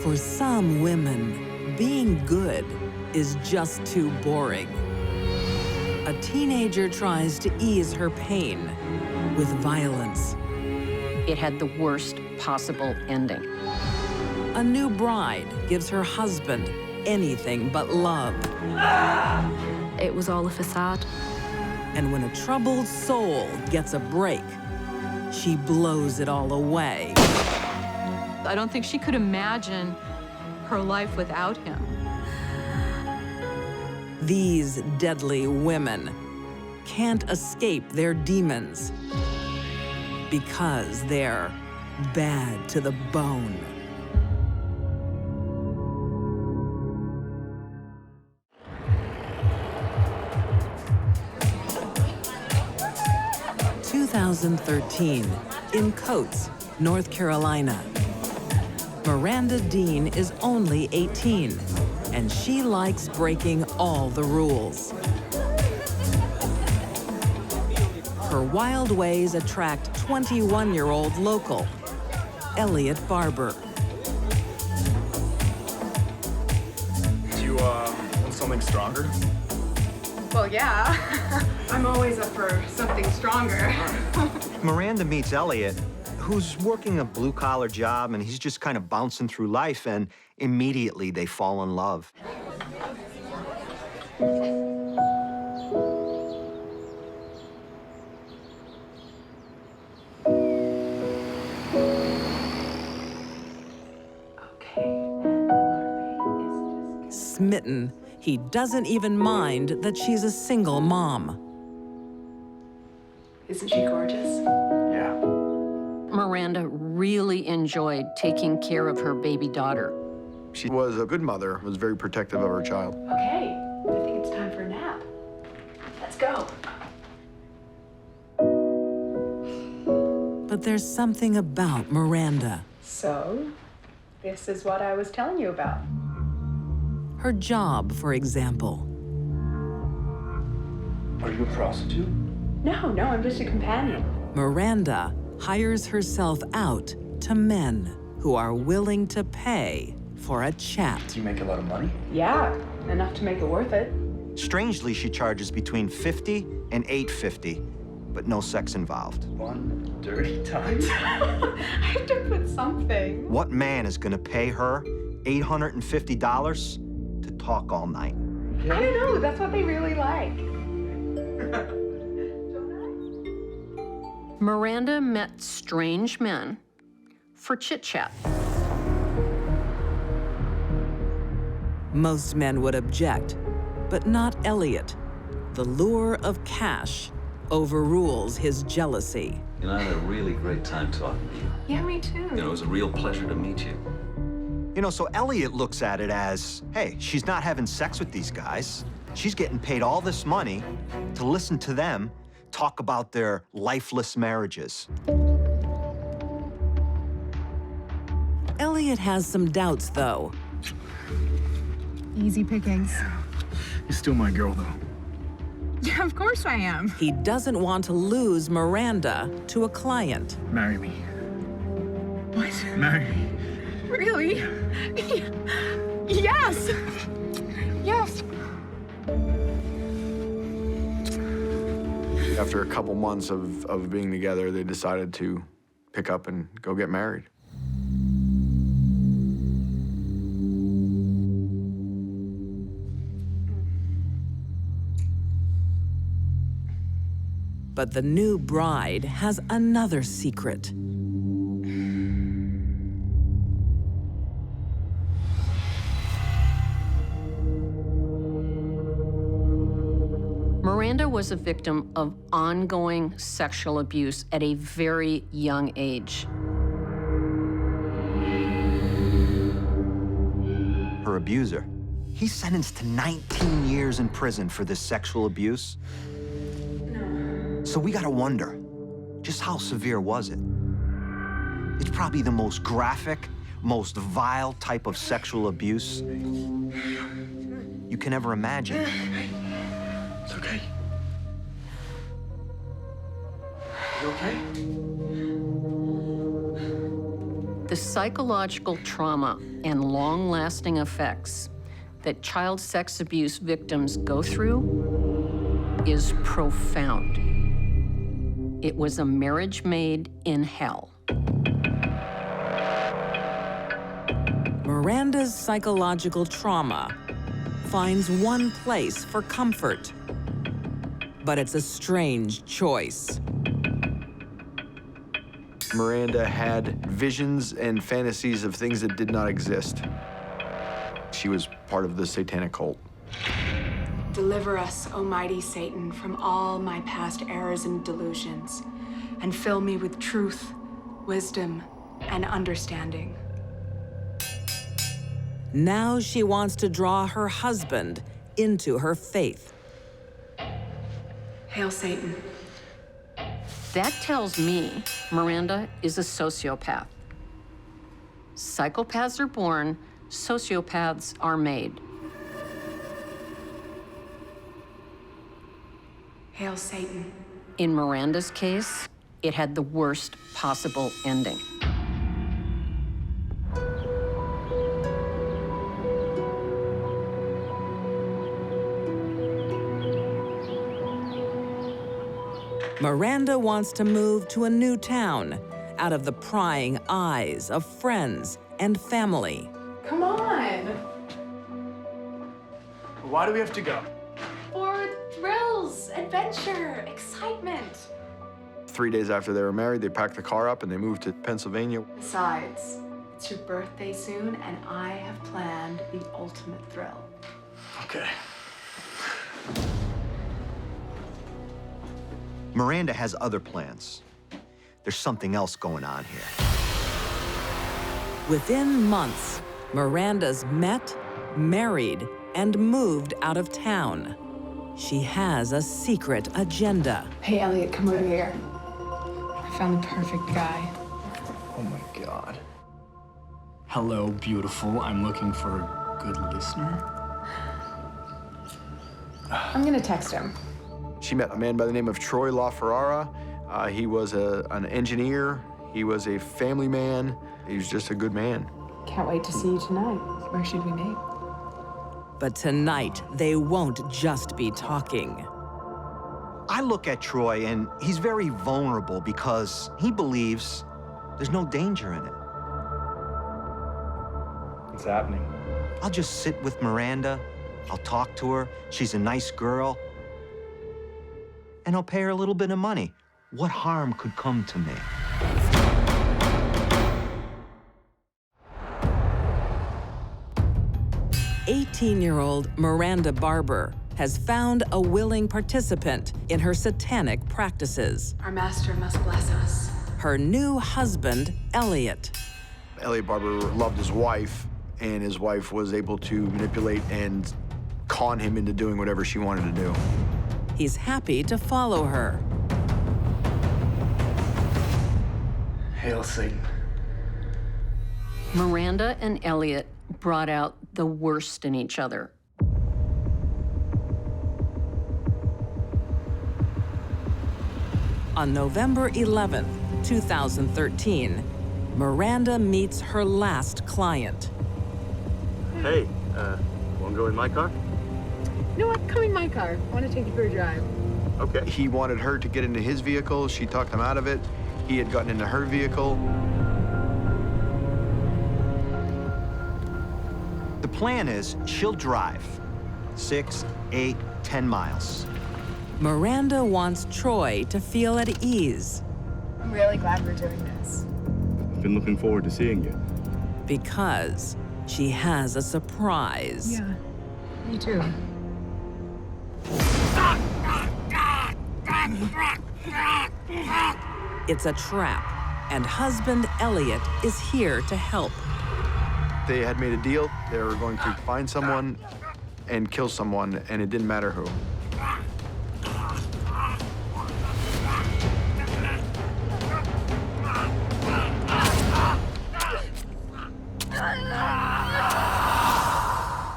For some women, being good is just too boring. A teenager tries to ease her pain with violence. It had the worst possible ending. A new bride gives her husband anything but love. It was all a facade. And when a troubled soul gets a break, she blows it all away. I don't think she could imagine her life without him. These deadly women can't escape their demons because they're bad to the bone. (2013) in Coates, North Carolina. Miranda Dean is only 18, and she likes breaking all the rules. Her wild ways attract 21-year-old local, Elliot Barber. Do you want something stronger? Well, yeah. I'm always up for something stronger. Miranda meets Elliot, who's working a blue-collar job, and he's just kind of bouncing through life, and immediately they fall in love. Smitten, he doesn't even mind that she's a single mom. Isn't she gorgeous? Yeah. Miranda really enjoyed taking care of her baby daughter. She was a good mother, was very protective of her child. Okay, I think it's time for a nap. Let's go. But there's something about Miranda. So, this is what I was telling you about. Her job, for example. Are you a prostitute? No, I'm just a companion. Miranda hires herself out to men who are willing to pay for a chat. Do you make a lot of money? Yeah, enough to make it worth it. Strangely, she charges between $50 and $850, but no sex involved. One dirty time. I have to put something. What man is gonna pay her $850 to talk all night? I don't know, that's what they really like. Miranda met strange men for chit-chat. Most men would object, but not Elliot. The lure of cash overrules his jealousy. You know, I had a really great time talking to you. Yeah, me too. You know, it was a real pleasure to meet you. You know, so Elliot looks at it as, hey, she's not having sex with these guys. She's getting paid all this money to listen to them talk about their lifeless marriages. Elliot has some doubts, though. Easy pickings. You're still my girl, though. Yeah, of course I am. He doesn't want to lose Miranda to a client. Marry me. What? Marry me. Really? Yes! Yes! After a couple months of being together, they decided to pick up and go get married. But the new bride has another secret. Miranda was a victim of ongoing sexual abuse at a very young age. Her abuser, he's sentenced to 19 years in prison for this sexual abuse. So we gotta wonder, just how severe was it? It's probably the most graphic, most vile type of sexual abuse you can ever imagine. It's okay. You okay? The psychological trauma and long-lasting effects that child sex abuse victims go through is profound. It was a marriage made in hell. Miranda's psychological trauma finds one place for comfort, but it's a strange choice. Miranda had visions and fantasies of things that did not exist. She was part of the Satanic cult. Deliver us, Almighty Satan, from all my past errors and delusions, and fill me with truth, wisdom, and understanding. Now she wants to draw her husband into her faith. Hail Satan. That tells me Miranda is a sociopath. Psychopaths are born, sociopaths are made. Hail Satan. In Miranda's case, it had the worst possible ending. Miranda wants to move to a new town, out of the prying eyes of friends and family. Come on. Why do we have to go? For thrills, adventure, excitement. 3 days after they were married, they packed the car up and they moved to Pennsylvania. Besides, it's your birthday soon, and I have planned the ultimate thrill. Okay. Miranda has other plans. There's something else going on here. Within months, Miranda's met, married, and moved out of town. She has a secret agenda. Hey, Elliot, come over here. I found the perfect guy. Oh my God. Hello, beautiful. I'm looking for a good listener. I'm gonna text him. She met a man by the name of Troy LaFerrara. He was an engineer. He was a family man. He was just a good man. Can't wait to see you tonight. Where should we meet? But tonight, they won't just be talking. I look at Troy, and he's very vulnerable because he believes there's no danger in it. What's happening? I'll just sit with Miranda. I'll talk to her. She's a nice girl. And I'll pay her a little bit of money. What harm could come to me? "18-year-old Miranda Barber has found a willing participant in her satanic practices. Our master must bless us. Her new husband, Elliot. Elliot Barber loved his wife, and his wife was able to manipulate and con him into doing whatever she wanted to do. He's happy to follow her. Hail Satan. Miranda and Elliot brought out the worst in each other. On November 11th, 2013, Miranda meets her last client. Hey, wanna go in my car? You know what? Come in my car. I want to take you for a drive. Okay. He wanted her to get into his vehicle. She talked him out of it. He had gotten into her vehicle. The plan is she'll drive 6, 8, 10 miles. Miranda wants Troy to feel at ease I'm really glad we're doing this. I've been looking forward to seeing you. because she has a surprise. Yeah, me too. It's a trap, and husband Elliot is here to help. They had made a deal. They were going to find someone and kill someone, and it didn't matter who.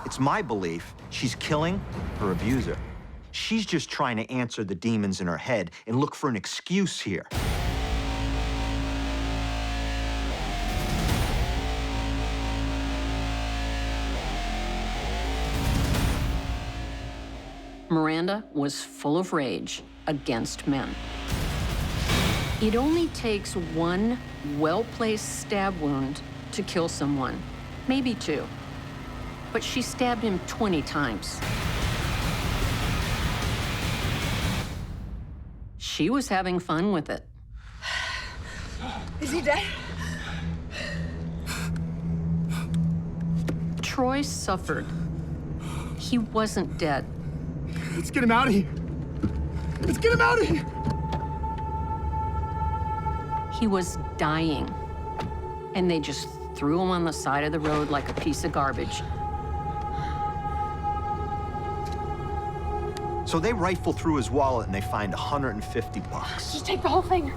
It's my belief she's killing her abuser. She's just trying to answer the demons in her head and look for an excuse here. Miranda was full of rage against men. It only takes one well-placed stab wound to kill someone, maybe two. But she stabbed him 20 times. She was having fun with it. Is he dead? Troy suffered. He wasn't dead. Let's get him out of here. Let's get him out of here. He was dying. And they just threw him on the side of the road like a piece of garbage. So they rifle through his wallet and they find $150. Just take the whole thing.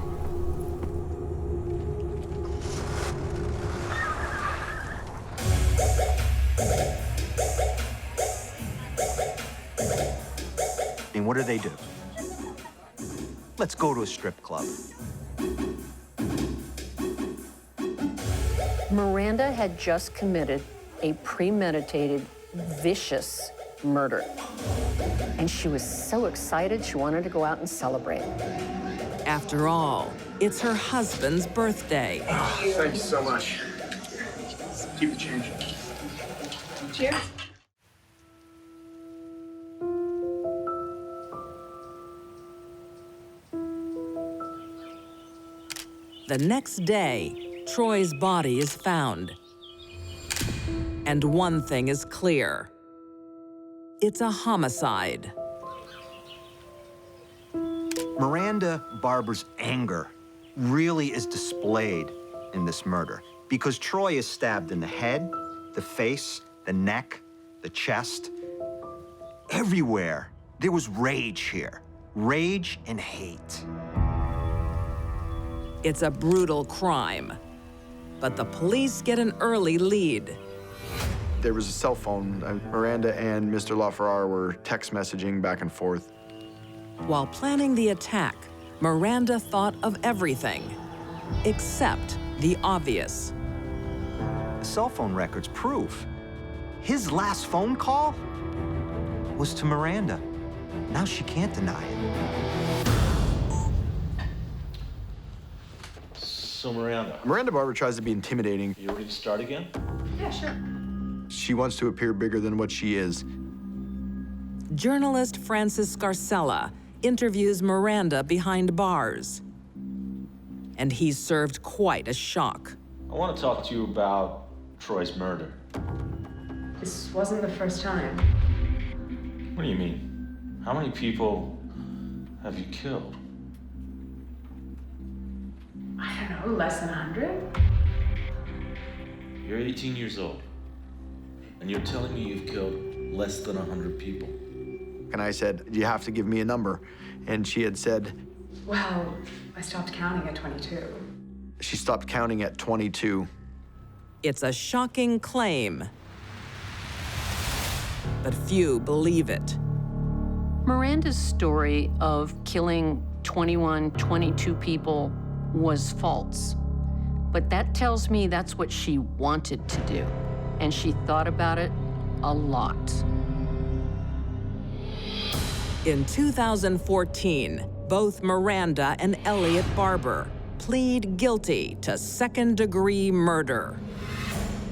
And what do? Let's go to a strip club. Miranda had just committed a premeditated, vicious murder. And she was so excited, she wanted to go out and celebrate. After all, it's her husband's birthday. Oh, thank you so much. Keep the change. Cheers. The next day, Troy's body is found. And one thing is clear. It's a homicide. Miranda Barber's anger really is displayed in this murder because Troy is stabbed in the head, the face, the neck, the chest. Everywhere, there was rage here. Rage and hate. It's a brutal crime, but the police get an early lead. There was a cell phone. Miranda and Mr. LaFerrara were text messaging back and forth. While planning the attack, Miranda thought of everything, except the obvious. The cell phone records prove his last phone call was to Miranda. Now she can't deny it. So, Miranda. Miranda Barber tries to be intimidating. You ready to start again? Yeah, sure. She wants to appear bigger than what she is. Journalist Francis Scarcella interviews Miranda behind bars. And he's served quite a shock. I want to talk to you about Troy's murder. This wasn't the first time. What do you mean? How many people have you killed? I don't know, less than 100? You're 18 years old, and you're telling me you've killed less than 100 people. And I said, you have to give me a number. And she had said, Well, I stopped counting at 22. she stopped counting at 22. It's a shocking claim, but few believe it. Miranda's story of killing 21, 22 people was false. But that tells me that's what she wanted to do. And she thought about it a lot. In 2014, both Miranda and Elliot Barber plead guilty to second-degree murder.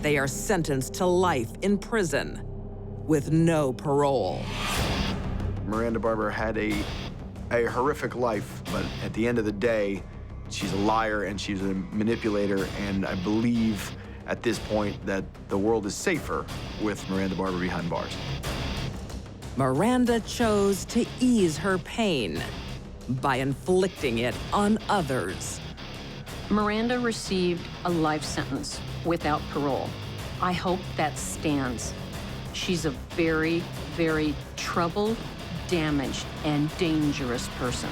They are sentenced to life in prison with no parole. Miranda Barber had a horrific life, but at the end of the day, she's a liar and she's a manipulator, and I believe at this point that the world is safer with Miranda Barber behind bars. Miranda chose to ease her pain by inflicting it on others. Miranda received a life sentence without parole. I hope that stands. She's a very, very troubled, damaged, and dangerous person.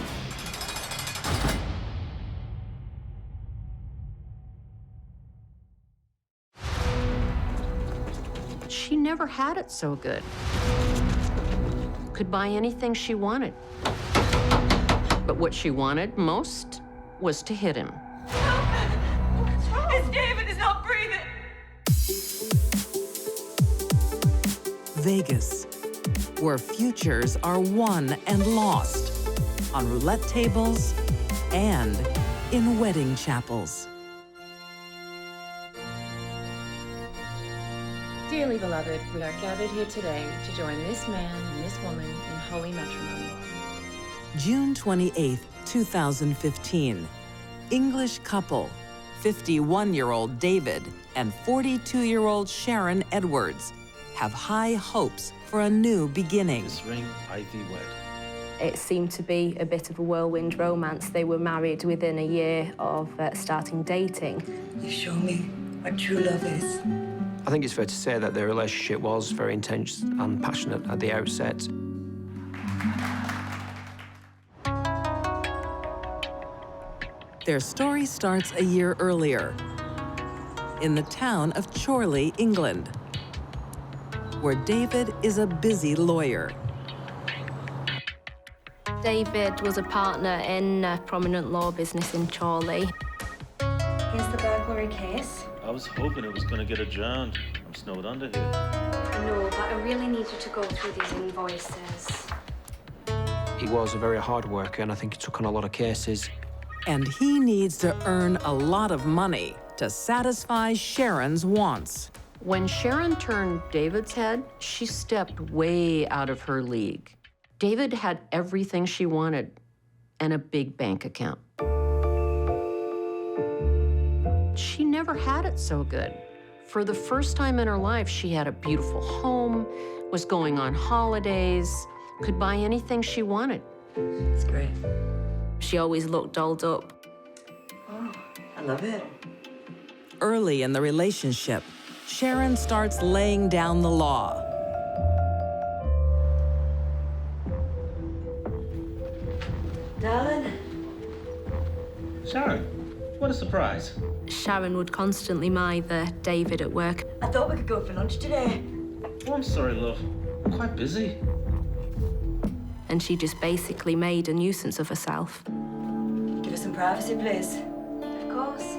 She never had it so good. Could buy anything she wanted. But what she wanted most was to hit him. It's David is not breathing. Vegas, where futures are won and lost, on roulette tables and in wedding chapels. Dearly beloved, we are gathered here today to join this man and this woman in holy matrimony. June 28, 2015. English couple, 51-year-old David and 42-year-old Sharon Edwards, have high hopes for a new beginning. This ring, I thee wed. It seemed to be a bit of a whirlwind romance. They were married within a year of starting dating. You show me what true love is. I think it's fair to say that their relationship was very intense and passionate at the outset. Their story starts a year earlier, in the town of Shirley, England, where David is a busy lawyer. David was a partner in a prominent law business in Chorley. Here's the burglary case. I was hoping it was going to get adjourned. I'm snowed under here. No, but I really need you to go through these invoices. He was a very hard worker, and I think he took on a lot of cases. And he needs to earn a lot of money to satisfy Sharon's wants. When Sharon turned David's head, she stepped way out of her league. David had everything she wanted and a big bank account. She never had it so good. For the first time in her life, she had a beautiful home, was going on holidays, could buy anything she wanted. It's great. She always looked dolled up. Oh, I love it. Early in the relationship, Sharon starts laying down the law. Darling. Sharon, what a surprise. Sharon would constantly mither David at work. I thought we could go for lunch today. Oh, I'm sorry, love. I'm quite busy. And she just basically made a nuisance of herself. Give us some privacy, please. Of course.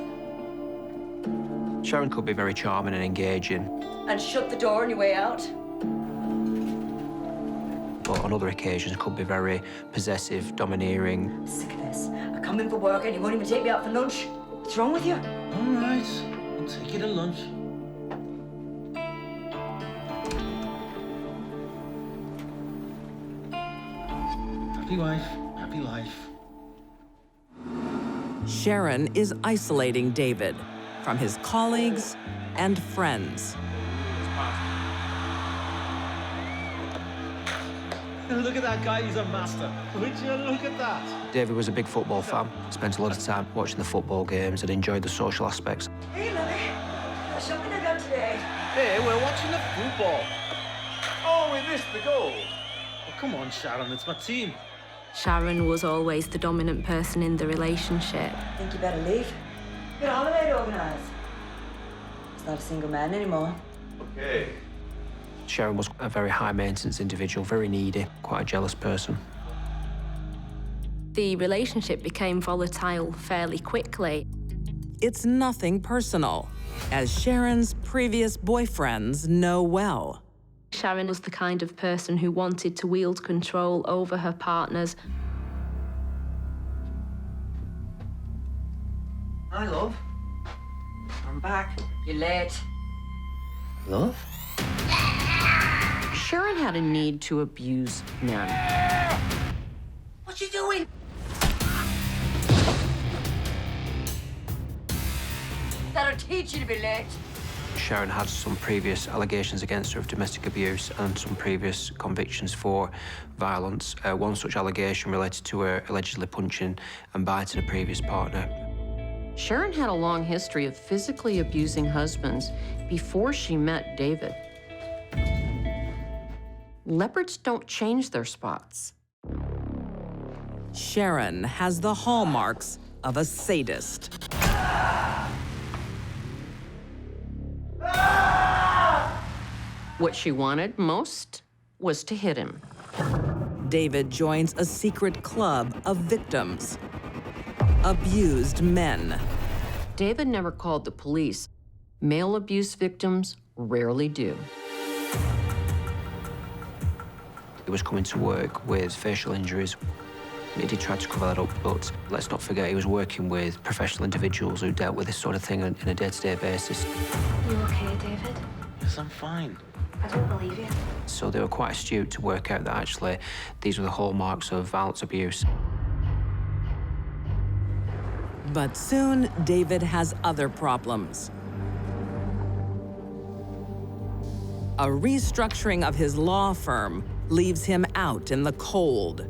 Sharon could be very charming and engaging, And shut the door on your way out. but on other occasions could be very possessive, domineering. Sick of this. I come in for work and you won't even take me out for lunch. What's wrong with you? All right, I'll take you to lunch. Happy wife, happy life. Sharon is isolating David from his colleagues and friends. Look at that guy, he's a master. Would you look at that? David was a big football fan, spent a lot of time watching the football games and enjoyed the social aspects. Hey, Lily. What shopping I done today? Hey, we're watching the football. Oh, we missed the goal. Oh, come on, Sharon, it's my team. Sharon was always the dominant person in the relationship. Think you better leave. Got a holiday to organise. He's not a single man anymore. Okay. Sharon was a very high-maintenance individual, very needy, quite a jealous person. The relationship became volatile fairly quickly. It's nothing personal, as Sharon's previous boyfriends know well. Sharon was the kind of person who wanted to wield control over her partners. Hi, love. I'm back. You're late. Love? Sharon had a need to abuse men. What you doing? That'll teach you to be late. Sharon had some previous allegations against her of domestic abuse and some previous convictions for violence. One such allegation related to her allegedly punching and biting a previous partner. Sharon had a long history of physically abusing husbands before she met David. Leopards don't change their spots. Sharon has the hallmarks of a sadist. What she wanted most was to hit him. David joins a secret club of victims, abused men. David never called the police. Male abuse victims rarely do. He was coming to work with facial injuries. He did try to cover that up, but let's not forget he was working with professional individuals who dealt with this sort of thing on a day-to-day basis. You okay, David? Yes, I'm fine. I don't believe you. So they were quite astute to work out that actually these were the hallmarks of violence abuse. But soon, David has other problems. A restructuring of his law firm leaves him out in the cold.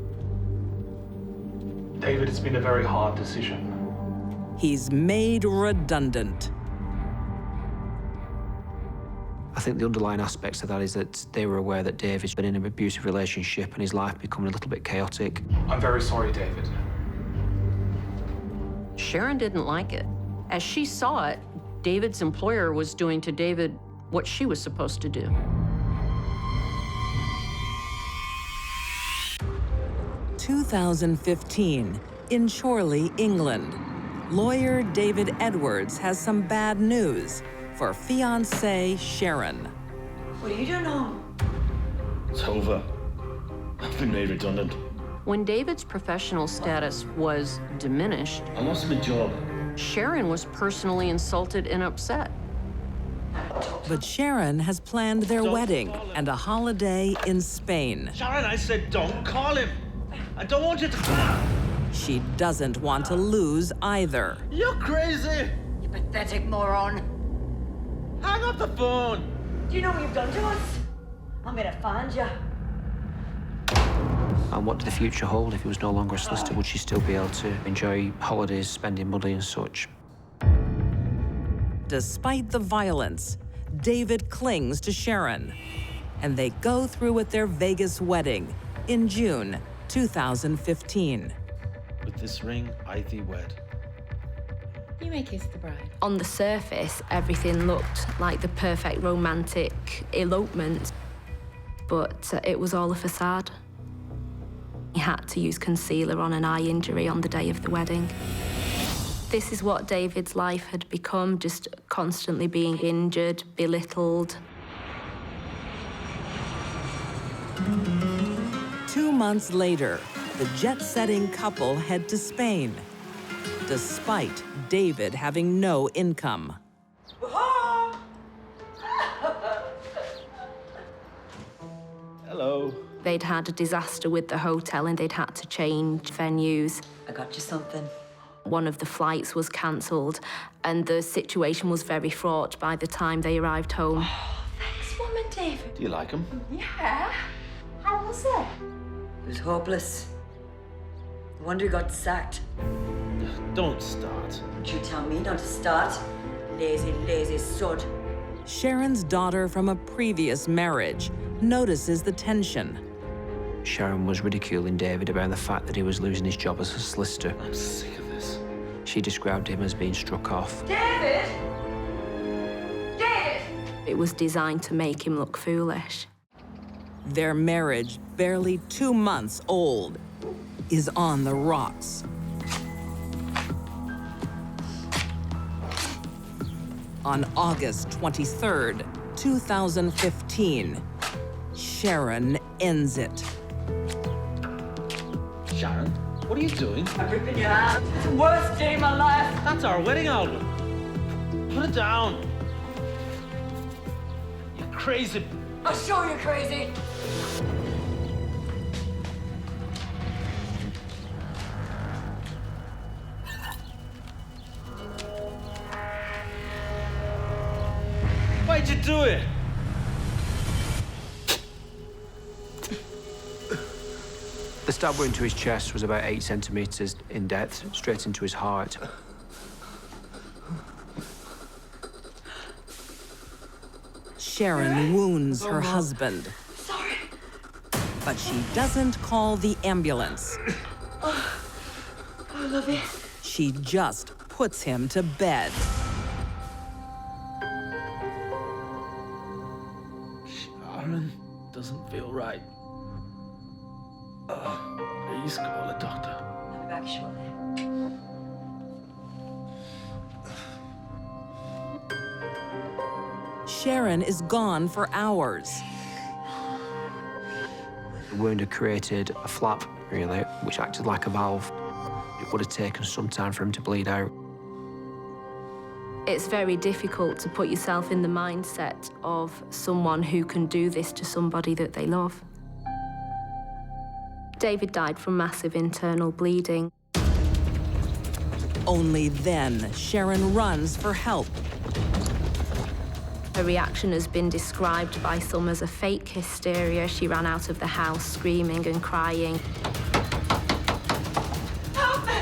David, it's been a very hard decision. He's made redundant. I think the underlying aspects of that is that they were aware that David's been in an abusive relationship and his life becoming a little bit chaotic. I'm very sorry, David. Sharon didn't like it. As she saw it, David's employer was doing to David what she was supposed to do. 2015, in Shirley, England, lawyer David Edwards has some bad news for fiancée Sharon. What are you doing home? It's over. I've been made redundant. When David's professional status was diminished, I lost my job. Sharon was personally insulted and upset. But Sharon has planned their wedding and a holiday in Spain. Sharon, I said don't call him. I don't want you to... She doesn't want to lose either. You're crazy. You pathetic moron. Hang up the phone. Do you know what you've done to us? I'm gonna find you. And what did the future hold? If he was no longer a solicitor, would she still be able to enjoy holidays, spending money and such? Despite the violence, David clings to Sharon, and they go through with their Vegas wedding in June 2015. With this ring, I thee wed. You may kiss the bride. On the surface, everything looked like the perfect romantic elopement, but it was all a facade. He had to use concealer on an eye injury on the day of the wedding. This is what David's life had become, just constantly being injured, belittled. 2 months later, the jet-setting couple head to Spain, despite David having no income. Hello. They'd had a disaster with the hotel and they'd had to change venues. I got you something. One of the flights was cancelled, and the situation was very fraught by the time they arrived home. Thanks, Mum and David. Do you like him? Yeah. How was it? It was hopeless. No wonder he got sacked. Don't start. Don't you tell me not to start. Lazy, lazy sod. Sharon's daughter from a previous marriage notices the tension. Sharon was ridiculing David about the fact that he was losing his job as a solicitor. I'm sick of this. She described him as being struck off. David! David! It was designed to make him look foolish. Their marriage, barely 2 months old, is on the rocks. On August 23rd, 2015, Sharon ends it. Sharon, what are you doing? I'm ripping your hand. It's the worst day of my life. That's our wedding album. Put it down. You're crazy. I'll show you crazy. Why'd you do it? The stab wound to his chest was about 8 centimetres in depth, straight into his heart. Sharon wounds her husband. Sorry. But she doesn't call the ambulance. Oh, I love you. She just puts him to bed. Sharon doesn't feel right. Please call a doctor. I'll be back shortly. Sharon is gone for hours. wound had created a flap, really, which acted like a valve. It would have taken some time for him to bleed out. It's very difficult to put yourself in the mindset of someone who can do this to somebody that they love. David died from massive internal bleeding. Only then, Sharon runs for help. Her reaction has been described by some as a fake hysteria. She ran out of the house screaming and crying. Help me!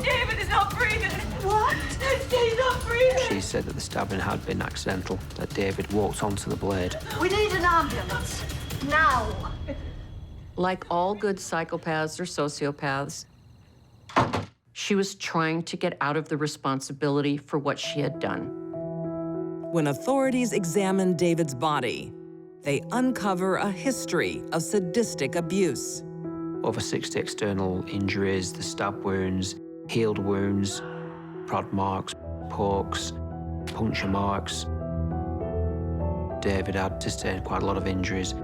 David is not breathing! What? He's not breathing! She said that the stabbing had been accidental, that David walked onto the blade. We need an ambulance. Now! Like all good psychopaths or sociopaths, she was trying to get out of the responsibility for what she had done. When authorities examine David's body, they uncover a history of sadistic abuse. Over 60 external injuries, the stab wounds, healed wounds, prod marks, pokes, puncture marks. David had sustained quite a lot of injuries.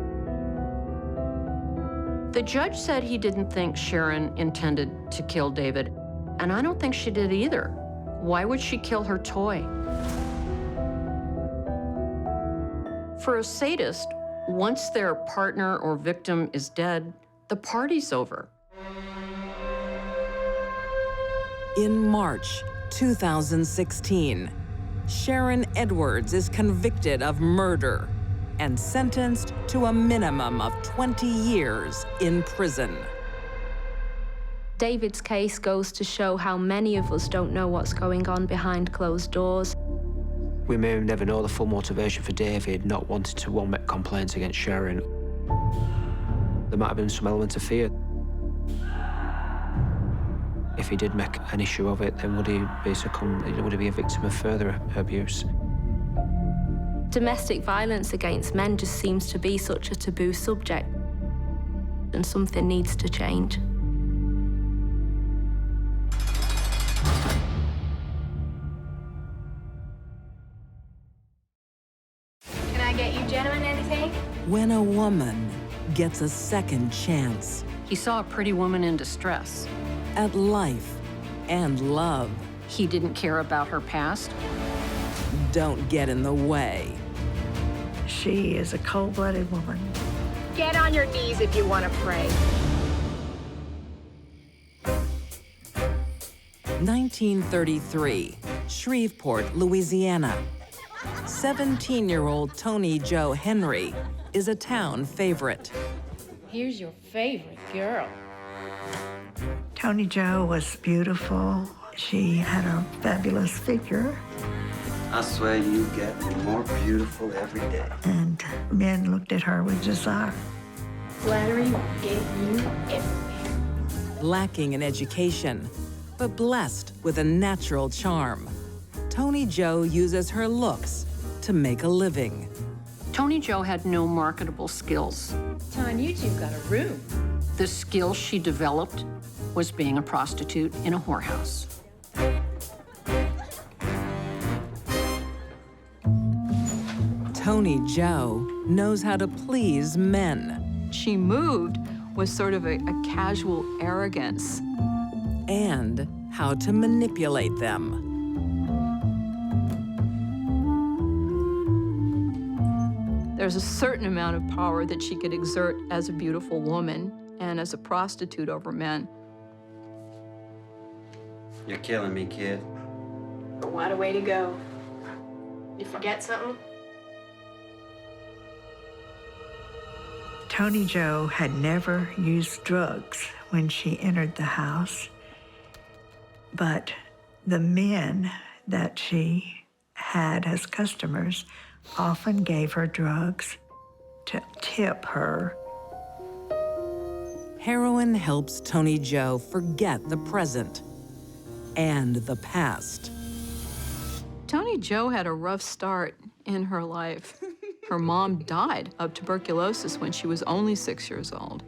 The judge said he didn't think Sharon intended to kill David, and I don't think she did either. Why would she kill her toy? For a sadist, once their partner or victim is dead, the party's over. In March 2016, Sharon Edwards is convicted of murder and sentenced to a minimum of 20 years in prison. David's case goes to show how many of us don't know what's going on behind closed doors. We may never know the full motivation for David not wanting to make complaints against Sharon. There might have been some element of fear. If he did make an issue of it, then would he be a victim of further abuse? Domestic violence against men just seems to be such a taboo subject, and something needs to change. Can I get you gentlemen anything? When a woman gets a second chance He saw a pretty woman in distress. at life and love, He didn't care about her past. don't get in the way. She is a cold-blooded woman. Get on your knees if you want to pray. 1933, Shreveport, Louisiana. 17-year-old Tony Joe Henry is a town favorite. Here's your favorite girl. Tony Jo was beautiful. She had a fabulous figure. I swear you get more beautiful every day. And men looked at her with desire. Flattery will get you everywhere. Lacking in education, but blessed with a natural charm, Tony Jo uses her looks to make a living. Tony Jo had no marketable skills. Ton, you two got a room. The skill she developed was being a prostitute in a whorehouse. Tony Jo knows how to please men. She moved with sort of a casual arrogance. And how to manipulate them. There's a certain amount of power that she could exert as a beautiful woman and as a prostitute over men. You're killing me, kid. What a way to go. You forget something? Tony Jo had never used drugs when she entered the house, but the men that she had as customers often gave her drugs to tip her. Heroin helps Tony Jo forget the present and the past. Tony Jo had a rough start in her life. Her mom died of tuberculosis when she was only 6 years old.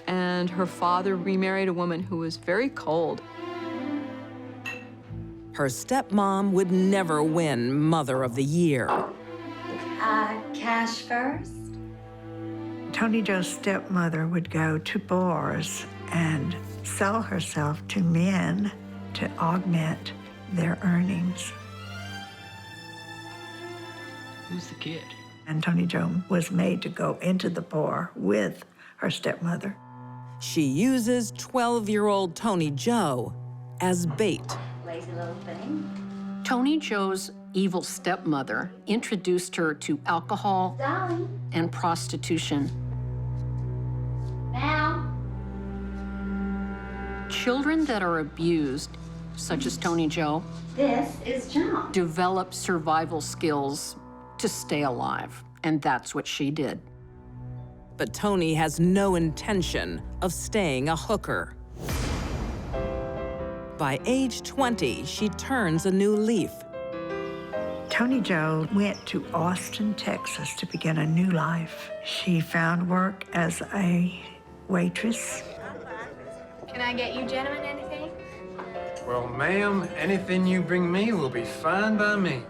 And her father remarried a woman who was very cold. Her stepmom would never win Mother of the Year. Cash first? Tony Joe's stepmother would go to bars and sell herself to men to augment their earnings. Who's the kid? And Tony Joe was made to go into the bar with her stepmother. She uses 12-year-old Tony Joe as bait. Lazy little thing. Tony Joe's evil stepmother introduced her to alcohol and prostitution. Now. Children that are abused, such as Tony Joe, This is John. develop survival skills to stay alive, and that's what she did. But Tony has no intention of staying a hooker. By age 20, she turns a new leaf. Tony Joe went to Austin, Texas to begin a new life. She found work as a waitress. Can I get you gentlemen anything? Well, ma'am, anything you bring me will be fine by me.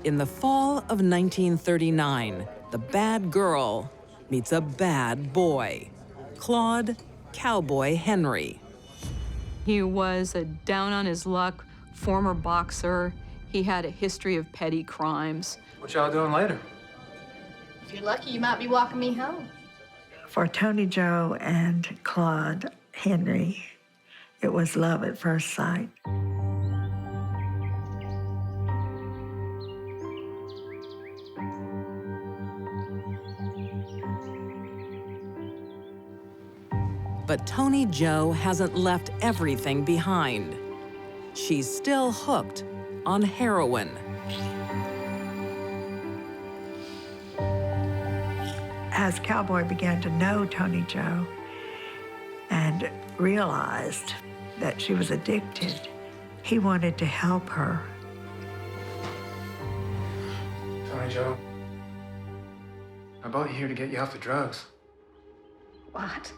In the fall of 1939, the bad girl meets a bad boy, Claude Cowboy Henry. He was a down-on-his-luck former boxer. He had a history of petty crimes. What y'all doing later? If you're lucky, you might be walking me home. For Tony Joe and Claude Henry, it was love at first sight. But Tony Joe hasn't left everything behind. She's still hooked on heroin. As Cowboy began to know Tony Joe and realized that she was addicted, he wanted to help her. Tony Joe, I brought you here to get you off the drugs. What?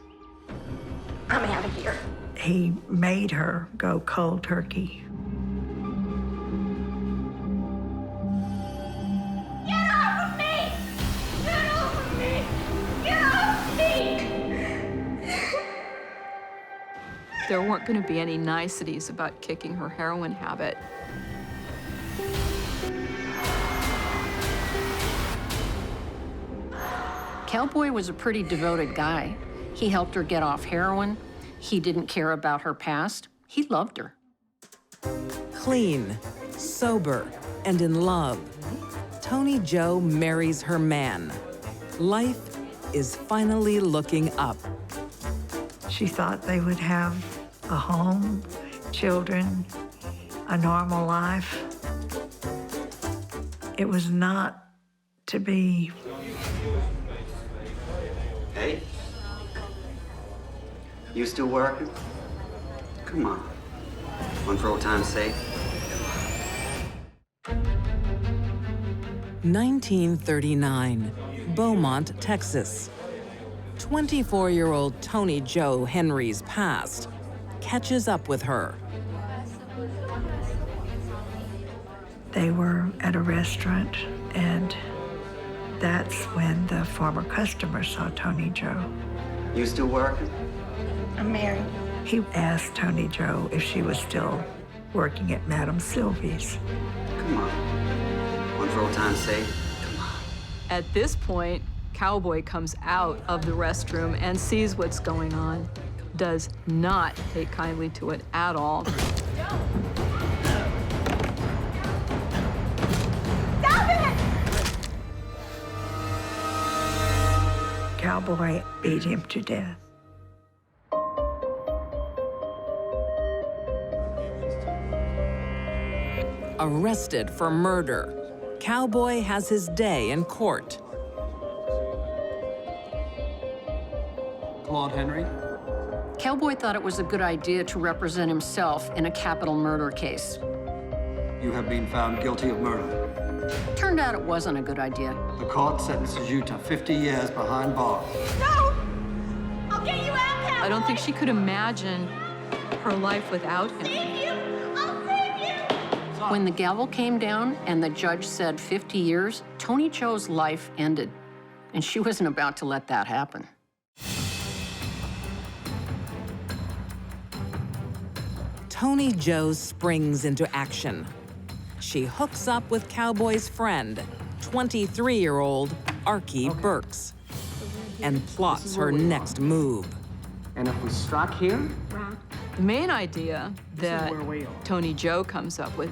I'm out of here. He made her go cold turkey. Get off of me! Get off of me! Get off of me! There weren't going to be any niceties about kicking her heroin habit. Cowboy was a pretty devoted guy. He helped her get off heroin. He didn't care about her past. He loved her. Clean, sober, and in love, Tony Joe marries her man. Life is finally looking up. She thought they would have a home, children, a normal life. It was not to be. Hey? You still working? Come on. One for old time's sake. 1939, Beaumont, Texas. 24-year-old Tony Joe Henry's past catches up with her. They were at a restaurant, and that's when the former customer saw Tony Joe. You still working? I'm married. He asked Tony Joe if she was still working at Madame Sylvie's. Come on. One for old time's sake. At this point, Cowboy comes out of the restroom and sees what's going on. Does not take kindly to it at all. Stop it! Cowboy beat him to death. Arrested for murder, Cowboy has his day in court. Claude Henry? Cowboy thought it was a good idea to represent himself in a capital murder case. You have been found guilty of murder. Turned out it wasn't a good idea. The court sentences you to 50 years behind bars. No! I'll get you out, Cowboy! I don't think she could imagine her life without him. Save you! I'll save you! When the gavel came down and the judge said 50 years, Tony Joe's life ended. And she wasn't about to let that happen. Tony Jo springs into action. She hooks up with Cowboy's friend, 23-year-old Archie Burks, and plots her next move. And if we strike here? The main idea that Tony Jo comes up with,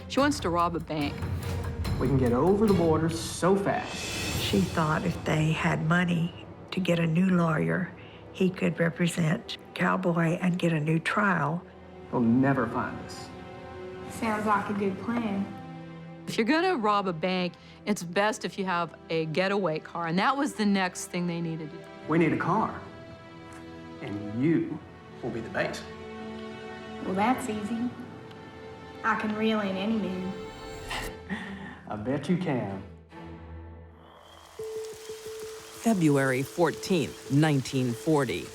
she wants to rob a bank. We can get over the border so fast. She thought if they had money to get a new lawyer, he could represent Cowboy and get a new trial. They'll never find us. Sounds like a good plan. If you're gonna rob a bank, it's best if you have a getaway car, and that was the next thing they needed to do. We need a car. And you will be the bait. Well, that's easy. I can reel in any man. I bet you can. February 14th, 1940.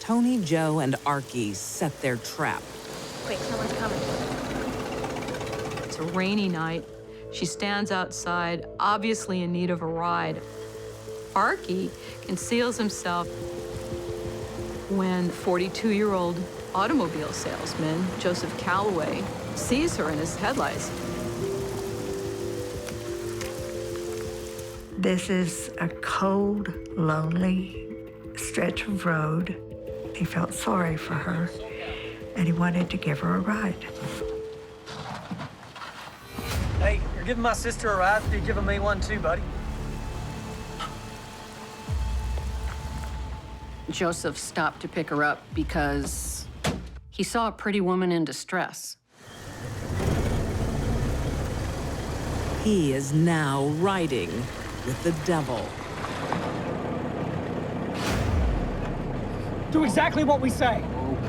Tony Jo and Archie set their trap. Quick, someone's coming. It's a rainy night. She stands outside, obviously in need of a ride. Archie conceals himself when 42-year-old automobile salesman, Joseph Calloway, sees her in his headlights. This is a cold, lonely stretch of road. He felt sorry for her, and he wanted to give her a ride. Hey, you're giving my sister a ride. You're giving me one too, buddy. Joseph stopped to pick her up because he saw a pretty woman in distress. He is now riding with the devil. Do exactly what we say.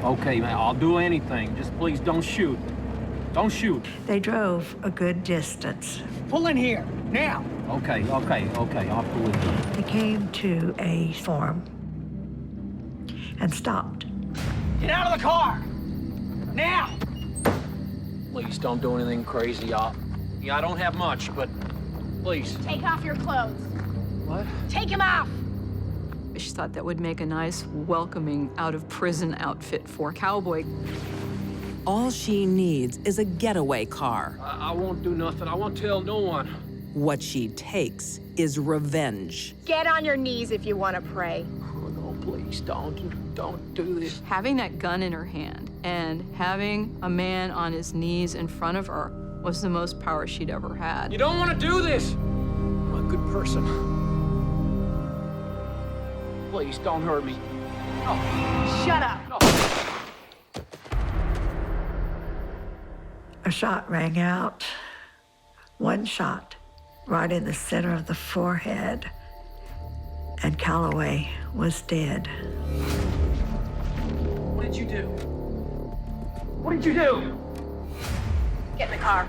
Okay, man, I'll do anything. Just please don't shoot. Don't shoot. They drove a good distance. Pull in here, now. Okay, I'll pull in. They came to a farm and stopped. Get out of the car, now. Please don't do anything crazy. I don't have much, but please. Take off your clothes. What? Take them off. She thought that would make a nice, welcoming out-of-prison outfit for Cowboy. All she needs is a getaway car. I won't do nothing. I won't tell no one. What she takes is revenge. Get on your knees if you want to pray. Oh, no, please don't do this. Having that gun in her hand and having a man on his knees in front of her was the most power she'd ever had. You don't want to do this. I'm a good person. Please don't hurt me. No. Shut up. No. A shot rang out. One shot right in the center of the forehead, and Calloway was dead. What did you do? What did you do? Get in the car.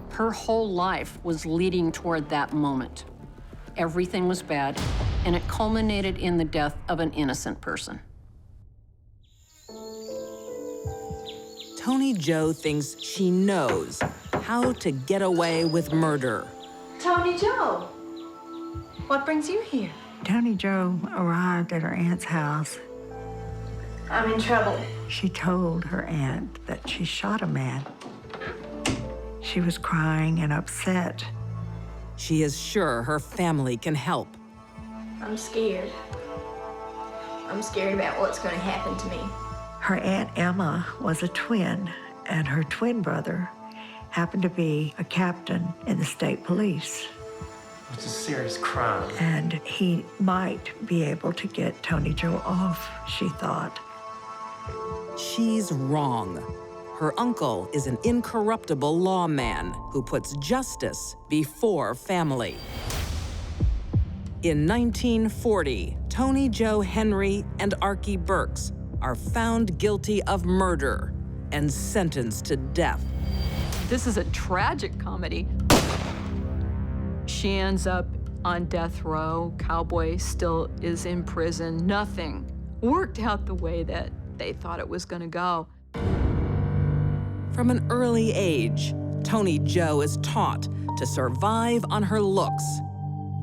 Her whole life was leading toward that moment. Everything was bad, and it culminated in the death of an innocent person. Tony Jo thinks she knows how to get away with murder. Tony Jo, what brings you here? Tony Jo arrived at her aunt's house. I'm in trouble. She told her aunt that she shot a man. She was crying and upset. She is sure her family can help. I'm scared. I'm scared about what's going to happen to me. Her Aunt Emma was a twin, and her twin brother happened to be a captain in the state police. It's a serious crime. And he might be able to get Tony Jo off, she thought. She's wrong. Her uncle is an incorruptible lawman who puts justice before family. In 1940, Tony Jo Henry and Archie Burks are found guilty of murder and sentenced to death. This is a tragic comedy. She ends up on death row. Cowboy still is in prison. Nothing worked out the way that they thought it was going to go. From an early age, Tony Jo is taught to survive on her looks,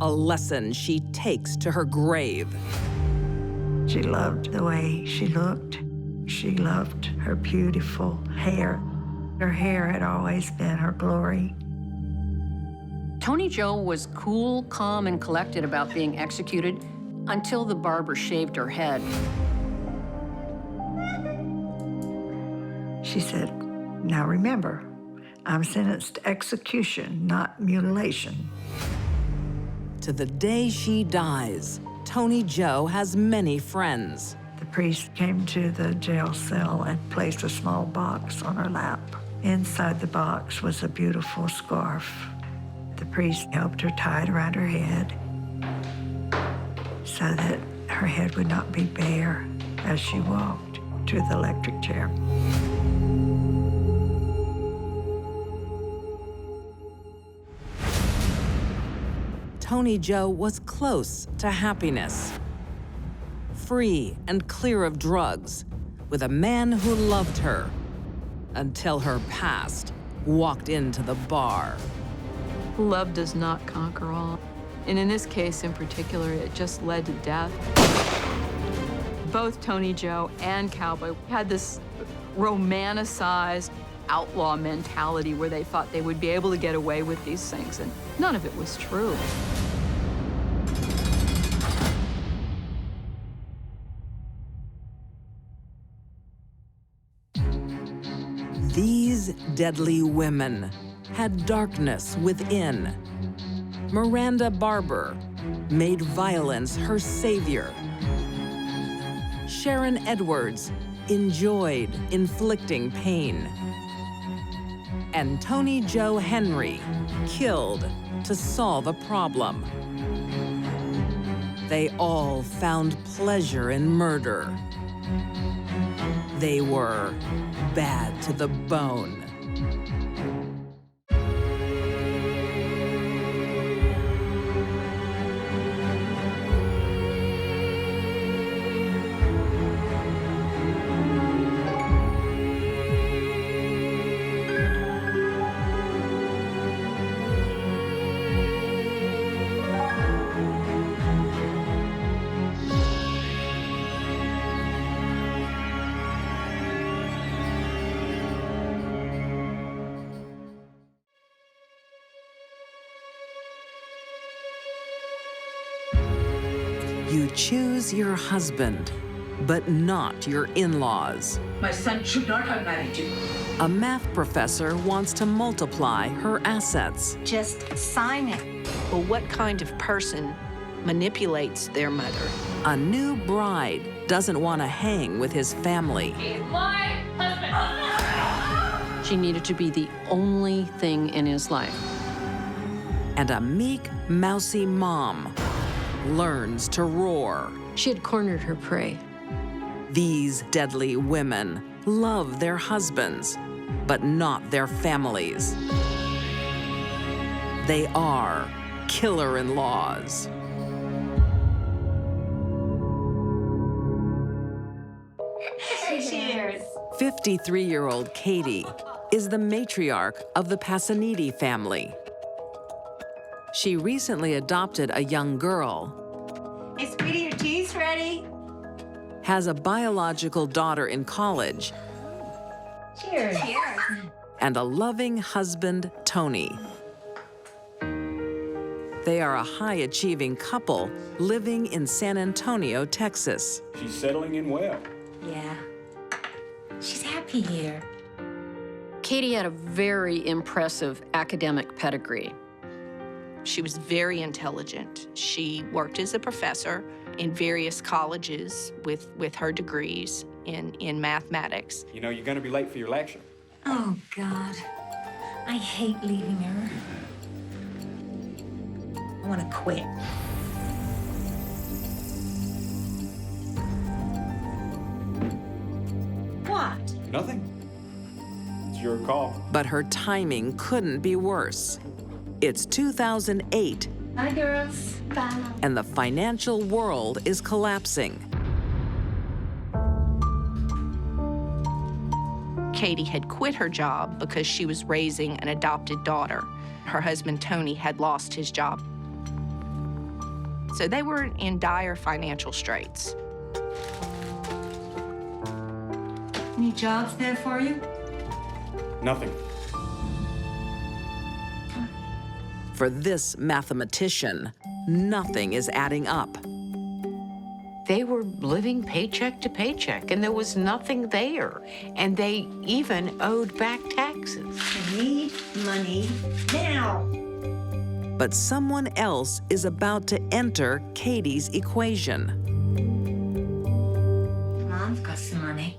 a lesson she takes to her grave. She loved the way she looked. She loved her beautiful hair. Her hair had always been her glory. Tony Joe was cool, calm, and collected about being executed until the barber shaved her head. She said, "Now remember, I'm sentenced to execution, not mutilation." To the day she dies, Tony Joe has many friends. The priest came to the jail cell and placed a small box on her lap. Inside the box was a beautiful scarf. The priest helped her tie it around her head so that her head would not be bare as she walked to the electric chair. Tony Joe was close to happiness. Free and clear of drugs, with a man who loved her, until her past walked into the bar. Love does not conquer all. And in this case in particular, it just led to death. Both Tony Joe and Cowboy had this romanticized outlaw mentality where they thought they would be able to get away with these things, and none of it was true. These deadly women had darkness within. Miranda Barber made violence her savior. Sharon Edwards enjoyed inflicting pain. And Tony Joe Henry killed to solve a problem. They all found pleasure in murder. They were bad to the bone. You choose your husband, but not your in-laws. My son should not have married you. A math professor wants to multiply her assets. Just sign it. Well, what kind of person manipulates their mother? A new bride doesn't want to hang with his family. He's my husband. She needed to be the only thing in his life. And a meek, mousy mom learns to roar. She had cornered her prey. These deadly women love their husbands, but not their families. They are killer-in-laws. Cheers. 53-year-old Katie is the matriarch of the Pasaniti family. She recently adopted a young girl. Hey, sweetie, your tea's ready. Has a biological daughter in college. Cheers. Cheers. And a loving husband, Tony. They are a high-achieving couple living in San Antonio, Texas. She's settling in well. Yeah. She's happy here. Katie had a very impressive academic pedigree. She was very intelligent. She worked as a professor in various colleges with her degrees in mathematics. You know, you're going to be late for your lecture. Oh, God. I hate leaving her. I want to quit. What? Nothing. It's your call. But her timing couldn't be worse. It's 2008. Hi, girls. Bye. And the financial world is collapsing. Katie had quit her job because she was raising an adopted daughter. Her husband, Tony, had lost his job. So they were in dire financial straits. Any jobs there for you? Nothing. For this mathematician, nothing is adding up. They were living paycheck to paycheck, and there was nothing there. And they even owed back taxes. I need money now. But someone else is about to enter Katie's equation. Mom's got some money.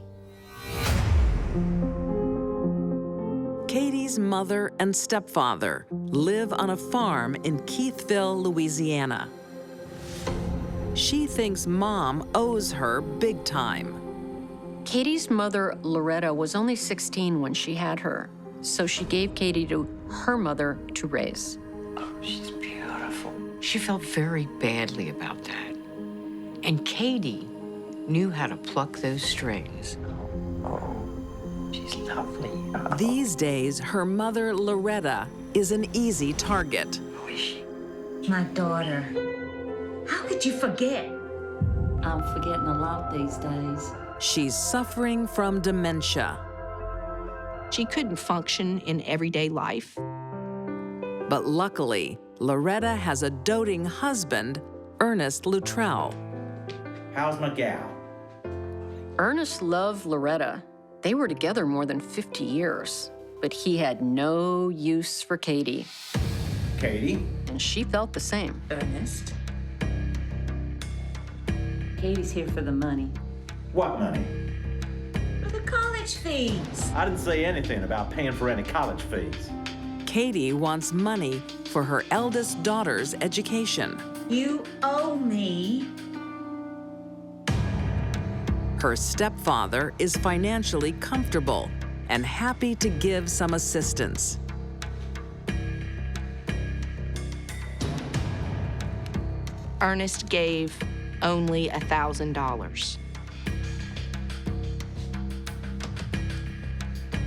Katie's mother and stepfather live on a farm in Keithville, Louisiana. She thinks Mom owes her big time. Katie's mother, Loretta, was only 16 when she had her, so she gave Katie to her mother to raise. She's beautiful. She felt very badly about that. And Katie knew how to pluck those strings. Oh, she's lovely. Oh. These days, her mother, Loretta, is an easy target. Who is she? My daughter. How could you forget? I'm forgetting a lot these days. She's suffering from dementia. She couldn't function in everyday life. But luckily, Loretta has a doting husband, Ernest Luttrell. How's my gal? Ernest loved Loretta. They were together more than 50 years, but he had no use for Katie. Katie? And she felt the same. Ernest. Katie's here for the money. What money? For the college fees. I didn't say anything about paying for any college fees. Katie wants money for her eldest daughter's education. You owe me. Her stepfather is financially comfortable and happy to give some assistance. Ernest gave only $1,000.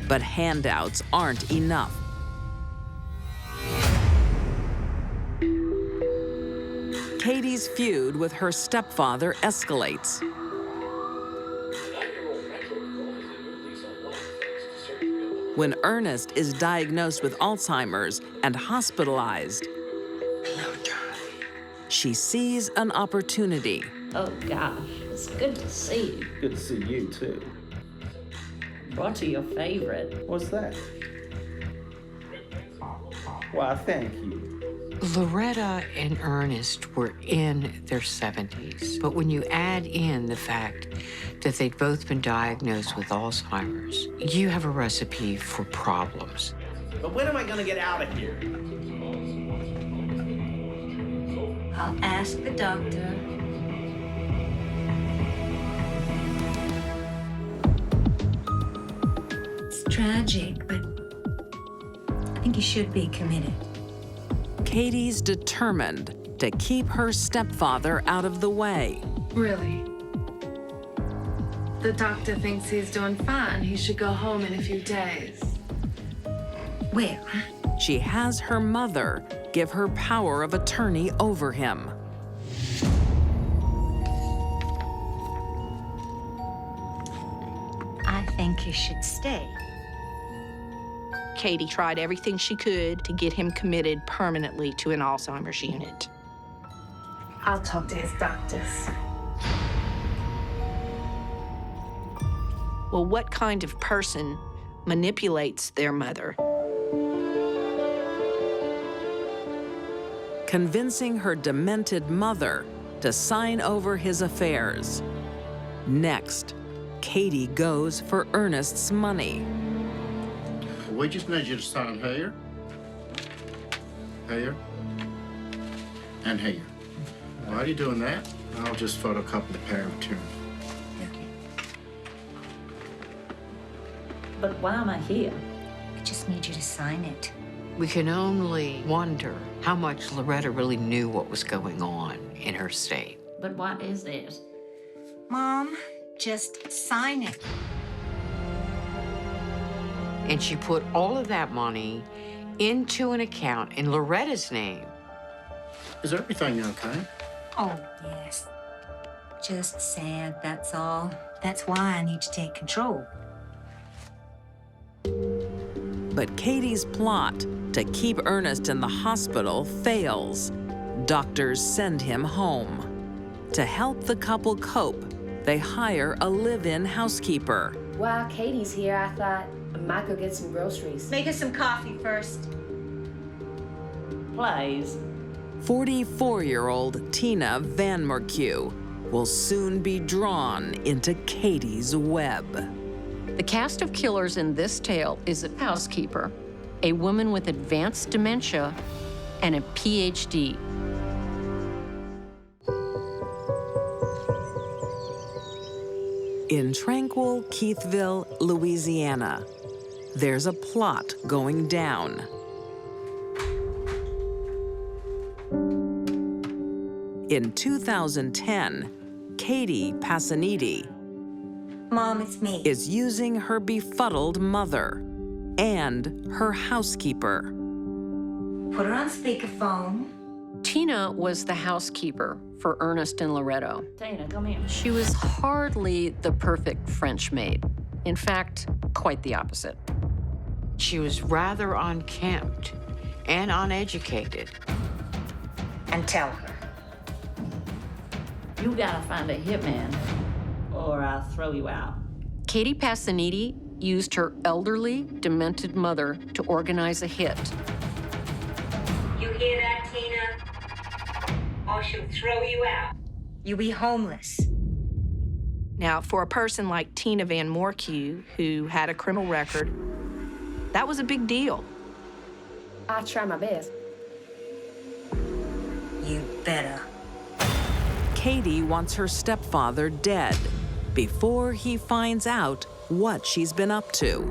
But handouts aren't enough. Katie's feud with her stepfather escalates. When Ernest is diagnosed with Alzheimer's and hospitalized, she sees an opportunity. Oh, gosh, it's good to see you. Good to see you, too. Brought you your favorite. What's that? Why, thank you. Loretta and Ernest were in their 70s, but when you add in the fact that they'd both been diagnosed with Alzheimer's, you have a recipe for problems. But when am I gonna get out of here? I'll ask the doctor. It's tragic, but I think you should be committed. Katie's determined to keep her stepfather out of the way. Really? The doctor thinks he's doing fine. He should go home in a few days. Well, She has her mother give her power of attorney over him. I think you should stay. Katie tried everything she could to get him committed permanently to an Alzheimer's unit. I'll talk to his doctors. Well, what kind of person manipulates their mother? Convincing her demented mother to sign over his affairs. Next, Katie goes for Ernest's money. We just need you to sign here, here, and here. While you're doing that, I'll just photocopy the power of attorney. But why am I here? I just need you to sign it. We can only wonder how much Loretta really knew what was going on in her state. But what is it? Mom, just sign it. And she put all of that money into an account in Loretta's name. Is everything okay? Oh, yes. Just sad, that's all. That's why I need to take control. But Katie's plot to keep Ernest in the hospital fails. Doctors send him home. To help the couple cope, they hire a live-in housekeeper. While Katie's here, I thought I might go get some groceries. Make us some coffee first. Please. 44-year-old Tina Van Mercue will soon be drawn into Katie's web. The cast of killers in this tale is a housekeeper, a woman with advanced dementia, and a PhD. In tranquil Keithville, Louisiana, there's a plot going down. In 2010, Katie Passanidi Mom, it's me. is using her befuddled mother and her housekeeper. Put her on speakerphone. Tina was the housekeeper for Ernest and Loretto. Tina, come here. She was hardly the perfect French maid. In fact, quite the opposite. She was rather unkempt and uneducated. And tell her. You gotta find a hitman, or I'll throw you out. Katie Passanidi used her elderly, demented mother to organize a hit. You hear that, Tina? Or she'll throw you out. You'll be homeless. Now, for a person like Tina Van Mercue, who had a criminal record, that was a big deal. I'll try my best. You better. Katie wants her stepfather dead before he finds out what she's been up to.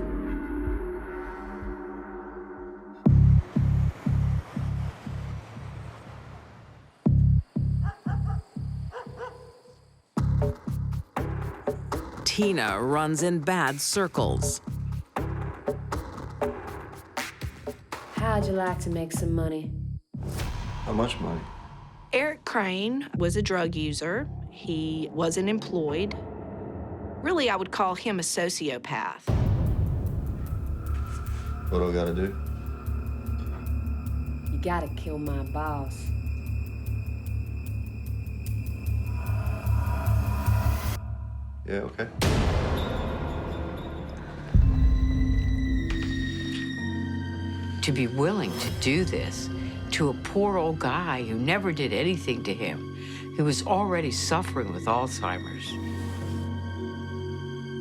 Tina runs in bad circles. How'd you like to make some money? How much money? Eric Crane was a drug user. He wasn't employed. Really, I would call him a sociopath. What do I gotta do? You gotta kill my boss. Yeah, okay. To be willing to do this to a poor old guy who never did anything to him, who was already suffering with Alzheimer's.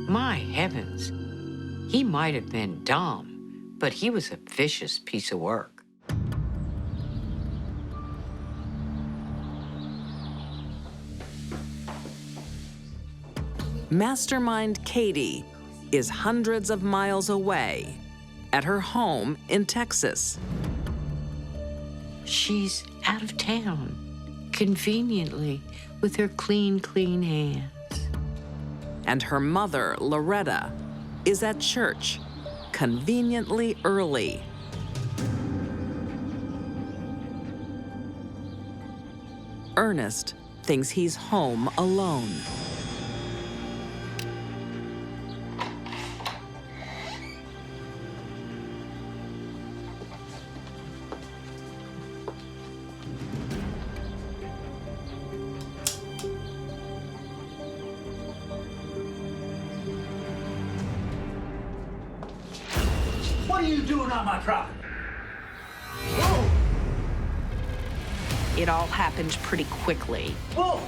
My heavens, he might have been dumb, but he was a vicious piece of work. Mastermind Katie is hundreds of miles away at her home in Texas. She's out of town, conveniently, with her clean hands. And her mother, Loretta, is at church, conveniently early. Ernest thinks he's home alone. What are you doing on my property? Whoa! It all happened pretty quickly. Whoa!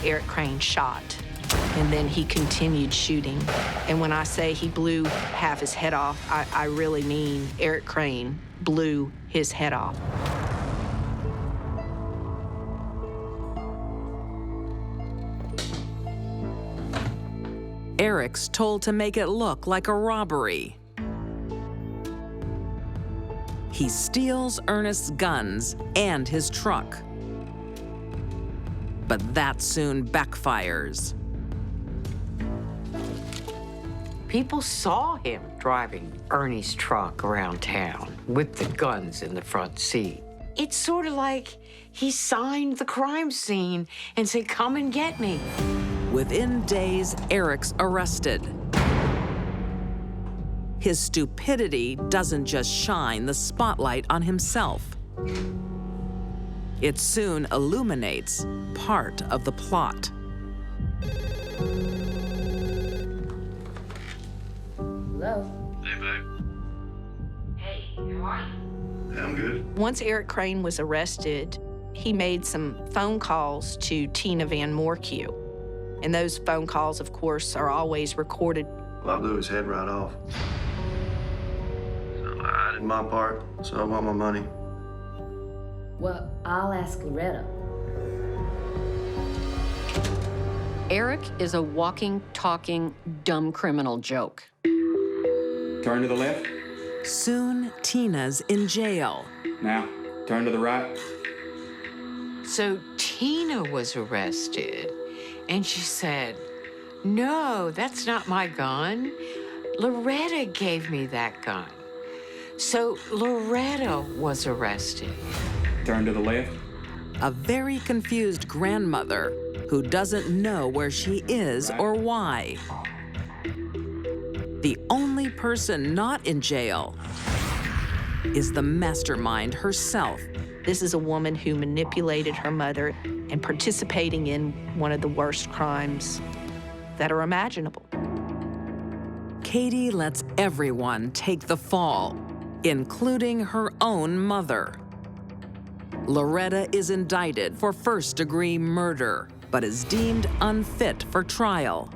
Eric Crane shot, and then he continued shooting. And when I say he blew half his head off, I really mean Eric Crane blew his head off. Eric's told to make it look like a robbery. He steals Ernest's guns and his truck. But that soon backfires. People saw him driving Ernie's truck around town with the guns in the front seat. It's sort of like he signed the crime scene and said, "Come and get me." Within days, Eric's arrested. His stupidity doesn't just shine the spotlight on himself. It soon illuminates part of the plot. Hello? Hey, babe. Hey, how are you? Yeah, I'm good. Once Eric Crane was arrested, he made some phone calls to Tina Van Morcue. And those phone calls, of course, are always recorded. Well, I blew his head right off. So I did my part, so I want my money. Well, I'll ask Loretta. Eric is a walking, talking, dumb criminal joke. Turn to the left. Soon, Tina's in jail. Now, turn to the right. So Tina was arrested, and she said, "No, that's not my gun. Loretta gave me that gun." So Loretta was arrested. Turn to the left. A very confused grandmother who doesn't know where she is or why. The only person not in jail is the mastermind herself. This is a woman who manipulated her mother and participating in one of the worst crimes that are imaginable. Katie lets everyone take the fall, including her own mother. Loretta is indicted for first-degree murder, but is deemed unfit for trial.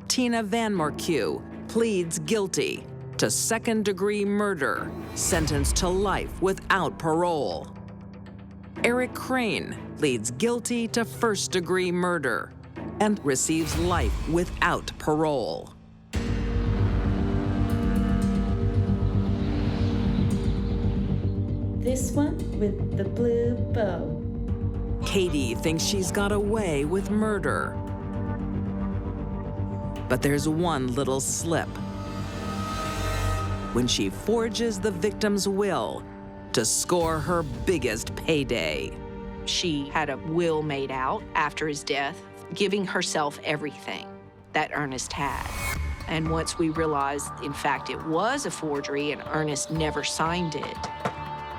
Tina Van Morcue pleads guilty to second-degree murder, sentenced to life without parole. Eric Crane pleads guilty to first-degree murder and receives life without parole. This one with the blue bow. Katie thinks she's got away with murder. But there's one little slip. When she forges the victim's will to score her biggest payday. She had a will made out after his death, giving herself everything that Ernest had. And once we realized, in fact, it was a forgery and Ernest never signed it,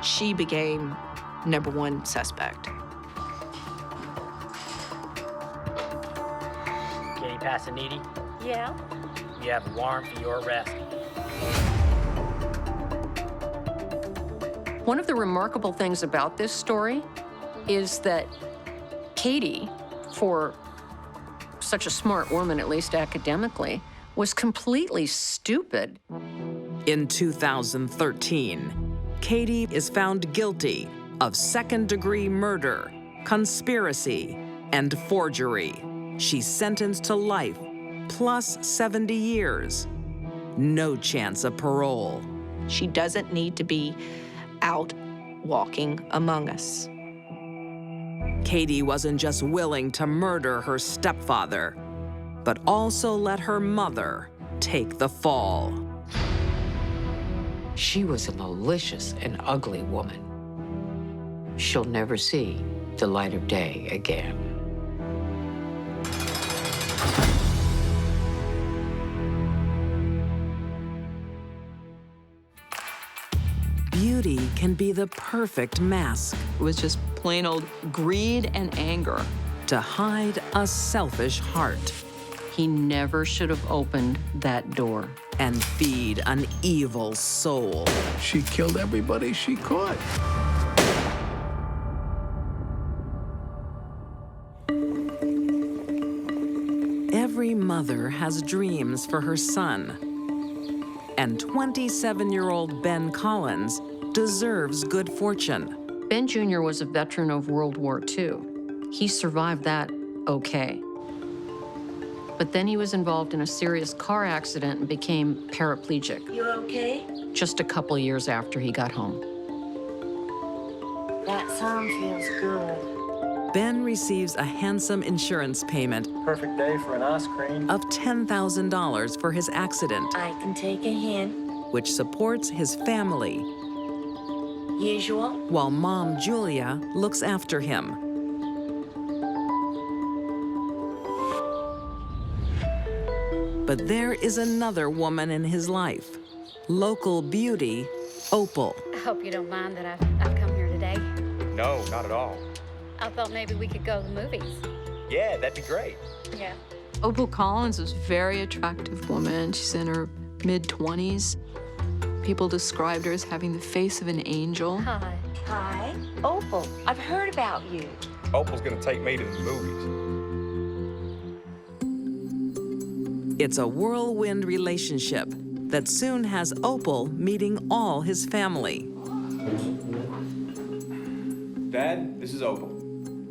she became #1 suspect. Katie Passaniti, Yeah? you have a warrant for your arrest. One of the remarkable things about this story is that Katie, for such a smart woman, at least academically, was completely stupid. In 2013, Katie is found guilty of second-degree murder, conspiracy, and forgery. She's sentenced to life, plus 70 years. No chance of parole. She doesn't need to be out walking among us. Katie wasn't just willing to murder her stepfather, but also let her mother take the fall. She was a malicious and ugly woman. She'll never see the light of day again. Beauty can be the perfect mask It was just plain old greed and anger. to hide a selfish heart He never should have opened that door. and feed an evil soul. She killed everybody she caught. Every mother has dreams for her son. And 27-year-old Ben Collins deserves good fortune. Ben Jr. was a veteran of World War II. He survived that okay. But then he was involved in a serious car accident and became paraplegic You okay? just a couple years after he got home. That song feels good. Ben receives a handsome insurance payment Perfect day for an ice cream. of $10,000 for his accident, I can take a hint. which supports his family, Usual? while Mom Julia looks after him. But there is another woman in his life, local beauty, Opal. I hope you don't mind that I've come here today. No, not at all. I thought maybe we could go to the movies. Yeah, that'd be great. Yeah. Opal Collins was a very attractive woman. She's in her mid-20s. People described her as having the face of an angel. Hi. Hi, Opal. I've heard about you. Opal's gonna take me to the movies. It's a whirlwind relationship that soon has Opal meeting all his family. Dad, this is Opal.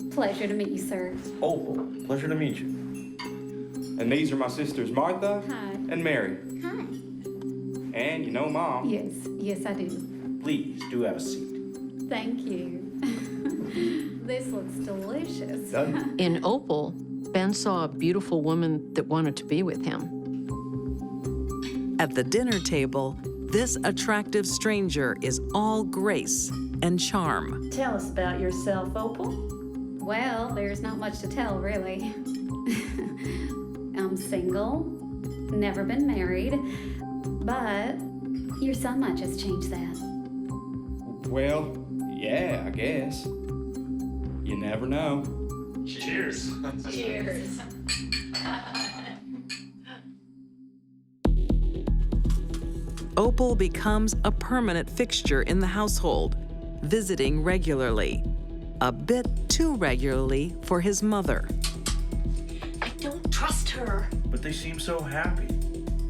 Pleasure to meet you, sir. Opal, pleasure to meet you. And these are my sisters, Martha and Mary. Hi. And you know Mom. Yes, I do. Please, do have a seat. Thank you. This looks delicious. In Opal, Ben saw a beautiful woman that wanted to be with him. At the dinner table, this attractive stranger is all grace and charm. Tell us about yourself, Opal. Well, there's not much to tell, really. I'm single, never been married, but your son might just change that. Well, yeah, I guess. You never know. Cheers. Cheers. Opal becomes a permanent fixture in the household, visiting regularly, a bit too regularly for his mother. I don't trust her. But they seem so happy.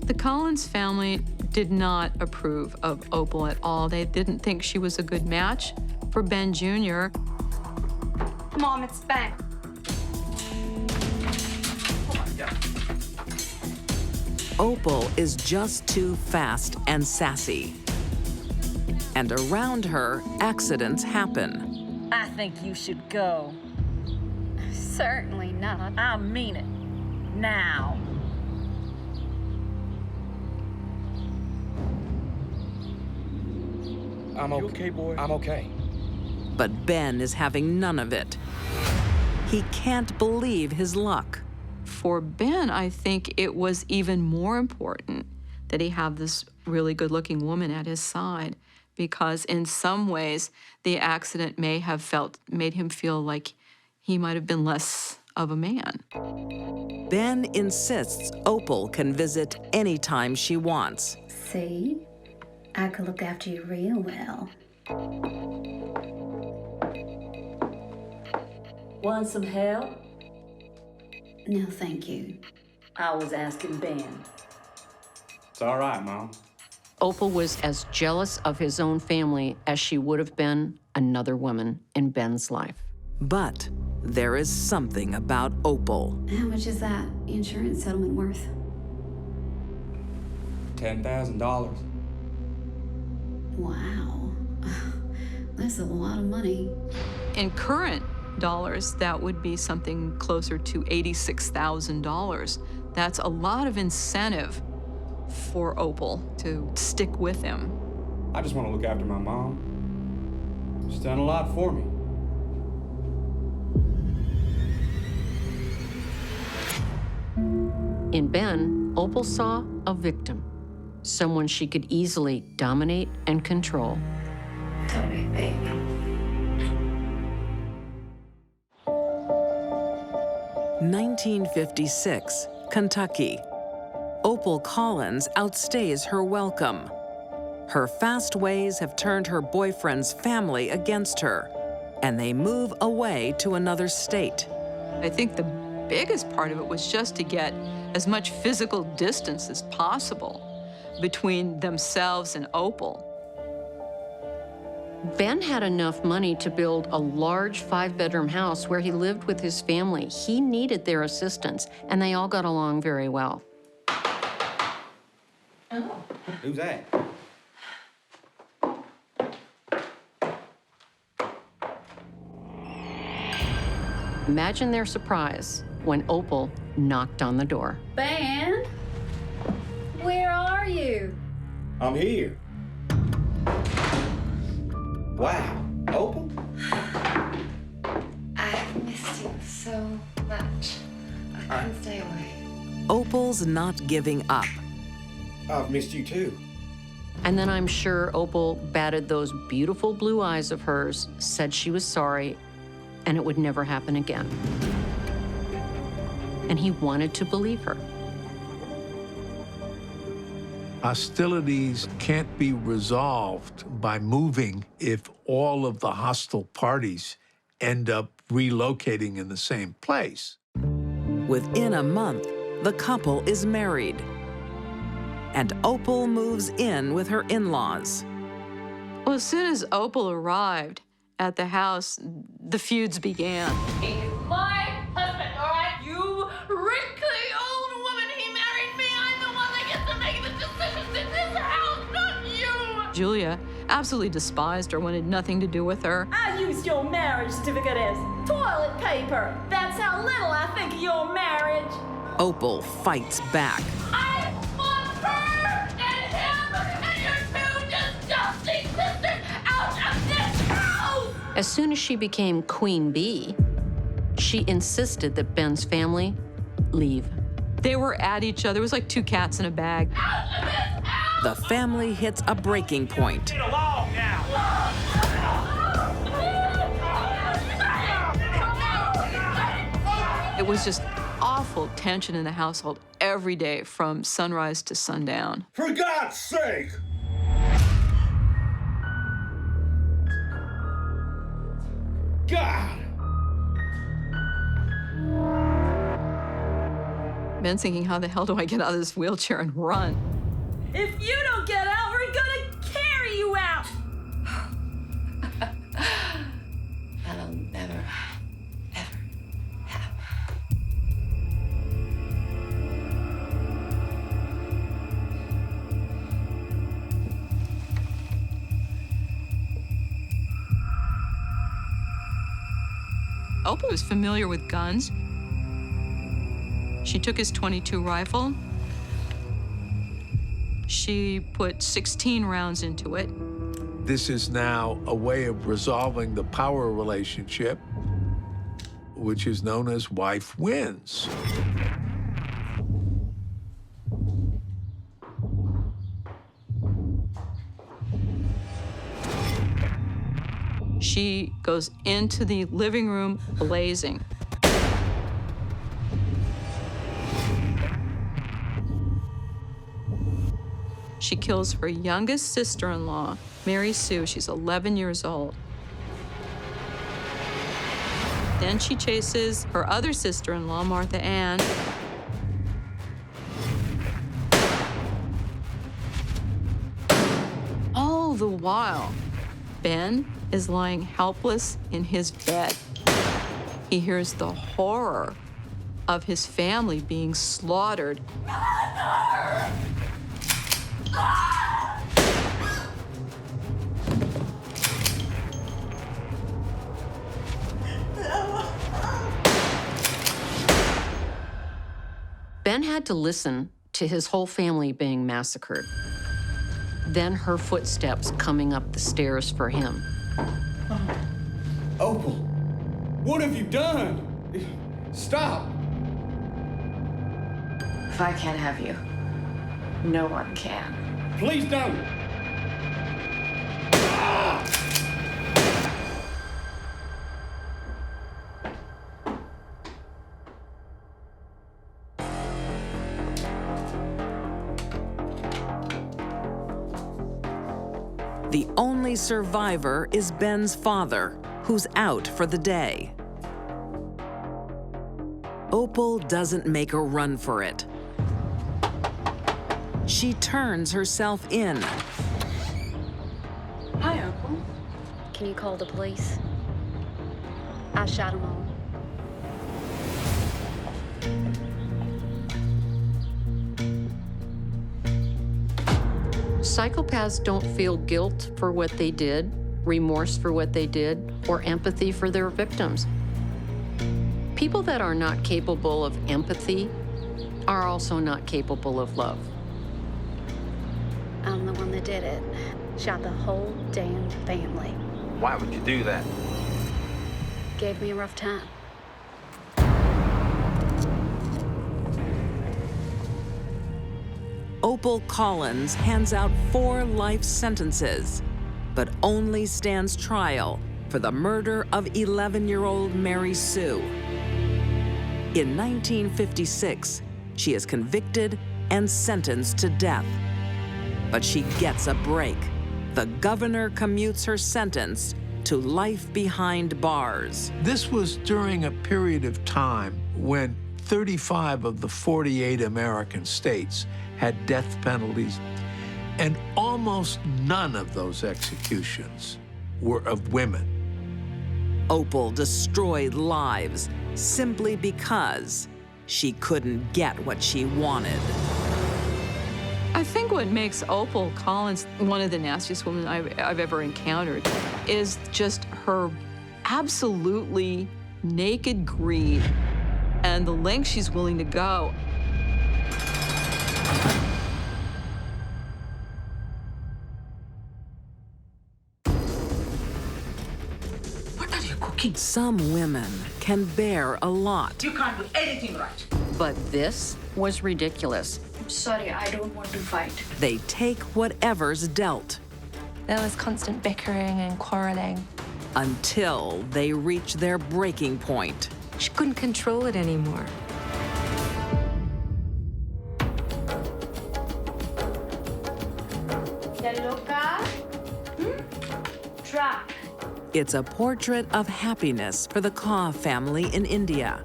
The Collins family did not approve of Opal at all. They didn't think she was a good match for Ben Jr. Mom, it's Ben. Opal is just too fast and sassy. And around her, accidents happen. I think you should go. Certainly not. I mean it. Now. I'm okay, boy? I'm okay. But Ben is having none of it. He can't believe his luck. For Ben, I think it was even more important that he have this really good-looking woman at his side, because in some ways, the accident may have made him feel like he might have been less of a man. Ben insists Opal can visit anytime she wants. See? I could look after you real well. Want some help? No, thank you. I was asking Ben. It's all right, Mom. Opal was as jealous of his own family as she would have been another woman in Ben's life. But there is something about Opal. How much is that insurance settlement worth? $10,000. Wow. That's a lot of money. In current dollars, that would be something closer to $86,000. That's a lot of incentive for Opal to stick with him. I just want to look after my mom. She's done a lot for me. In Ben, Opal saw a victim, someone she could easily dominate and control. Tony, baby. 1956, Kentucky. Opal Collins outstays her welcome. Her fast ways have turned her boyfriend's family against her, and they move away to another state. I think the biggest part of it was just to get as much physical distance as possible between themselves and Opal. Ben had enough money to build a large 5-bedroom house where he lived with his family. He needed their assistance, and they all got along very well. Oh. Who's that? Imagine their surprise when Opal knocked on the door. Ben? Where are you? I'm here. Wow, Opal? I missed you so much. I couldn't stay away. Opal's not giving up. I've missed you too. And then I'm sure Opal batted those beautiful blue eyes of hers, said she was sorry, and it would never happen again. And he wanted to believe her. Hostilities can't be resolved by moving if all of the hostile parties end up relocating in the same place. Within a month, the couple is married. And Opal moves in with her in-laws. Well, as soon as Opal arrived at the house, the feuds began. He's my husband, all right? You wrinkly old woman, he married me. I'm the one that gets to make the decisions in this house, not you. Julia absolutely despised her, wanted nothing to do with her. I used your marriage certificate as toilet paper. That's how little I think of your marriage. Opal fights back. I want her and him and your two disgusting sisters out of this house! As soon as she became Queen Bee, she insisted that Ben's family leave. They were at each other. It was like two cats in a bag. The family hits a breaking point. Get along now! It was just awful tension in the household every day from sunrise to sundown. For God's sake! God! Ben's thinking, how the hell do I get out of this wheelchair and run? If you don't get out, we're gonna carry you out! That'll never, ever happen. Opal was familiar with guns. She took his .22 rifle. She put 16 rounds into it. This is now a way of resolving the power relationship, which is known as wife wins. She goes into the living room blazing. She kills her youngest sister-in-law, Mary Sue. She's 11 years old. Then she chases her other sister-in-law, Martha Ann. All the while, Ben is lying helpless in his bed. He hears the horror of his family being slaughtered. Ben had to listen to his whole family being massacred. Then her footsteps coming up the stairs for him. Opal, what have you done? Stop! If I can't have you, no one can. Please don't! The only survivor is Ben's father, who's out for the day. Opal doesn't make a run for it. She turns herself in. Hi, Opal. Can you call the police? I shot them all. Psychopaths don't feel guilt for what they did, remorse for what they did, or empathy for their victims. People that are not capable of empathy are also not capable of love. I'm the one that did it. Shot the whole damn family. Why would you do that? Gave me a rough time. Opal Collins hands out 4 life sentences, but only stands trial for the murder of 11-year-old Mary Sue. In 1956, she is convicted and sentenced to death. But she gets a break. The governor commutes her sentence to life behind bars. This was during a period of time when 35 of the 48 American states had death penalties, and almost none of those executions were of women. Opal destroyed lives simply because she couldn't get what she wanted. I think what makes Opal Collins one of the nastiest women I've ever encountered is just her absolutely naked greed and the lengths she's willing to go. What are you cooking? Some women can bear a lot. You can't do anything right. But this was ridiculous. Sorry, I don't want to fight. They take whatever's dealt. There was constant bickering and quarreling. Until they reach their breaking point. She couldn't control it anymore. Trap. It's a portrait of happiness for the Kaur family in India.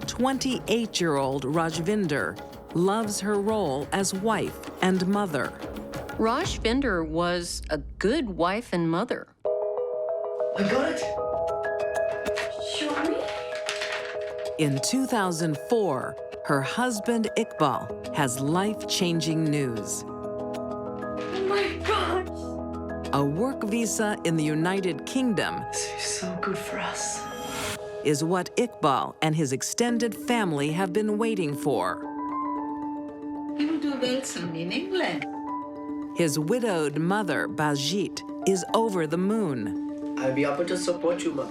28-year-old Rajvinder loves her role as wife and mother. Rajvinder was a good wife and mother. I got it. Show me. In 2004, her husband Iqbal has life-changing news. Oh my gosh. A work visa in the United Kingdom This is so good for us. is what Iqbal and his extended family have been waiting for. He will do well soon in England. His widowed mother, Baljit, is over the moon. I'll be able to support you, Ma.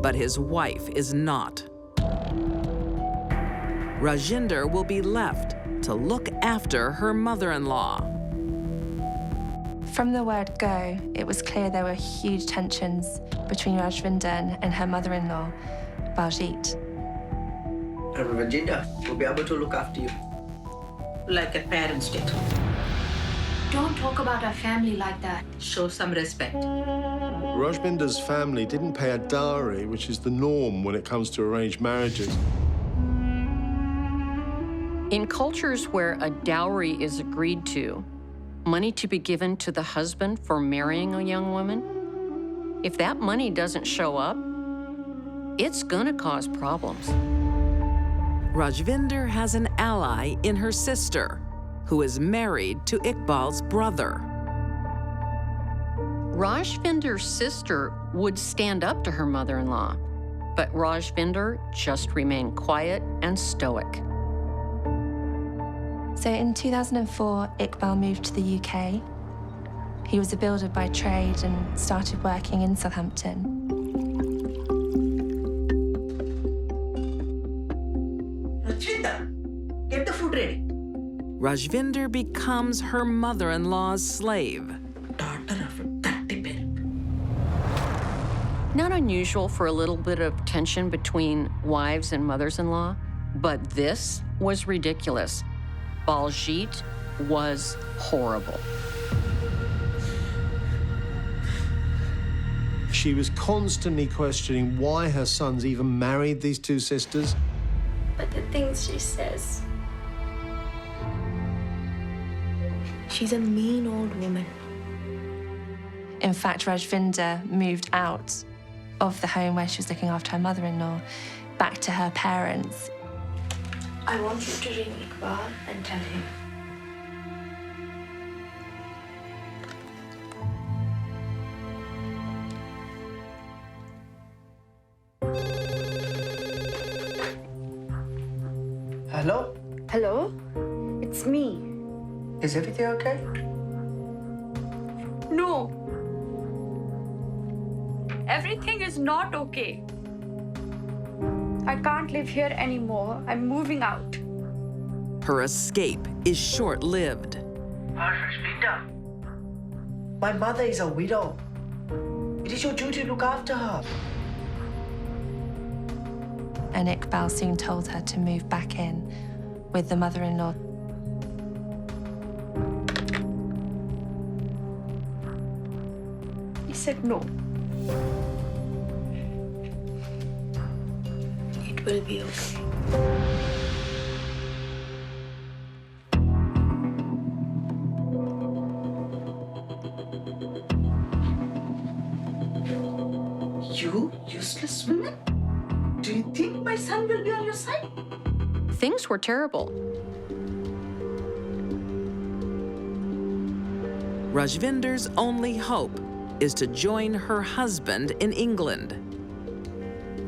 But his wife is not. Rajinder will be left to look after her mother-in-law. From the word go, it was clear there were huge tensions between Rajvinder and her mother-in-law, Baljit. Rajvinder will be able to look after you. Like a parent's did. Don't talk about our family like that. Show some respect. Rajvinder's family didn't pay a dowry, which is the norm when it comes to arranged marriages. In cultures where a dowry is agreed to, money to be given to the husband for marrying a young woman, if that money doesn't show up, it's gonna cause problems. Rajvinder has an ally in her sister, who is married to Iqbal's brother. Rajvinder's sister would stand up to her mother-in-law, but Rajvinder just remained quiet and stoic. So in 2004, Iqbal moved to the UK. He was a builder by trade and started working in Southampton. Rajvinder, get the food ready. Rajvinder becomes her mother-in-law's slave. Daughter of a dirty pimp. Not unusual for a little bit of tension between wives and mothers-in-law, but this was ridiculous. Baljit was horrible. She was constantly questioning why her sons even married these two sisters. But the things she says. She's a mean old woman. In fact, Rajvinder moved out of the home where she was looking after her mother-in-law back to her parents. I want you to ring Iqbal and tell him. Hello? Hello? It's me. Is everything okay? No. Everything is not okay. I can't live here anymore. I'm moving out. Her escape is short-lived. My mother is a widow. It is your duty to look after her. And Iqbal soon told her to move back in with the mother-in-law. He said no. It will be okay. You useless woman? Do you think my son will be on your side? Things were terrible. Rajvinder's only hope is to join her husband in England.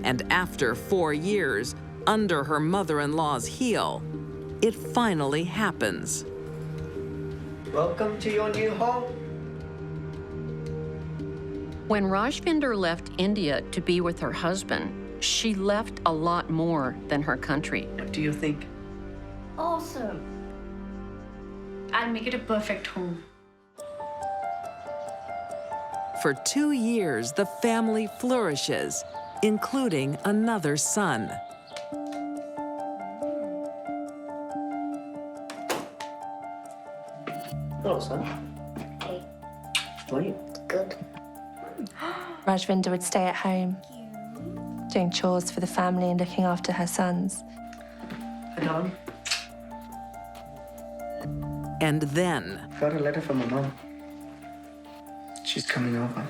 And after 4 years under her mother-in-law's heel, it finally happens. Welcome to your new home. When Rajvinder left India to be with her husband, she left a lot more than her country. What do you think? Awesome. I'll make it a perfect home. For 2 years, the family flourishes, including another son. Hello, son. Hey. How are you? Good. Rajvinder would stay at home, doing chores for the family and looking after her sons. Hello. And then... Got a letter from my mom. She's coming over.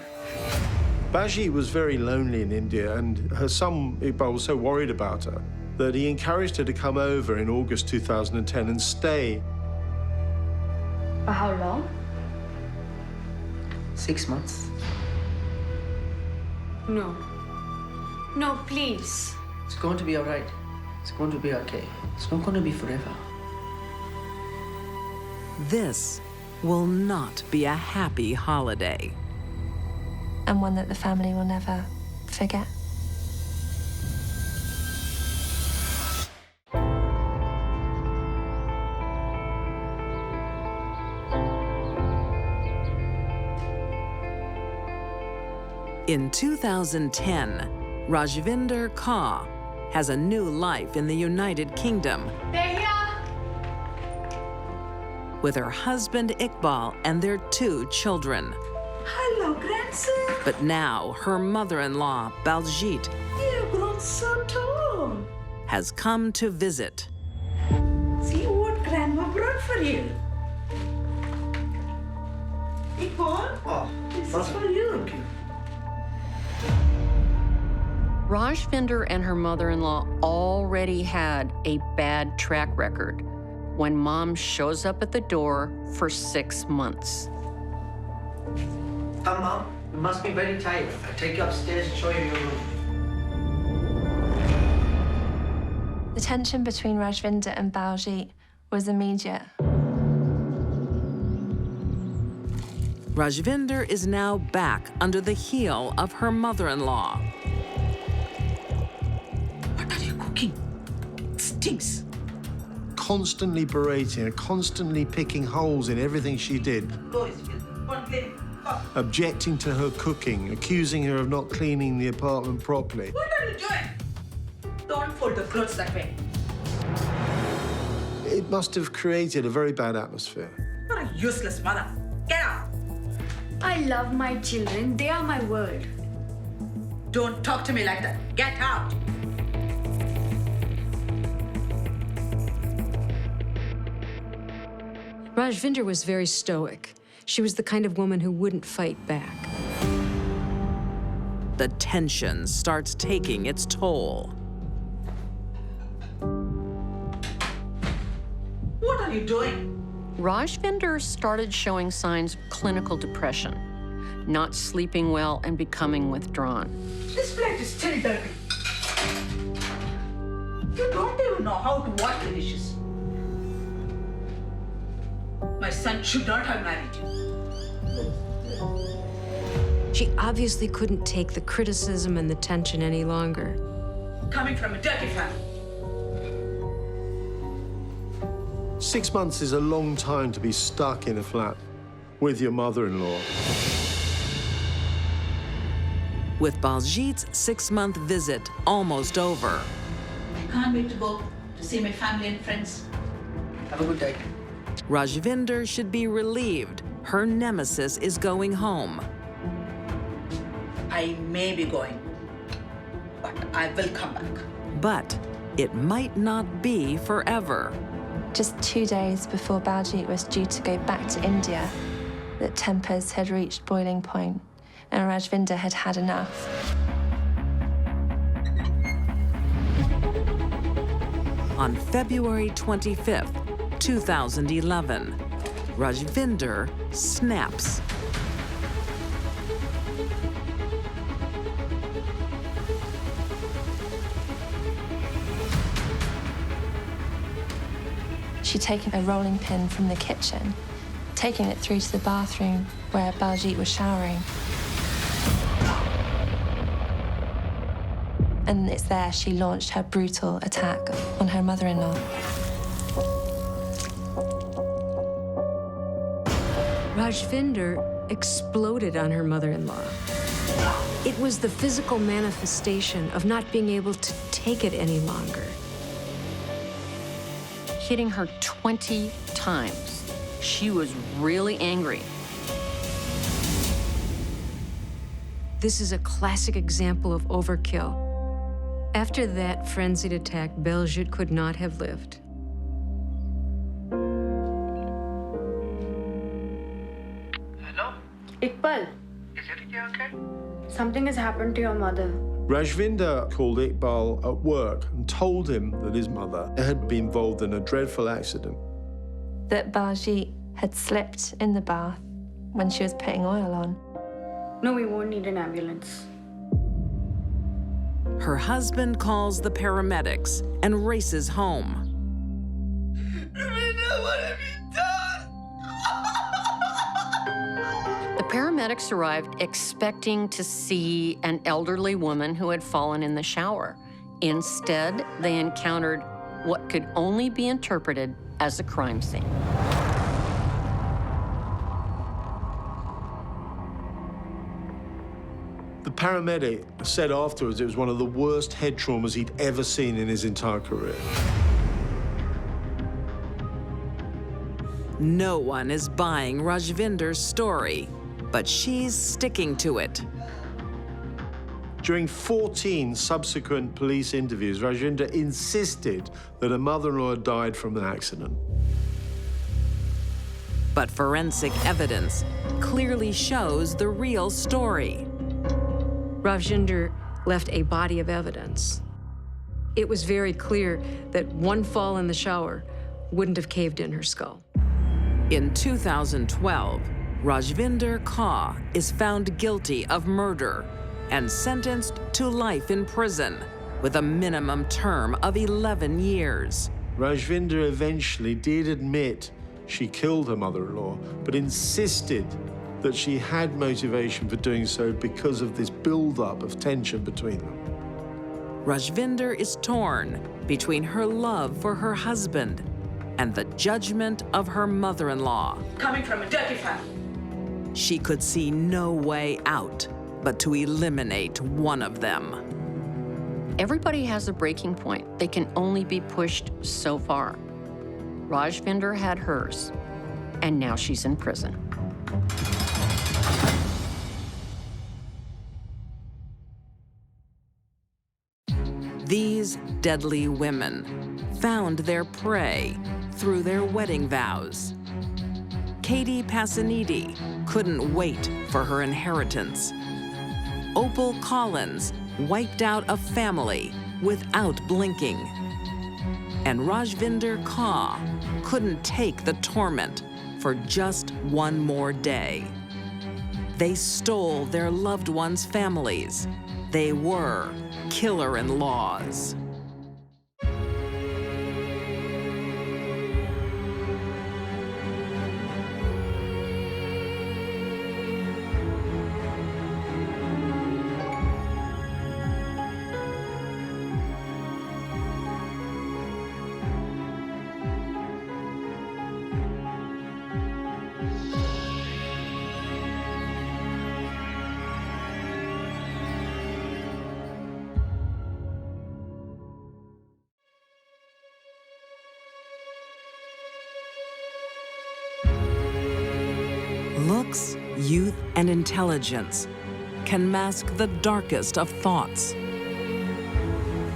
Baji was very lonely in India, and her son Iqbal was so worried about her that he encouraged her to come over in August 2010 and stay. For how long? 6 months. No. No, please. It's going to be all right. It's going to be okay. It's not going to be forever. This will not be a happy holiday. And one that the family will never forget. In 2010, Rajvinder Kaur has a new life in the United Kingdom with her husband Iqbal and their 2 children. Hello, grandson. But now her mother-in-law, Baljit, You've grown so tall. has come to visit. See what grandma brought for you. Iqbal, this is for you. Thank you. Rajvinder and her mother-in-law already had a bad track record when Mom shows up at the door for 6 months. Come, Mom. You must be very tired. I'll take you upstairs and show you your room. The tension between Rajvinder and Baljit was immediate. Rajvinder is now back under the heel of her mother-in-law. What are you cooking? It stinks. Constantly berating her, constantly picking holes in everything she did. Objecting to her cooking, accusing her of not cleaning the apartment properly. What are you doing? Don't fold the clothes that way. It must have created a very bad atmosphere. You're a useless mother. Get out. I love my children. They are my world. Don't talk to me like that. Get out. Rajvinder was very stoic. She was the kind of woman who wouldn't fight back. The tension starts taking its toll. What are you doing? Rajvinder started showing signs of clinical depression, not sleeping well and becoming withdrawn. This plate is still dirty. You don't even know how to wash the dishes. My son should not have married you. She obviously couldn't take the criticism and the tension any longer. Coming from a dirty family. 6 months is a long time to be stuck in a flat with your mother-in-law. With Baljit's 6-month visit almost over, Can't wait to go to see my family and friends. Have a good day. Rajvinder should be relieved her nemesis is going home. I may be going, but I will come back. But it might not be forever. Just 2 days before Baljit was due to go back to India, the tempers had reached boiling point, and Rajvinder had had enough. On February 25th, 2011, Rajvinder snaps. She'd taken a rolling pin from the kitchen, taking it through to the bathroom where Baljit was showering. And it's there she launched her brutal attack on her mother-in-law. Rajvinder exploded on her mother-in-law. It was the physical manifestation of not being able to take it any longer. Hitting her 20 times. She was really angry. This is a classic example of overkill. After that frenzied attack, Baljit could not have lived. Hello? Iqbal, Is everything okay? something has happened to your mother. Rajvinder called Iqbal at work and told him that his mother had been involved in a dreadful accident. That Baljit had slipped in the bath when she was putting oil on. No, we won't need an ambulance. Her husband calls the paramedics and races home. What have you done? The paramedics arrived expecting to see an elderly woman who had fallen in the shower. Instead, they encountered what could only be interpreted as a crime scene. The paramedic said afterwards it was one of the worst head traumas he'd ever seen in his entire career. No one is buying Rajvinder's story, but she's sticking to it. During 14 subsequent police interviews, Rajvinder insisted that her mother-in-law died from an accident. But forensic evidence clearly shows the real story. Rajvinder left a body of evidence. It was very clear that one fall in the shower wouldn't have caved in her skull. In 2012, Rajvinder Kaur is found guilty of murder and sentenced to life in prison with a minimum term of 11 years. Rajvinder eventually did admit she killed her mother-in-law, but insisted that she had motivation for doing so because of this build-up of tension between them. Rajvinder is torn between her love for her husband and the judgment of her mother-in-law. Coming from a dirty family. She could see no way out but to eliminate one of them. Everybody has a breaking point. They can only be pushed so far. Rajvinder had hers, and now she's in prison. These deadly women found their prey through their wedding vows. Katie Passanidi couldn't wait for her inheritance. Opal Collins wiped out a family without blinking. And Rajvinder Kaur couldn't take the torment for just one more day. They stole their loved ones' families. They were killer-in-laws. looks, youth, and intelligence can mask the darkest of thoughts.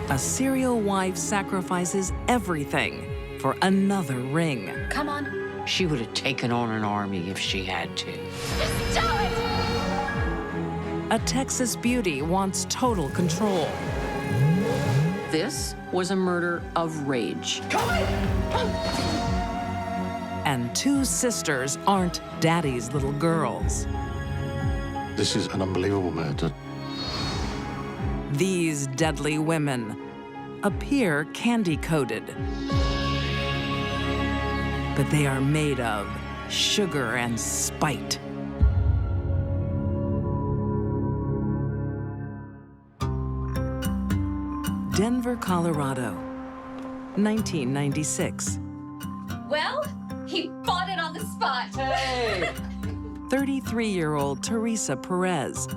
A serial wife sacrifices everything for another ring. Come on. She would have taken on an army if she had to. Just do it! A Texas beauty wants total control. This was a murder of rage. And two sisters aren't daddy's little girls. This is an unbelievable murder. These deadly women appear candy-coated, but they are made of sugar and spite. Denver, Colorado, 1996. Well, he bought it on the spot. Hey! 33-year-old Teresa Perez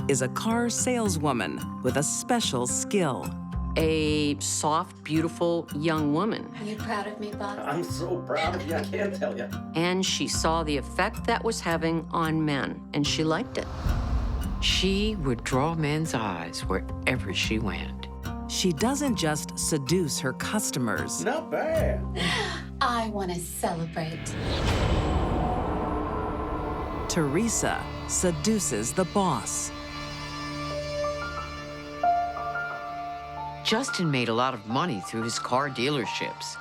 is a car saleswoman with a special skill. A soft, beautiful young woman. Are you proud of me, Bob? I'm so proud of you, I can't tell you. And she saw the effect that was having on men, and she liked it. She would draw men's eyes wherever she went. She doesn't just seduce her customers. Not bad. I want to celebrate. Teresa seduces the boss. Justin made a lot of money through his car dealerships.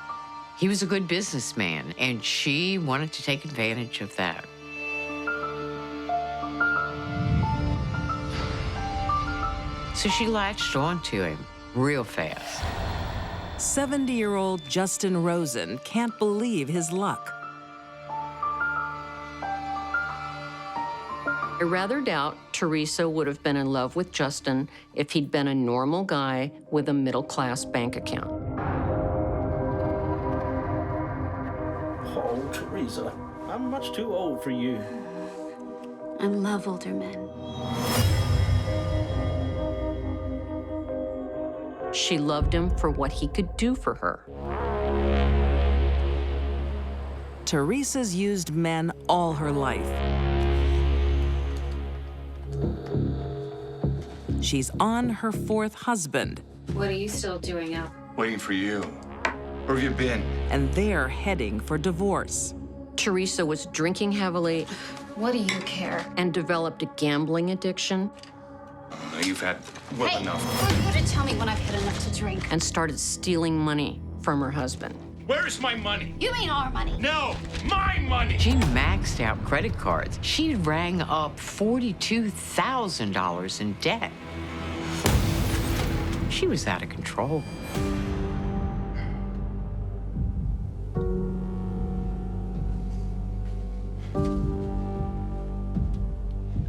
He was a good businessman, and she wanted to take advantage of that. So she latched onto him real fast. 70-year-old Justin Rosen can't believe his luck. I rather doubt Teresa would have been in love with Justin if he'd been a normal guy with a middle-class bank account. Oh, Teresa, I'm much too old for you. I love older men. She loved him for what he could do for her. Teresa's used men all her life. She's on her fourth husband. What are you still doing out? Waiting for you. Where have you been? And they're heading for divorce. Teresa was drinking heavily. What do you care? And developed a gambling addiction. Oh, you've had well enough. Who to tell me when I've had enough to drink? And started stealing money from her husband. Where's my money? You mean our money? No, my money! She maxed out credit cards. She rang up $42,000 in debt. She was out of control.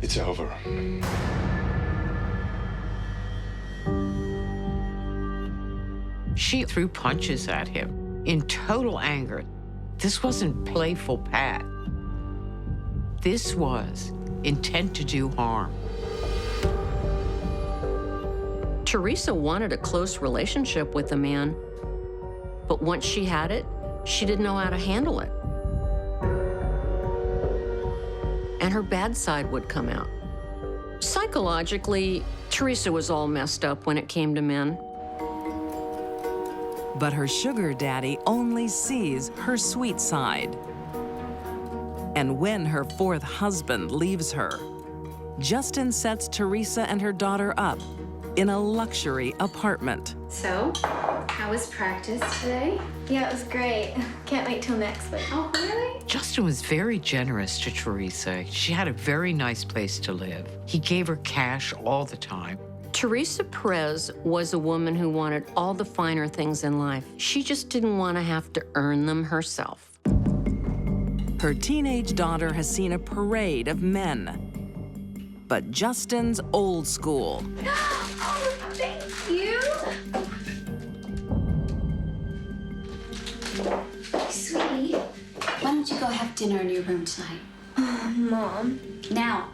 It's over. She threw punches at him in total anger. This wasn't playful Pat. This was intent to do harm. Teresa wanted a close relationship with the man, but once she had it, she didn't know how to handle it. And her bad side would come out. Psychologically, Teresa was all messed up when it came to men. But her sugar daddy only sees her sweet side. And when her fourth husband leaves her, Justin sets Teresa and her daughter up in a luxury apartment. So, how was practice today? Yeah, it was great. Can't wait till next week. Oh, really? Justin was very generous to Teresa. She had a very nice place to live. He gave her cash all the time. Teresa Perez was a woman who wanted all the finer things in life. She just didn't want to have to earn them herself. Her teenage daughter has seen a parade of men. But Justin's old school. Oh, thank you. Sweetie, why don't you go have dinner in your room tonight? Mom. Now.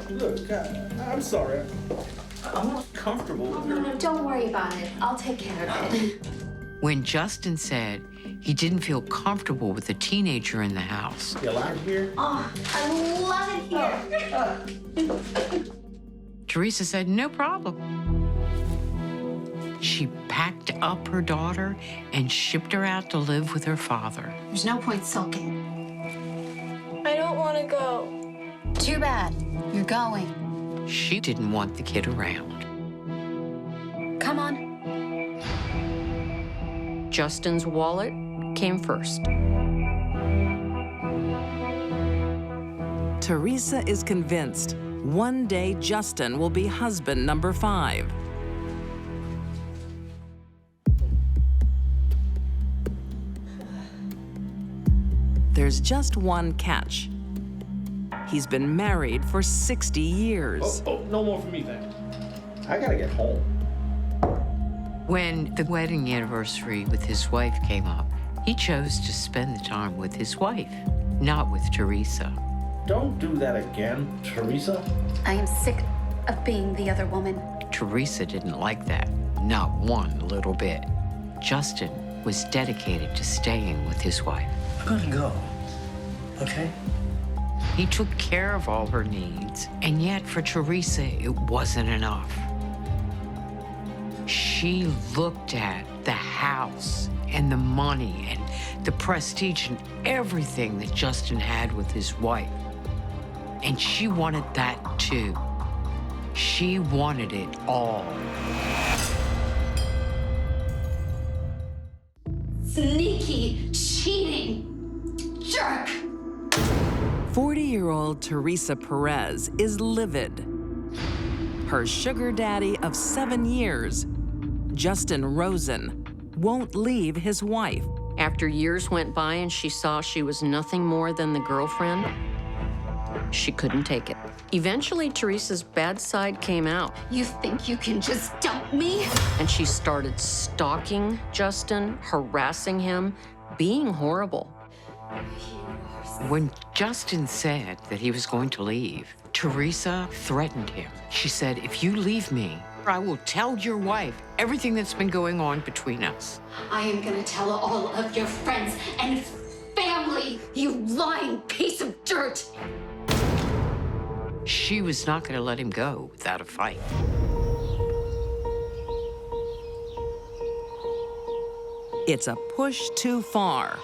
Look, I'm sorry. I want to comfortable with her. No, don't worry about it. I'll take care of it. When Justin said he didn't feel comfortable with a teenager in the house, You allowed here? Oh, I love it here. Teresa said, no problem. She packed up her daughter and shipped her out to live with her father. There's no point sulking. I don't want to go. Too bad. You're going. She didn't want the kid around. Come on. Justin's wallet came first. Teresa is convinced one day Justin will be husband number 5. There's just one catch. He's been married for 60 years. Oh, no more for me, thank you. I gotta get home. When the wedding anniversary with his wife came up, he chose to spend the time with his wife, not with Teresa. Don't do that again, Teresa. I am sick of being the other woman. Teresa didn't like that, not one little bit. Justin was dedicated to staying with his wife. I'm gonna go, okay? He took care of all her needs, and yet for Teresa, it wasn't enough. She looked at the house and the money and the prestige and everything that Justin had with his wife. And she wanted that too. She wanted it all. Sneaky, cheating jerk. 40-year-old Teresa Perez is livid. Her sugar daddy of 7 years, Justin Rosen, won't leave his wife. After years went by and she saw she was nothing more than the girlfriend, she couldn't take it. Eventually, Teresa's bad side came out. You think you can just dump me? And she started stalking Justin, harassing him, being horrible. When Justin said that he was going to leave, Teresa threatened him. She said, if you leave me, I will tell your wife everything that's been going on between us. I am gonna tell all of your friends and family, you lying piece of dirt. She was not going to let him go without a fight. It's a push too far.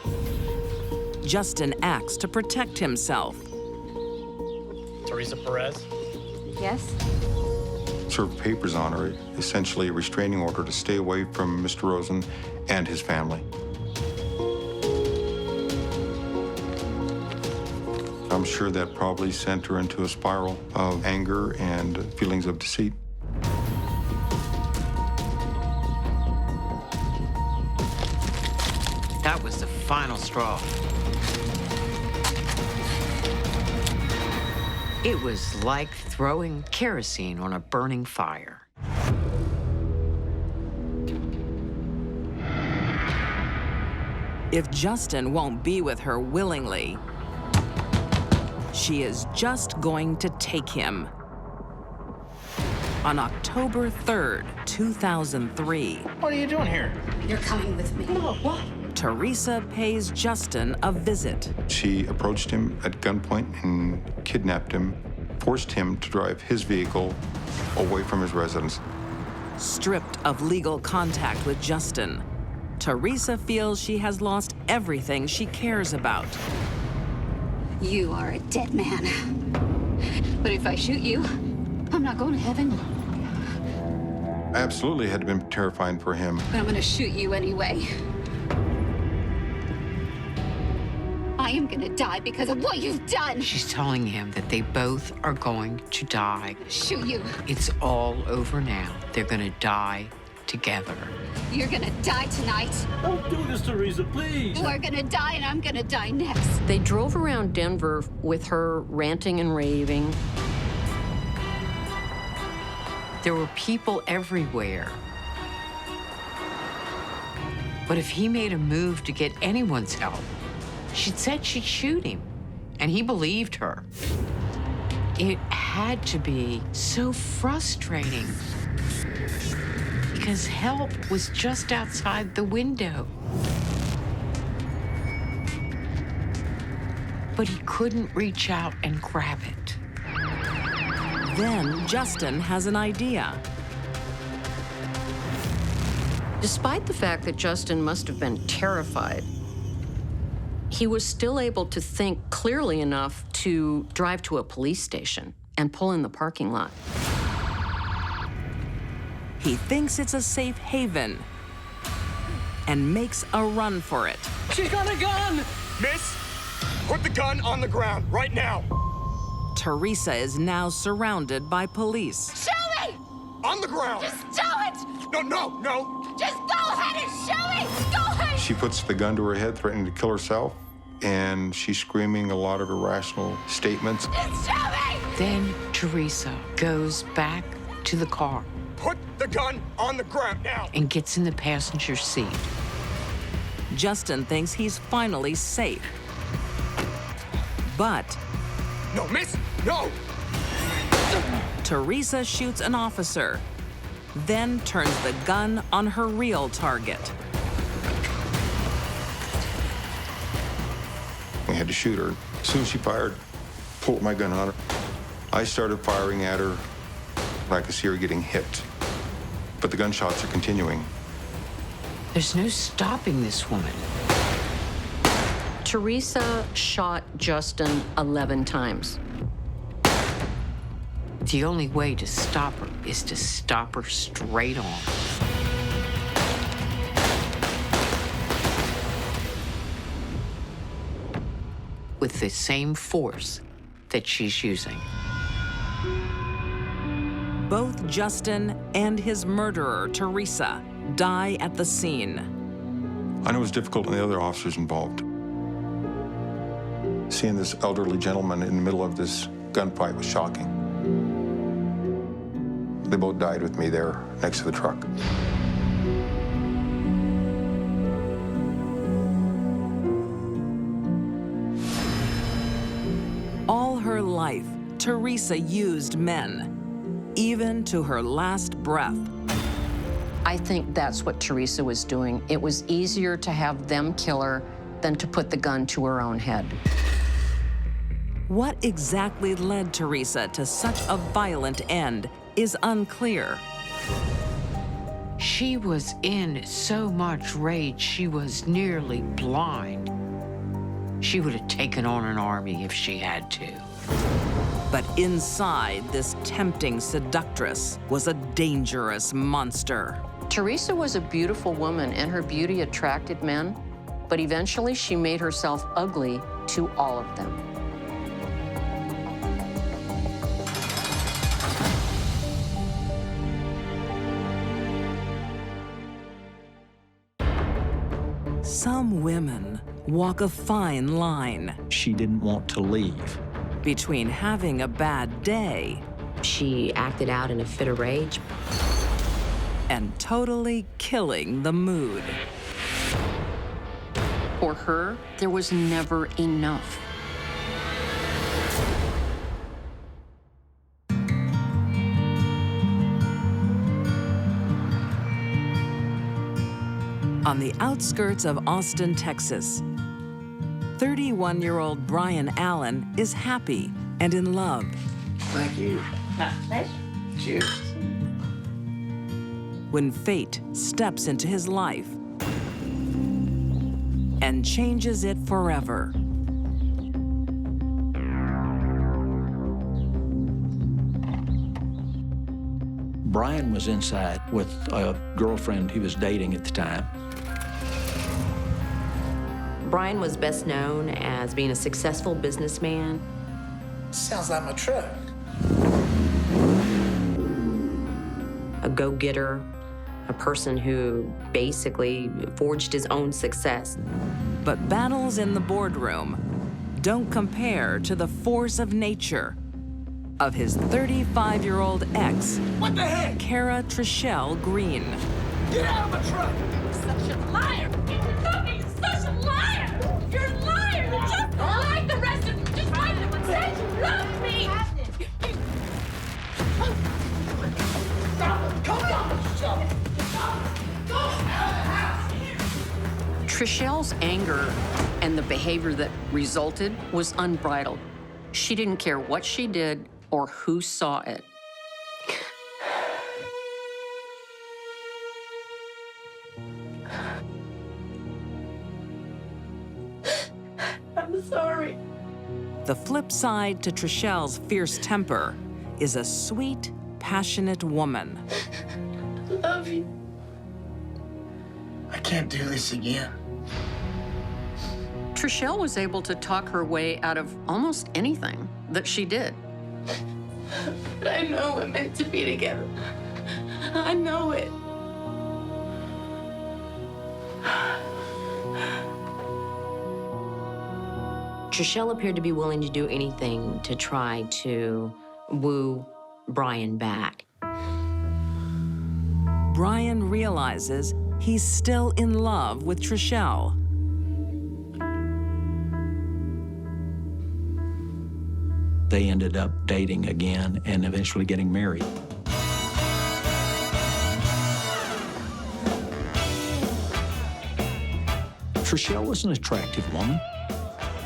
Justin acts to protect himself. Teresa Perez? Yes? Served papers on her, essentially a restraining order to stay away from Mr. Rosen and his family. I'm sure that probably sent her into a spiral of anger and feelings of deceit. That was the final straw. It was like throwing kerosene on a burning fire. If Justin won't be with her willingly, she is just going to take him. On October 3rd, 2003. What are you doing here? You're coming with me. No, what? Teresa pays Justin a visit. She approached him at gunpoint and kidnapped him, forced him to drive his vehicle away from his residence. Stripped of legal contact with Justin, Teresa feels she has lost everything she cares about. You are a dead man. But if I shoot you, I'm not going to heaven. Absolutely had been terrifying for him. But I'm gonna shoot you anyway. I am gonna die because of what you've done. She's telling him that they both are going to die. Shoot you. It's all over now. They're gonna die together. You're gonna die tonight. Don't do this, Teresa, please. You are gonna die and I'm gonna die next. They drove around Denver with her ranting and raving. There were people everywhere. But if he made a move to get anyone's help, she said she'd shoot him, and he believed her. It had to be so frustrating because help was just outside the window. But he couldn't reach out and grab it. Then Justin has an idea. Despite the fact that Justin must have been terrified, he was still able to think clearly enough to drive to a police station and pull in the parking lot. He thinks it's a safe haven and makes a run for it. She's got a gun! Miss, put the gun on the ground right now. Teresa is now surrounded by police. Show me! On the ground! Just do it! No. Just go ahead and show me! Go ahead! She puts the gun to her head, threatening to kill herself, and she's screaming a lot of irrational statements. Just show me! Then Teresa goes back to the car. Put the gun on the ground now! And gets in the passenger seat. Justin thinks he's finally safe. But... No, miss! No! Teresa shoots an officer, then turns the gun on her real target. I had to shoot her. As soon as she fired, pulled my gun on her. I started firing at her. I could see her getting hit. But the gunshots are continuing. There's no stopping this woman. Teresa shot Justin 11 times. The only way to stop her is to stop her straight on. With the same force that she's using. Both Justin and his murderer, Teresa, die at the scene. I know it was difficult on the other officers involved. Seeing this elderly gentleman in the middle of this gunfight was shocking. They both died with me there next to the truck. All her life, Teresa used men, even to her last breath. I think that's what Teresa was doing. It was easier to have them kill her than to put the gun to her own head. What exactly led Teresa to such a violent end is unclear. She was in so much rage, she was nearly blind. She would have taken on an army if she had to. But inside this tempting seductress was a dangerous monster. Teresa was a beautiful woman, and her beauty attracted men, but eventually she made herself ugly to all of them. Some women walk a fine line. She didn't want to leave. Between having a bad day. She acted out in a fit of rage. And totally killing the mood. For her, there was never enough. On the outskirts of Austin, Texas, 31-year-old Brian Allen is happy and in love. Thank you. Nice. Cheers. When fate steps into his life and changes it forever. Brian was inside with a girlfriend he was dating at the time. Brian was best known as being a successful businessman. Sounds like my truck. A go-getter, a person who basically forged his own success. But battles in the boardroom don't compare to the force of nature of his 35-year-old ex, What the heck? Kara Trishelle Green. Get out of my truck! You're such a liar! You're fucking such a liar! You're a liar! You're just like the rest of them! Just like them and said you love me! Trichelle's anger and the behavior that resulted was unbridled. She didn't care what she did or who saw it. I'm sorry. The flip side to Trichelle's fierce temper is a sweet, passionate woman. Love you. I can't do this again. Trichelle was able to talk her way out of almost anything that she did. But I know we're meant to be together. I know it. Tricelle appeared to be willing to do anything to try to woo Brian back. Brian realizes he's still in love with Tricelle. They ended up dating again and eventually getting married. Tricelle was an attractive woman.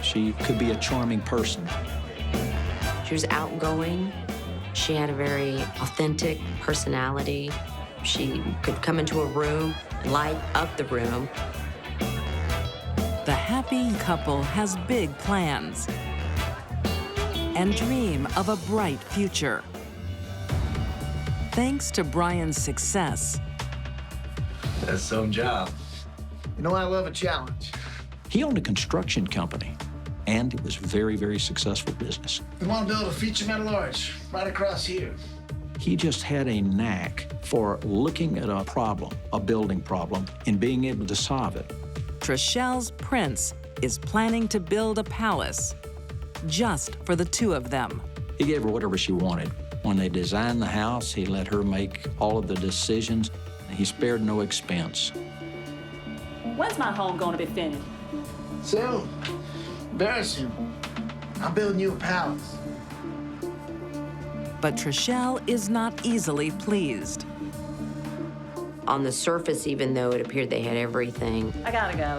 She could be a charming person. She was outgoing. She had a very authentic personality. She could come into a room, light up the room. The happy couple has big plans and dream of a bright future. Thanks to Brian's success, That's some job. You know, I love a challenge. He owned a construction company, and it was very, very successful business. We want to build a feature metal arch right across here. He just had a knack for looking at a problem, a building problem, and being able to solve it. Trichelle's prince is planning to build a palace just for the two of them. He gave her whatever she wanted. When they designed the house, he let her make all of the decisions. He spared no expense. When's my home going to be finished? Soon. Very soon. I'm building you a palace. But Tricelle is not easily pleased. On the surface, even though it appeared they had everything, I gotta go.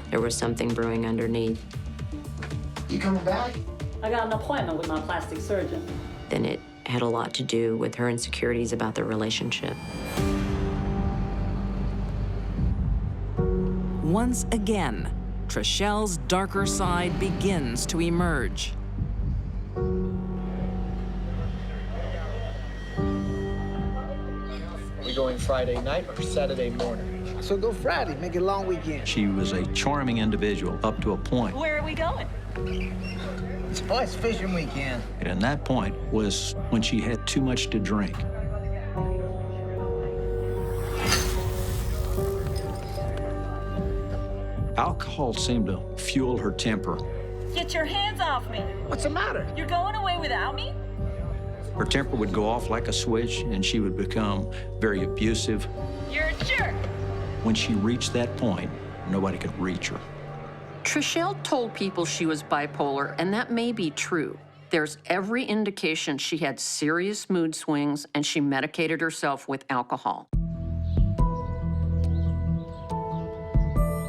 there was something brewing underneath. You coming back? I got an appointment with my plastic surgeon. Then it had a lot to do with her insecurities about their relationship. Once again, Trichelle's darker side begins to emerge. We going Friday night or Saturday morning? So go Friday, make it a long weekend. She was a charming individual up to a point. Where are we going? It's boys fishing weekend. And that point was when she had too much to drink. Alcohol seemed to fuel her temper. Get your hands off me. What's the matter? You're going away without me? Her temper would go off like a switch, and she would become very abusive. You're a jerk. When she reached that point, nobody could reach her. Tricelle told people she was bipolar, and that may be true. There's every indication she had serious mood swings, and she medicated herself with alcohol.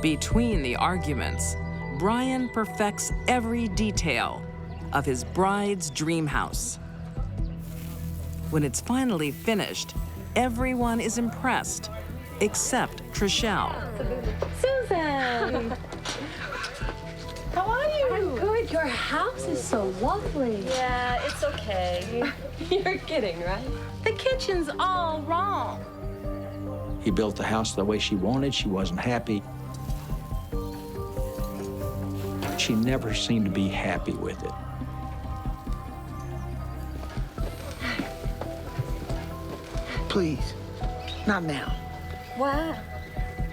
Between the arguments, Brian perfects every detail of his bride's dream house. When it's finally finished, everyone is impressed, except Tricelle. Susan! How are you? I'm good. Your house is so lovely. Yeah, it's okay. You're kidding, right? The kitchen's all wrong. He built the house the way she wanted. She wasn't happy. She never seemed to be happy with it. Please, not now. Why?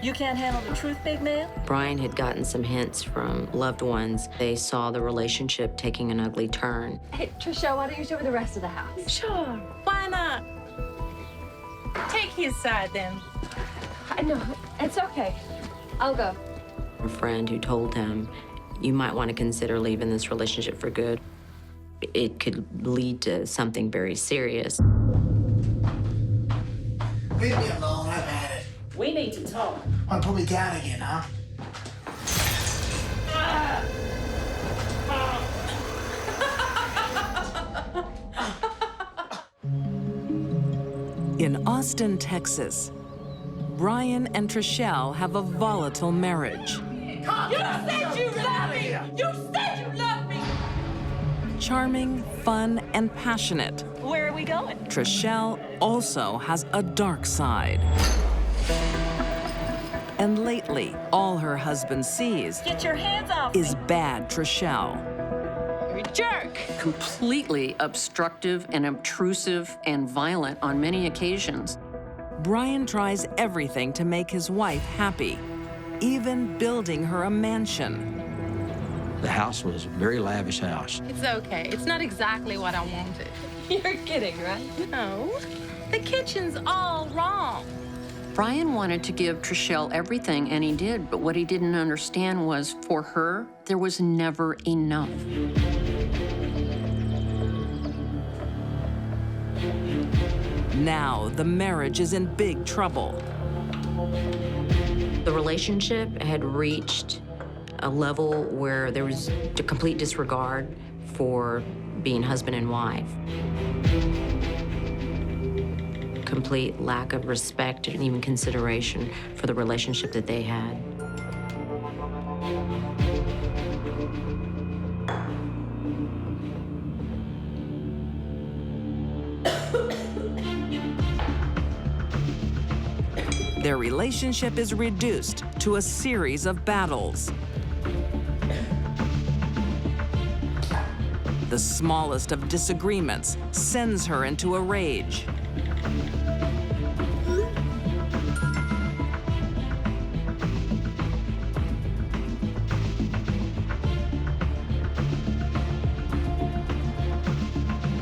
You can't handle the truth, big man? Brian had gotten some hints from loved ones. They saw the relationship taking an ugly turn. Hey, Tricelle, why don't you show me the rest of the house? Sure. Why not? Take his side, then. I know. It's okay. I'll go. A friend who told him, you might want to consider leaving this relationship for good. It could lead to something very serious. Leave me alone, I've had it. We need to talk. Want to put me down again, huh? In Austin, Texas, Brian and Trishelle have a volatile marriage. You said you love me! You said you love me! Charming, fun, and passionate, Where are we going? Trishelle also has a dark side. And lately, all her husband sees Get your hands off is bad Trishelle. You're a jerk. Completely obstructive and obtrusive and violent on many occasions. Brian tries everything to make his wife happy, even building her a mansion. The house was a very lavish house. It's okay. It's not exactly what I wanted. You're kidding, right? No. The kitchen's all wrong. Brian wanted to give Trishelle everything, and he did, but what he didn't understand was, for her, there was never enough. Now, the marriage is in big trouble. The relationship had reached a level where there was a complete disregard for being husband and wife. Complete lack of respect and even consideration for the relationship that they had. Their relationship is reduced to a series of battles. The smallest of disagreements sends her into a rage.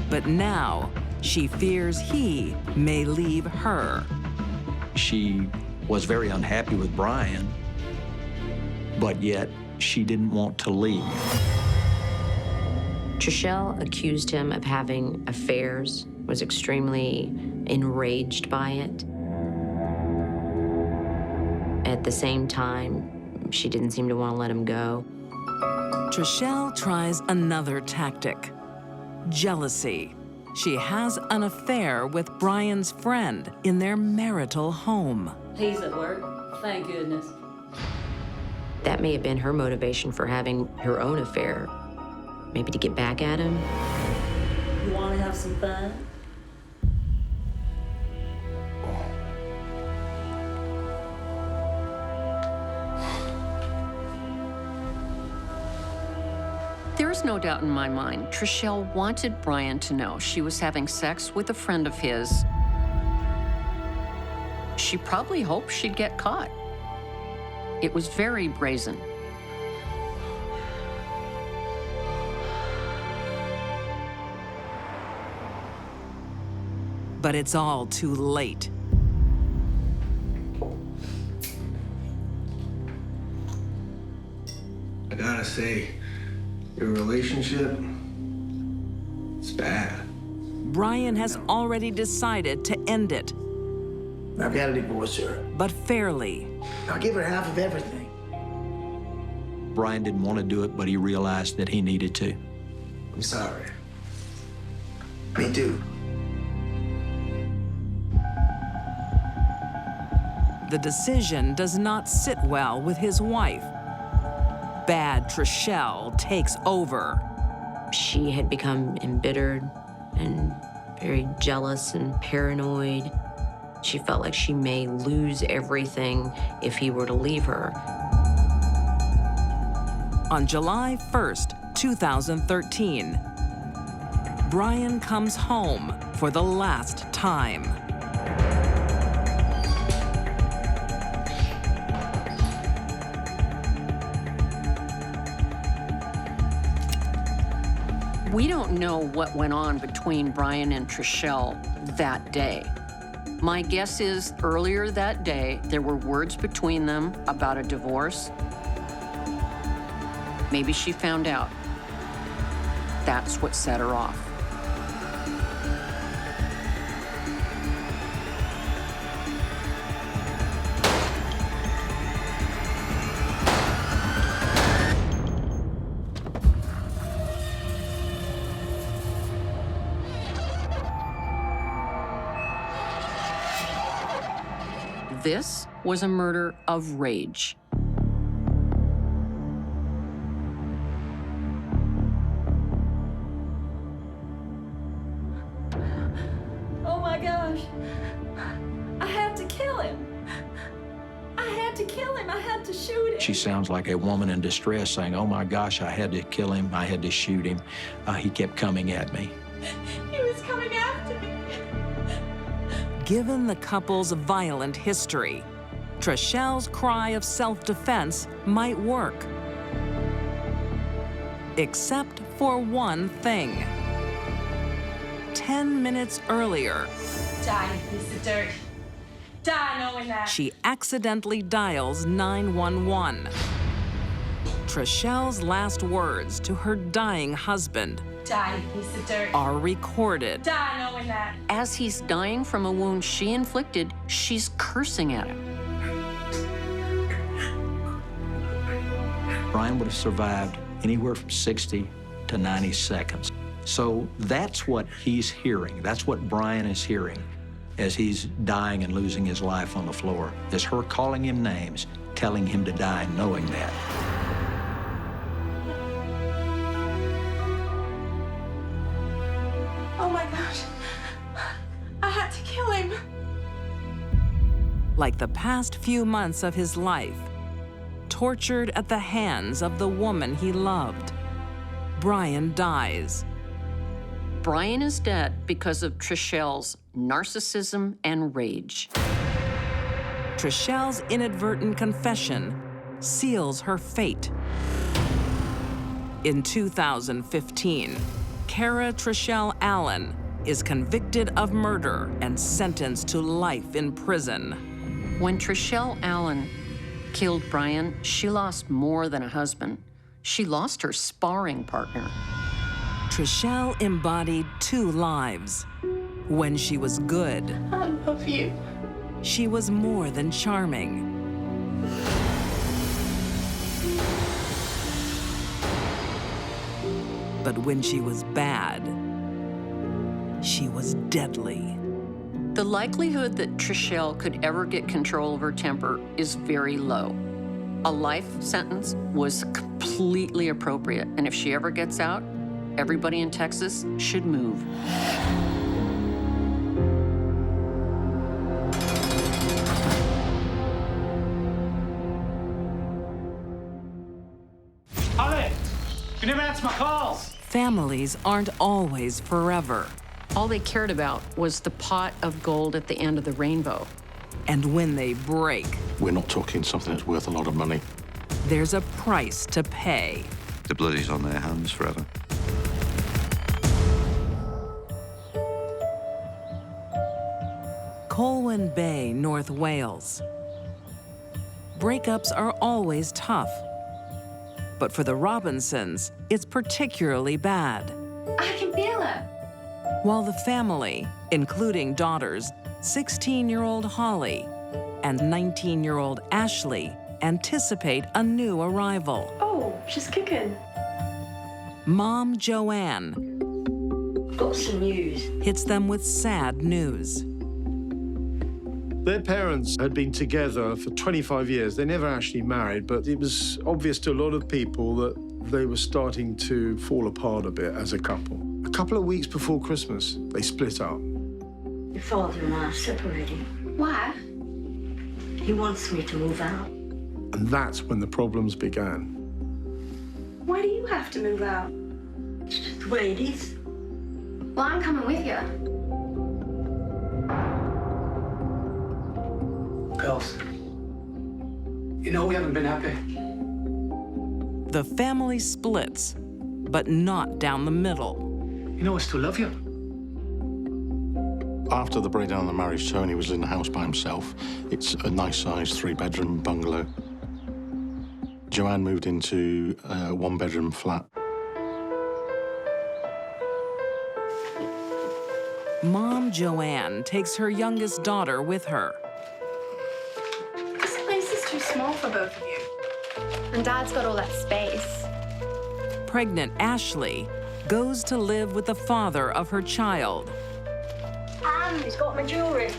But now, she fears he may leave her. She was very unhappy with Brian, but yet she didn't want to leave. Trishelle accused him of having affairs, was extremely enraged by it. At the same time, she didn't seem to want to let him go. Trishelle tries another tactic: jealousy. She has an affair with Brian's friend in their marital home. He's at work, thank goodness. That may have been her motivation for having her own affair, maybe to get back at him. You want to have some fun? There's no doubt in my mind, Trishelle wanted Brian to know she was having sex with a friend of his. She probably hoped she'd get caught. It was very brazen. But it's all too late. I gotta say, your relationship, it's bad. Brian has already decided to end it. I've got to divorce her. But fairly. I'll give her half of everything. Brian didn't want to do it, but he realized that he needed to. I'm sorry. Me too. The decision does not sit well with his wife. Bad Trishelle takes over. She had become embittered and very jealous and paranoid. She felt like she may lose everything if he were to leave her. On July 1st, 2013, Brian comes home for the last time. We don't know what went on between Brian and Trishelle that day. My guess is earlier that day, there were words between them about a divorce. Maybe she found out. That's what set her off. This was a murder of rage. Oh my gosh. I had to kill him. I had to kill him. I had to shoot him. She sounds like a woman in distress saying, oh my gosh, I had to kill him. I had to shoot him. He kept coming at me. He was coming after me. Given the couple's violent history, Trichelle's cry of self-defense might work. Except for one thing. 10 minutes earlier, Die, piece of dirt. Die knowing that. she accidentally dials 911. Trichelle's last words to her dying husband Die, piece of dirt. are recorded. Die knowing that. As he's dying from a wound she inflicted, she's cursing at him. Brian would have survived anywhere from 60 to 90 seconds. So that's what he's hearing. That's what Brian is hearing as he's dying and losing his life on the floor, is her calling him names, telling him to die, knowing that. Oh my gosh. I had to kill him. Like the past few months of his life, tortured at the hands of the woman he loved, Brian dies. Brian is dead because of Trichelle's narcissism and rage. Trichelle's inadvertent confession seals her fate. In 2015, Kara Trichelle Allen is convicted of murder and sentenced to life in prison. When Trichelle Allen killed Brian, she lost more than a husband. She lost her sparring partner. Trichelle embodied two lives. When she was good, I love you. she was more than charming. But when she was bad, she was deadly. The likelihood that Trichelle could ever get control of her temper is very low. A life sentence was completely appropriate, and if she ever gets out, everybody in Texas should move. Holly, you never answer my calls. Families aren't always forever. All they cared about was the pot of gold at the end of the rainbow. And when they break, We're not talking something that's worth a lot of money. there's a price to pay. The blood is on their hands forever. Colwyn Bay, North Wales. Breakups are always tough. But for the Robinsons, it's particularly bad. I can feel it. While the family, including daughters 16-year-old Holly and 19-year-old Ashley, anticipate a new arrival. Oh, she's kicking. Mom Joanne Got some news. hits them with sad news. Their parents had been together for 25 years. They never actually married, but it was obvious to a lot of people that they were starting to fall apart a bit as a couple. A couple of weeks before Christmas, they split up. Your father and I are separated. Why? He wants me to move out. And that's when the problems began. Why do you have to move out? It's just the way it is. Well, I'm coming with you. Girls, you know we haven't been happy. The family splits, but not down the middle. You know I still love you. After the breakdown of the marriage, Tony was in the house by himself. It's a nice-sized three-bedroom bungalow. Joanne moved into a one-bedroom flat. Mom Joanne takes her youngest daughter with her. This place is too small for both of you. And Dad's got all that space. Pregnant Ashley goes to live with the father of her child. And he's got my jewelry.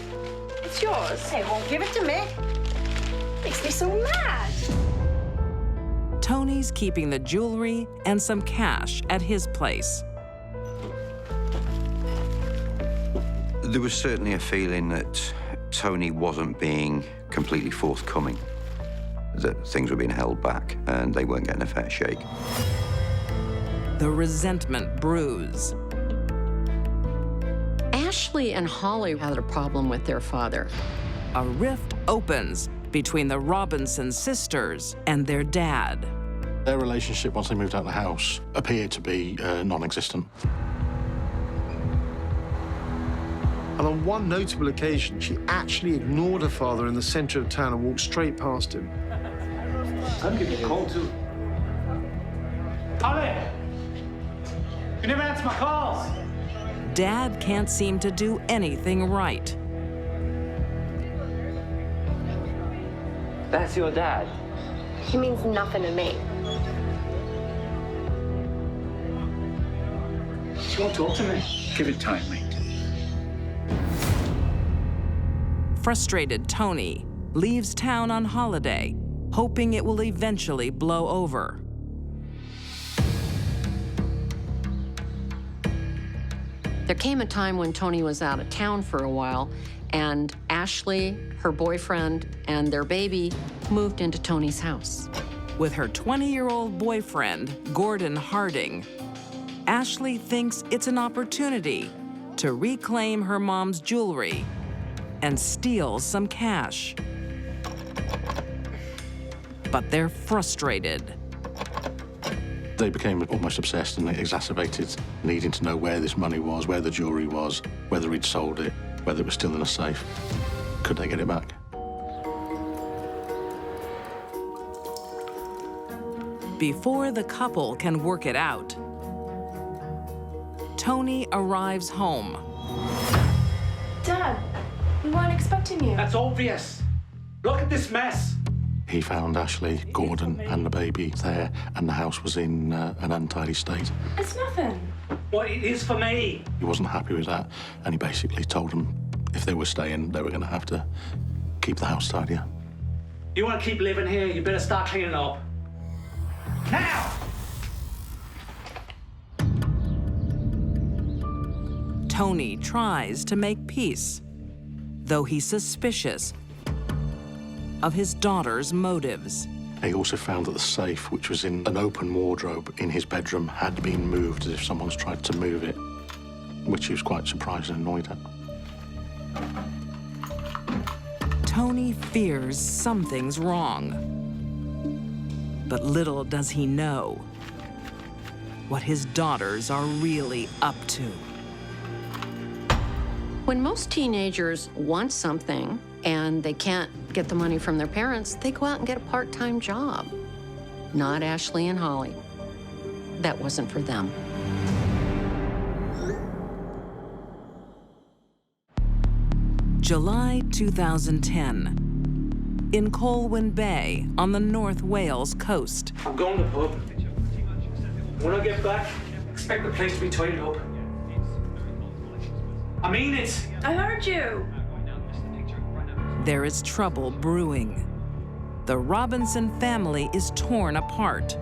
It's It's yours. Hey, won't give it to me. Makes me so mad. Tony's keeping the jewelry and some cash at his place. There was certainly a feeling that Tony wasn't being completely forthcoming, that things were being held back and they weren't getting a fair shake. The resentment brews. Ashley and Holly had a problem with their father. A rift opens between the Robinson sisters and their dad. Their relationship, once they moved out of the house, appeared to be non-existent. And on one notable occasion, she actually ignored her father in the center of town and walked straight past him. I'm getting a call, too. Holly! You never answer my calls! Dad can't seem to do anything right. That's your dad. He means nothing to me. She won't talk to me. Give it time, mate. Frustrated Tony leaves town on holiday, hoping it will eventually blow over. There came a time when Tony was out of town for a while, and Ashley, her boyfriend, and their baby moved into Tony's house. With her 20-year-old boyfriend, Gordon Harding, Ashley thinks it's an opportunity to reclaim her mom's jewelry and steal some cash. But they're frustrated. They became almost obsessed, and it exacerbated needing to know where this money was, where the jewelry was, whether he'd sold it, whether it was still in a safe. Could they get it back? Before the couple can work it out, Tony arrives home. Dad, we weren't expecting you. That's obvious. Look at this mess. He found Ashley, Gordon, and the baby there, and the house was in an untidy state. It's nothing. Well, it is for me. He wasn't happy with that, and he basically told them if they were staying, they were going to have to keep the house tidier. You want to keep living here, you better start cleaning up. Now! Tony tries to make peace, though he's suspicious of his daughter's motives. He also found that the safe, which was in an open wardrobe in his bedroom, had been moved as if someone's tried to move it, which he was quite surprised and annoyed at. Tony fears something's wrong. But little does he know what his daughters are really up to. When most teenagers want something and they can't get the money from their parents, they go out and get a part-time job. Not Ashley and Holly. That wasn't for them. July 2010, in Colwyn Bay on the North Wales coast. I'm going to the pub. When I get back, expect the place to be tidied up. I mean it. I heard you. There is trouble brewing. The Robinson family is torn apart.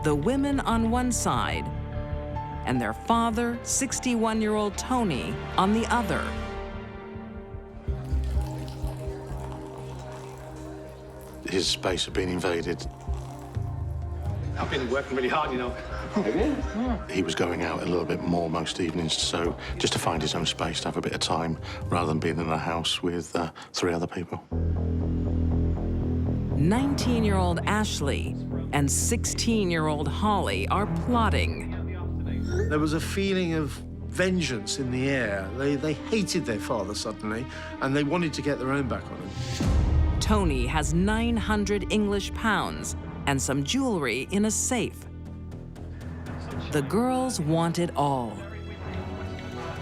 The women on one side, and their father, 61-year-old Tony, on the other. His space had been invaded. I've been working really hard, you know. He was going out a little bit more most evenings, so just to find his own space, to have a bit of time, rather than being in a house with 3 other people. 19-year-old Ashley and 16-year-old Holly are plotting. There was a feeling of vengeance in the air. They hated their father suddenly, and they wanted to get their own back on him. Tony has 900 English pounds and some jewelry in a safe. The girls want it all.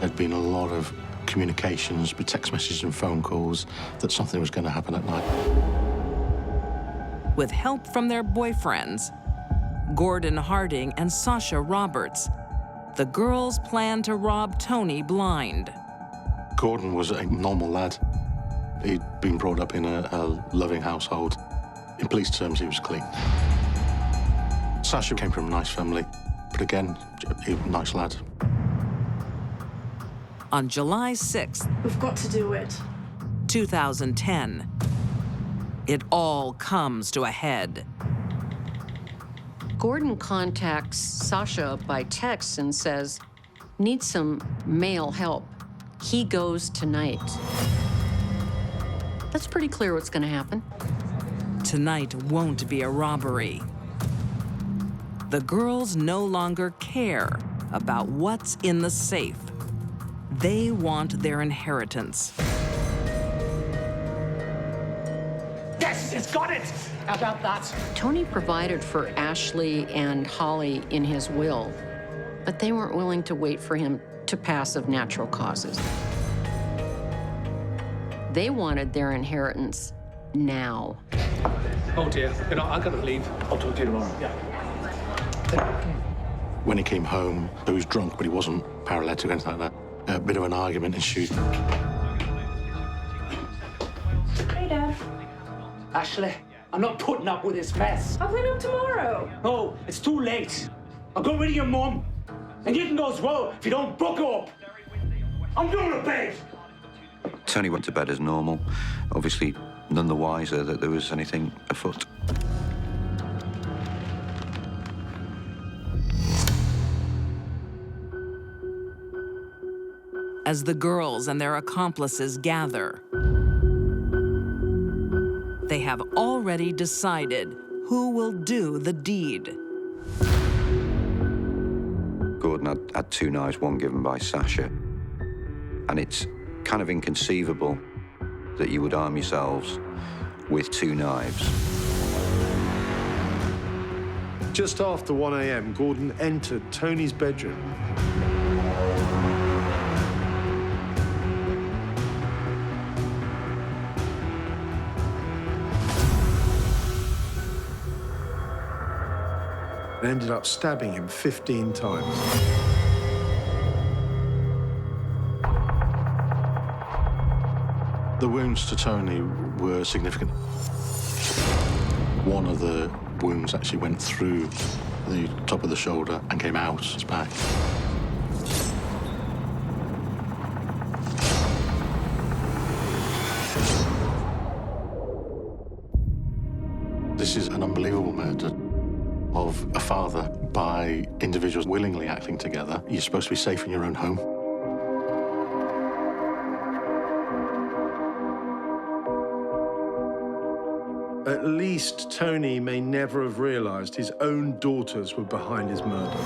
There'd been a lot of communications with text messages and phone calls that something was going to happen at night. With help from their boyfriends, Gordon Harding and Sasha Roberts, the girls plan to rob Tony blind. Gordon was a normal lad. He'd been brought up in a loving household. In police terms, he was clean. Sasha came from a nice family, but again, he was a nice lad. On July 6th, We've got to do it. 2010, it all comes to a head. Gordon contacts Sasha by text and says, "Need some male help. He goes tonight." That's pretty clear what's going to happen. Tonight won't be a robbery. The girls no longer care about what's in the safe. They want their inheritance. Yes, it's got it! How about that? Tony provided for Ashley and Holly in his will, but they weren't willing to wait for him to pass of natural causes. They wanted their inheritance now. Oh dear, you know, I've got to leave. I'll talk to you tomorrow. Yeah. When he came home, he was drunk, but he wasn't paralytic or anything like that. A bit of an argument ensued. Hey, Dad. Ashley, I'm not putting up with this mess. I'll clean up tomorrow. Oh, it's too late. I'll go rid of your mum. And you can go as well if you don't buck up. I'm going to bed. Tony went to bed as normal, obviously none the wiser that there was anything afoot. As the girls and their accomplices gather, they have already decided who will do the deed. Gordon had 2 knives, one given by Sasha. And it's kind of inconceivable that you would arm yourselves with 2 knives. Just after 1 a.m., Gordon entered Tony's bedroom. And ended up stabbing him 15 times. The wounds to Tony were significant. One of the wounds actually went through the top of the shoulder and came out his back. This is an unbelievable murder of a father by individuals willingly acting together. You're supposed to be safe in your own home. At least Tony may never have realized his own daughters were behind his murder.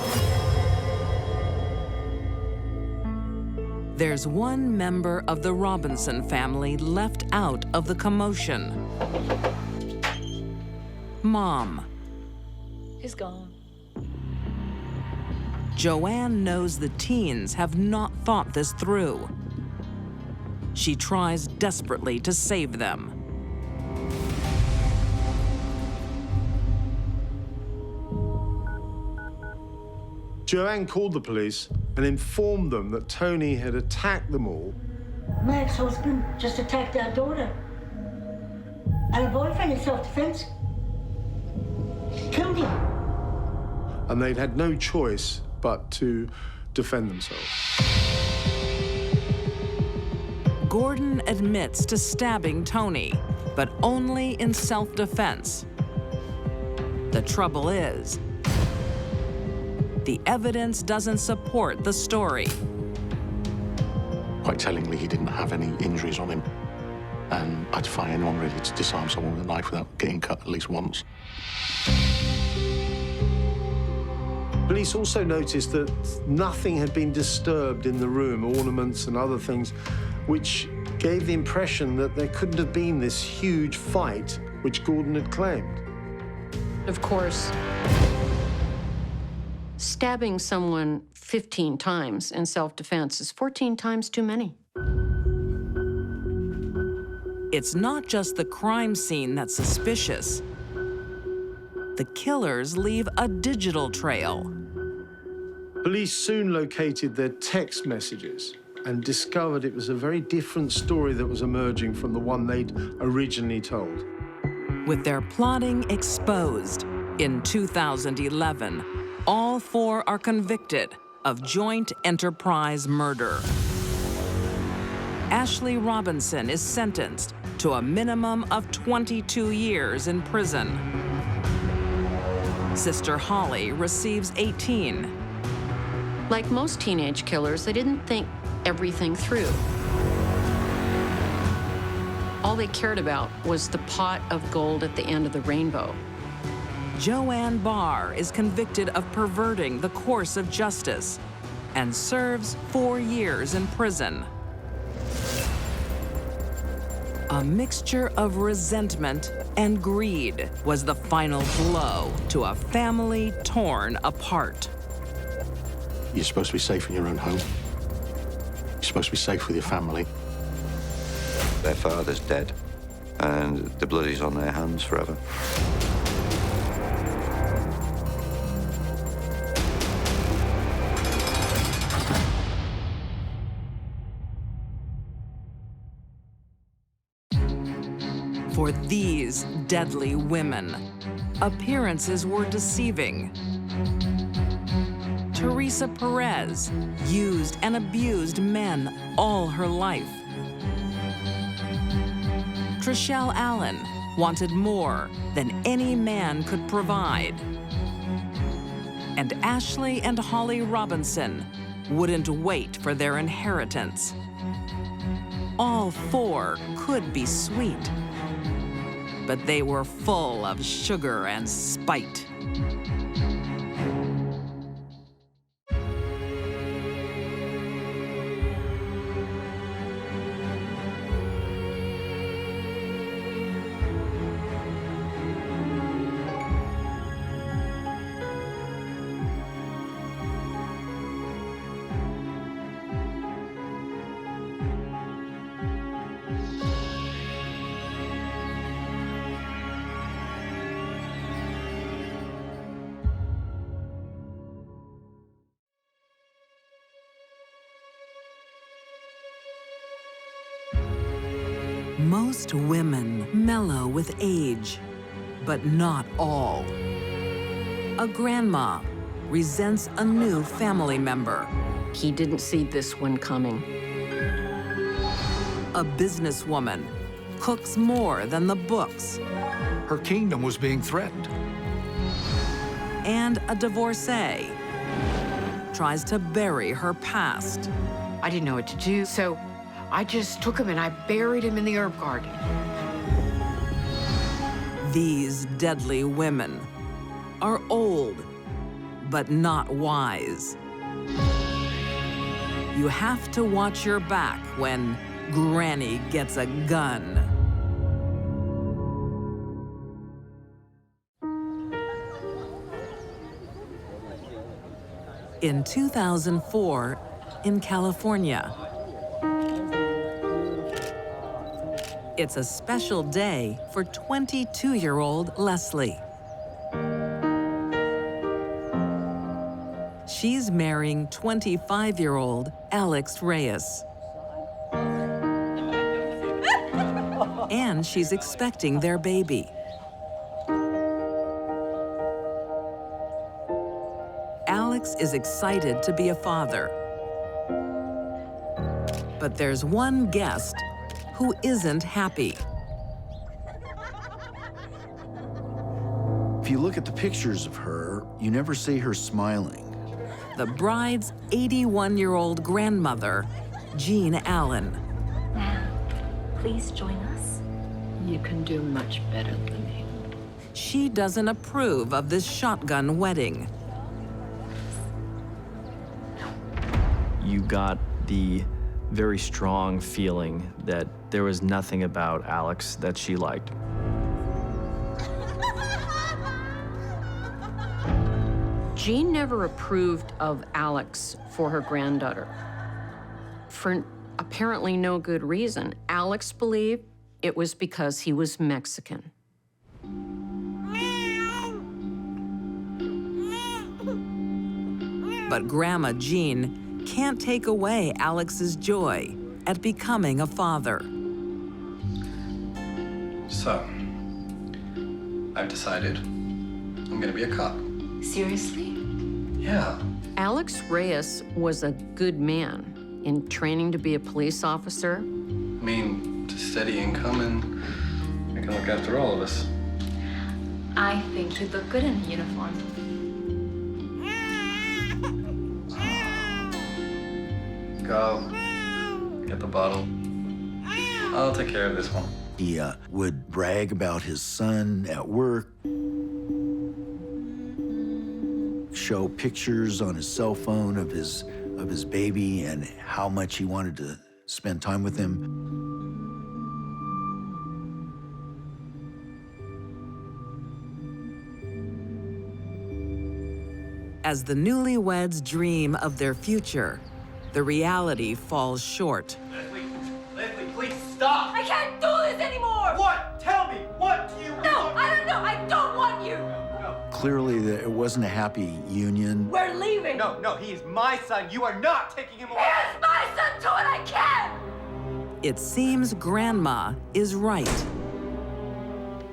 There's one member of the Robinson family left out of the commotion. Mom. He's gone. Joanne knows the teens have not thought this through. She tries desperately to save them. Joanne called the police and informed them that Tony had attacked them all. My ex-husband just attacked our daughter. And her boyfriend in self-defense killed him. And they'd had no choice but to defend themselves. Gordon admits to stabbing Tony, but only in self-defense. The trouble is, the evidence doesn't support the story. Quite tellingly, he didn't have any injuries on him. And I defy anyone really to disarm someone with a knife without getting cut at least once. Police also noticed that nothing had been disturbed in the room, ornaments and other things, which gave the impression that there couldn't have been this huge fight which Gordon had claimed. Of course, stabbing someone 15 times in self-defense is 14 times too many. It's not just the crime scene that's suspicious. The killers leave a digital trail. Police soon located their text messages and discovered it was a very different story that was emerging from the one they'd originally told. With their plotting exposed, in 2011, all 4 are convicted of joint enterprise murder. Ashley Robinson is sentenced to a minimum of 22 years in prison. Sister Holly receives 18. Like most teenage killers, they didn't think everything through. All they cared about was the pot of gold at the end of the rainbow. Joanne Barr is convicted of perverting the course of justice and serves 4 years in prison. A mixture of resentment and greed was the final blow to a family torn apart. You're supposed to be safe in your own home. You're supposed to be safe with your family. Their father's dead, and the blood is on their hands forever. For these deadly women, appearances were deceiving. Teresa Perez used and abused men all her life. Trishelle Allen wanted more than any man could provide. And Ashley and Holly Robinson wouldn't wait for their inheritance. All 4 could be sweet, but they were full of sugar and spite. Most women mellow with age, but not all. A grandma resents a new family member. He didn't see this one coming. A businesswoman cooks more than the books. Her kingdom was being threatened. And a divorcee tries to bury her past. I didn't know what to do, so I just took him and I buried him in the herb garden. These deadly women are old, but not wise. You have to watch your back when Granny gets a gun. In 2004, in California, it's a special day for 22-year-old Leslie. She's marrying 25-year-old Alex Reyes. And she's expecting their baby. Alex is excited to be a father. But there's one guest who isn't happy. If you look at the pictures of her, you never see her smiling. The bride's 81-year-old grandmother, Jean Allen. Now, please join us. You can do much better than him. She doesn't approve of this shotgun wedding. You got the very strong feeling that there was nothing about Alex that she liked. Jean never approved of Alex for her granddaughter. For apparently no good reason. Alex believed it was because he was Mexican. But Grandma Jean can't take away Alex's joy at becoming a father. So, I've decided I'm gonna be a cop. Seriously? Yeah. Alex Reyes was a good man in training to be a police officer. I mean, it's a steady income and I can look after all of us. I think you'd look good in a uniform. Go. Get the bottle. I'll take care of this one. He would brag about his son at work, show pictures on his cell phone of his baby and how much he wanted to spend time with him. As the newlyweds dream of their future, the reality falls short. Leslie, please stop! I can't do this anymore! What? Tell me, what do you want? No, I don't know. I don't want you! Clearly, it wasn't a happy union. We're leaving! No, he is my son. You are not taking him away! Here's my son, do what I can! It seems Grandma is right.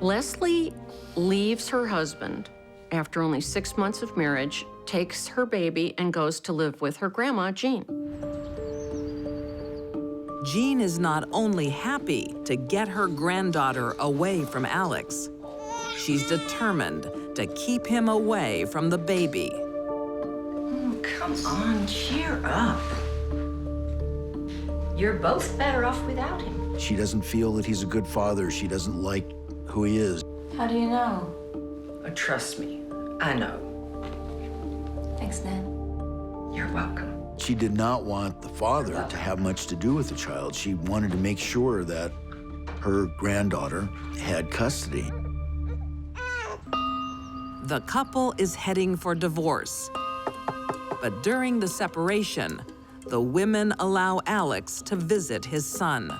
Leslie leaves her husband after only 6 months of marriage, takes her baby, and goes to live with her grandma, Jean. Jean is not only happy to get her granddaughter away from Alex, she's determined to keep him away from the baby. Oh, come on, cheer up. You're both better off without him. She doesn't feel that he's a good father. She doesn't like who he is. How do you know? Trust me, I know. Thanks, Nan. You're welcome. She did not want the father to have much to do with the child. She wanted to make sure that her granddaughter had custody. The couple is heading for divorce. But during the separation, the women allow Alex to visit his son.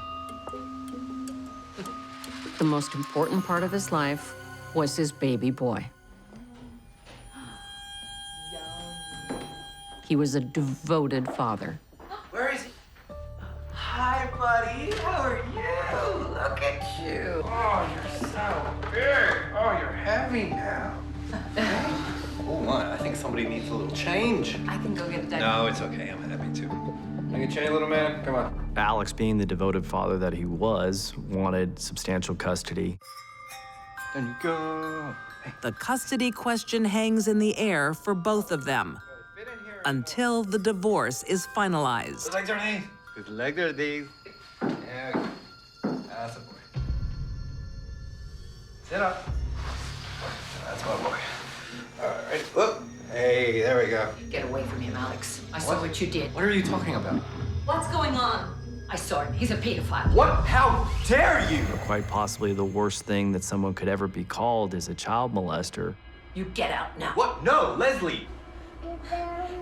The most important part of his life was his baby boy. He was a devoted father. Where is he? Hi, buddy. How are you? Look at you. Oh, you're so big. Oh, you're heavy now. Oh my, I think somebody needs a little change. I can go get a diaper. No, it's okay, I'm happy too. Bring a change, little man, come on. Alex, being the devoted father that he was, wanted substantial custody. There you go. The custody question hangs in the air for both of them until the divorce is finalized. Good legs underneath. Good legs underneath. Yeah. That's a boy. Sit up. That's my boy. All right, whoop. Hey, there we go. Get away from him, Alex. I saw what you did. What are you talking about? What's going on? I saw him. He's a pedophile. What? How dare you? Quite possibly the worst thing that someone could ever be called is a child molester. You get out now. What? No, Leslie.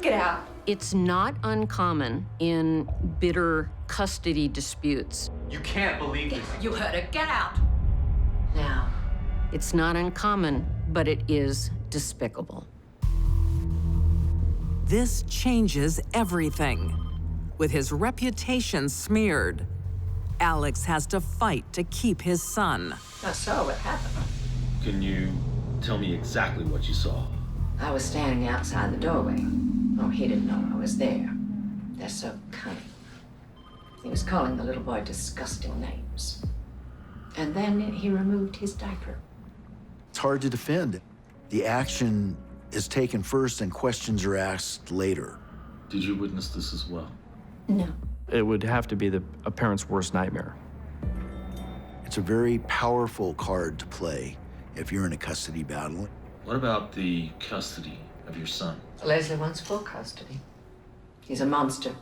Get out. It's not uncommon in bitter custody disputes. You can't believe this. You heard it. Get out. Now. It's not uncommon, but it is despicable. This changes everything. With his reputation smeared, Alex has to fight to keep his son. I saw what happened. Can you tell me exactly what you saw? I was standing outside the doorway. Oh, he didn't know I was there. They're so cunning. He was calling the little boy disgusting names. And then he removed his diaper. It's hard to defend. The action is taken first and questions are asked later. Did you witness this as well? No. It would have to be a parent's worst nightmare. It's a very powerful card to play if you're in a custody battle. What about the custody of your son? Leslie wants full custody. He's a monster.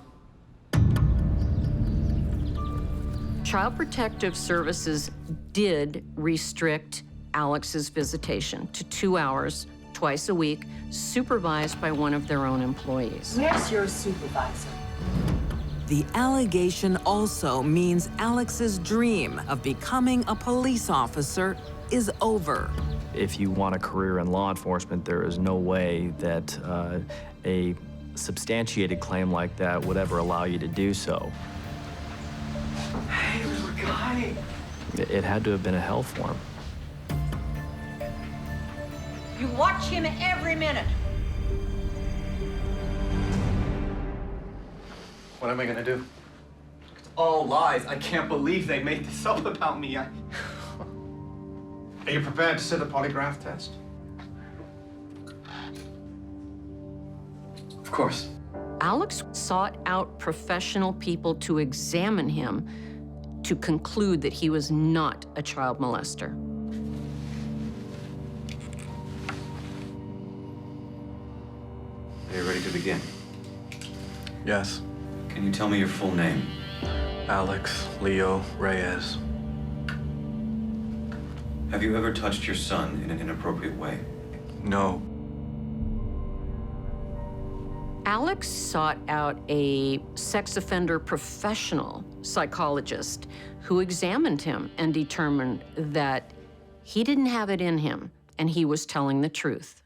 Child Protective Services did restrict Alex's visitation to 2 hours twice a week, supervised by one of their own employees. Where's your supervisor? The allegation also means Alex's dream of becoming a police officer is over. If you want a career in law enforcement, there is no way that a substantiated claim like that would ever allow you to do so. Hey, we're going. It had to have been a hell for him. You watch him every minute. What am I gonna do? It's all lies. I can't believe they made this up about me. Are you prepared to sit a polygraph test? Of course. Alex sought out professional people to examine him to conclude that he was not a child molester. Are you ready to begin? Yes. Can you tell me your full name? Alex Leo Reyes. Have you ever touched your son in an inappropriate way? No. Alex sought out a sex offender professional psychologist who examined him and determined that he didn't have it in him and he was telling the truth.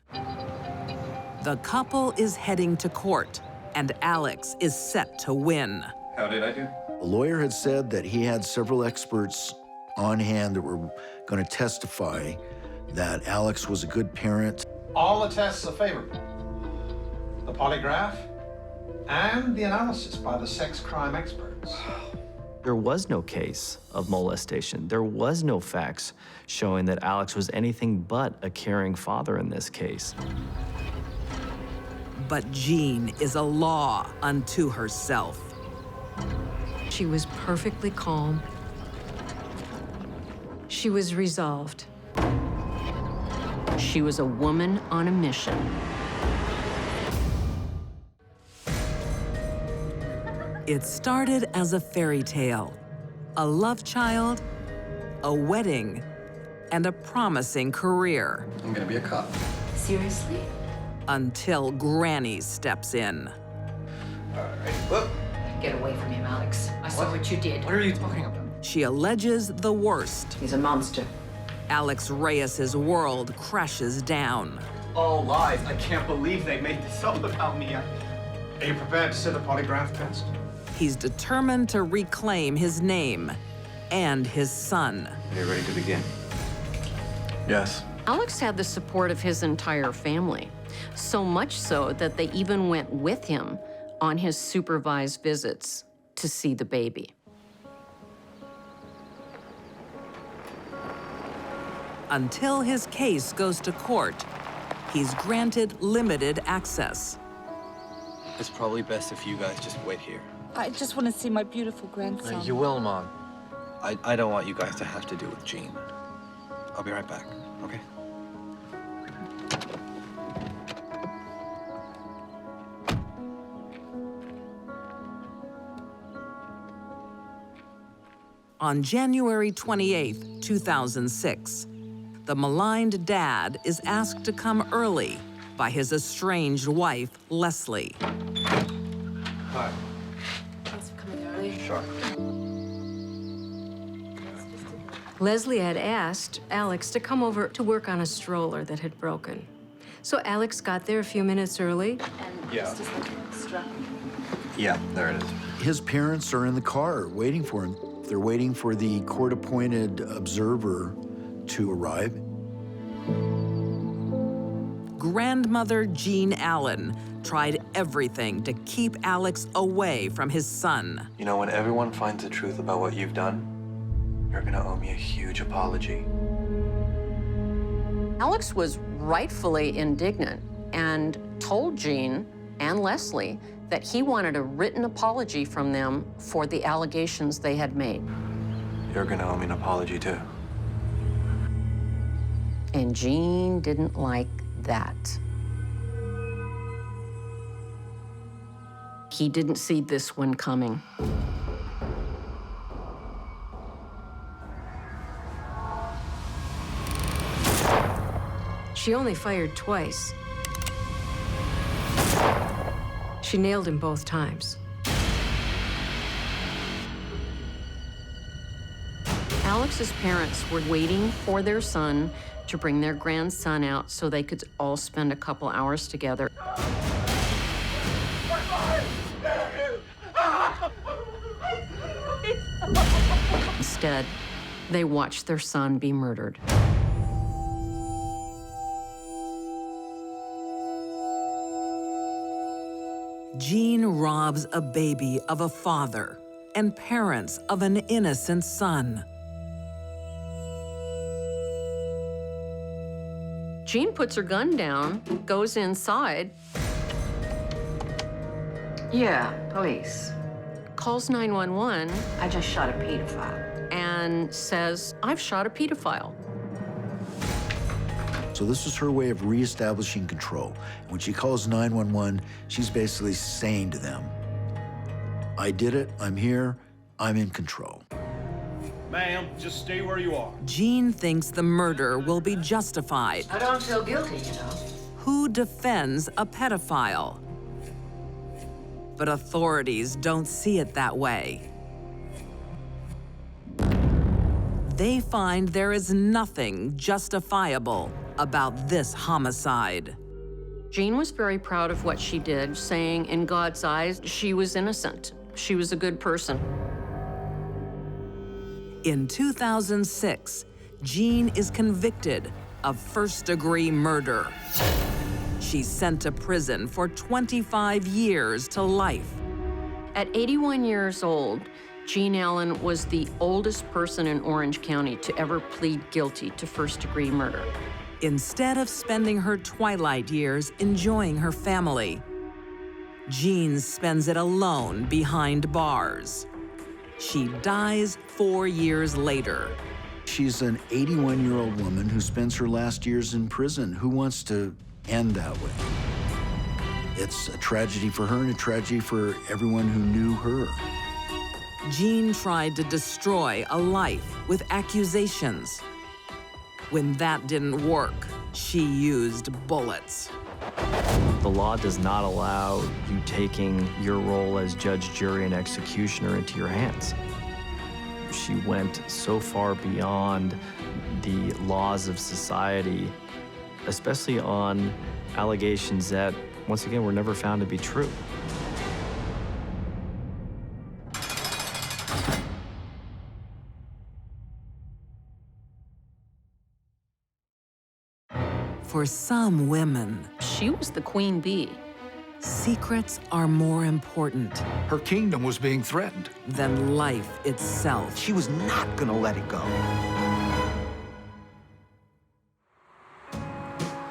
The couple is heading to court, and Alex is set to win. How did I do? The lawyer had said that he had several experts on hand that were going to testify that Alex was a good parent. All the tests are favorable. The polygraph and the analysis by the sex crime experts. There was no case of molestation. There was no facts showing that Alex was anything but a caring father in this case. But Jean is a law unto herself. She was perfectly calm. She was resolved. She was a woman on a mission. It started as a fairy tale, a love child, a wedding, and a promising career. I'm gonna be a cop. Seriously? Until Granny steps in. All right, whoop. Get away from him, Alex. I saw what you did. What are you talking about? She alleges the worst. He's a monster. Alex Reyes's world crashes down. All lies. I can't believe they made this up about me. Are you prepared to sit a polygraph test? He's determined to reclaim his name and his son. Are you ready to begin? Yes. Alex had the support of his entire family, so much so that they even went with him on his supervised visits to see the baby. Until his case goes to court, he's granted limited access. It's probably best if you guys just wait here. I just want to see my beautiful grandson. You will, Mom. I don't want you guys to have to deal with Jean. I'll be right back, okay? On January 28, 2006, the maligned dad is asked to come early by his estranged wife, Leslie. Hi. Thanks for coming early. Sure. Leslie had asked Alex to come over to work on a stroller that had broken. So Alex got there a few minutes early. Yeah. Just like extra. Yeah, there it is. His parents are in the car waiting for him. They're waiting for the court-appointed observer to arrive. Grandmother Jean Allen tried everything to keep Alex away from his son. You know, when everyone finds the truth about what you've done, you're gonna owe me a huge apology. Alex was rightfully indignant and told Jean and Leslie that he wanted a written apology from them for the allegations they had made. You're gonna owe me an apology, too. And Jean didn't like that. He didn't see this one coming. She only fired twice. She nailed him both times. Alex's parents were waiting for their son to bring their grandson out so they could all spend a couple hours together. Instead, they watched their son be murdered. Jean robs a baby of a father and parents of an innocent son. Jean puts her gun down, goes inside. Yeah, police. Calls 911. I just shot a pedophile. And says, I've shot a pedophile. So this was her way of reestablishing control. When she calls 911, she's basically saying to them, I did it, I'm here, I'm in control. Ma'am, just stay where you are. Jean thinks the murder will be justified. I don't feel guilty, you know. Who defends a pedophile? But authorities don't see it that way. They find there is nothing justifiable about this homicide. Jean was very proud of what she did, saying in God's eyes, she was innocent. She was a good person. In 2006, Jean is convicted of first-degree murder. She's sent to prison for 25 years to life. At 81 years old, Jean Allen was the oldest person in Orange County to ever plead guilty to first-degree murder. Instead of spending her twilight years enjoying her family, Jean spends it alone behind bars. She dies 4 years later. She's an 81-year-old woman who spends her last years in prison. Who wants to end that way? It's a tragedy for her and a tragedy for everyone who knew her. Jean tried to destroy a life with accusations. When that didn't work, she used bullets. The law does not allow you taking your role as judge, jury, and executioner into your hands. She went so far beyond the laws of society, especially on allegations that, once again, were never found to be true. For some women, she was the queen bee. Secrets are more important. Her kingdom was being threatened. Than life itself. She was not gonna let it go.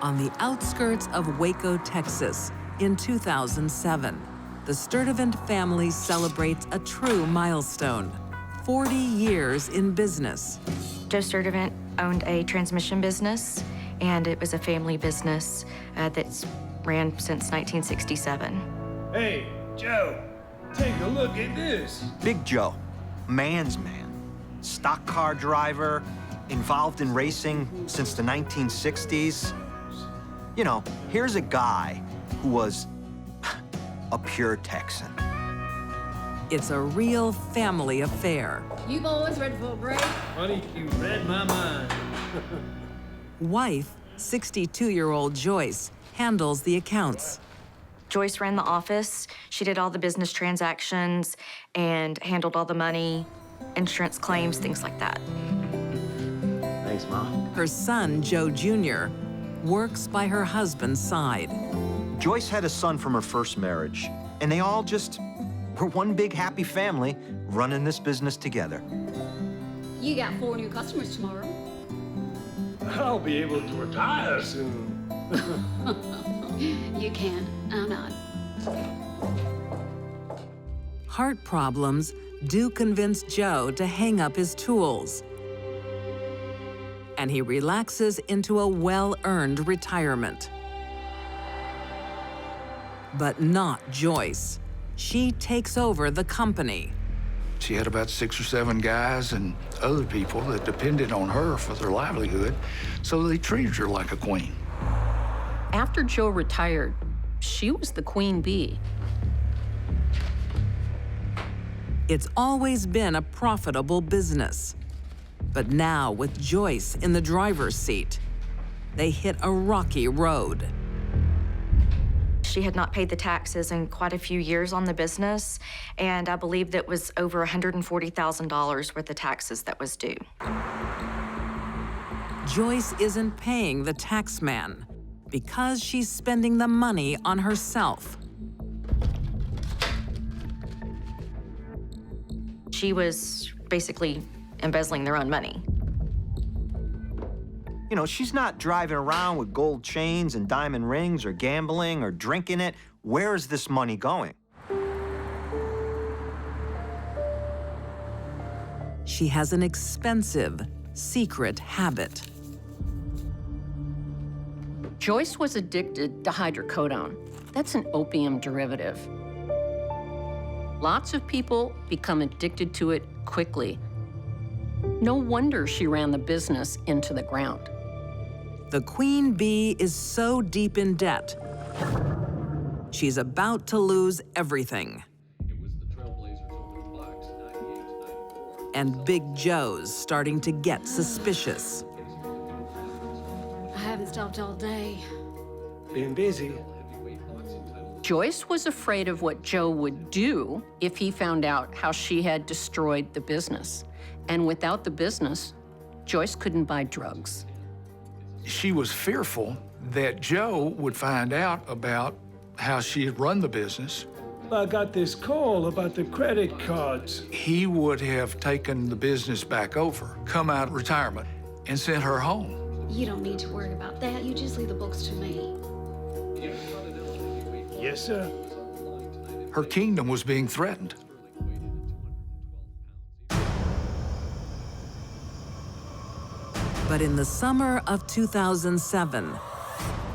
On the outskirts of Waco, Texas, in 2007, the Sturdivant family celebrates a true milestone: 40 years in business. Joe Sturdivant owned a transmission business, and it was a family business that's ran since 1967. Hey, Joe, take a look at this. Big Joe, man's man. Stock car driver, involved in racing since the 1960s. You know, here's a guy who was a pure Texan. It's a real family affair. You boys ready for a break? Honey, you read my mind. Wife, 62-year-old Joyce, handles the accounts. Joyce ran the office. She did all the business transactions and handled all the money, insurance claims, things like that. Thanks, Mom. Her son, Joe Jr., works by her husband's side. Joyce had a son from her first marriage, and they all just were one big happy family running this business together. You got 4 new customers tomorrow. I'll be able to retire soon. You can. I'm not. Heart problems do convince Joe to hang up his tools. And he relaxes into a well-earned retirement. But not Joyce. She takes over the company. She had about 6 or 7 guys and other people that depended on her for their livelihood, so they treated her like a queen. After Joe retired, she was the queen bee. It's always been a profitable business. But now, with Joyce in the driver's seat, they hit a rocky road. She She had not paid the taxes in quite a few years on the business, and I believe that was over $140,000 worth of taxes that was due. Joyce isn't paying the tax man because she's spending the money on herself. She was basically embezzling their own money. You know, she's not driving around with gold chains and diamond rings or gambling or drinking it. Where is this money going? She has an expensive, secret habit. Joyce was addicted to hydrocodone. That's an opium derivative. Lots of people become addicted to it quickly. No wonder she ran the business into the ground. The queen bee is so deep in debt, she's about to lose everything. And Big Joe's starting to get suspicious. I haven't stopped all day. Been busy. Joyce was afraid of what Joe would do if he found out how she had destroyed the business. And without the business, Joyce couldn't buy drugs. She was fearful that Joe would find out about how she had run the business. I got this call about the credit cards. He would have taken the business back over, come out of retirement, and sent her home. You don't need to worry about that. You just leave the books to me. Yes, sir. Her kingdom was being threatened. But in the summer of 2007,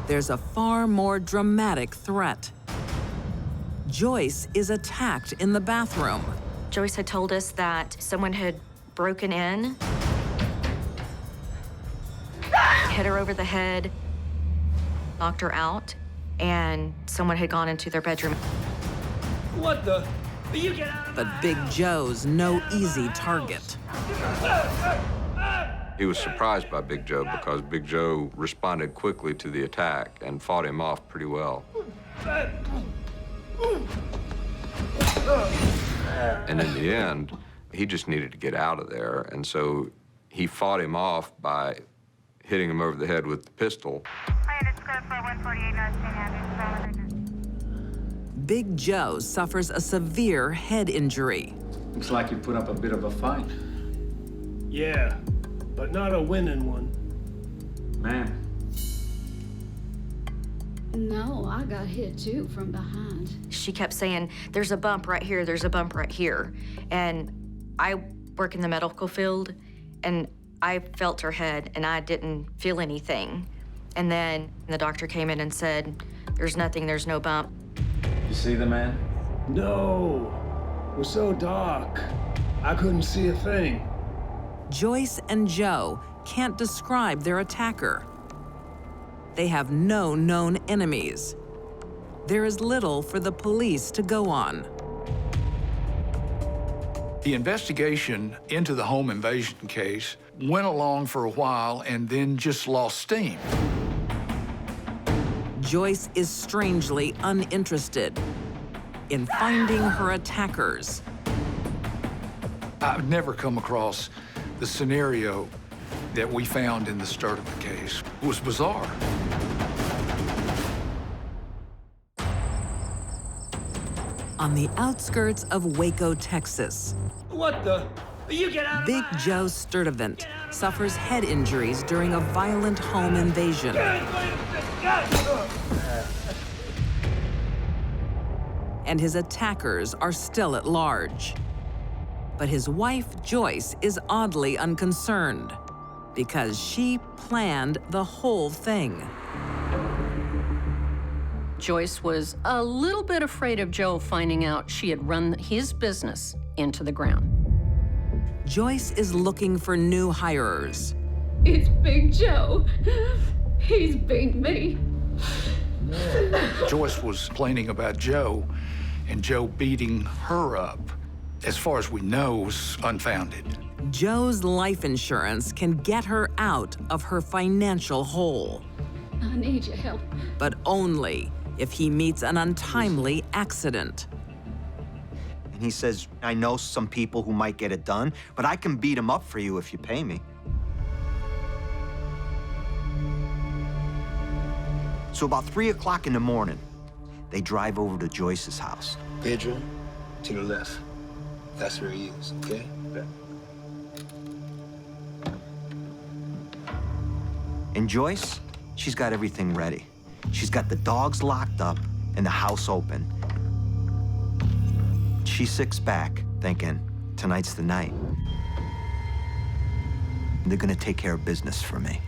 there's a far more dramatic threat. Joyce is attacked in the bathroom. Joyce had told us that someone had broken in, hit her over the head, knocked her out, and someone had gone into their bedroom. What the? You get out of But Big Joe's no easy target. He was surprised by Big Joe because Big Joe responded quickly to the attack and fought him off pretty well. And in the end, he just needed to get out of there, and so he fought him off by hitting him over the head with the pistol. Big Joe suffers a severe head injury. Looks like you put up a bit of a fight. Yeah, but not a winning one. Man. No, I got hit too from behind. She kept saying, there's a bump right here, there's a bump right here. And I work in the medical field, and I felt her head, and I didn't feel anything. And then the doctor came in and said, there's nothing, there's no bump. You see the man? No, it was so dark. I couldn't see a thing. Joyce and Joe can't describe their attacker. They have no known enemies. There is little for the police to go on. The investigation into the home invasion case went along for a while and then just lost steam. Joyce is strangely uninterested in finding her attackers. I've never come across the scenario that we found in the start of the case. It was bizarre. On the outskirts of Waco, Texas, What the? You get out of Big Joe Sturdivant suffers head injuries during a violent home invasion. And his attackers are still at large. But his wife, Joyce, is oddly unconcerned because she planned the whole thing. Joyce was a little bit afraid of Joe finding out she had run his business into the ground. Joyce is looking for new hirers. It's Big Joe. He's beat me. Joyce was complaining about Joe and Joe beating her up. As far as we know, was unfounded. Joe's life insurance can get her out of her financial hole. I need your help. But only if he meets an untimely accident. And he says, I know some people who might get it done, but I can beat them up for you if you pay me. So about 3 o'clock in the morning, they drive over to Joyce's house. Bedroom to the left. That's where he is, okay? And Joyce, she's got everything ready. She's got the dogs locked up and the house open. She sits back, thinking, tonight's the night. They're gonna take care of business for me.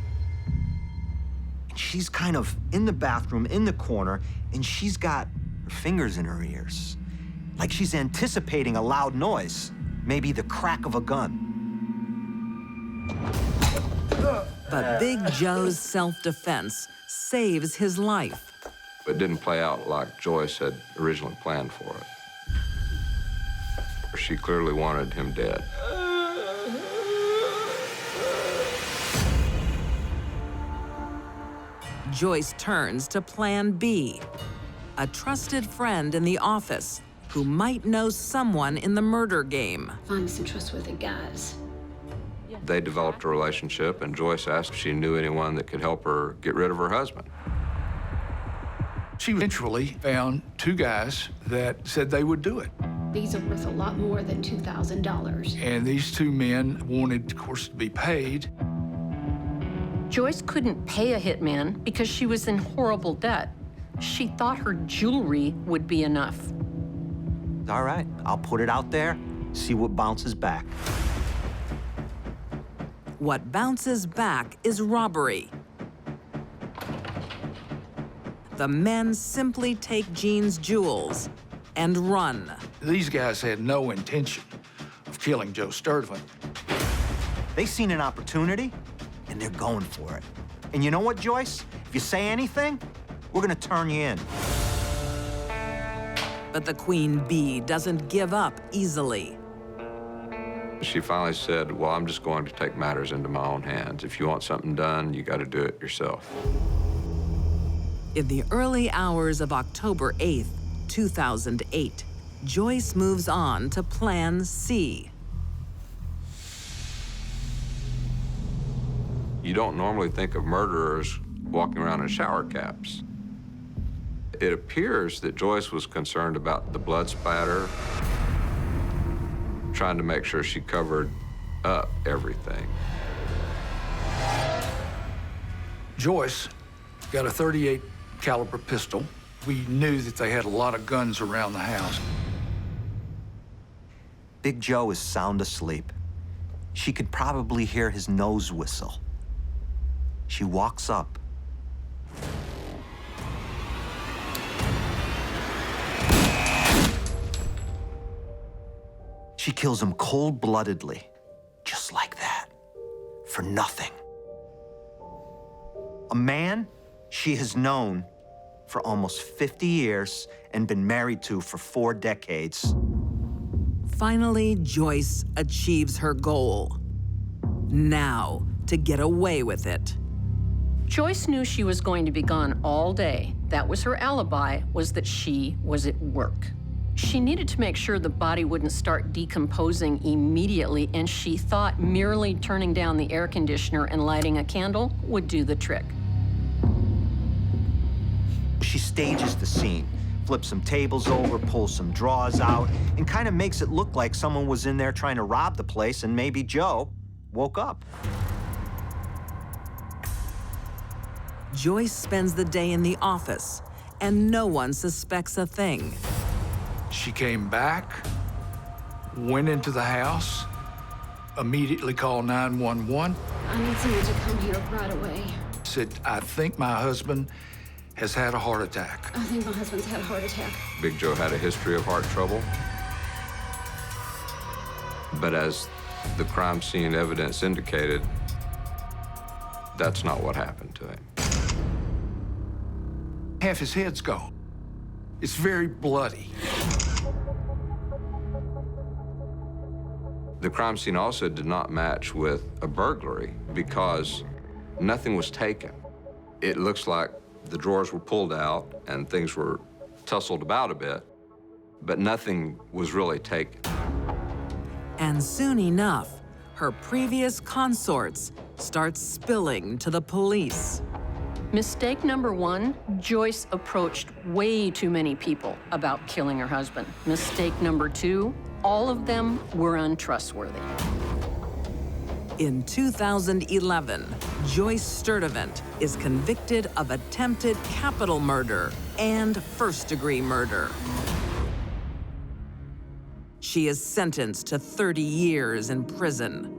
And she's kind of in the bathroom, in the corner, and she's got her fingers in her ears, like she's anticipating a loud noise, maybe the crack of a gun. But Big Joe's self-defense saves his life. It didn't play out like Joyce had originally planned for it. She clearly wanted him dead. Joyce turns to Plan B, a trusted friend in the office who might know someone in the murder game. Find me some trustworthy guys. They developed a relationship, and Joyce asked if she knew anyone that could help her get rid of her husband. She eventually found 2 guys that said they would do it. These are worth a lot more than $2,000. And these 2 men wanted, of course, to be paid. Joyce couldn't pay a hitman because she was in horrible debt. She thought her jewelry would be enough. All right, I'll put it out there, see what bounces back. What bounces back is robbery. The men simply take Jean's jewels and run. These guys had no intention of killing Joe Sturdivant. They seen an opportunity, and they're going for it. And you know what, Joyce? If you say anything, we're gonna turn you in. But the Queen Bee doesn't give up easily. She finally said, well, I'm just going to take matters into my own hands. If you want something done, you got to do it yourself. In the early hours of October 8th, 2008, Joyce moves on to Plan C. You don't normally think of murderers walking around in shower caps. It appears that Joyce was concerned about the blood spatter, trying to make sure she covered up everything. Joyce got a .38 caliber pistol. We knew that they had a lot of guns around the house. Big Joe is sound asleep. She could probably hear his nose whistle. She walks up. She kills him cold-bloodedly, just like that, for nothing. A man she has known for almost 50 years and been married to for 4 decades. Finally, Joyce achieves her goal. Now, to get away with it. Joyce knew she was going to be gone all day. That was her alibi, was that she was at work. She needed to make sure the body wouldn't start decomposing immediately, and she thought merely turning down the air conditioner and lighting a candle would do the trick. She stages the scene, flips some tables over, pulls some drawers out, and kind of makes it look like someone was in there trying to rob the place, and maybe Joe woke up. Joyce spends the day in the office, and no one suspects a thing. She came back, went into the house, immediately called 911. I need someone to come here right away. Said, I think my husband has had a heart attack. I think my husband's had a heart attack. Big Joe had a history of heart trouble. But as the crime scene evidence indicated, that's not what happened to him. Half his head's gone. It's very bloody. The crime scene also did not match with a burglary because nothing was taken. It looks like The drawers were pulled out and things were tussled about a bit, but nothing was really taken. And soon enough, her previous consorts start spilling to the police. Mistake number one, Joyce approached way too many people about killing her husband. Mistake number two, all of them were untrustworthy. In 2011, Joyce Sturdivant is convicted of attempted capital murder and first-degree murder. She is sentenced to 30 years in prison.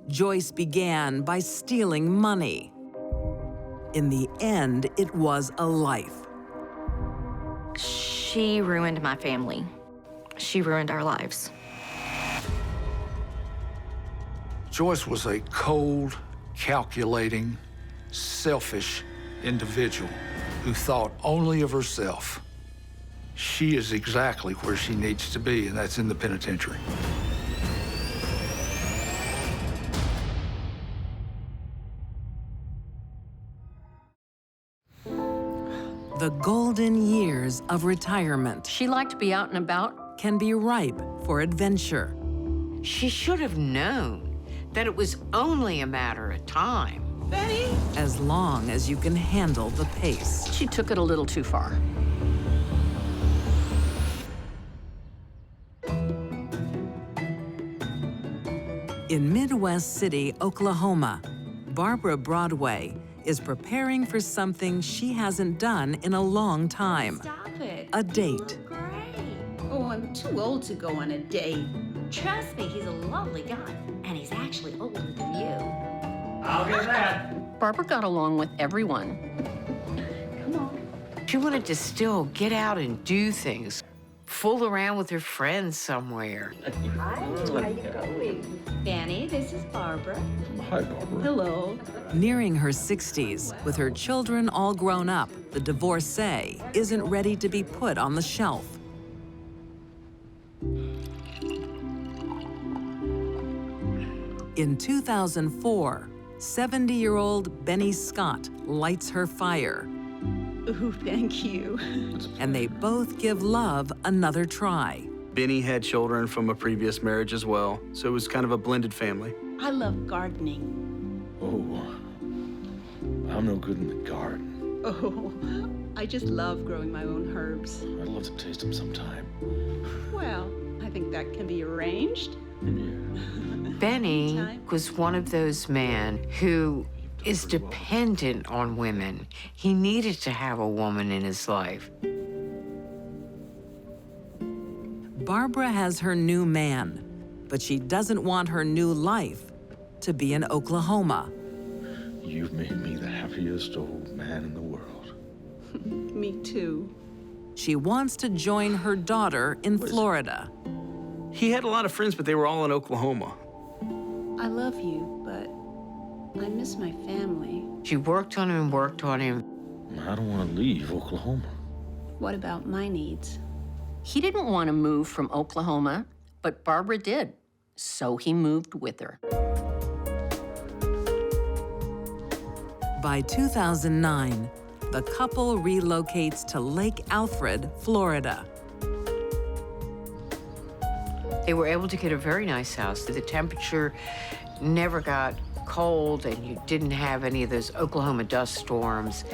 Joyce began by stealing money. In the end, it was a life. She ruined my family. She ruined our lives. Joyce was a cold, calculating, selfish individual who thought only of herself. She is exactly where she needs to be, and that's in the penitentiary. The golden years of retirement. She liked to be out and about. Can be ripe for adventure. She should have known that it was only a matter of time. Benny? As long as you can handle the pace. She took it a little too far. In Midwest City, Oklahoma, Barbara Broadway is preparing for something she hasn't done in a long time. Stop it. A date. Oh, I'm too old to go on a date. Trust me, he's a lovely guy, and he's actually older than you. I'll get that. Barbara got along with everyone. Come on. She wanted to still get out and do things, fool around with her friends somewhere. Hi, how you going? Danny, this is Barbara. Hi, Barbara. Hello. Nearing her 60s, with her children all grown up, the divorcee isn't ready to be put on the shelf. In 2004, 70-year-old Benny Scott lights her fire. Ooh, thank you. And they both give love another try. Benny had children from a previous marriage as well, so it was kind of a blended family. I love gardening. Oh, I'm no good in the garden. Oh, I just love growing my own herbs. I'd love to taste them sometime. Well, I think that can be arranged. Benny was one of those men who is dependent on women. He needed to have a woman in his life. Barbara has her new man, but she doesn't want her new life to be in Oklahoma. You've made me the happiest old man in the world. Me too. She wants to join her daughter in Florida. He had a lot of friends, but they were all in Oklahoma. I love you, but I miss my family. She worked on him and worked on him. I don't want to leave Oklahoma. What about my needs? He didn't want to move from Oklahoma, but Barbara did, so he moved with her. By 2009, the couple relocates to Lake Alfred, Florida. They were able to get a very nice house. The temperature never got cold, and you didn't have any of those Oklahoma dust storms.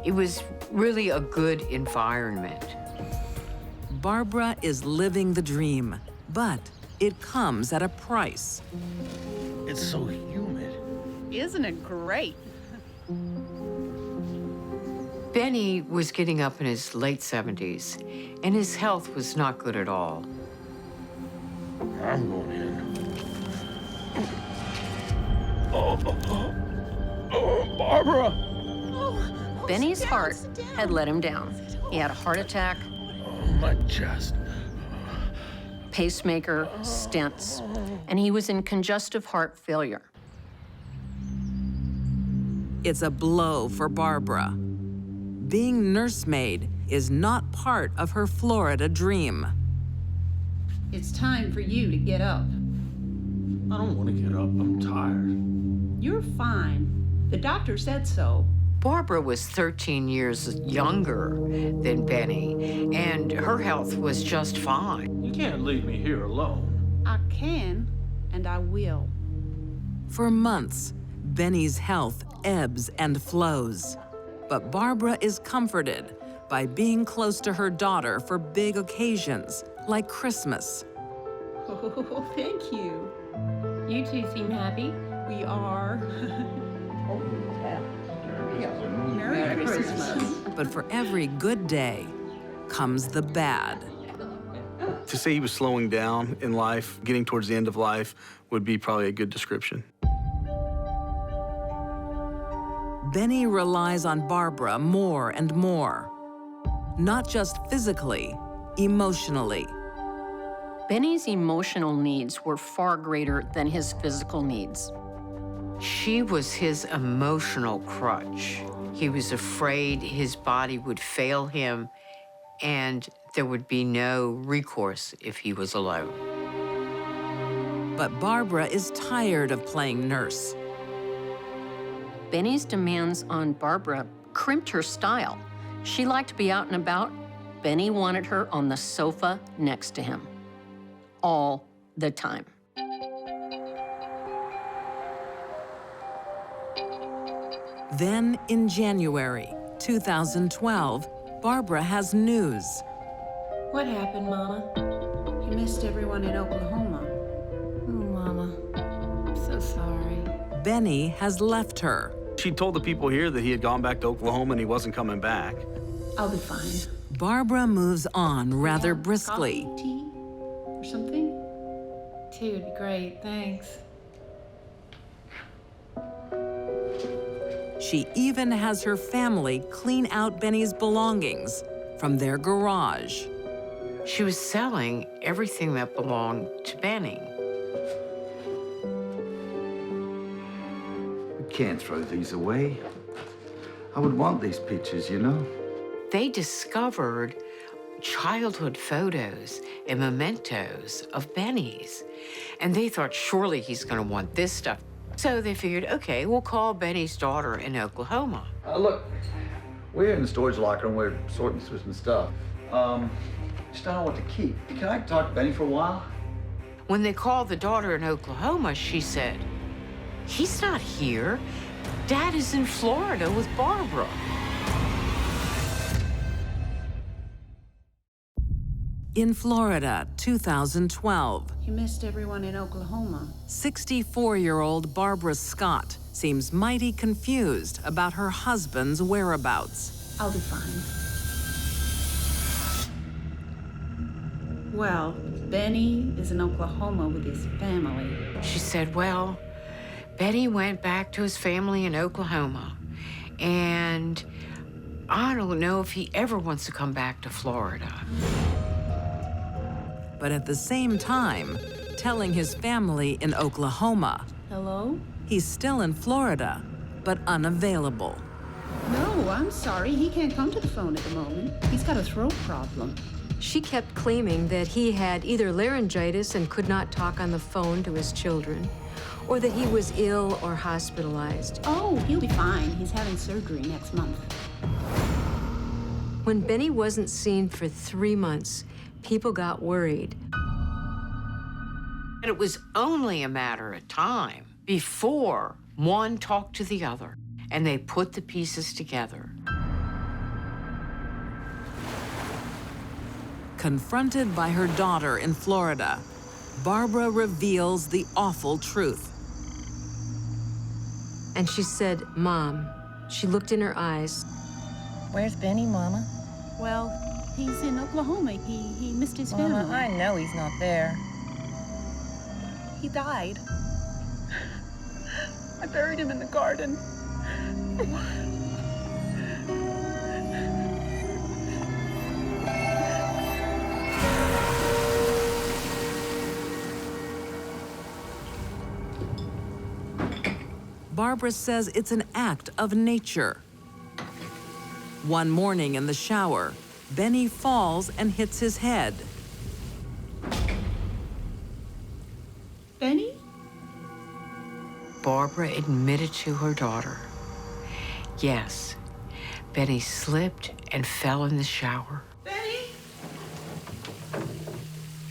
It was really a good environment. Barbara is living the dream, but it comes at a price. It's so humid. Isn't it great? Benny was getting up in his late 70s, and his health was not good at all. I'm going in. Barbara! Benny's heart had let him down. He had a heart attack, My chest. pacemaker, stents, and he was in congestive heart failure. It's a blow for Barbara. Being nursemaid is not part of her Florida dream. It's time for you to get up. I don't want to get up. I'm tired. You're fine, The doctor said so. Barbara was 13 years younger than Benny, and her health was just fine. You can't leave me here alone. I can, and I will. For months, Benny's health ebbs and flows. But Barbara is comforted by being close to her daughter for big occasions, like Christmas. Oh, thank you. You two seem happy. We are. Merry Christmas. But for every good day comes the bad. To say he was slowing down in life, getting towards the end of life, would be probably a good description. Benny relies on Barbara more and more. Not just physically, emotionally. Benny's emotional needs were far greater than his physical needs. She was his emotional crutch. He was afraid his body would fail him and there would be no recourse if he was alone. But Barbara is tired of playing nurse. Benny's demands on Barbara crimped her style. She liked to be out and about. Benny wanted her on the sofa next to him. All the time. Then, in January 2012, Barbara has news. What happened, Mama? You missed everyone in Oklahoma. Oh, Mama. I'm so sorry. Benny has left her. She told the people here that he had gone back to Oklahoma and he wasn't coming back. I'll be fine. Barbara moves on rather briskly. Coffee, tea, or something? Tea would be great, thanks. She even has her family clean out Benny's belongings from their garage. She was selling everything that belonged to Benny. We can't throw these away. I would want these pictures, you know? They discovered childhood photos and mementos of Benny's. And they thought, surely he's gonna want this stuff. So they figured, okay, we'll call Benny's daughter in Oklahoma. Look, we're in the storage locker and we're sorting through some stuff. Just don't know what to keep. Can I talk to Benny for a while? When they called the daughter in Oklahoma, she said, he's not here. Dad is in Florida with Barbara. In Florida, 2012. You missed everyone in Oklahoma. 64-year-old Barbara Scott seems mighty confused about her husband's whereabouts. I'll be fine. Well, Benny is in Oklahoma with his family. She said, well, Benny went back to his family in Oklahoma, and I don't know if he ever wants to come back to Florida. But at the same time, telling his family in Oklahoma. Hello? He's still in Florida, but unavailable. No, I'm sorry. He can't come to the phone at the moment. He's got a throat problem. She kept claiming that he had either laryngitis and could not talk on the phone to his children, or that he was ill or hospitalized. Oh, he'll be fine. He's having surgery next month. When Benny wasn't seen for 3 months, people got worried. And it was only a matter of time before one talked to the other, and they put the pieces together. Confronted by her daughter in Florida, Barbara reveals the awful truth. And she said, Mom. She looked in her eyes. Where's Benny, Mama? Well, he's in Oklahoma. He missed his family. Mama, I know he's not there. He died. I buried him in the garden. Barbara says it's an act of nature. One morning in the shower, Benny falls and hits his head. Benny? Barbara admitted to her daughter Yes, Benny slipped and fell in the shower. Benny!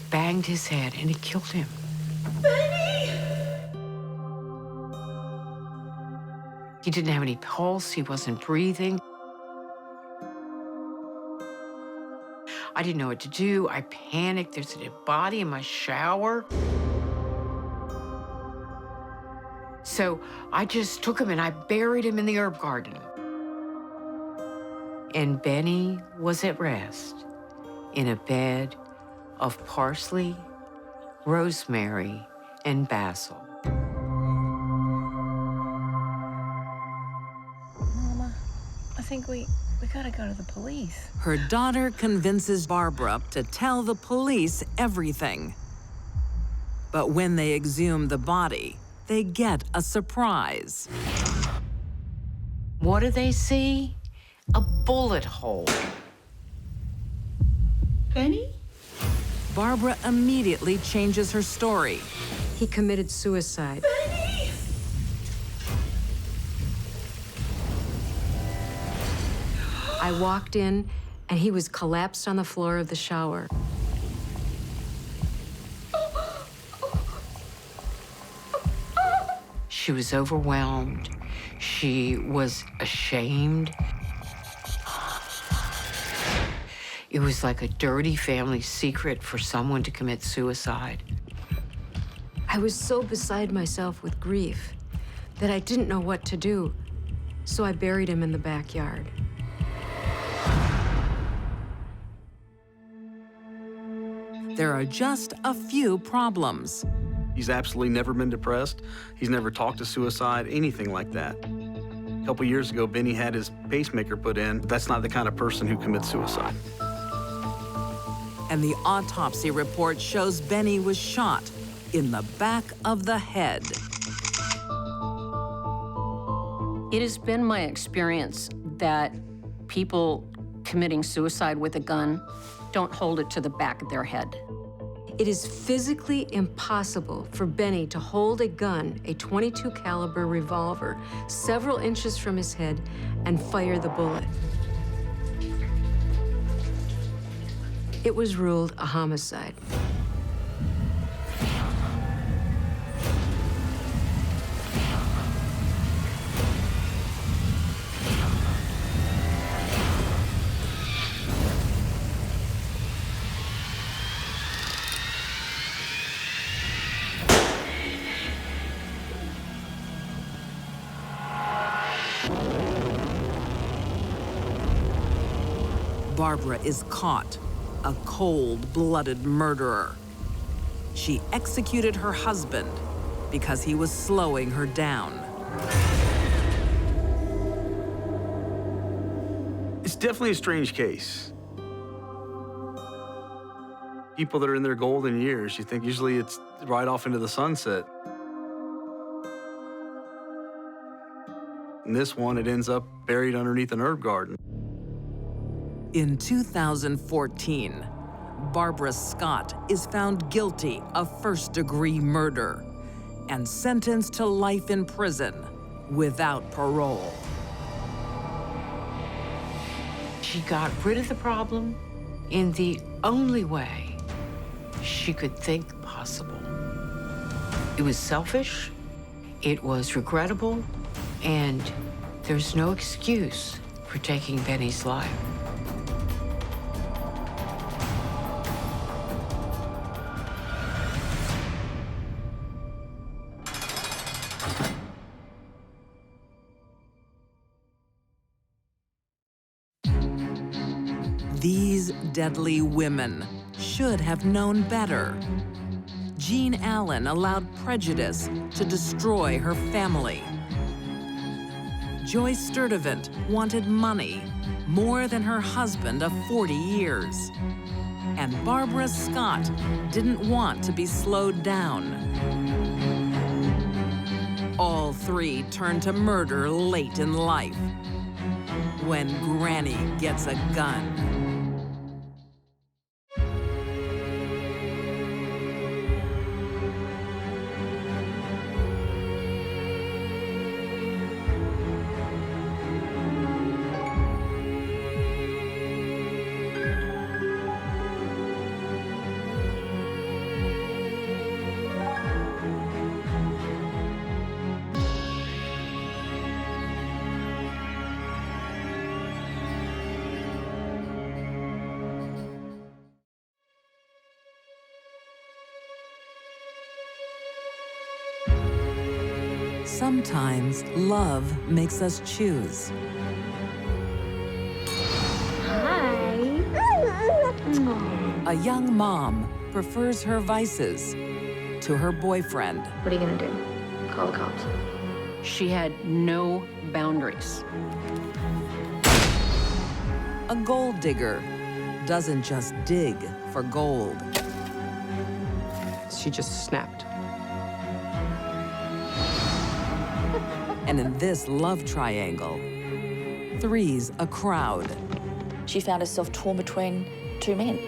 Banged his head, and it killed him. Benny! He didn't have any pulse. He wasn't breathing. I didn't know what to do. I panicked. There's a dead body in my shower. So I just took him and I buried him in the herb garden. And Benny was at rest in a bed of parsley, rosemary, and basil. Mama, I think we gotta go to the police. Her daughter convinces Barbara to tell the police everything. But when they exhume the body, they get a surprise. What do they see? A bullet hole. Benny? Barbara immediately changes her story. He committed suicide. Benny! I walked in, and he was collapsed on the floor of the shower. She was overwhelmed. She was ashamed. It was like a dirty family secret for someone to commit suicide. I was so beside myself with grief that I didn't know what to do, so I buried him in the backyard. There are just a few problems. He's absolutely never been depressed. He's never talked to suicide, anything like that. A couple years ago, Benny had his pacemaker put in. That's not the kind of person who commits suicide. And the autopsy report shows Benny was shot in the back of the head. It has been my experience that people committing suicide with a gun don't hold it to the back of their head. It is physically impossible for Benny to hold a gun, a .22 caliber revolver, several inches from his head and fire the bullet. It was ruled a homicide. Barbara is caught, a cold-blooded murderer. She executed her husband because he was slowing her down. It's definitely a strange case. People that are in their golden years, you think usually it's right off into the sunset. In this one, it ends up buried underneath an herb garden. In 2014, Barbara Scott is found guilty of first-degree murder and sentenced to life in prison without parole. She got rid of the problem in the only way she could think possible. It was selfish, it was regrettable, and there's no excuse for taking Benny's life. These deadly women should have known better. Jean Allen allowed prejudice to destroy her family. Joyce Sturdivant wanted money more than her husband of 40 years. And Barbara Scott didn't want to be slowed down. All three turned to murder late in life, when Granny gets a gun. Sometimes love makes us choose. Hi. A young mom prefers her vices to her boyfriend. What are you gonna do? Call the cops? She had no boundaries. A gold digger doesn't just dig for gold. She just snapped. And in this love triangle, three's a crowd. She found herself torn between two men.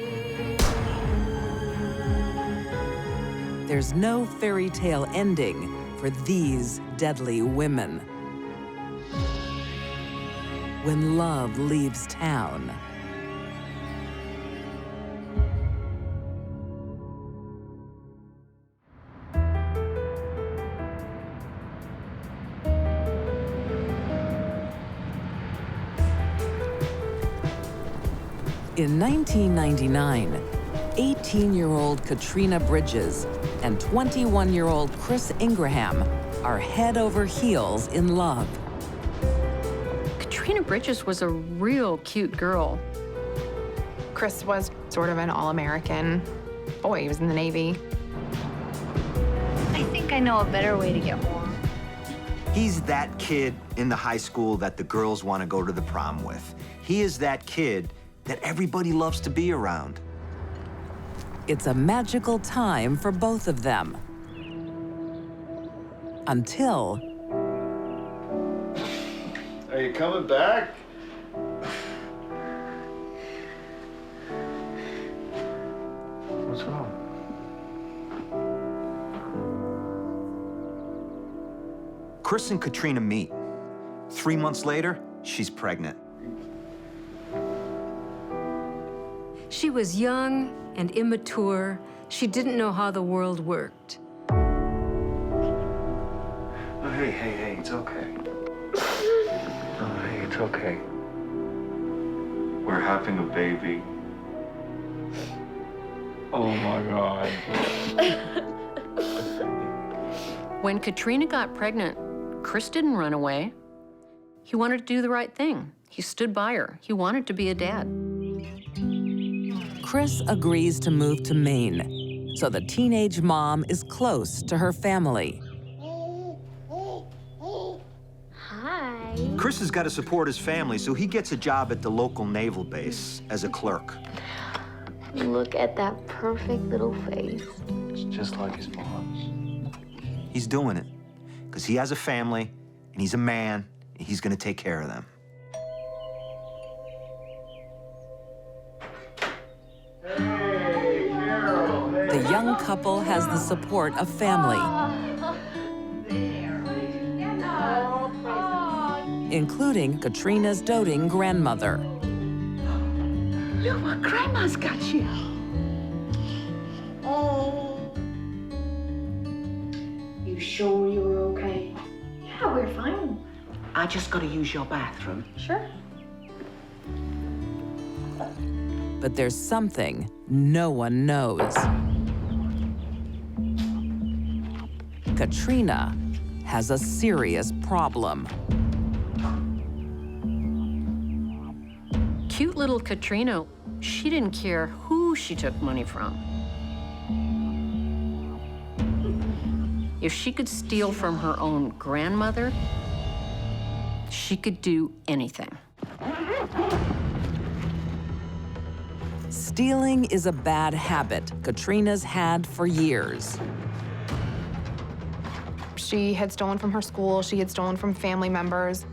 There's no fairy tale ending for these deadly women. When love leaves town. In 1999, 18-year-old Katrina Bridges and 21-year-old Chris Ingraham are head over heels in love. Katrina Bridges was a real cute girl. Chris was sort of an all-American boy. He was in the Navy. I think I know a better way to get warm. He's that kid in the high school that the girls want to go to the prom with. He is that kid that everybody loves to be around. It's a magical time for both of them. Until... Are you coming back? What's wrong? Chris and Katrina meet. 3 months later, she's pregnant. She was young and immature. She didn't know how the world worked. Oh, hey, it's okay. Oh, hey, it's okay. We're having a baby. Oh my God. When Katrina got pregnant, Chris didn't run away. He wanted to do the right thing. He stood by her. He wanted to be a dad. Chris agrees to move to Maine, so the teenage mom is close to her family. Hi. Chris has got to support his family, so he gets a job at the local naval base as a clerk. Look at that perfect little face. It's just like his mom's. He's doing it because he has a family, and he's a man, and he's going to take care of them. The young couple has the support of family, including Katrina's doting grandmother. Look what Grandma's got you. Oh. You sure you're okay? Yeah, we're fine. I just gotta use your bathroom. Sure. But there's something no one knows. Katrina has a serious problem. Cute little Katrina, she didn't care who she took money from. If she could steal from her own grandmother, she could do anything. Stealing is a bad habit Katrina's had for years. She had stolen from her school. She had stolen from family members.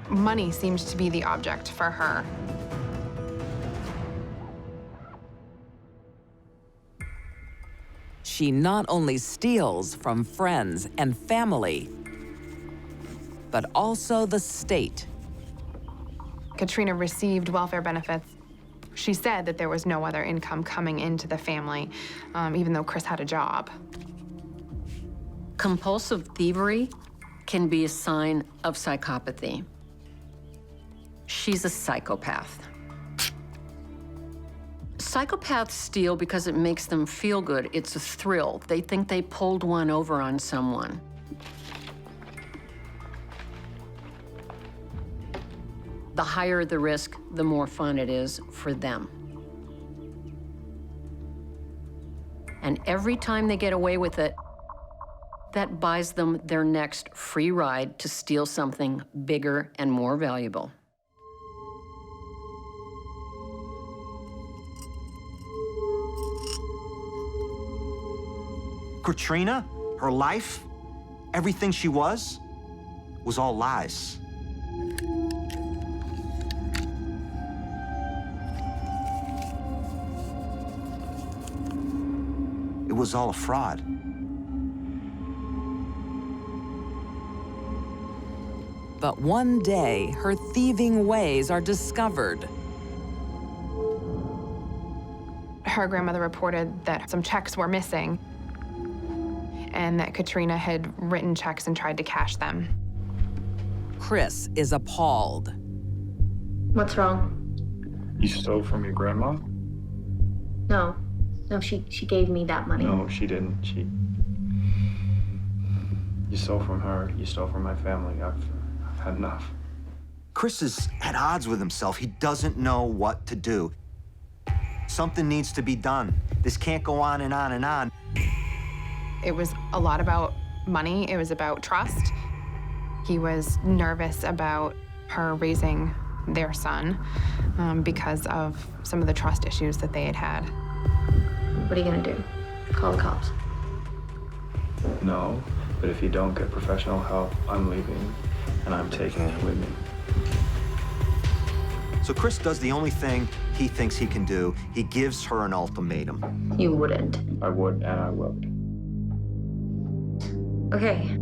Money seemed to be the object for her. She not only steals from friends and family, but also the state. Katrina received welfare benefits. She said that there was no other income coming into the family, even though Chris had a job. Compulsive thievery can be a sign of psychopathy. Psychopaths steal because it makes them feel good. It's a thrill. They think they pulled one over on someone. The higher the risk, the more fun it is for them. And every time they get away with it, that buys them their next free ride to steal something bigger and more valuable. Katrina, her life, everything she was all lies. It was all a fraud. But one day, her thieving ways are discovered. Her grandmother reported that some checks were missing and that Katrina had written checks and tried to cash them. Chris is appalled. What's wrong? You stole from your grandma? No. No, she gave me that money. No, she didn't. You stole from her. You stole from my family. I've had enough. Chris is at odds with himself. He doesn't know what to do. Something needs to be done. This can't go on and on and on. It was a lot about money. It was about trust. He was nervous about her raising their son because of some of the trust issues that they had had. What are you gonna do? Call the cops? No, but if you don't get professional help, I'm leaving, and I'm taking it with me. So Chris does the only thing he thinks he can do. He gives her an ultimatum. You wouldn't. I would, and I will. Okay.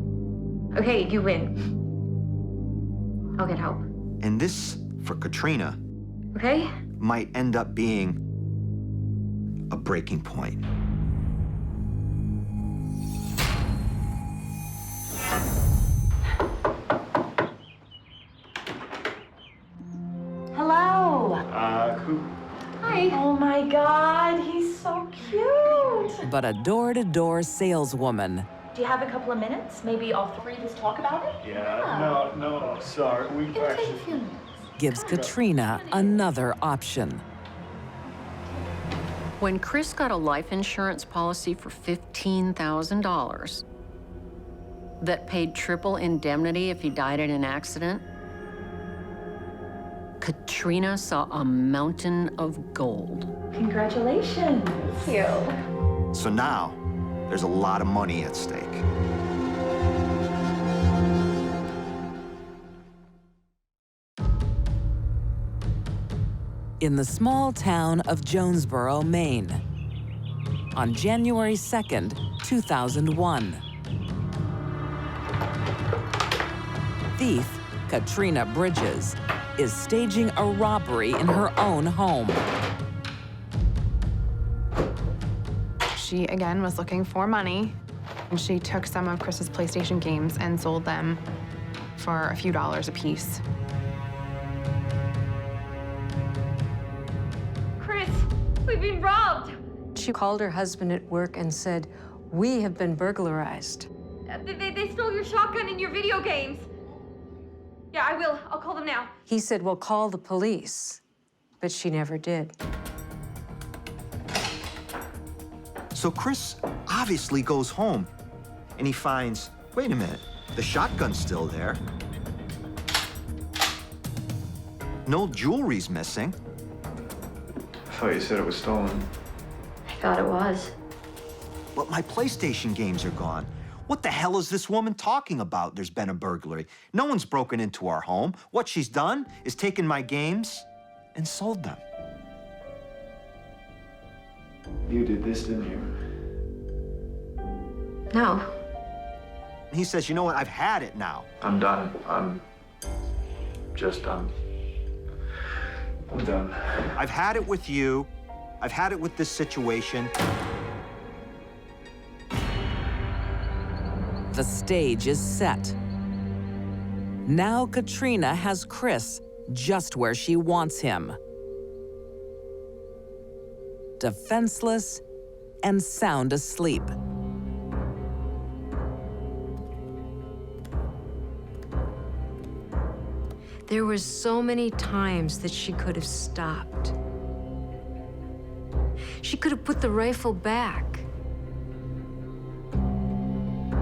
Okay, you win. I'll get help. And this, for Katrina, Okay? might end up being a breaking point. Hello. Who? Hi. Oh my God, he's so cute. But a door-to-door saleswoman Do you have a couple of minutes? Maybe all three just talk about it? Yeah. No, sorry. We actually. gives Katrina another option. When Chris got a life insurance policy for $15,000 that paid triple indemnity if he died in an accident, Katrina saw a mountain of gold. Congratulations. Thank you. So now, there's a lot of money at stake. In the small town of Jonesboro, Maine, on January 2nd, 2001. Thief Katrina Bridges is staging a robbery in her own home. She, again, was looking for money, and she took some of Chris's PlayStation games and sold them for a few dollars a piece. Chris, we've been robbed. She called her husband at work and said, "We have been burglarized." They stole your shotgun and your video games. Yeah, I will. I'll call them now. He said, "Well, call the police." But she never did. So Chris obviously goes home, and he finds, wait a minute, the shotgun's still there. No jewelry's missing. I thought you said it was stolen. I thought it was. But my PlayStation games are gone. What the hell is this woman talking about? There's been a burglary. No one's broken into our home. What she's done is taken my games and sold them. You did this, didn't you? No. He says, you know what, I've had it now. I'm done. I'm done. I've had it with you. I've had it with this situation. The stage is set. Now Katrina has Chris just where she wants him. defenseless, and sound asleep. There were so many times that she could have stopped. She could have put the rifle back.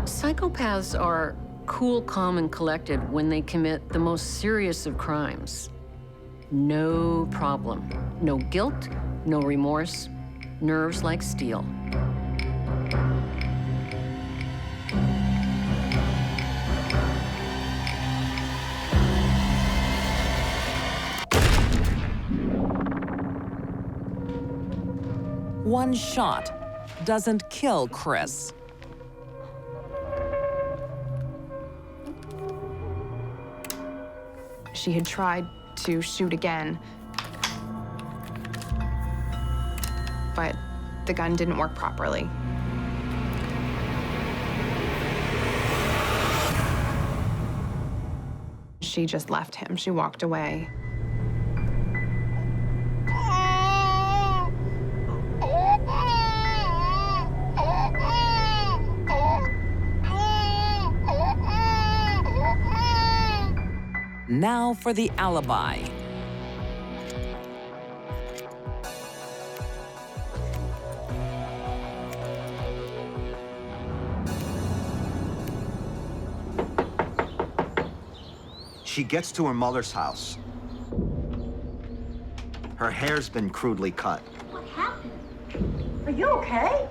Psychopaths are cool, calm, and collected when they commit the most serious of crimes. No problem. No guilt, no remorse, nerves like steel. One shot doesn't kill Chris. She had tried to shoot again, but the gun didn't work properly. She just left him. She walked away. Now for the alibi. She gets to her mother's house. Her hair's been crudely cut. What happened? Are you okay?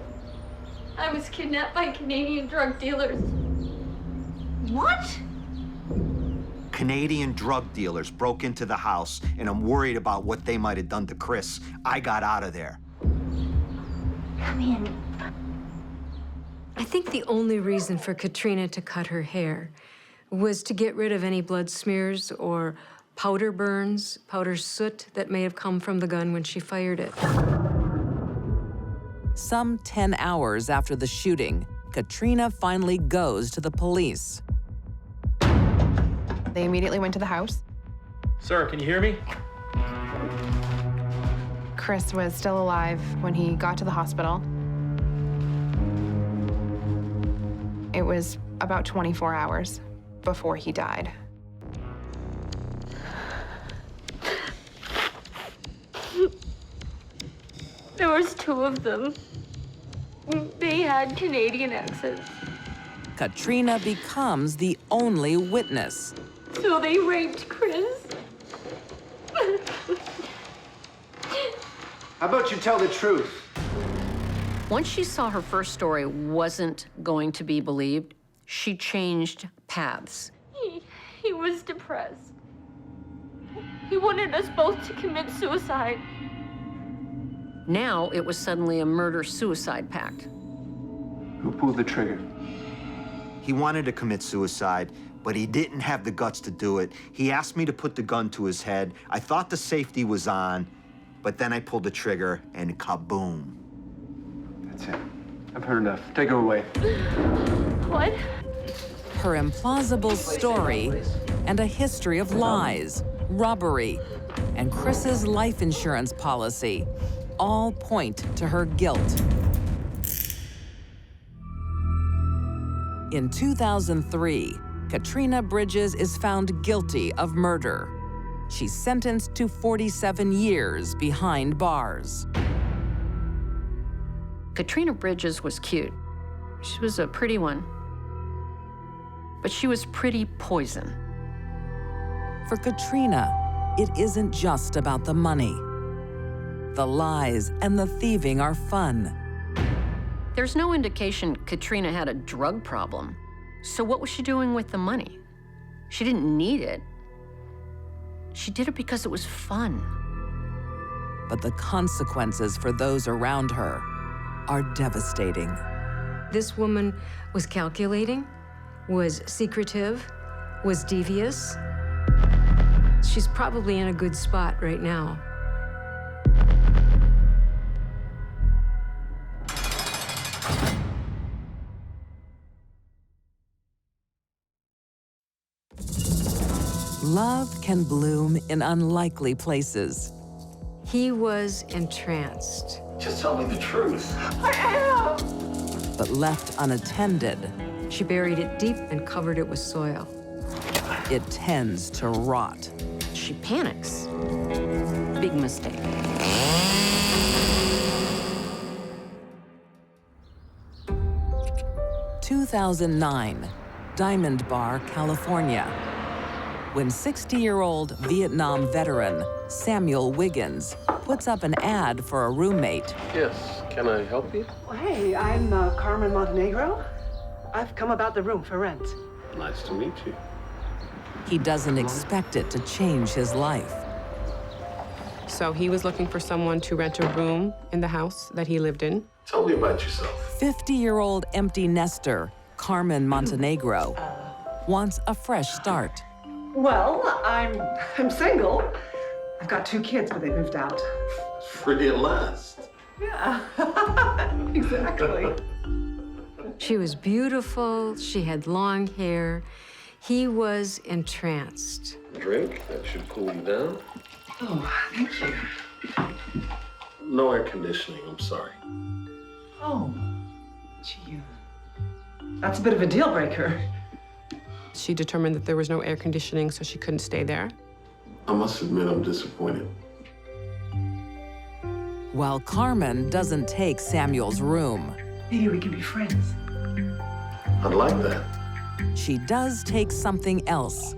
I was kidnapped by Canadian drug dealers. What? Canadian drug dealers broke into the house, and I'm worried about what they might have done to Chris. I got out of there. Come in. I think the only reason for Katrina to cut her hair was to get rid of any blood smears or powder burns, powder soot that may have come from the gun when she fired it. Some 10 hours after the shooting, Katrina finally goes to the police. They immediately went to the house. Sir, can you hear me? Chris was still alive when he got to the hospital. It was about 24 hours before he died. There was two of them. They had Canadian accents. Katrina becomes the only witness. So they raped Chris. How about you tell the truth? Once she saw her first story wasn't going to be believed, she changed paths. He was depressed. He wanted us both to commit suicide. Now it was suddenly a murder-suicide pact. Who pulled the trigger? He wanted to commit suicide, but he didn't have the guts to do it. He asked me to put the gun to his head. I thought the safety was on, but then I pulled the trigger and kaboom. That's it. I've heard enough. Take her away. What? Her implausible story and a history of lies, robbery, and Chris's life insurance policy all point to her guilt. In 2003, Katrina Bridges is found guilty of murder. She's sentenced to 47 years behind bars. Katrina Bridges was cute. She was a pretty one. But she was pretty poison. For Katrina, it isn't just about the money. The lies and the thieving are fun. There's no indication Katrina had a drug problem. So what was she doing with the money? She didn't need it. She did it because it was fun. But the consequences for those around her are devastating. This woman was calculating, was secretive, was devious. She's probably in a good spot right now. Love can bloom in unlikely places. He was entranced. Just tell me the truth. I am. but left unattended, she buried it deep and covered it with soil. It tends to rot. She panics. Big mistake. (2009), Diamond Bar, California. When 60-year-old Vietnam veteran Samuel Wiggins puts up an ad for a roommate. Yes, can I help you? Hey, I'm Carmen Montenegro. I've come about the room for rent. Nice to meet you. He doesn't expect it to change his life. So he was looking for someone to rent a room in the house that he lived in. Tell me about yourself. 50-year-old empty nester Carmen Montenegro wants a fresh start. Well, I'm single. I've got 2 kids, but they moved out. Free at last. Yeah, exactly. She was beautiful, she had long hair. He was entranced. Drink, that should cool you down. Oh, thank you. No air conditioning, I'm sorry. Oh, gee, that's a bit of a deal breaker. She determined that there was no air conditioning, so she couldn't stay there. I must admit I'm disappointed. While Carmen doesn't take Samuel's room, Maybe we can be friends. I'd like that. she does take something else.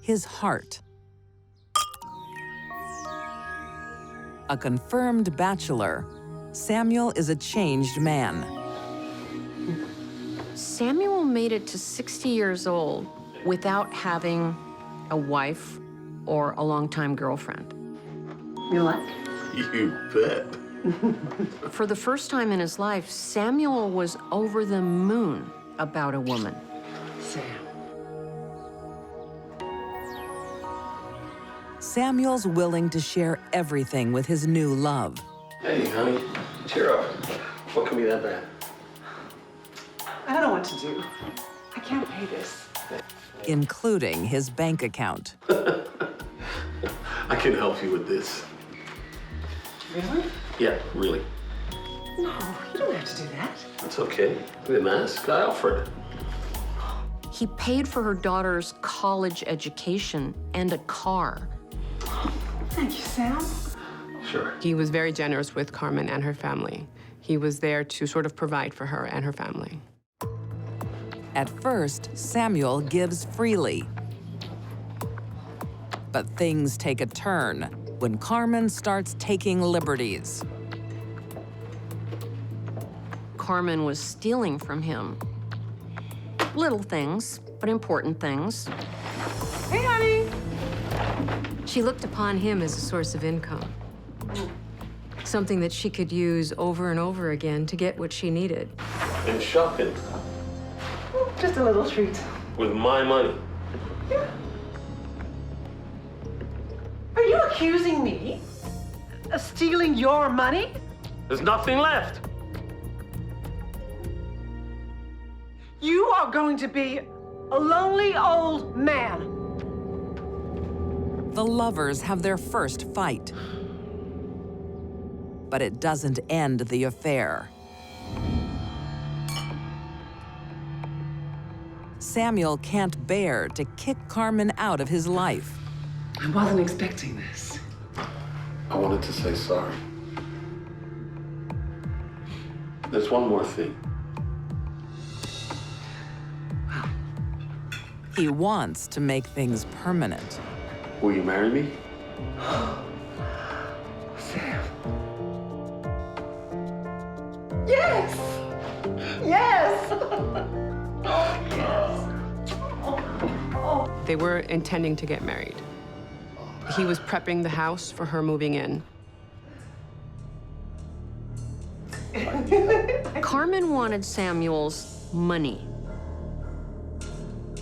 His heart. A confirmed bachelor, Samuel is a changed man. Samuel made it to 60 years old without having a wife or a longtime girlfriend. You like? You bet. For the first time in his life, Samuel was over the moon about a woman. Sam. Samuel's willing to share everything with his new love. Hey, honey, cheer up. What can be that bad? I don't know what to do. I can't pay this. Including his bank account. I can help you with this. Really? Yeah, really. No, you don't have to do that. That's okay. I didn't ask. I offered. He paid for her daughter's college education and a car. Thank you, Sam. Sure. He was very generous with Carmen and her family. He was there to sort of provide for her and her family. At first, Samuel gives freely. But things take a turn when Carmen starts taking liberties. Carmen was stealing from him. Little things, but important things. Hey, honey. She looked upon him as a source of income. Something that she could use over and over again to get what she needed. And shopping. Just a little treat. With my money. Yeah. Are you accusing me of stealing your money? There's nothing left. You are going to be a lonely old man. The lovers have their first fight. But it doesn't end the affair. Samuel can't bear to kick Carmen out of his life. I wasn't expecting this. I wanted to say sorry. There's one more thing. He wants to make things permanent. Will you marry me? Sam. Yes! Yes! Oh, yes! Oh. They were intending to get married. He was prepping the house for her moving in. Carmen wanted Samuel's money,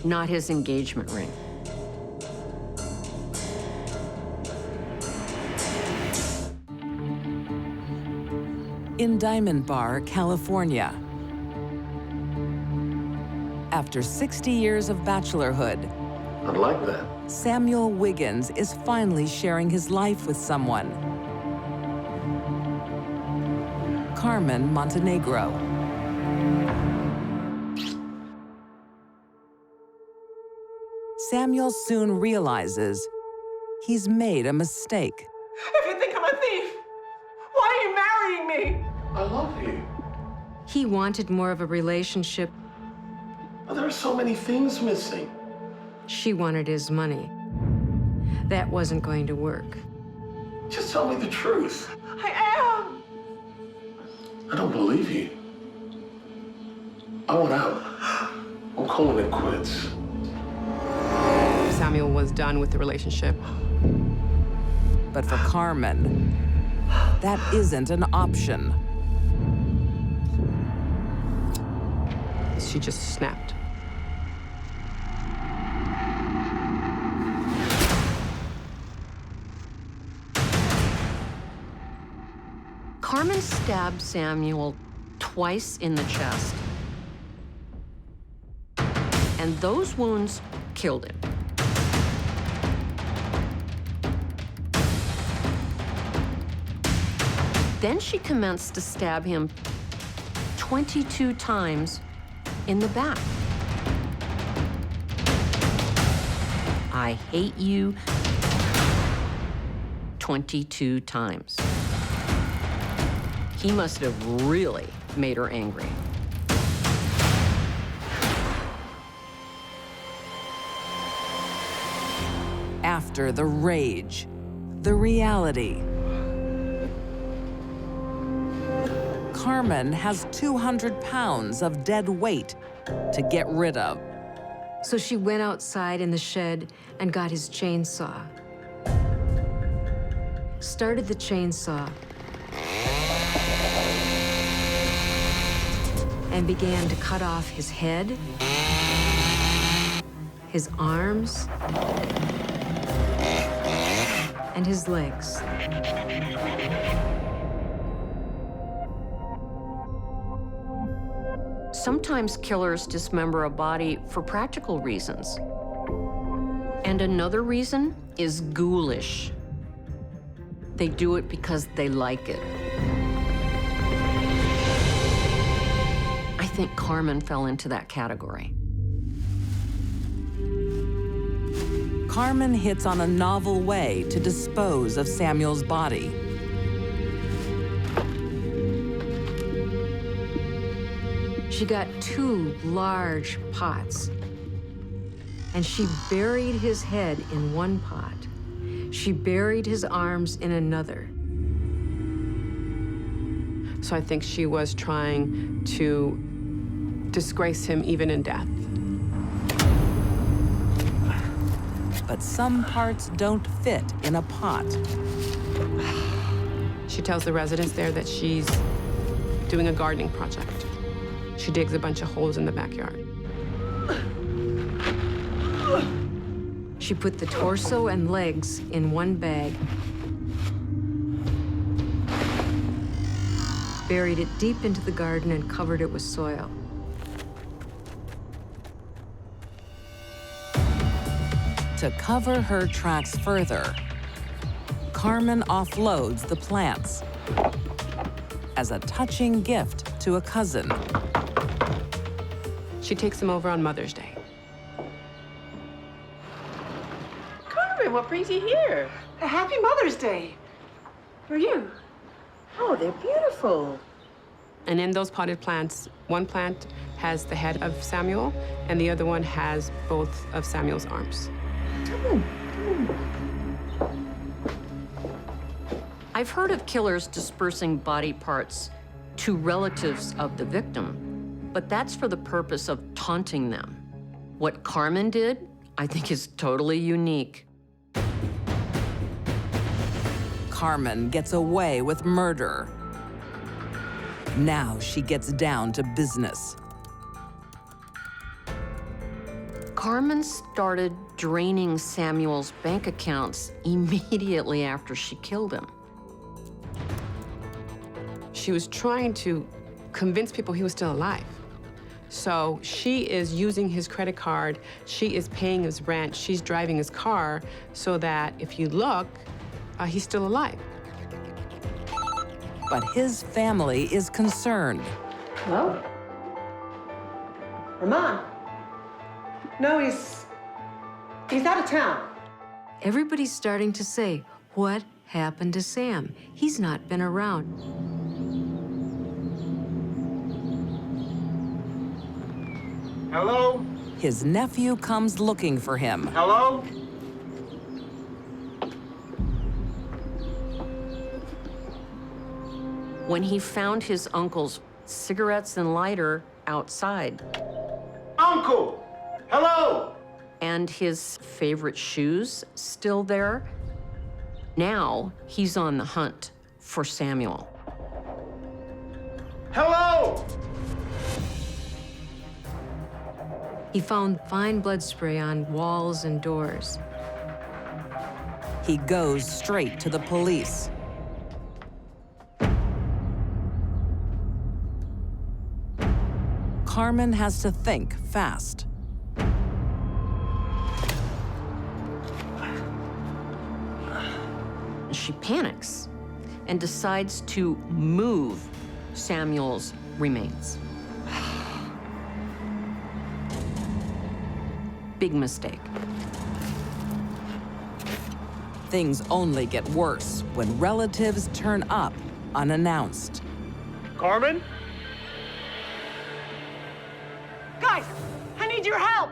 not his engagement ring. In Diamond Bar, California. After 60 years of bachelorhood, I'd like that. Samuel Wiggins is finally sharing his life with someone. Carmen Montenegro. Samuel soon realizes he's made a mistake. If you think I'm a thief, why are you marrying me? I love you. He wanted more of a relationship. But there are so many things missing. She wanted his money. That wasn't going to work. Just tell me the truth. I am. I don't believe you. I want out. I'm calling it quits. Samuel was done with the relationship. But for Carmen, that isn't an option. She just snapped. Carmen stabbed Samuel twice in the chest, and those wounds killed him. Then she commenced to stab him 22 times in the back. I hate you 22 times. He must have really made her angry. After the rage, the reality. Carmen has 200 pounds of dead weight to get rid of. So she went outside in the shed and got his chainsaw. Started the chainsaw and began to cut off his head, his arms, and his legs. Sometimes killers dismember a body for practical reasons. And another reason is ghoulish. They do it because they like it. I think Carmen fell into that category. Carmen hits on a novel way to dispose of Samuel's body. She got 2 large pots, and she buried his head in one pot. She buried his arms in another. So I think she was trying to disgrace him even in death. But some parts don't fit in a pot. She tells the residents there that she's doing a gardening project. She digs a bunch of holes in the backyard. She put the torso and legs in one bag, buried it deep into the garden, and covered it with soil. To cover her tracks further, Carmen offloads the plants as a touching gift to a cousin. She takes them over on Mother's Day. Carmen, what brings you here? A happy Mother's Day. For you. Oh, they're beautiful. And in those potted plants, one plant has the head of Samuel, and the other one has both of Samuel's arms. I've heard of killers dispersing body parts to relatives of the victim, but that's for the purpose of taunting them. What Carmen did, I think, is totally unique. Carmen gets away with murder. Now she gets down to business. Carmen started draining Samuel's bank accounts immediately after she killed him. She was trying to convince people he was still alive. So she is using his credit card, she is paying his rent, she's driving his car, so that if you look, he's still alive. But his family is concerned. Hello? Ramon? No, he's out of town. Everybody's starting to say, what happened to Sam? He's not been around. Hello? His nephew comes looking for him. Hello? When he found his uncle's cigarettes and lighter outside. Uncle! Hello! And his favorite shoes still there. Now he's on the hunt for Samuel. Hello! He found fine blood spray on walls and doors. He goes straight to the police. Carmen has to think fast. She panics and decides to move Samuel's remains. Big mistake. Things only get worse when relatives turn up unannounced. Carmen? Guys, I need your help.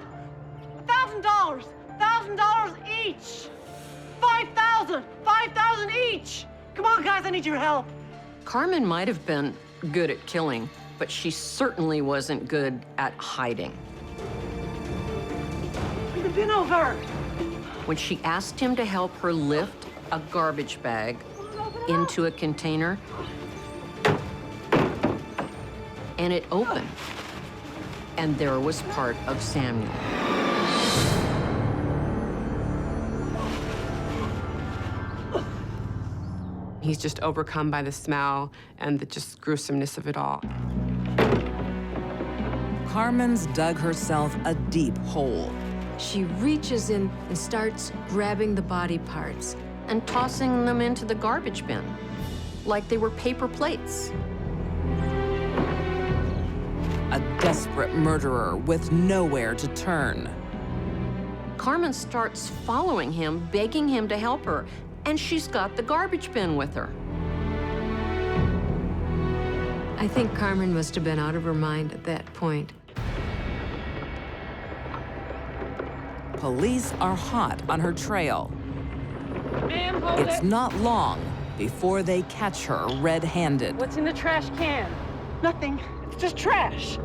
$1,000. $1,000 each. 5,000. 5,000 each. Come on, guys, I need your help. Carmen might have been good at killing, but she certainly wasn't good at hiding. Bring the bin over. When she asked him to help her lift a garbage bag into a container, and it opened, and there was part of Samuel. He's just overcome by the smell and the just gruesomeness of it all. Carmen's dug herself a deep hole. She reaches in and starts grabbing the body parts and tossing them into the garbage bin like they were paper plates. A desperate murderer with nowhere to turn. Carmen starts following him, begging him to help her, and she's got the garbage bin with her. I think Carmen must have been out of her mind at that point. Police are hot on her trail. Ma'am, hold It's it. not long before they catch her red-handed. What's in the trash can? Nothing. It's just trash.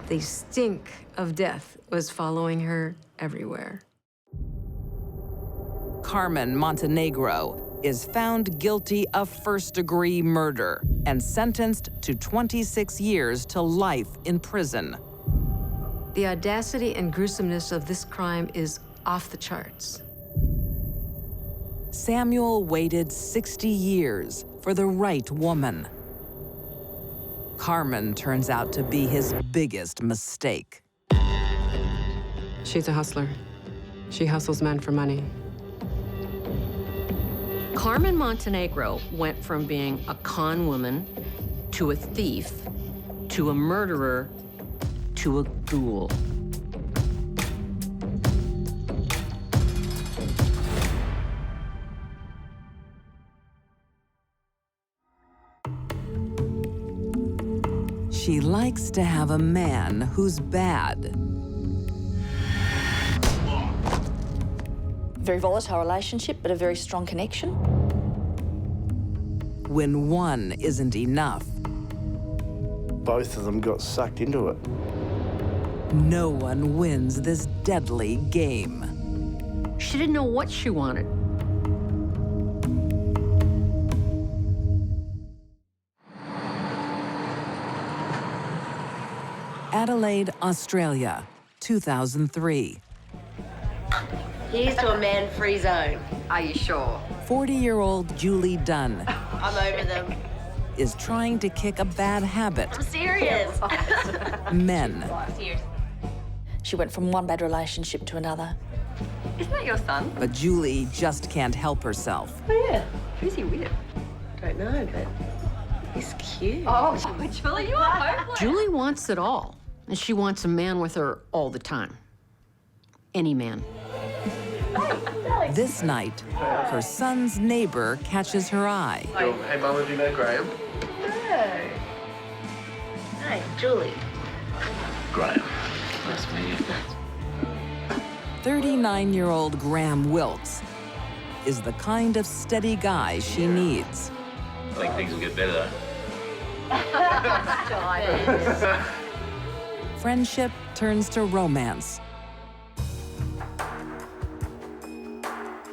The stink of death was following her everywhere. Carmen Montenegro is found guilty of first-degree murder and sentenced to 26 years to life in prison. The audacity and gruesomeness of this crime is off the charts. Samuel waited 60 years for the right woman. Carmen turns out to be his biggest mistake. She's a hustler. She hustles men for money. Carmen Montenegro went from being a con woman to a thief to a murderer to a ghoul. She likes to have a man who's bad. Very volatile relationship, but a very strong connection. When one isn't enough, Both of them got sucked into it. no one wins this deadly game. She didn't know what she wanted. Adelaide, Australia, 2003. Here's to a man-free zone. Are you sure? 40-year-old Julie Dunn I'm over them. is trying to kick a bad habit. I'm serious. Men. She went from one bad relationship to another. Isn't that your son? But Julie just can't help herself. Oh, yeah. Who's he with? Don't know, but he's cute. Oh, Julie, you are hopeless. Julie wants it all, and she wants a man with her all the time. Any man. This night, her son's neighbor catches her eye. Hey, Mama, do you know Graham? No. Hey, Julie. Graham. Nice to meet you. 39-year-old Graham Wilkes is the kind of steady guy she needs. I think things will get better, though. Friendship turns to romance.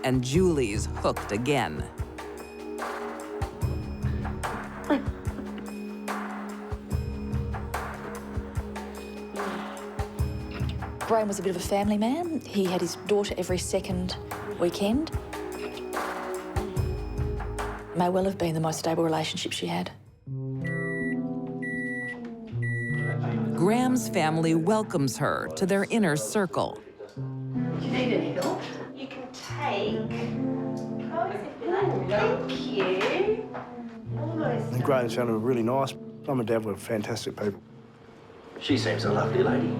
And Julie's hooked again. Graham was a bit of a family man. He had his daughter every second weekend. May well have been the most stable relationship she had. Graham's family welcomes her to their inner circle. Do you need any help? You can take. Thank you. Almost. And Graham sounded really nice. Mum and Dad were fantastic people. She seems a lovely lady.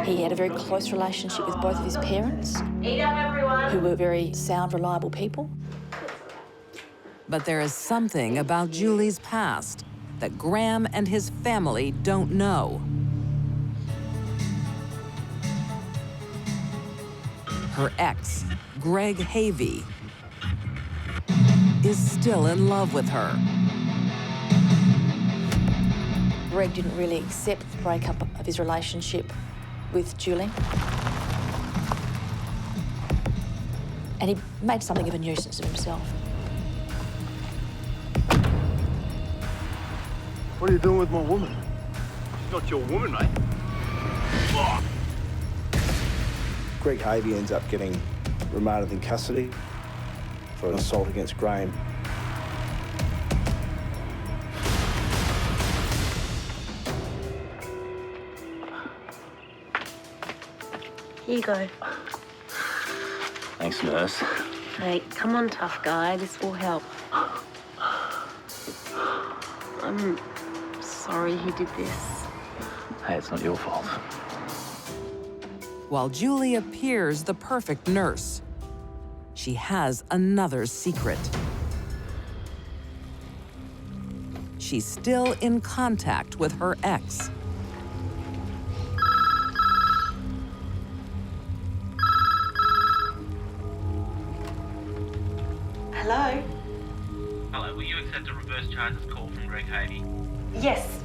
He had a very close relationship with both of his parents, Eat up, everyone. who were very sound, reliable people. But there is something about Julie's past that Graham and his family don't know. Her ex, Greg Havey, is still in love with her. Greg didn't really accept the breakup of his relationship with Julie. And he made something of a nuisance of himself. What are you doing with my woman? She's not your woman, mate. Oh. Greg Havey ends up getting remanded in custody for an assault against Graham. Here you go. Thanks, nurse. Hey, come on, tough guy. This will help. I'm sorry he did this. Hey, it's not your fault. While Julie appears the perfect nurse, she has another secret. She's still in contact with her ex. Hello? Hello, will you accept a reverse charges call from Greg Havey? Yes,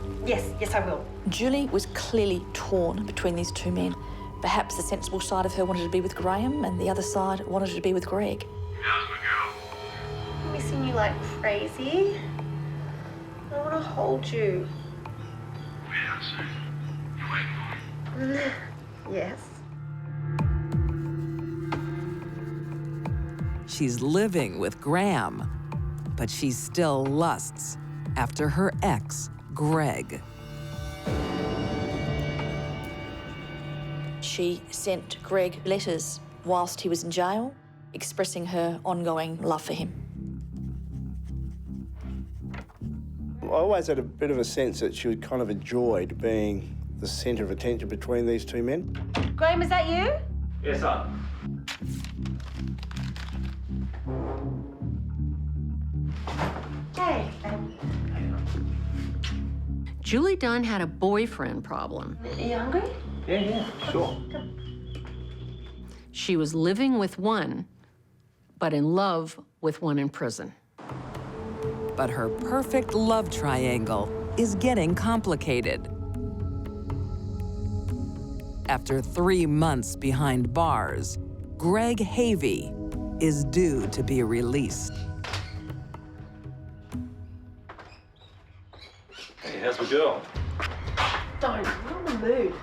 I will. Julie was clearly torn between these two men. Perhaps the sensible side of her wanted to be with Graham, and the other side wanted to be with Greg. How's my girl? I'm missing you like crazy. I want to hold you. Yeah, soon. You waiting for me? Yes. She's living with Graham, but she still lusts after her ex, Greg. She sent Greg letters whilst he was in jail, expressing her ongoing love for him. I always had a bit of a sense that she kind of enjoyed being the centre of attention between these two men. Graham, is that you? Yes, sir. Hey. Julie Dunn had a boyfriend problem. Are you hungry? Yeah, sure. She was living with one, but in love with one in prison. But her perfect love triangle is getting complicated. After 3 months behind bars, Greg Havey is due to be released. Hey, how's my girl? Don't. I'm in the mood.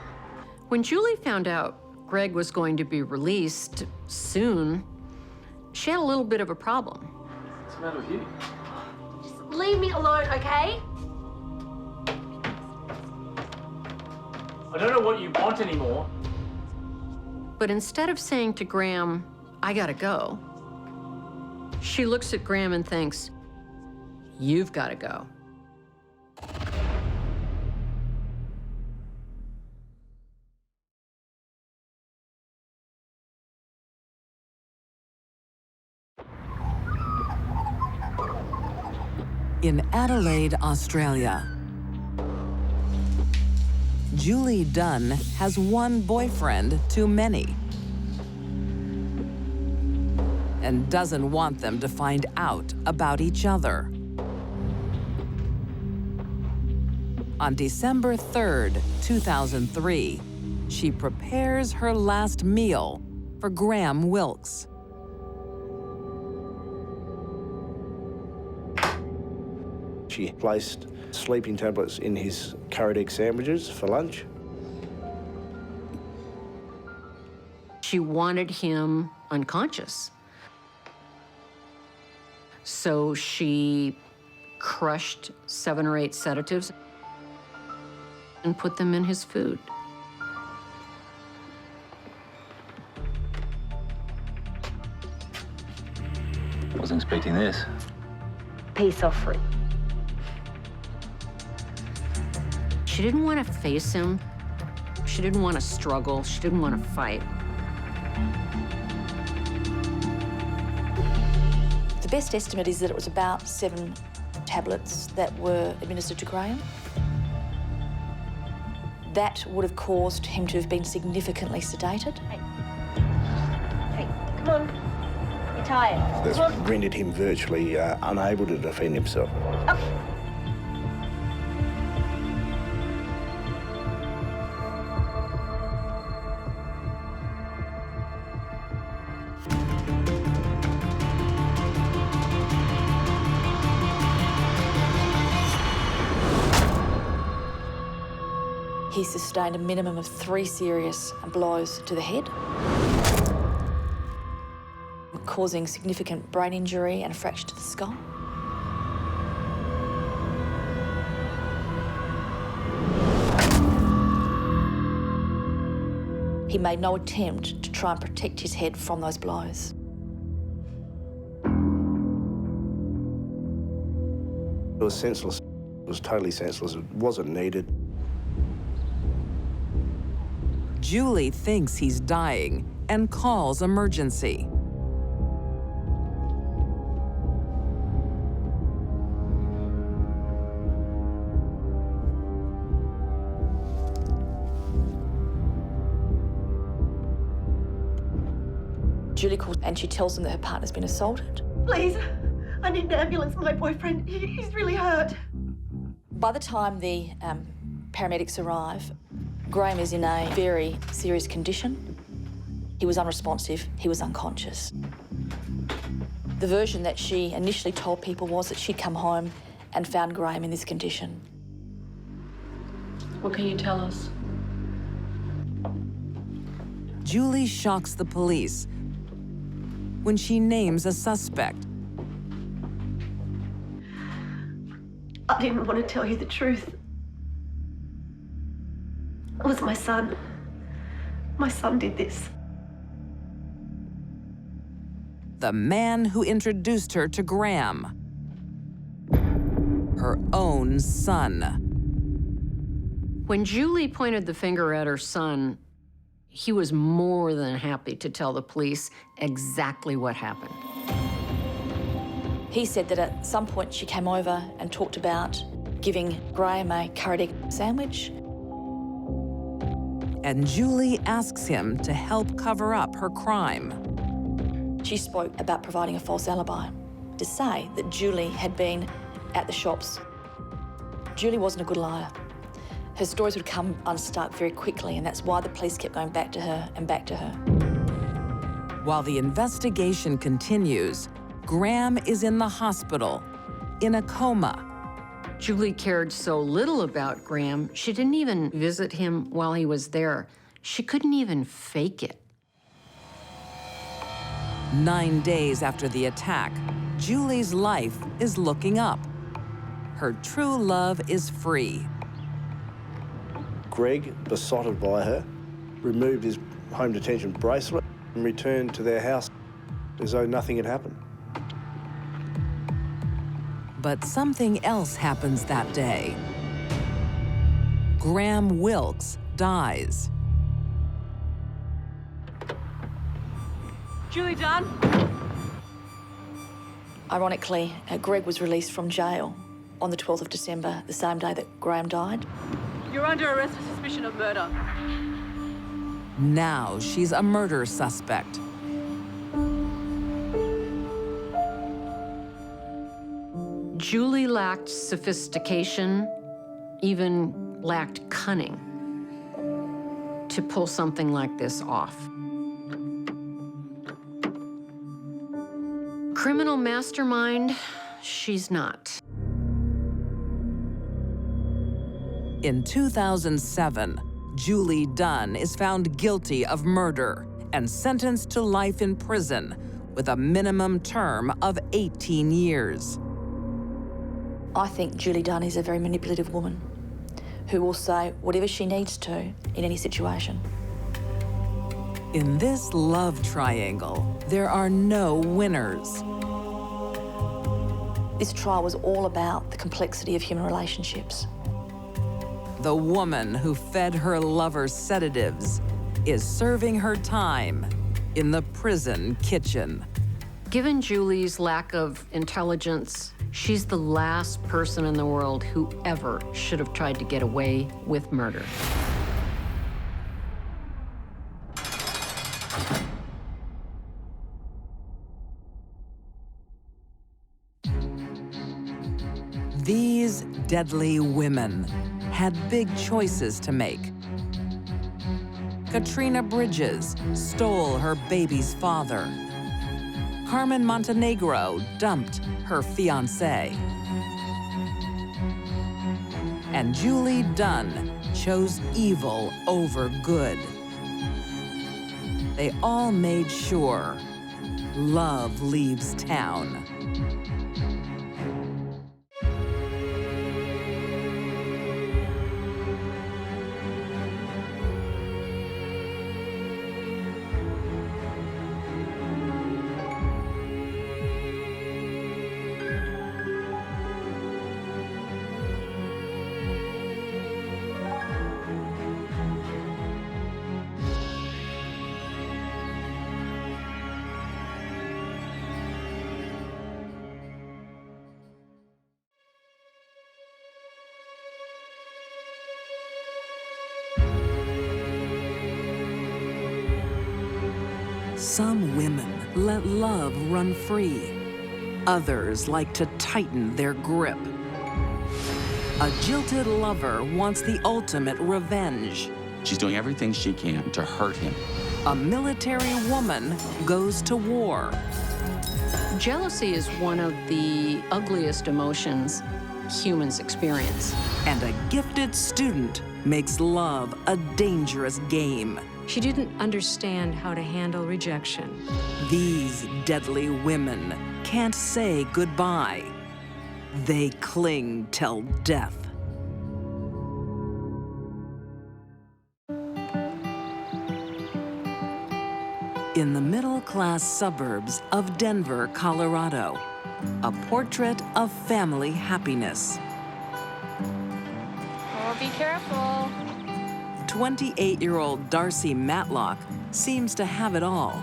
When Julie found out Greg was going to be released soon, she had a little bit of a problem. What's the matter with you? Just leave me alone, okay? I don't know what you want anymore. But instead of saying to Graham, I gotta go, she looks at Graham and thinks, you've gotta go. In Adelaide, Australia, Julie Dunn has one boyfriend too many and doesn't want them to find out about each other. On December 3rd, 2003, she prepares her last meal for Graham Wilkes. She placed sleeping tablets in his curried egg sandwiches for lunch. She wanted him unconscious. So she crushed 7 or 8 sedatives and put them in his food. Wasn't expecting this. Peace offering. She didn't want to face him. She didn't want to struggle. She didn't want to fight. The best estimate is that it was about 7 tablets that were administered to Graham. That would have caused him to have been significantly sedated. Hey, come on. You're tired. That's rendered him virtually unable to defend himself. Up. He sustained a minimum of 3 serious blows to the head, causing significant brain injury and a fracture to the skull. He made no attempt to try and protect his head from those blows. It was senseless. It was totally senseless. It wasn't needed. Julie thinks he's dying and calls emergency. Julie calls and she tells them that her partner's been assaulted. Please, I need an ambulance. My boyfriend, he's really hurt. By the time the paramedics arrive, Graham is in a very serious condition. He was unresponsive, he was unconscious. The version that she initially told people was that she'd come home and found Graham in this condition. What can you tell us? Julie shocks the police when she names a suspect. I didn't want to tell you the truth. It was my son. My son did this. The man who introduced her to Graham. Her own son. When Julie pointed the finger at her son, he was more than happy to tell the police exactly what happened. He said that at some point she came over and talked about giving Graham a curried egg sandwich. And Julie asks him to help cover up her crime. She spoke about providing a false alibi to say that Julie had been at the shops. Julie wasn't a good liar. Her stories would come unstuck very quickly, and that's why the police kept going back to her and back to her. While the investigation continues, Graham is in the hospital, in a coma. Julie cared so little about Graham, she didn't even visit him while he was there. She couldn't even fake it. 9 days after the attack, Julie's life is looking up. Her true love is free. Greg, besotted by her, removed his home detention bracelet and returned to their house as though nothing had happened. But something else happens that day. Graham Wilkes dies. Julie Dunn? Ironically, Greg was released from jail on the 12th of December, the same day that Graham died. You're under arrest for suspicion of murder. Now she's a murder suspect. Julie lacked sophistication, even lacked cunning to pull something like this off. Criminal mastermind, she's not. In 2007, Julie Dunn is found guilty of murder and sentenced to life in prison with a minimum term of 18 years. I think Julie Dunn is a very manipulative woman who will say whatever she needs to in any situation. In this love triangle, there are no winners. This trial was all about the complexity of human relationships. The woman who fed her lover sedatives is serving her time in the prison kitchen. Given Julie's lack of intelligence, she's the last person in the world who ever should have tried to get away with murder. These deadly women had big choices to make. Katrina Bridges stole her baby's father. Carmen Montenegro dumped her fiancé. And Julie Dunn chose evil over good. They all made sure love leaves town. Some women let love run free. Others like to tighten their grip. A jilted lover wants the ultimate revenge. She's doing everything she can to hurt him. A military woman goes to war. Jealousy is one of the ugliest emotions humans experience. And a gifted student makes love a dangerous game. She didn't understand how to handle rejection. These deadly women can't say goodbye. They cling till death. In the middle-class suburbs of Denver, Colorado, a portrait of family happiness. Oh, be careful. 28-year-old Darcy Matlock seems to have it all.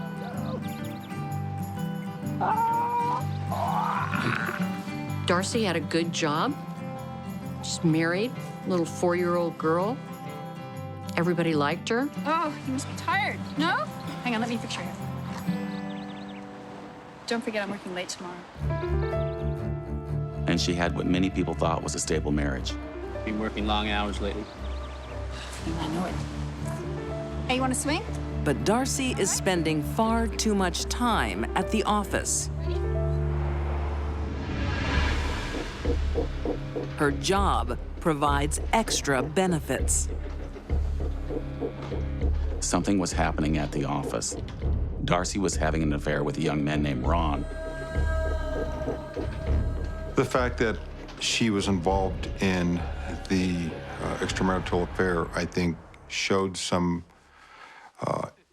Darcy had a good job. She's married, little 4-year-old girl. Everybody liked her. Oh, you must be tired. No? Hang on, let me fix your hair. Don't forget I'm working late tomorrow. And she had what many people thought was a stable marriage. Been working long hours lately. I know it. Hey, you want to swing? But Darcy is spending far too much time at the office. Her job provides extra benefits. Something was happening at the office. Darcy was having an affair with a young man named Ron. The fact that she was involved in the extramarital affair, I think, showed some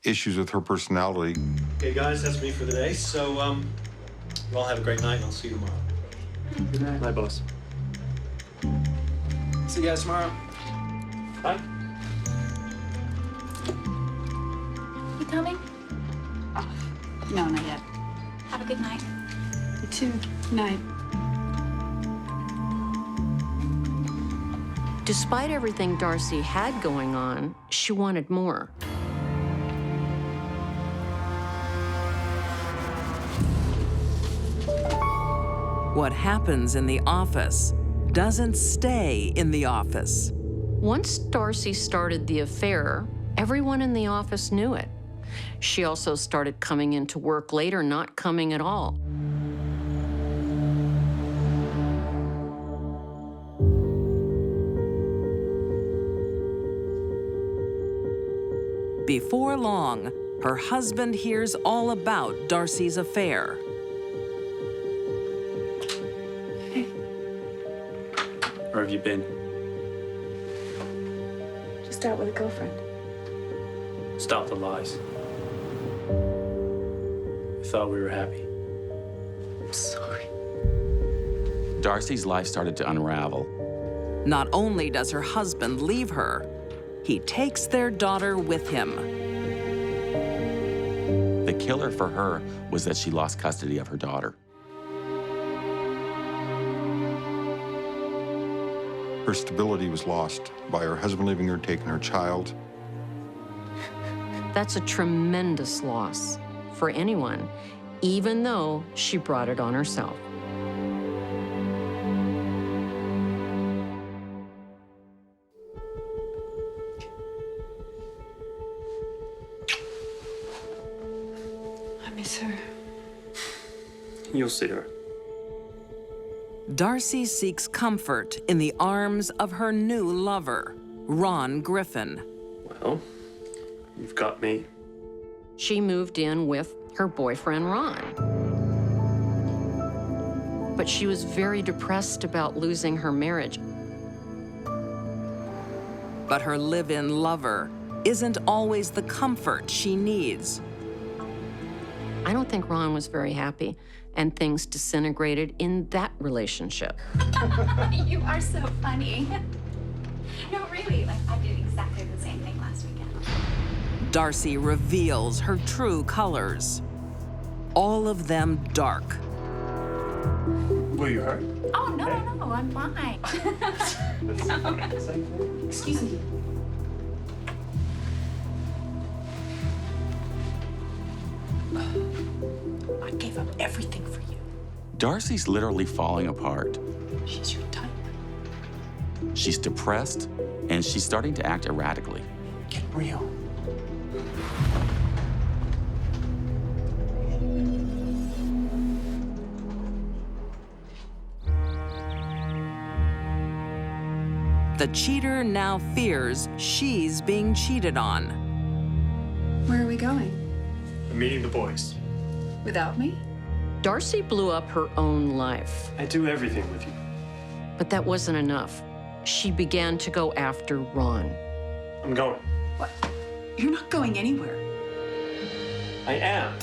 issues with her personality. Okay, guys, that's me for the day. So, you all have a great night, and I'll see you tomorrow. Good night. Night, boss. See you guys tomorrow. Bye. You coming? No, not yet. Have a good night. You too. Night. Despite everything Darcy had going on, she wanted more. What happens in the office doesn't stay in the office. Once Darcy started the affair, everyone in the office knew it. She also started coming into work late or not coming at all. Before long, her husband hears all about Darcy's affair. Where have you been? Just out with a girlfriend. Stop the lies. I thought we were happy. I'm sorry. Darcy's life started to unravel. Not only does her husband leave her, he takes their daughter with him. The killer for her was that she lost custody of her daughter. Her stability was lost by her husband leaving her, taking her child. That's a tremendous loss for anyone, even though she brought it on herself. I miss her. You'll see her. Darcy seeks comfort in the arms of her new lover, Ron Griffin. Well, you've got me. She moved in with her boyfriend, Ron. But she was very depressed about losing her marriage. But her live-in lover isn't always the comfort she needs. I don't think Ron was very happy, and things disintegrated in that relationship. You are so funny. No, really, like I did exactly the same thing last weekend. Darcy reveals her true colors. All of them dark. Were you hurt? Oh, no, no, I'm fine. Excuse me. I gave up everything for you. Darcy's literally falling apart. She's your type. She's depressed, and she's starting to act erratically. Get real. The cheater now fears she's being cheated on. Where are we going? I'm meeting the boys. Without me? Darcy blew up her own life. I do everything with you. But that wasn't enough. She began to go after Ron. I'm going. What? You're not going anywhere. I am.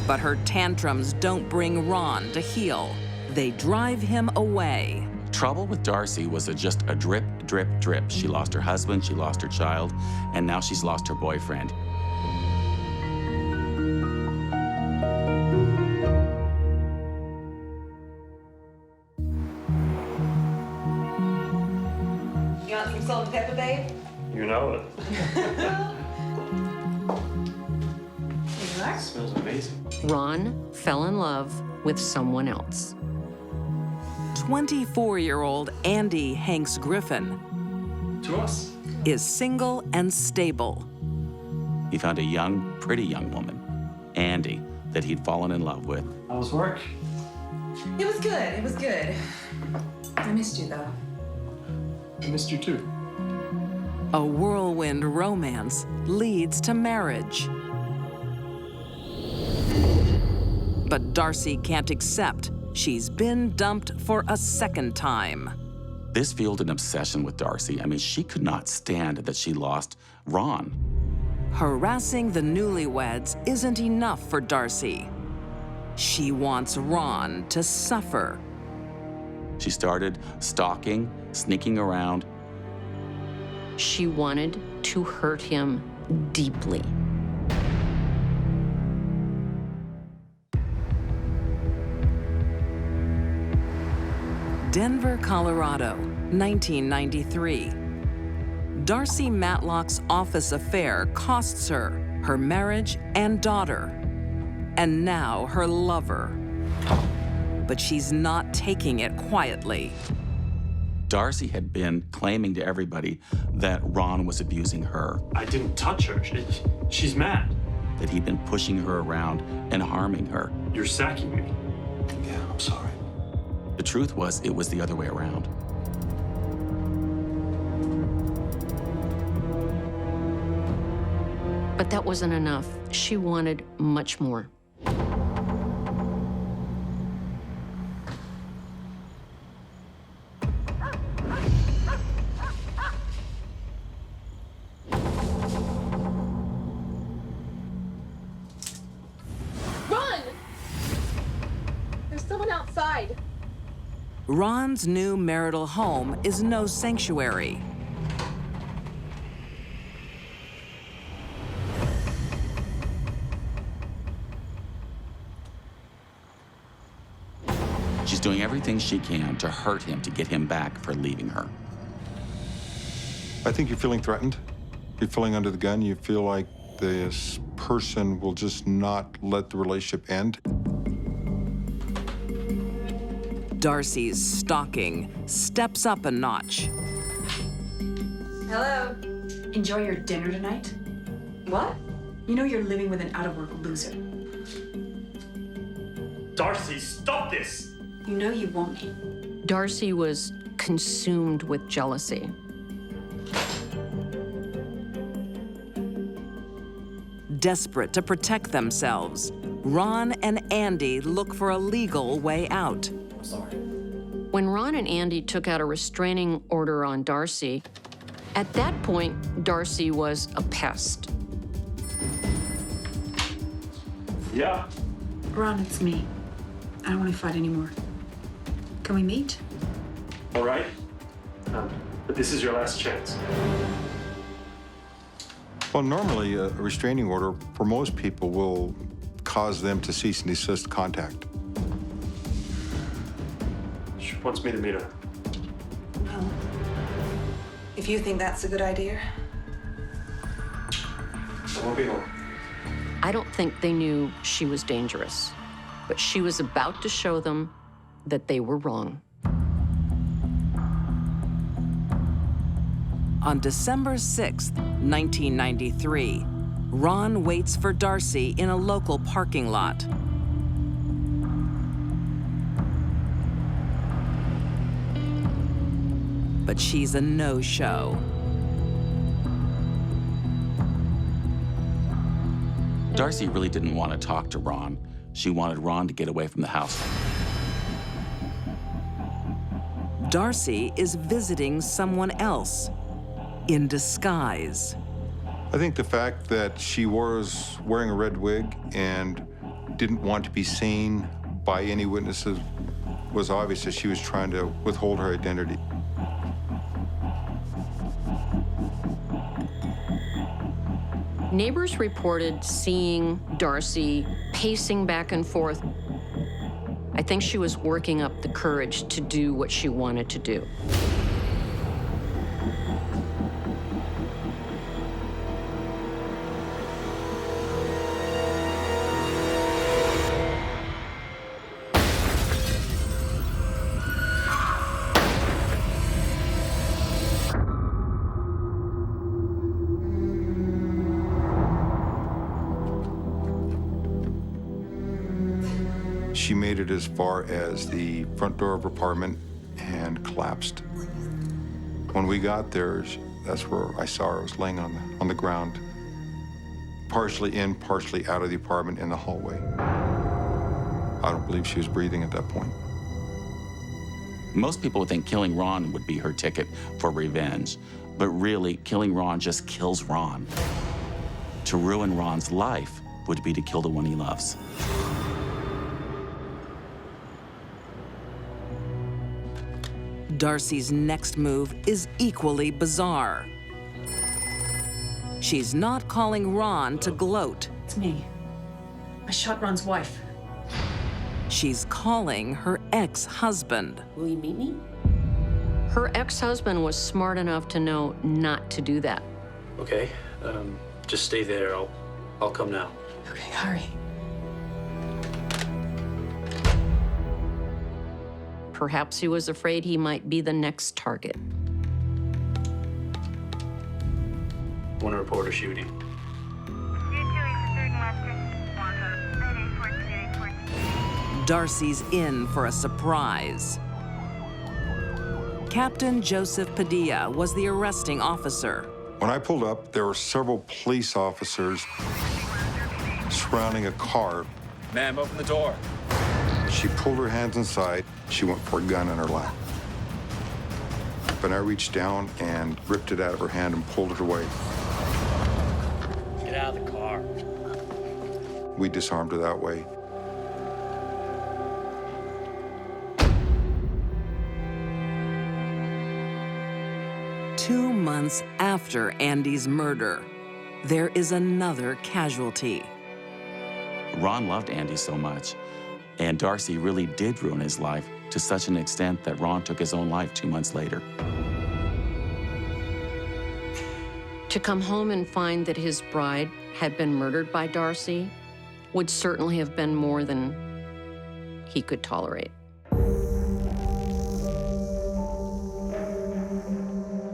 But her tantrums don't bring Ron to heal. They drive him away. Trouble with Darcy was just a drip, drip, drip. She lost her husband, she lost her child, and now she's lost her boyfriend. You want some salt and pepper, babe? You know it. Here you are. It smells amazing. Ron fell in love with someone else. 24-year-old Andy Hanks Griffin To us. is single and stable. He found a young, pretty young woman, Andy, that he'd fallen in love with. How was work? It was good. It was good. I missed you, though. I missed you too. A whirlwind romance leads to marriage. But Darcy can't accept she's been dumped for a second time. This fueled an obsession with Darcy. I mean, she could not stand that she lost Ron. Harassing the newlyweds isn't enough for Darcy. She wants Ron to suffer. She started stalking, sneaking around. She wanted to hurt him deeply. Denver, Colorado, 1993. Darcy Matlock's office affair costs her her marriage and daughter, and now her lover. But she's not taking it quietly. Darcy had been claiming to everybody that Ron was abusing her. I didn't touch her. She's mad. That he'd been pushing her around and harming her. You're sacking me. Yeah, I'm sorry. The truth was, it was the other way around. But that wasn't enough. She wanted much more. Run! There's someone outside. Ron's new marital home is no sanctuary. She's doing everything she can to hurt him, to get him back for leaving her. I think you're feeling threatened. You're feeling under the gun. You feel like this person will just not let the relationship end. Darcy's stalking steps up a notch. Hello. Enjoy your dinner tonight? What? You know you're living with an out-of-work loser. Darcy, stop this! You know you want me. Darcy was consumed with jealousy. Desperate to protect themselves, Ron and Andy look for a legal way out. Sorry. When Ron and Andy took out a restraining order on Darcy, at that point, Darcy was a pest. Yeah. Ron, it's me. I don't want to fight anymore. Can we meet? All right. But this is your last chance. Well, normally a restraining order for most people will cause them to cease and desist contact. She wants me to meet her. Well, if you think that's a good idea. I won't be home. I don't think they knew she was dangerous, but she was about to show them that they were wrong. On December 6th, 1993, Ron waits for Darcy in a local parking lot. But she's a no-show. Darcy really didn't want to talk to Ron. She wanted Ron to get away from the house. Darcy is visiting someone else in disguise. I think the fact that she was wearing a red wig and didn't want to be seen by any witnesses was obvious that she was trying to withhold her identity. Neighbors reported seeing Darcy pacing back and forth. I think she was working up the courage to do what she wanted to do. She made it as far as the front door of her apartment and collapsed. When we got there, that's where I saw her. I was laying on the ground, partially in, partially out of the apartment in the hallway. I don't believe she was breathing at that point. Most people would think killing Ron would be her ticket for revenge, but really, killing Ron just kills Ron. To ruin Ron's life would be to kill the one he loves. Darcy's next move is equally bizarre. She's not calling Ron to gloat. It's me. I shot Ron's wife. She's calling her ex-husband. Will you meet me? Her ex-husband was smart enough to know not to do that. Okay, just stay there. I'll come now. Okay, hurry. Perhaps he was afraid he might be the next target. I want to report a shooting. Darcy's in for a surprise. Captain Joseph Padilla was the arresting officer. When I pulled up, there were several police officers surrounding a car. Ma'am, open the door. She pulled her hands inside. She went for a gun in her lap. But I reached down and ripped it out of her hand and pulled it away. Get out of the car. We disarmed her that way. Two months after Andy's murder, there is another casualty. Ron loved Andy so much, and Darcy really did ruin his life to such an extent that Ron took his own life 2 months later. To come home and find that his bride had been murdered by Darcy would certainly have been more than he could tolerate.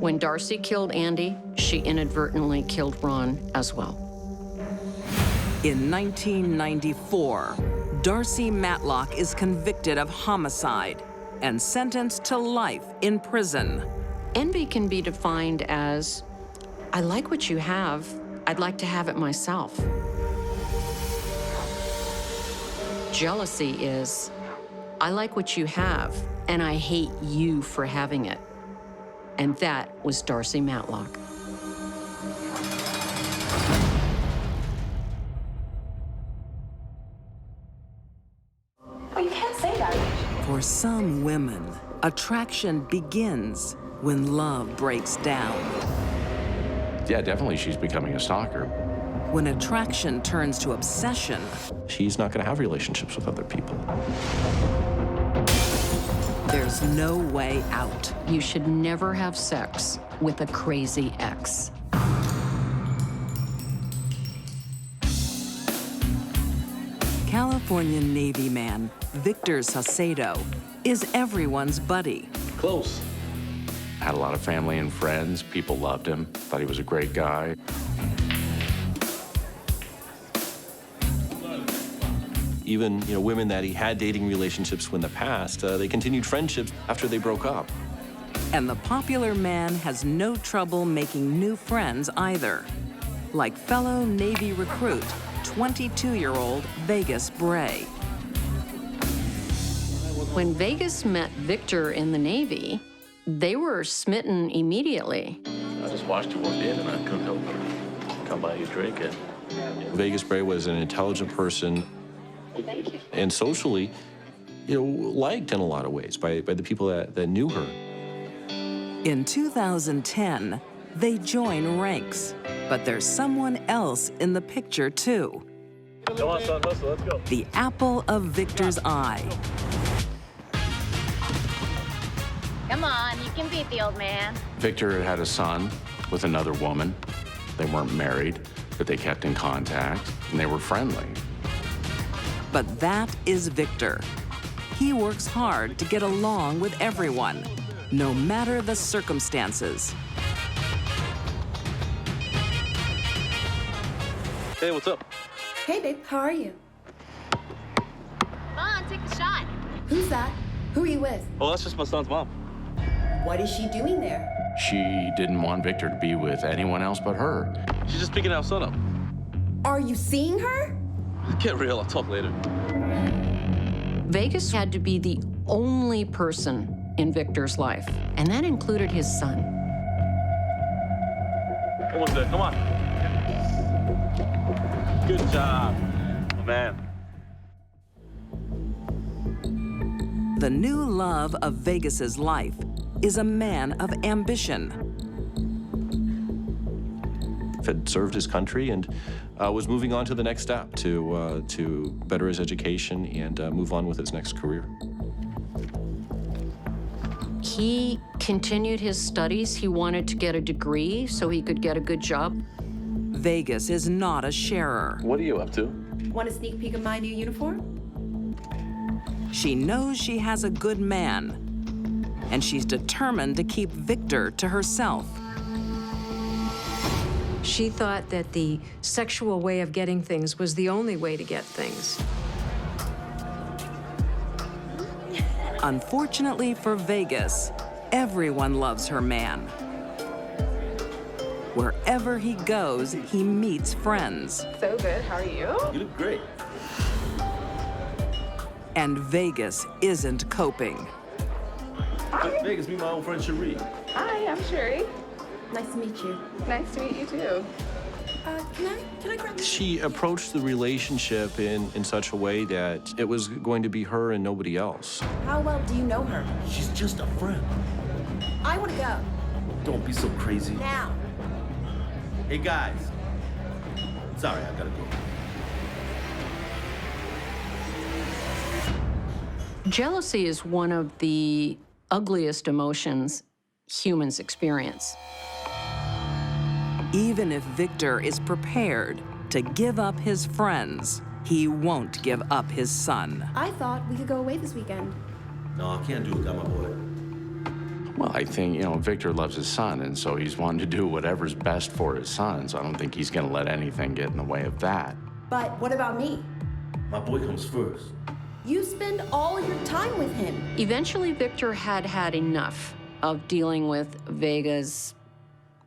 When Darcy killed Andy, she inadvertently killed Ron as well. In 1994, Darcy Matlock is convicted of homicide and sentenced to life in prison. Envy can be defined as, I like what you have, I'd like to have it myself. Jealousy is, I like what you have, and I hate you for having it. And that was Darcy Matlock. Oh, you can't say that. For some women, attraction begins when love breaks down. Yeah, definitely she's becoming a stalker. When attraction turns to obsession, She's not going to have relationships with other people. there's no way out. You should never have sex with a crazy ex. California Navy man Victor Saucedo is everyone's buddy. Close. Had a lot of family and friends. People loved him, thought he was a great guy. Even, women that he had dating relationships with in the past, they continued friendships after they broke up. And the popular man has no trouble making new friends either. Like fellow Navy recruit, 22-year-old Vegas Bray. When Vegas met Victor in the Navy, they were smitten immediately. I just watched you walk in and I couldn't help but come by you drinking. Vegas Bray was an intelligent person and socially, liked in a lot of ways by the people that knew her. In 2010, they join ranks, but there's someone else in the picture too. Come on, son, hustle, let's go. The apple of Victor's eye. Come on, you can beat the old man. Victor had a son with another woman. They weren't married, but they kept in contact, and they were friendly. But that is Victor. He works hard to get along with everyone, no matter the circumstances. Hey, what's up? Hey, babe, how are you? Come on, take the shot. Who's that? Who are you with? Oh, that's just my son's mom. What is she doing there? She didn't want Victor to be with anyone else but her. She's just picking our son up. Are you seeing her? Get real, I'll talk later. Vegas had to be the only person in Victor's life, and that included his son. Almost there, come on. Good job, man. The new love of Vegas's life is a man of ambition. Had served his country and was moving on to the next step to better his education and move on with his next career. He continued his studies. He wanted to get a degree so he could get a good job. Vegas is not a sharer. What are you up to? Want a sneak peek of my new uniform? She knows she has a good man, and she's determined to keep Victor to herself. She thought that the sexual way of getting things was the only way to get things. Unfortunately for Vegas, everyone loves her man. Wherever he goes, he meets friends. So good. How are you? You look great. And Vegas isn't coping. Vegas, meet my old friend Shirley. Hi, I'm Sherry. Nice to meet you. Nice to meet you too. Can I grab this? She approached the relationship in such a way that it was going to be her and nobody else. How well do you know her? She's just a friend. I want to go. Don't be so crazy. Now. Hey, guys. Sorry, I gotta go. Jealousy is one of the ugliest emotions humans experience. Even if Victor is prepared to give up his friends, he won't give up his son. I thought we could go away this weekend. No, I can't do it. Got my boy. Well, I think, Victor loves his son, and so he's wanting to do whatever's best for his son, so I don't think he's going to let anything get in the way of that. But what about me? My boy comes first. You spend all your time with him. Eventually, Victor had had enough of dealing with Vega's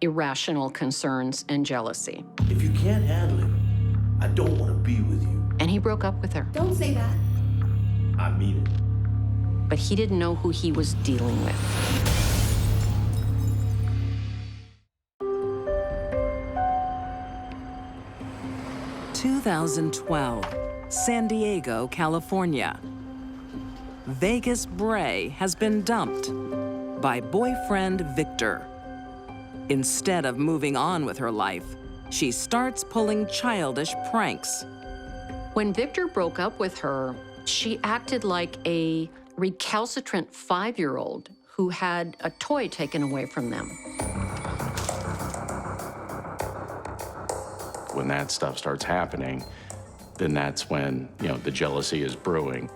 irrational concerns and jealousy. If you can't handle it, I don't want to be with you. And he broke up with her. Don't say that. I mean it. But he didn't know who he was dealing with. (2012), San Diego, California. Vegas Bray has been dumped by boyfriend Victor. Instead of moving on with her life, she starts pulling childish pranks. When Victor broke up with her, she acted like a recalcitrant 5-year-old who had a toy taken away from them. When that stuff starts happening, then that's when, the jealousy is brewing.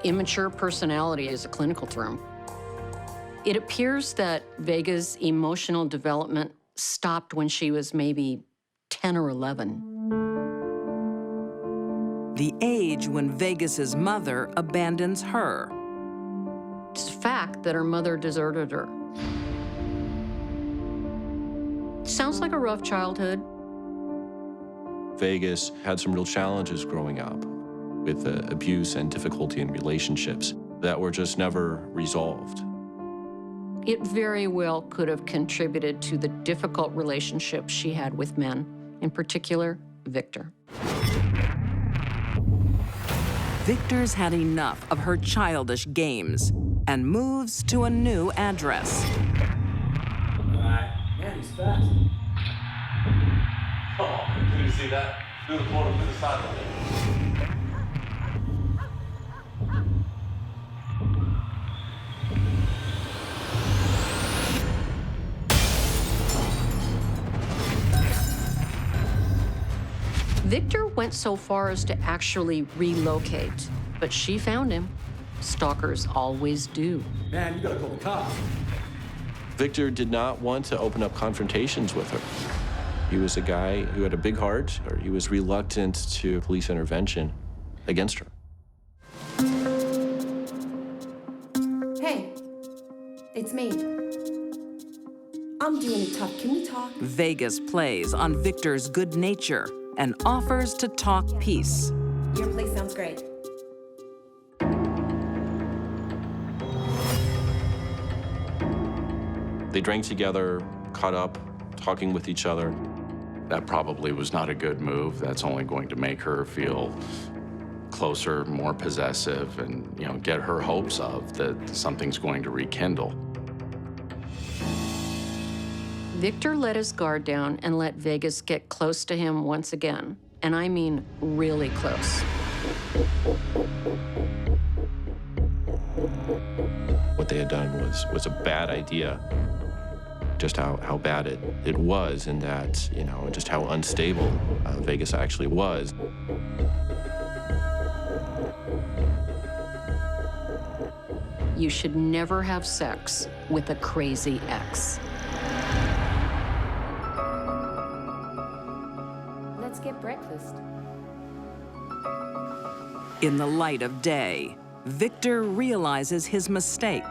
Immature personality is a clinical term. It appears that Vega's emotional development stopped when she was maybe 10 or 11. The age when Vegas's mother abandons her. It's a fact that her mother deserted her. Sounds like a rough childhood. Vegas had some real challenges growing up with abuse and difficulty in relationships that were just never resolved. It very well could have contributed to the difficult relationships she had with men, in particular, Victor. Victor's had enough of her childish games and moves to a new address. All right. Man, he's fast. Oh, did you see that? Through the corner, to the side of it. Victor went so far as to actually relocate, but she found him. Stalkers always do. Man, you gotta call the cops. Victor did not want to open up confrontations with her. He was a guy who had a big heart, or he was reluctant to police intervention against her. Hey, it's me. I'm doing it tough. Can we talk? Vegas plays on Victor's good nature and offers to talk peace. Your place sounds great. They drank together, caught up, talking with each other. That probably was not a good move. That's only going to make her feel closer, more possessive, and, you know, get her hopes of that something's going to rekindle. Victor let his guard down and let Vegas get close to him once again. And I mean really close. What they had done was a bad idea. Just how bad it was, and that, you know, just how unstable Vegas actually was. You should never have sex with a crazy ex. Let's get breakfast. In the light of day, Victor realizes his mistake.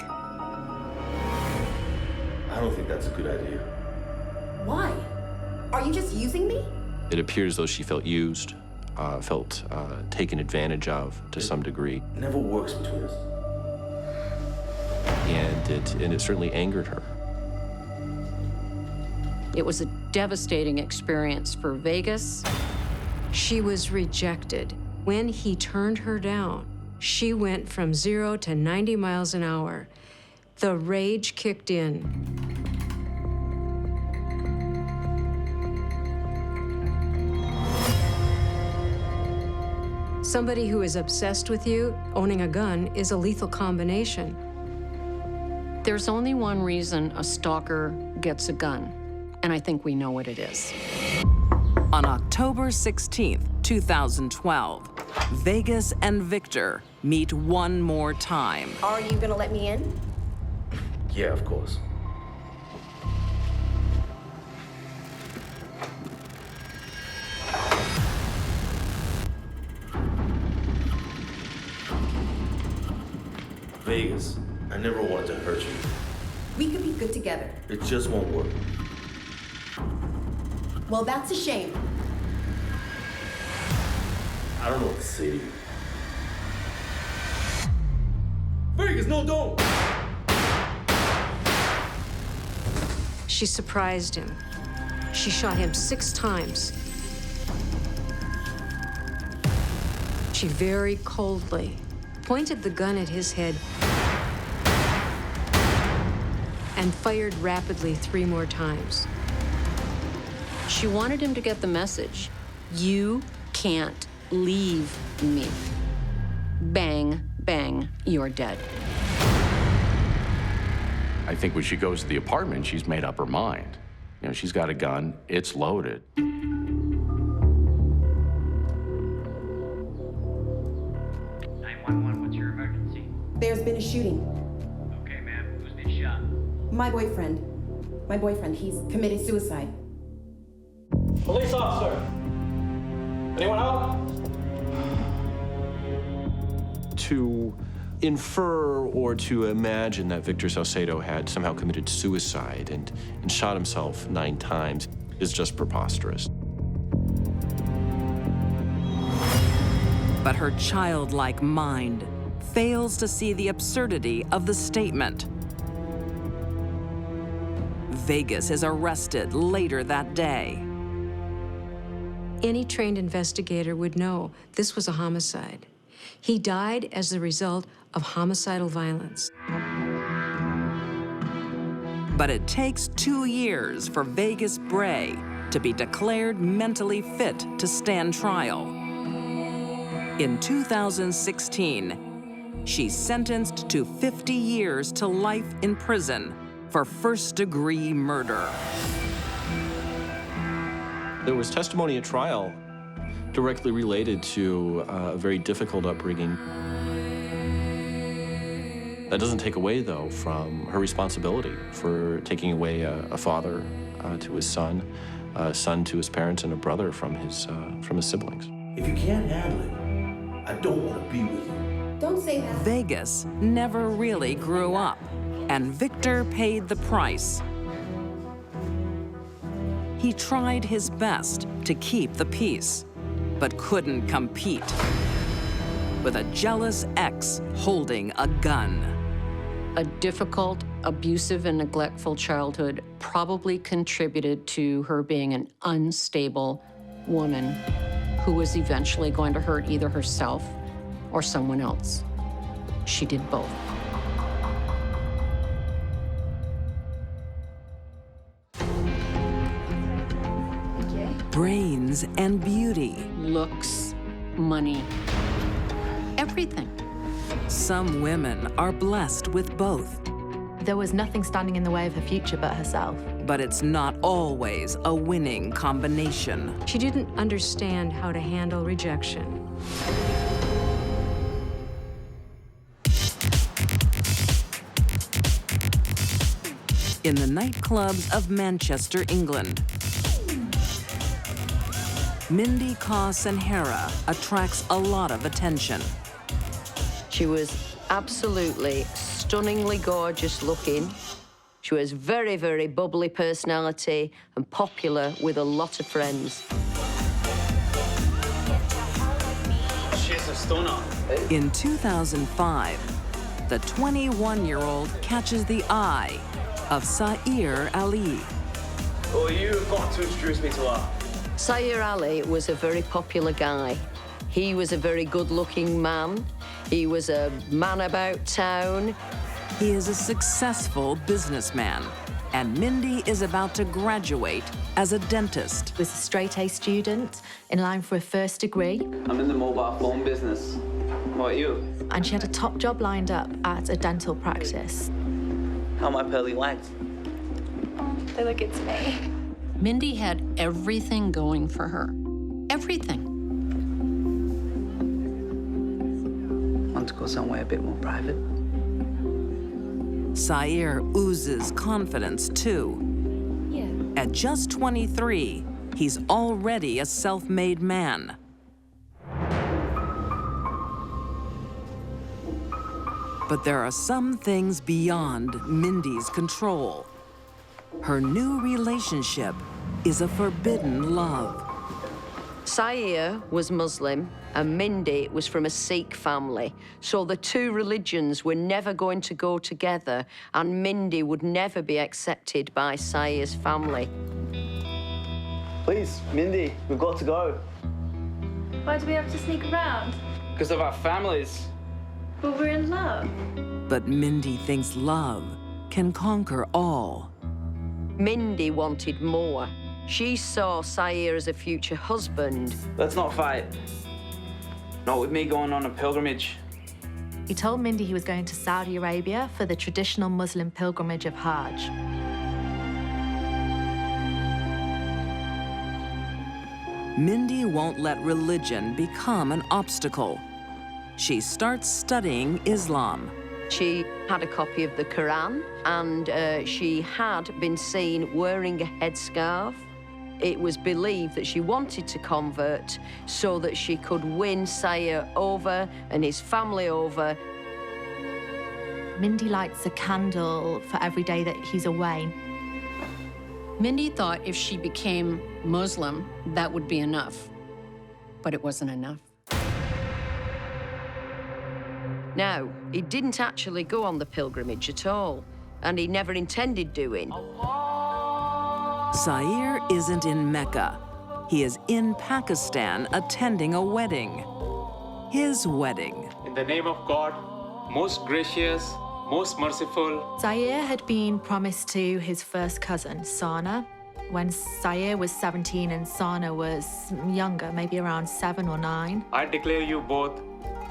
I don't think that's a good idea. Why? Are you just using me? It appears though she felt used, felt taken advantage of to some degree. It never works between us. And it certainly angered her. It was a devastating experience for Vegas. She was rejected. When he turned her down, she went from 0 to 90 miles an hour. The rage kicked in. Somebody who is obsessed with you, owning a gun, is a lethal combination. There's only one reason a stalker gets a gun, and I think we know what it is. On October 16th, 2012, Vegas and Victor meet one more time. Are you gonna let me in? Yeah, of course. Vegas, I never wanted to hurt you. We could be good together. It just won't work. Well, that's a shame. I don't know what to say to you. Vegas, no, don't! She surprised him. She shot him 6 times. She very coldly pointed the gun at his head and fired rapidly 3 more times. She wanted him to get the message. You can't leave me. Bang, bang, you're dead. I think when she goes to the apartment, she's made up her mind. You know, she's got a gun, it's loaded. 911, what's your emergency? There's been a shooting. Okay, ma'am, who's been shot? My boyfriend. My boyfriend, he's committed suicide. Police officer! Anyone home? To infer or to imagine that Victor Salcedo had somehow committed suicide and shot himself 9 times is just preposterous. But her childlike mind fails to see the absurdity of the statement. Vegas is arrested later that day. Any trained investigator would know this was a homicide. He died as the result of homicidal violence. But it takes 2 years for Vegas Bray to be declared mentally fit to stand trial. In 2016, she's sentenced to 50 years to life in prison for first-degree murder. There was testimony at trial directly related to a very difficult upbringing. That doesn't take away, though, from her responsibility for taking away a father to his son, a son to his parents, and a brother from his siblings. If you can't handle it, I don't want to be with you. Don't say that. Vegas never really grew up, and Victor paid the price. He tried his best to keep the peace, but couldn't compete with a jealous ex holding a gun. A difficult, abusive, and neglectful childhood probably contributed to her being an unstable woman who was eventually going to hurt either herself or someone else. She did both. Brains and beauty. Looks, money, everything. Some women are blessed with both. There was nothing standing in the way of her future but herself. But it's not always a winning combination. She didn't understand how to handle rejection. In the nightclubs of Manchester, England, Mindy Kaw-Senhera attracts a lot of attention. She was absolutely stunningly gorgeous looking. She was very, very bubbly personality and popular with a lot of friends. She's a stunner. In 2005, the 21-year-old catches the eye of Sair Ali. Oh, you've got to introduce me to her. Sair Ali was a very popular guy. He was a very good-looking man. He was a man about town. He is a successful businessman, and Mindy is about to graduate as a dentist. She was a straight-A student in line for a first degree. I'm in the mobile phone business. What are you? And she had a top job lined up at a dental practice. How are my pearly whites? Oh, they look good to me. Mindy had everything going for her. Everything. Want to go somewhere a bit more private? Sair oozes confidence, too. Yeah. At just 23, he's already a self-made man. But there are some things beyond Mindy's control. Her new relationship is a forbidden love. Sair was Muslim and Mindy was from a Sikh family. So the two religions were never going to go together and Mindy would never be accepted by Sair's family. Please, Mindy, we've got to go. Why do we have to sneak around? Because of our families. But we're in love. But Mindy thinks love can conquer all. Mindy wanted more. She saw Sair as a future husband. Let's not fight. Not with me going on a pilgrimage. He told Mindy he was going to Saudi Arabia for the traditional Muslim pilgrimage of Hajj. Mindy won't let religion become an obstacle. She starts studying Islam. She had a copy of the Quran and she had been seen wearing a headscarf. It was believed that she wanted to convert so that she could win Sair over and his family over. Mindy lights a candle for every day that he's away. Mindy thought if she became Muslim, that would be enough. But it wasn't enough. Now, he didn't actually go on the pilgrimage at all, and he never intended doing. Sair isn't in Mecca. He is in Pakistan attending a wedding. His wedding. In the name of God, most gracious, most merciful. Sair had been promised to his first cousin, Sana, when Sair was 17 and Sana was younger, maybe around 7 or 9. I declare you both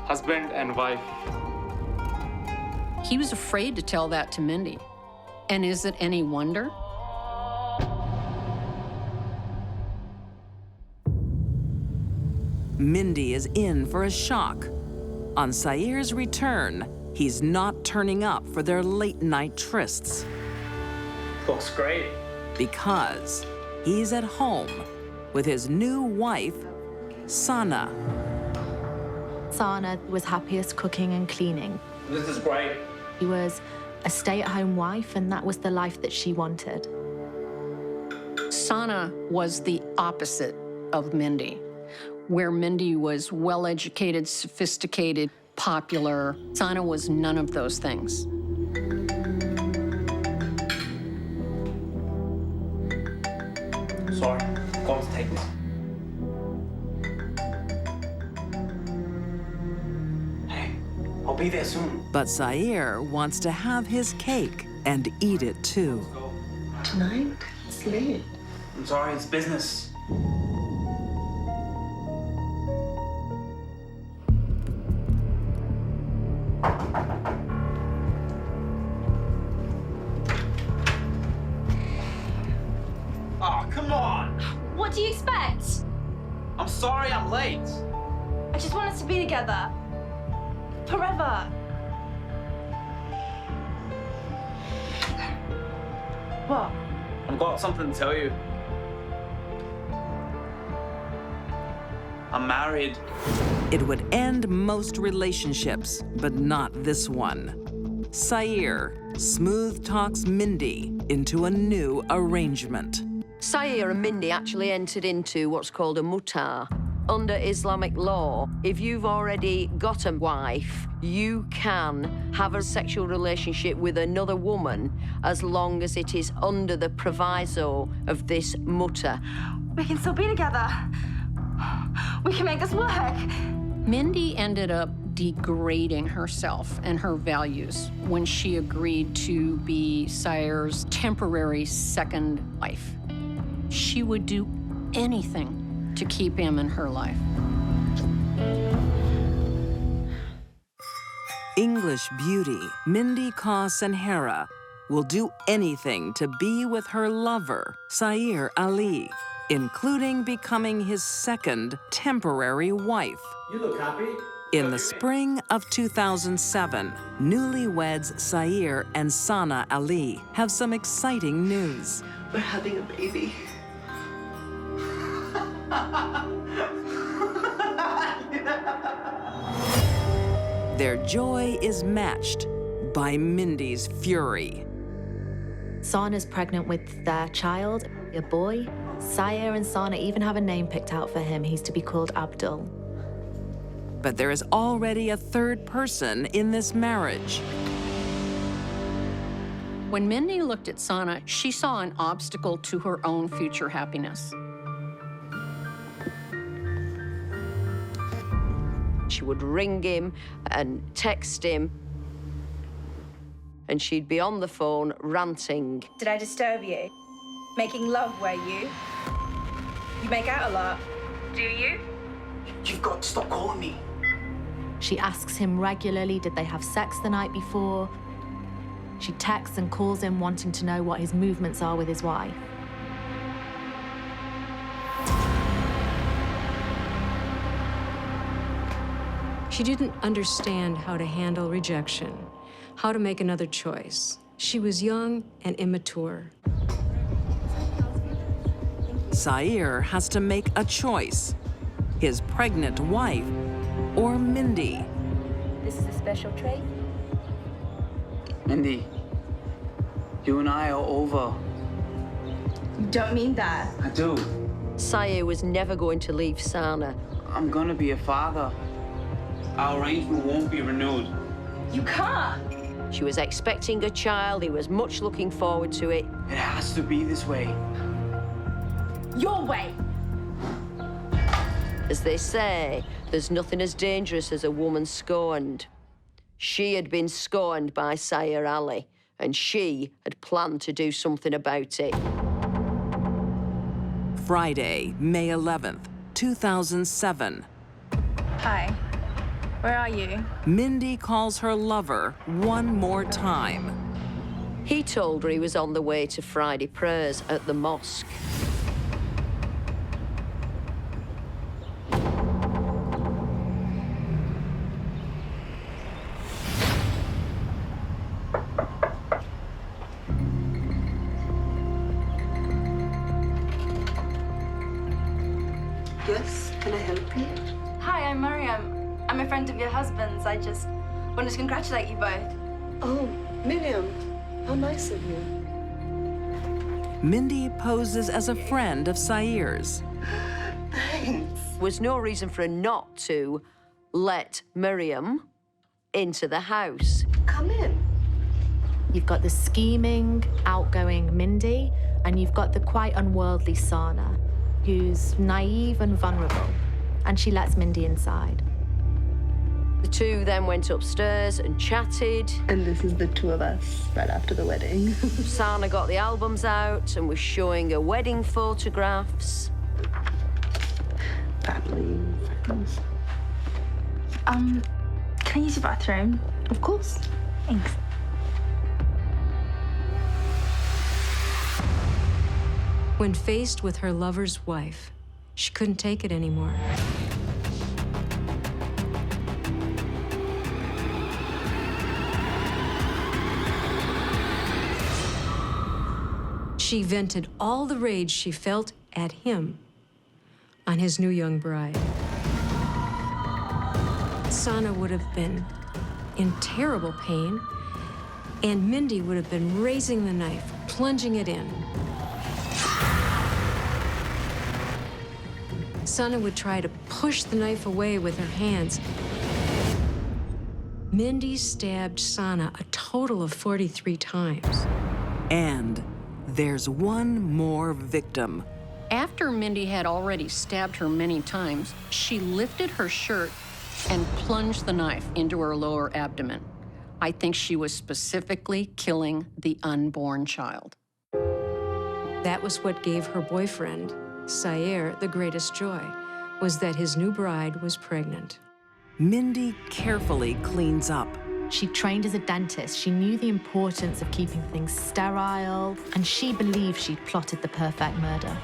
husband and wife. He was afraid to tell that to Mindy. And is it any wonder? Mindy is in for a shock. On Sair's return, he's not turning up for their late-night trysts. Looks great. Because he's at home with his new wife, Sana. Sana was happiest cooking and cleaning. This is great. She was a stay-at-home wife, and that was the life that she wanted. Sana was the opposite of Mindy, where Mindy was well-educated, sophisticated, popular. Sana was none of those things. Sorry, go on to take this. Hey, I'll be there soon. But Sayer wants to have his cake and eat it too. Tonight? It's late. I'm sorry, it's business. Oh, come on! What do you expect? I'm sorry I'm late. I just want us to be together. Forever. What? I've got something to tell you. I'm married. It would end most relationships, but not this one. Sayer smooth talks Mindy into a new arrangement. Sayer and Mindy actually entered into what's called a mutar. Under Islamic law, if you've already got a wife, you can have a sexual relationship with another woman as long as it is under the proviso of this mutar. We can still be together. We can make this work. Mindy ended up degrading herself and her values when she agreed to be Sayer's temporary second wife. She would do anything to keep him in her life. English beauty Mindy Sanhara will do anything to be with her lover, Sayer Ali, including becoming his second temporary wife. You look happy. In the spring of 2007, newlyweds Sayer and Sana Ali have some exciting news. We're having a baby. Their joy is matched by Mindy's fury. Sana's pregnant with their child, a boy. Sayer and Sana even have a name picked out for him. He's to be called Abdul. But there is already a third person in this marriage. When Mindy looked at Sana, she saw an obstacle to her own future happiness. She would ring him and text him, and she'd be on the phone ranting. Did I disturb you? Making love, were you? You make out a lot. Do you? You've got to stop calling me. She asks him regularly, did they have sex the night before? She texts and calls him wanting to know what his movements are with his wife. She didn't understand how to handle rejection, how to make another choice. She was young and immature. Sayer has to make a choice. His pregnant wife or Mindy. This is a special trait. Mindy, you and I are over. You don't mean that. I do. Sayer was never going to leave Sana. I'm gonna be a father. Our arrangement won't be renewed. You can't. She was expecting a child. He was much looking forward to it. It has to be this way. Your way. As they say, there's nothing as dangerous as a woman scorned. She had been scorned by Sayer Ali, and she had planned to do something about it. Friday, May 11th, 2007. Hi. Where are you? Mindy calls her lover one more time. He told her he was on the way to Friday prayers at the mosque. Yes, can I help you? Hi, I'm Miriam. I'm a friend of your husband's. I just wanted to congratulate you both. Oh, Miriam, how nice of you. Mindy poses as a friend of Sayer's. Thanks. There was no reason for her not to let Miriam into the house. Come in. You've got the scheming, outgoing Mindy, and you've got the quite unworldly Sana, who's naive and vulnerable, and she lets Mindy inside. The two then went upstairs and chatted. And this is the two of us right after the wedding. Sana got the albums out and was showing her wedding photographs. Family, friends. Can I use your bathroom? Of course. Thanks. When faced with her lover's wife, she couldn't take it anymore. She vented all the rage she felt at him on his new young bride. Sana would have been in terrible pain, and Mindy would have been raising the knife, plunging it in. Sana would try to push the knife away with her hands. Mindy stabbed Sana a total of 43 times. And there's one more victim. After Mindy had already stabbed her many times, she lifted her shirt and plunged the knife into her lower abdomen. I think she was specifically killing the unborn child. That was what gave her boyfriend, Sayer, the greatest joy, was that his new bride was pregnant. Mindy carefully cleans up. She trained as a dentist. She knew the importance of keeping things sterile, and she believed she'd plotted the perfect murder.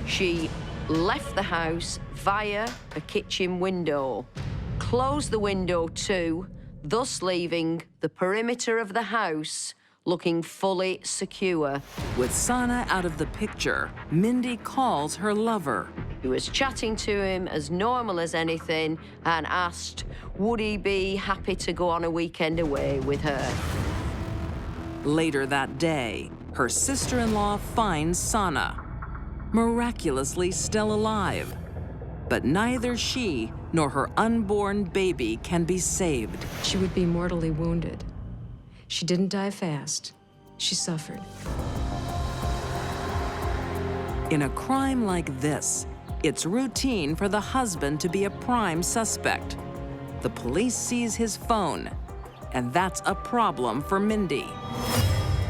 She left the house via a kitchen window, closed the window too, thus leaving the perimeter of the house looking fully secure. With Sana out of the picture, Mindy calls her lover. He was chatting to him as normal as anything and asked, would he be happy to go on a weekend away with her? Later that day, her sister-in-law finds Sana, miraculously still alive. But neither she nor her unborn baby can be saved. She would be mortally wounded. She didn't die fast. She suffered. In a crime like this, it's routine for the husband to be a prime suspect. The police seize his phone, and that's a problem for Mindy.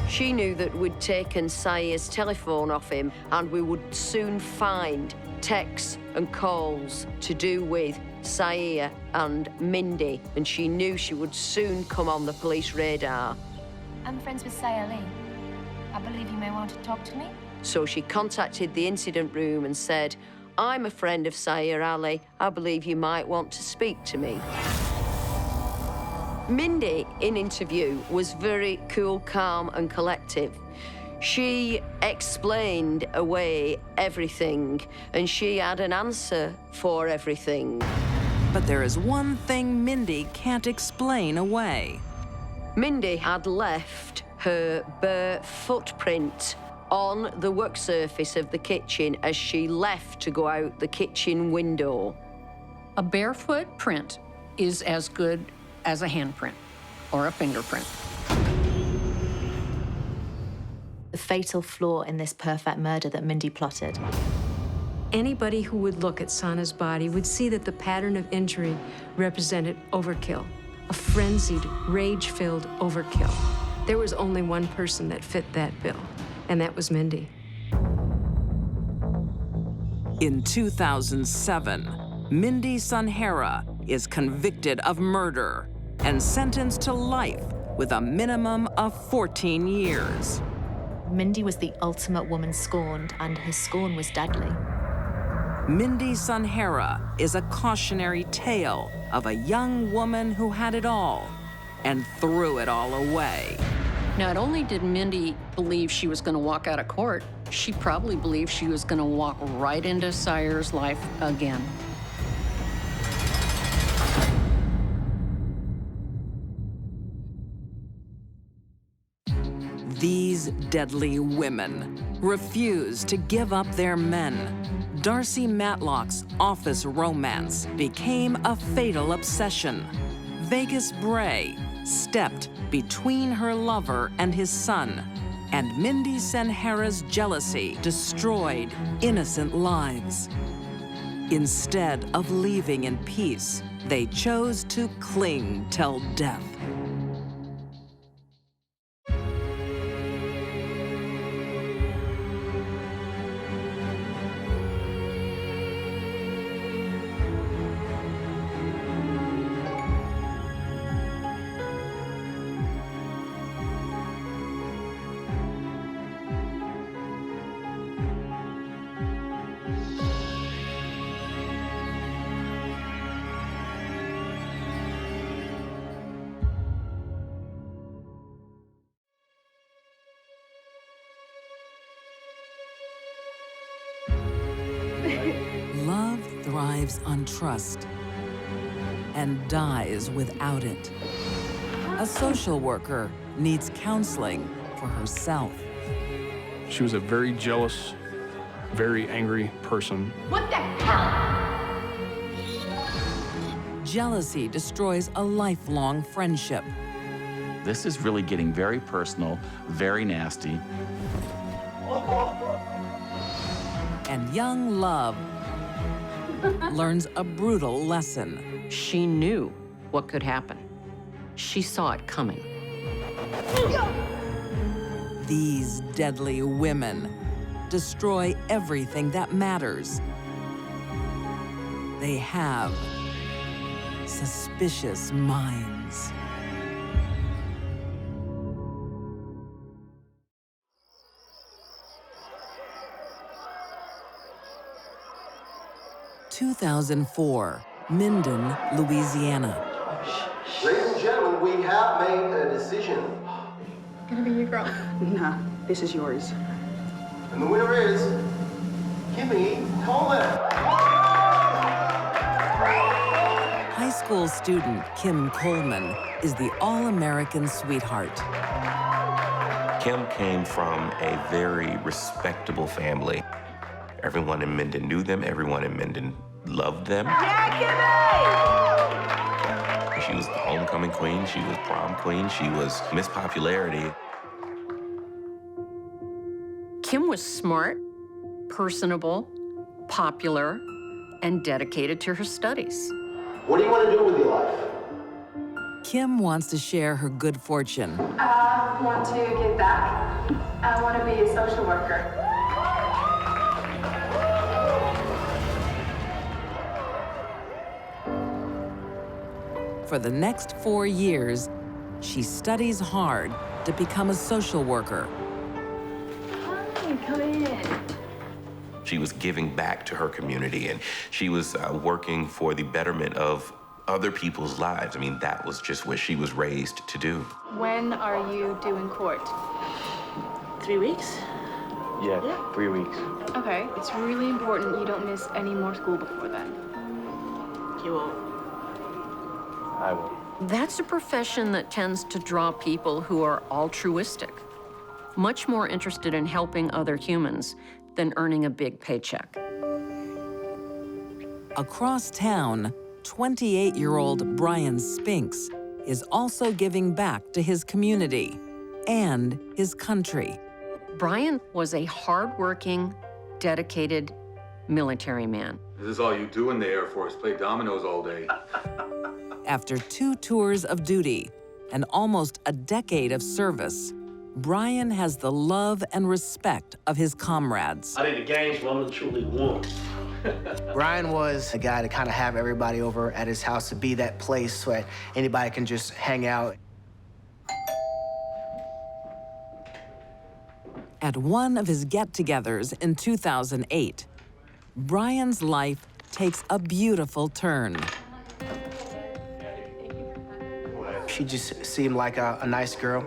She knew that we'd taken Sayer's telephone off him, and we would soon find texts and calls to do with Sayer and Mindy, and she knew she would soon come on the police radar. I'm friends with Sayer Lee. I believe you may want to talk to me. So she contacted the incident room and said, I'm a friend of Sayer Ali. I believe you might want to speak to me. Mindy, in interview, was very cool, calm, and collective. She explained away everything, and she had an answer for everything. But there is one thing Mindy can't explain away. Mindy had left her bare footprint on the work surface of the kitchen as she left to go out the kitchen window. A barefoot print is as good as a handprint or a fingerprint. The fatal flaw in this perfect murder that Mindy plotted. Anybody who would look at Sana's body would see that the pattern of injury represented overkill, a frenzied, rage-filled overkill. There was only one person that fit that bill, and that was Mindy. In 2007, Mindy Sunhara is convicted of murder and sentenced to life with a minimum of 14 years. Mindy was the ultimate woman scorned, and her scorn was deadly. Mindy Sunhara is a cautionary tale of a young woman who had it all and threw it all away. Not only did Mindy believe she was going to walk out of court, she probably believed she was going to walk right into Sayer's life again. These deadly women refuse to give up their men. Darcy Matlock's office romance became a fatal obsession. Vegas Bray stepped between her lover and his son, and Mindy Senhera's jealousy destroyed innocent lives. Instead of leaving in peace, they chose to cling till death. Love thrives on trust and dies without it. A social worker needs counseling for herself. She was a very jealous, very angry person. What the hell? Jealousy destroys a lifelong friendship. This is really getting very personal, very nasty. And young love learns a brutal lesson. She knew what could happen. She saw it coming. These deadly women destroy everything that matters. They have suspicious minds. In 2004, Minden, Louisiana. Ladies and gentlemen, we have made a decision. Gonna be your girl. Nah, this is yours. And the winner is Kimmy Coleman. High school student Kim Coleman is the all-American sweetheart. Kim came from a very respectable family. Everyone in Minden knew them. Everyone in Minden loved them. She was the homecoming queen. She was prom queen. She was Miss Popularity. Kim was smart, personable, popular, and dedicated to her studies. What do you want to do with your life? Kim wants to share her good fortune. I want to give back. I want to be a social worker. For the next 4 years, she studies hard to become a social worker. Hi, come in. She was giving back to her community, and she was working for the betterment of other people's lives. I mean, that was just what she was raised to do. When are you due in court? 3 weeks? Yeah, 3 weeks. Okay, it's really important you don't miss any more school before then. You won't. I will. That's a profession that tends to draw people who are altruistic, much more interested in helping other humans than earning a big paycheck. Across town, 28-year-old Brian Spinks is also giving back to his community and his country. Brian was a hardworking, dedicated military man. This is all you do in the Air Force, play dominoes all day. After 2 tours of duty and almost a decade of service, Brian has the love and respect of his comrades. I think the game's well and truly won. Brian was a guy to kind of have everybody over at his house, to be that place where anybody can just hang out. At one of his get-togethers in 2008, Brian's life takes a beautiful turn. She just seemed like a nice girl,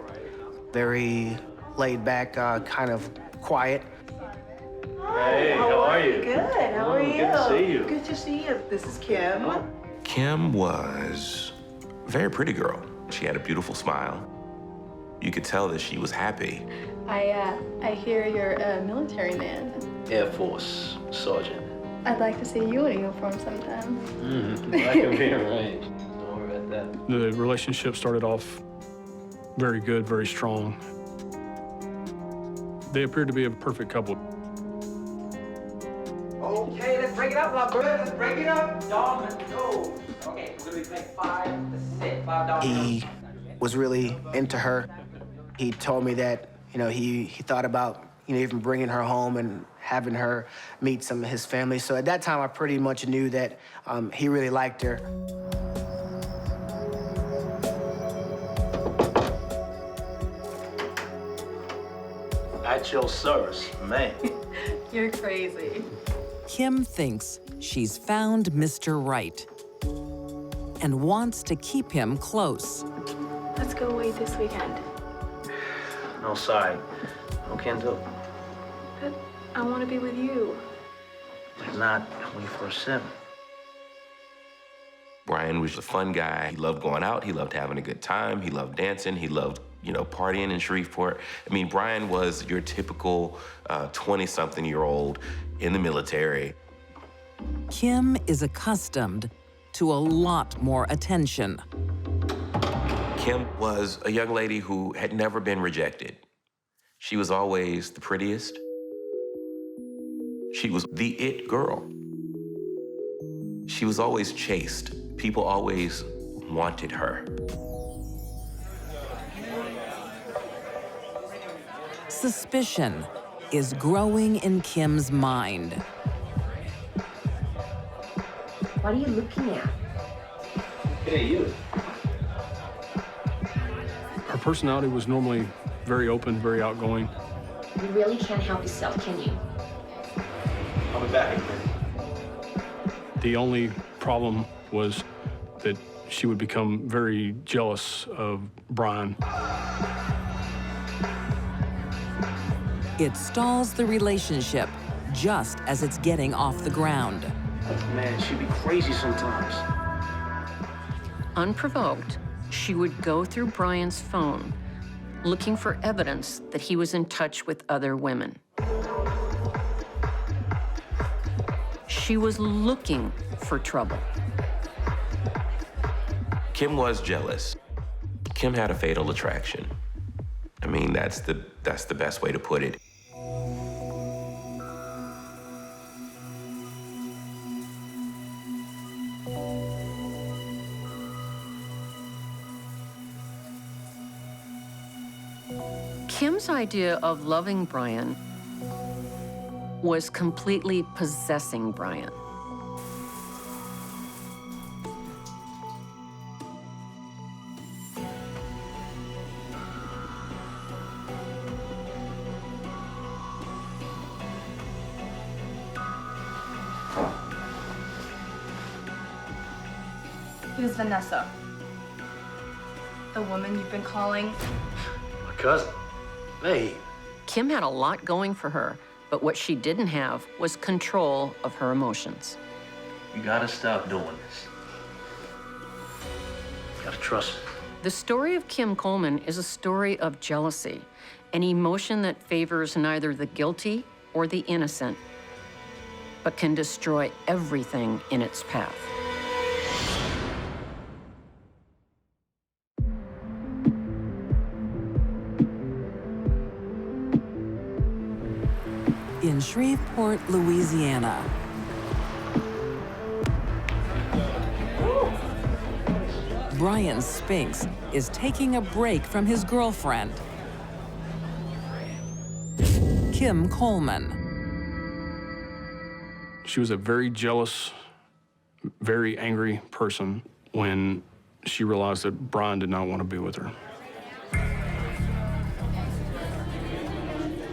very laid back, kind of quiet. Hey, how are you? Good, how are you? Good to see you. Good to see you. This is Kim. Kim was a very pretty girl. She had a beautiful smile. You could tell that she was happy. I hear you're a military man. Air Force Sergeant. I'd like to see you in a uniform sometime. That can be arranged. Don't worry about that. The relationship started off very good, very strong. They appeared to be a perfect couple. Okay, let's break it up, my bird. Let's break it up. Domino. Okay, we're gonna be playing 5 to 6. 5 dominoes. He was really into her. He told me that, you know, he thought about, you know, even bringing her home and having her meet some of his family. So at that time, I pretty much knew that he really liked her. At your service, man. You're crazy. Kim thinks she's found Mr. Right and wants to keep him close. Let's go away this weekend. No, sorry. No can do. But I want to be with you. Not 24/7. Brian was a fun guy. He loved going out. He loved having a good time. He loved dancing. He loved, you know, partying in Shreveport. I mean, Brian was your typical 20-something-year-old in the military. Kim is accustomed to a lot more attention. Kim was a young lady who had never been rejected. She was always the prettiest. She was the it girl. She was always chased. People always wanted her. Suspicion is growing in Kim's mind. What are you looking at? Hey, you. Her personality was normally very open, very outgoing. You really can't help yourself, can you? I'll be back in a minute. The only problem was that she would become very jealous of Brian. It stalls the relationship just as it's getting off the ground. Man, she'd be crazy sometimes. Unprovoked, she would go through Brian's phone, looking for evidence that he was in touch with other women. She was looking for trouble. Kim was jealous. Kim had a fatal attraction. I mean, that's the best way to put it. Kim's idea of loving Brian was completely possessing Brian. Who's Vanessa? The woman you've been calling? My cousin. Hey. Kim had a lot going for her, but what she didn't have was control of her emotions. You gotta stop doing this. You gotta trust me. The story of Kim Coleman is a story of jealousy, an emotion that favors neither the guilty or the innocent, but can destroy everything in its path. In Shreveport, Louisiana. Brian Spinks is taking a break from his girlfriend, Kim Coleman. She was a very jealous, very angry person when she realized that Brian did not want to be with her.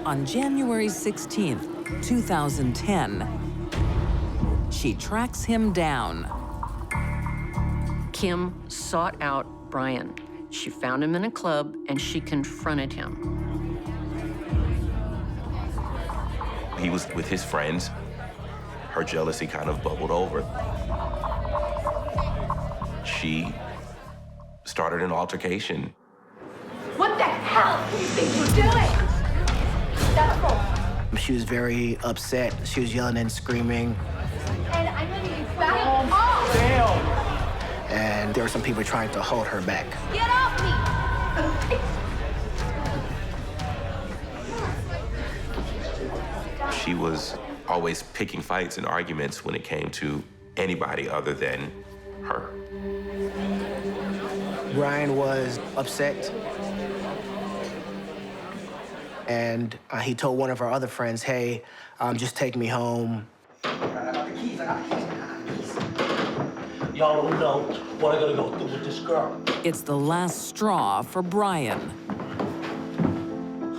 On January 16th, 2010, she tracks him down. Kim sought out Brian. She found him in a club and she confronted him. He was with his friends. Her jealousy kind of bubbled over. She started an altercation. What the hell do you think you're doing? She was very upset. She was yelling and screaming. And I'm gonna be back off. And and there were some people trying to hold her back. Get off me! She was always picking fights and arguments when it came to anybody other than her. Brian was upset, and he told one of our other friends, hey, just take me home. I got the keys. Y'all don't know what I gotta go through with this girl. It's the last straw for Brian.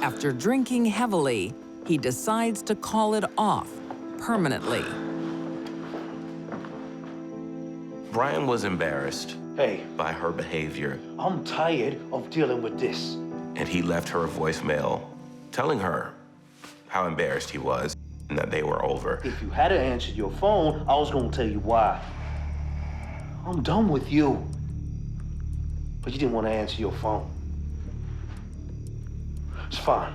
After drinking heavily, he decides to call it off permanently. Brian was embarrassed by her behavior. I'm tired of dealing with this. And he left her a voicemail telling her how embarrassed he was and that they were over. If you hadn't answered your phone, I was gonna tell you why. I'm done with you. But you didn't want to answer your phone. It's fine.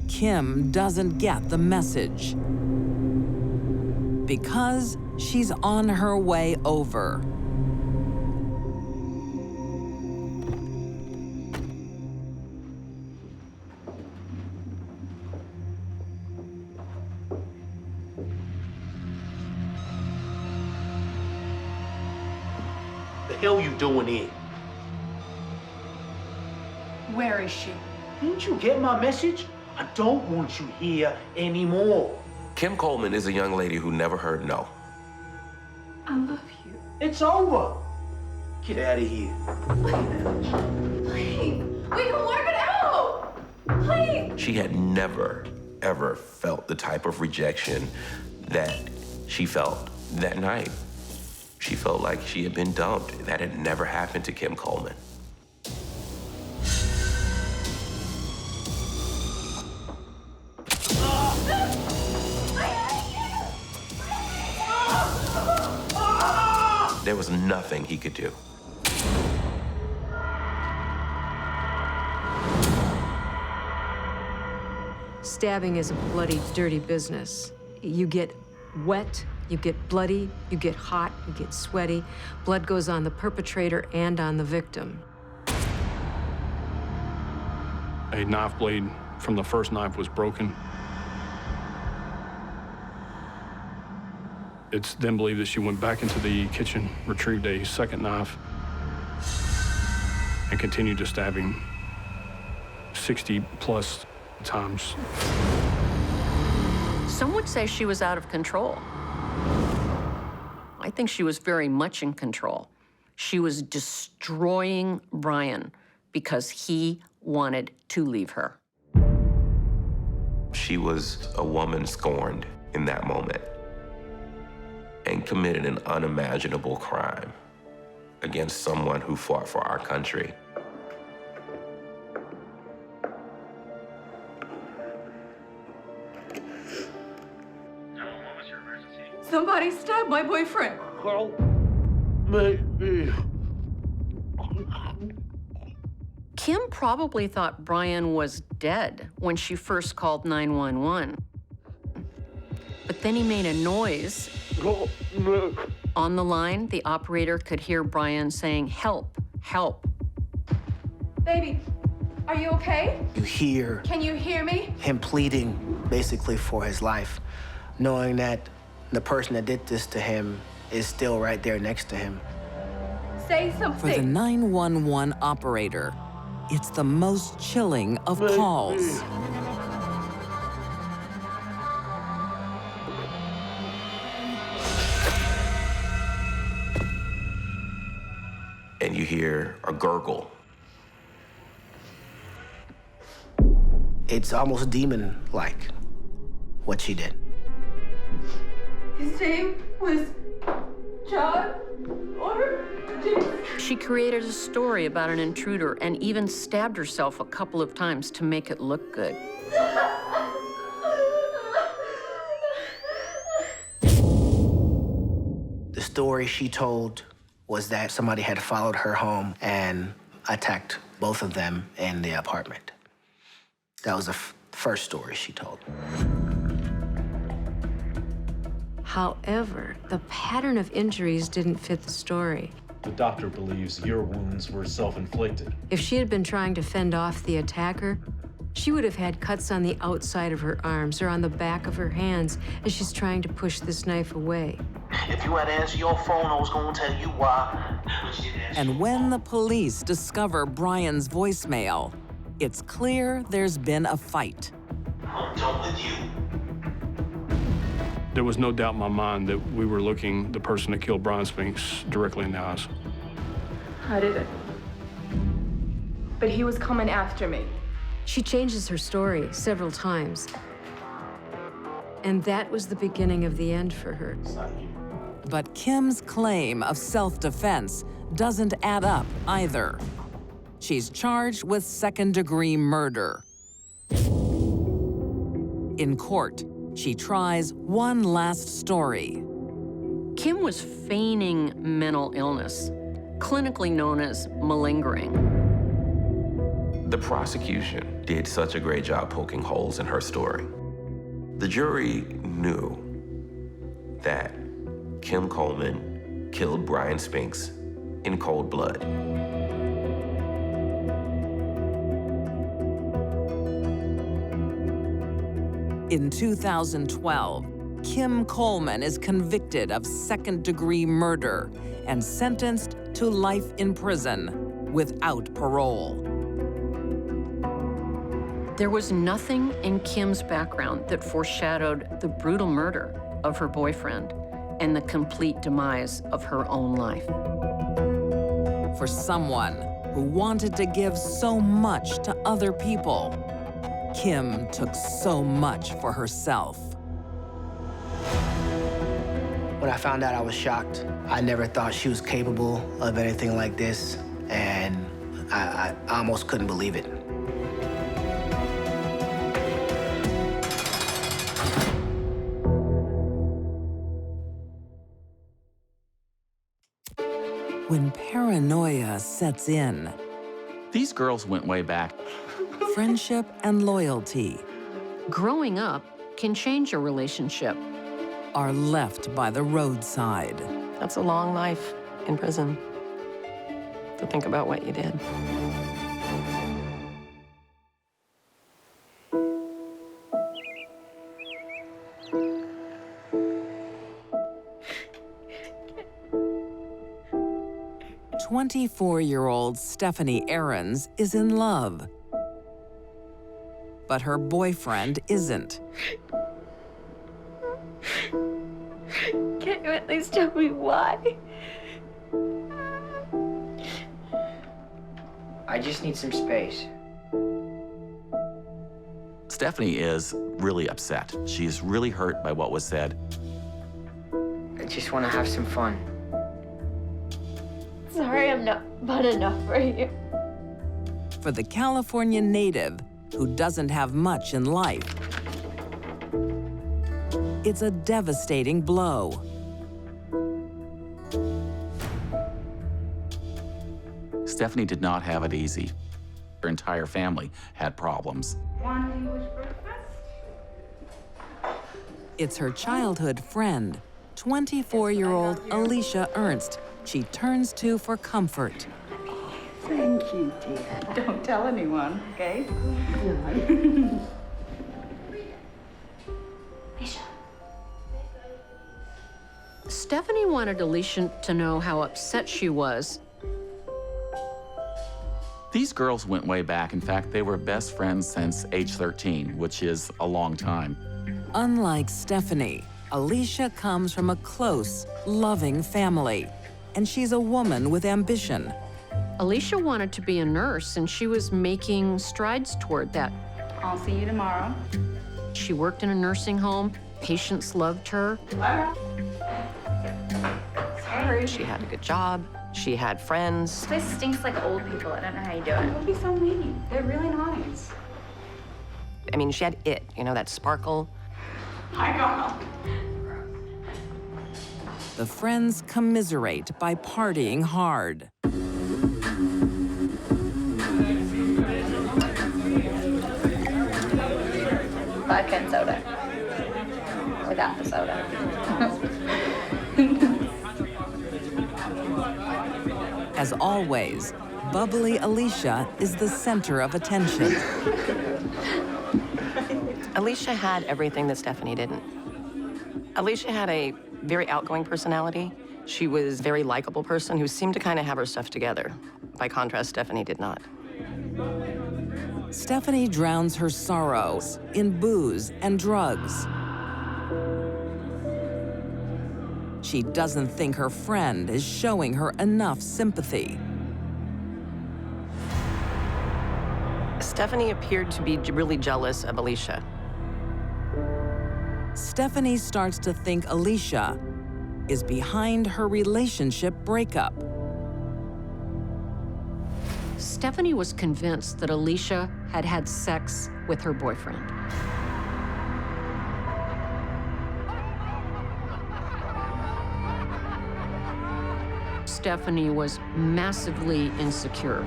Kim doesn't get the message because she's on her way over. The hell you doing here? Where is she? Didn't you get my message? I don't want you here anymore. Kim Coleman is a young lady who never heard no. I love you. It's over. Get out of here. Please, we can work it out. Please. She had never, ever felt the type of rejection that she felt that night. She felt like she had been dumped. That had never happened to Kim Coleman. There was nothing he could do. Stabbing is a bloody, dirty business. You get wet, you get bloody, you get hot, you get sweaty. Blood goes on the perpetrator and on the victim. A knife blade from the first knife was broken. It's then believed that she went back into the kitchen, retrieved a second knife, and continued to stab him 60+ times. Some would say she was out of control. I think she was very much in control. She was destroying Brian because he wanted to leave her. She was a woman scorned in that moment and committed an unimaginable crime against someone who fought for our country. Somebody stabbed my boyfriend. Well, maybe. Kim probably thought Brian was dead when she first called 911. But then he made a noise. On the line, the operator could hear Brian saying, "Help, help." Baby, are you okay? You hear Can you hear me? him pleading basically for his life, knowing that the person that did this to him is still right there next to him. Say For the something. 911 operator, it's the most chilling of calls. And you hear a gurgle. It's almost demon-like, what she did. His name was John or James. She created a story about an intruder and even stabbed herself a couple of times to make it look good. The story she told was that somebody had followed her home and attacked both of them in the apartment. That was the first story she told. However, the pattern of injuries didn't fit the story. The doctor believes your wounds were self-inflicted. If she had been trying to fend off the attacker, she would have had cuts on the outside of her arms or on the back of her hands as she's trying to push this knife away. If you had answered your phone, I was gonna tell you why. And when the police discover Brian's voicemail, it's clear there's been a fight. I'm done with you. There was no doubt in my mind that we were looking the person that killed Brian Spinks directly in the eyes. I did it. But he was coming after me. She changes her story several times. And that was the beginning of the end for her. But Kim's claim of self-defense doesn't add up either. She's charged with second-degree murder. In court, she tries one last story. Kim was feigning mental illness, clinically known as malingering. The prosecution did such a great job poking holes in her story. The jury knew that Kim Coleman killed Brian Spinks in cold blood. In 2012, Kim Coleman is convicted of second-degree murder and sentenced to life in prison without parole. There was nothing in Kim's background that foreshadowed the brutal murder of her boyfriend and the complete demise of her own life. For someone who wanted to give so much to other people, Kim took so much for herself. When I found out, I was shocked. I never thought she was capable of anything like this, and I almost couldn't believe it. When paranoia sets in, these girls went way back. Friendship and loyalty growing up can change a relationship. Are left by the roadside. That's a long life in prison to think about what you did. "24-year-old Stephanie Aarons is in love, but her boyfriend isn't. Can't you at least tell me why? I just need some space. Stephanie is really upset. She's really hurt by what was said. I just want to have some fun. Sorry I'm not fun enough for you. For the California native who doesn't have much in life, it's a devastating blow. Stephanie did not have it easy. Her entire family had problems. Want English breakfast? It's her childhood friend, 24-year-old Alicia Ernst, she turns to for comfort. Thank you, dear. Don't tell anyone, okay? Stephanie wanted Alicia to know how upset she was. These girls went way back. In fact, they were best friends since age 13, which is a long time. Unlike Stephanie, Alicia comes from a close, loving family, and she's a woman with ambition. Alicia wanted to be a nurse, and she was making strides toward that. I'll see you tomorrow. She worked in a nursing home. Patients loved her. Sorry. She had a good job. She had friends. This place stinks like old people. I don't know how you do it. Don't be so mean. They're really nice. I mean, she had it, you know, that sparkle. Hi, Carl. The friends commiserate by partying hard. Vodka and soda. without the soda. As always, bubbly Alicia is the center of attention. Alicia had everything that Stephanie didn't. Alicia had a very outgoing personality. She was a very likable person who seemed to kind of have her stuff together. By contrast, Stephanie did not. Stephanie drowns her sorrows in booze and drugs. She doesn't think her friend is showing her enough sympathy. Stephanie appeared to be really jealous of Alicia. Stephanie starts to think Alicia is behind her relationship breakup. Stephanie was convinced that Alicia had had sex with her boyfriend. Stephanie was massively insecure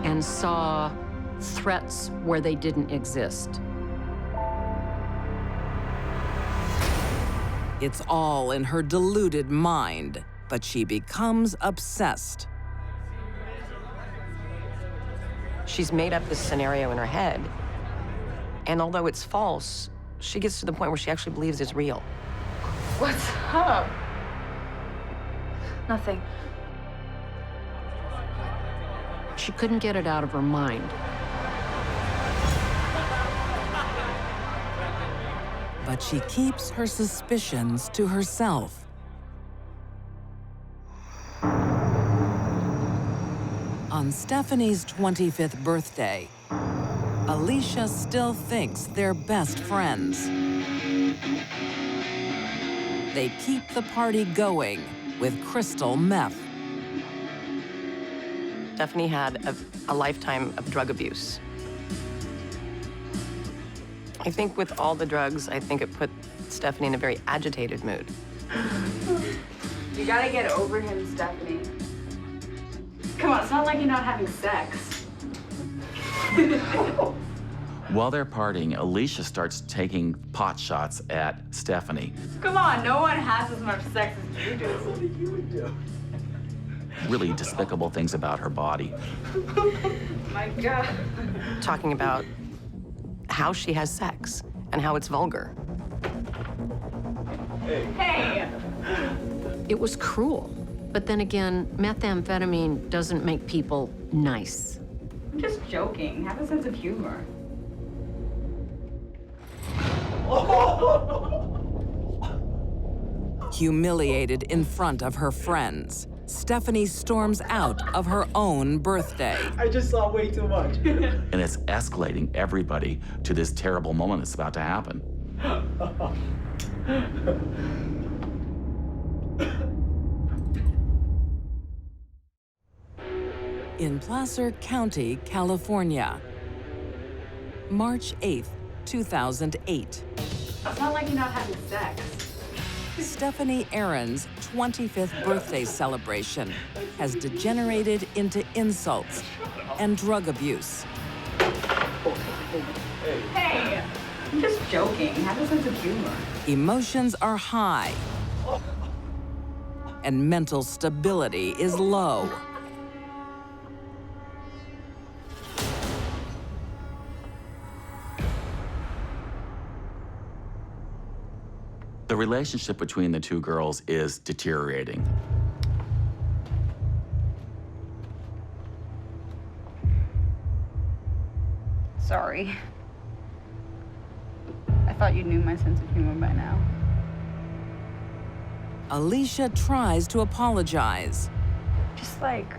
and saw threats where they didn't exist. It's all in her deluded mind, but she becomes obsessed. She's made up this scenario in her head, and although it's false, she gets to the point where she actually believes it's real. What's up? Nothing. She couldn't get it out of her mind. But she keeps her suspicions to herself. On Stephanie's 25th birthday, Alicia still thinks they're best friends. They keep the party going with crystal meth. Stephanie had a lifetime of drug abuse. I think with all the drugs, I think it put Stephanie in a very agitated mood. You gotta get over him, Stephanie. Come on, it's not like you're not having sex. While they're partying, Alicia starts taking pot shots at Stephanie. Come on, no one has as much sex as you do. What do you do? Really despicable things about her body. My God. Talking about how she has sex and how it's vulgar. Hey! It was cruel. But then again, methamphetamine doesn't make people nice. I'm just joking. Have a sense of humor. Humiliated in front of her friends, Stephanie storms out of her own birthday. I just saw way too much. And it's escalating everybody to this terrible moment that's about to happen. In Placer County, California, March 8th, 2008. It's not like you're not having sex. Stephanie Aaron's 25th birthday celebration has degenerated into insults and drug abuse. Hey! I'm just joking. Have a sense of humor. Emotions are high, and mental stability is low. The relationship between the two girls is deteriorating. Sorry. I thought you knew my sense of humor by now. Alicia tries to apologize. Just like,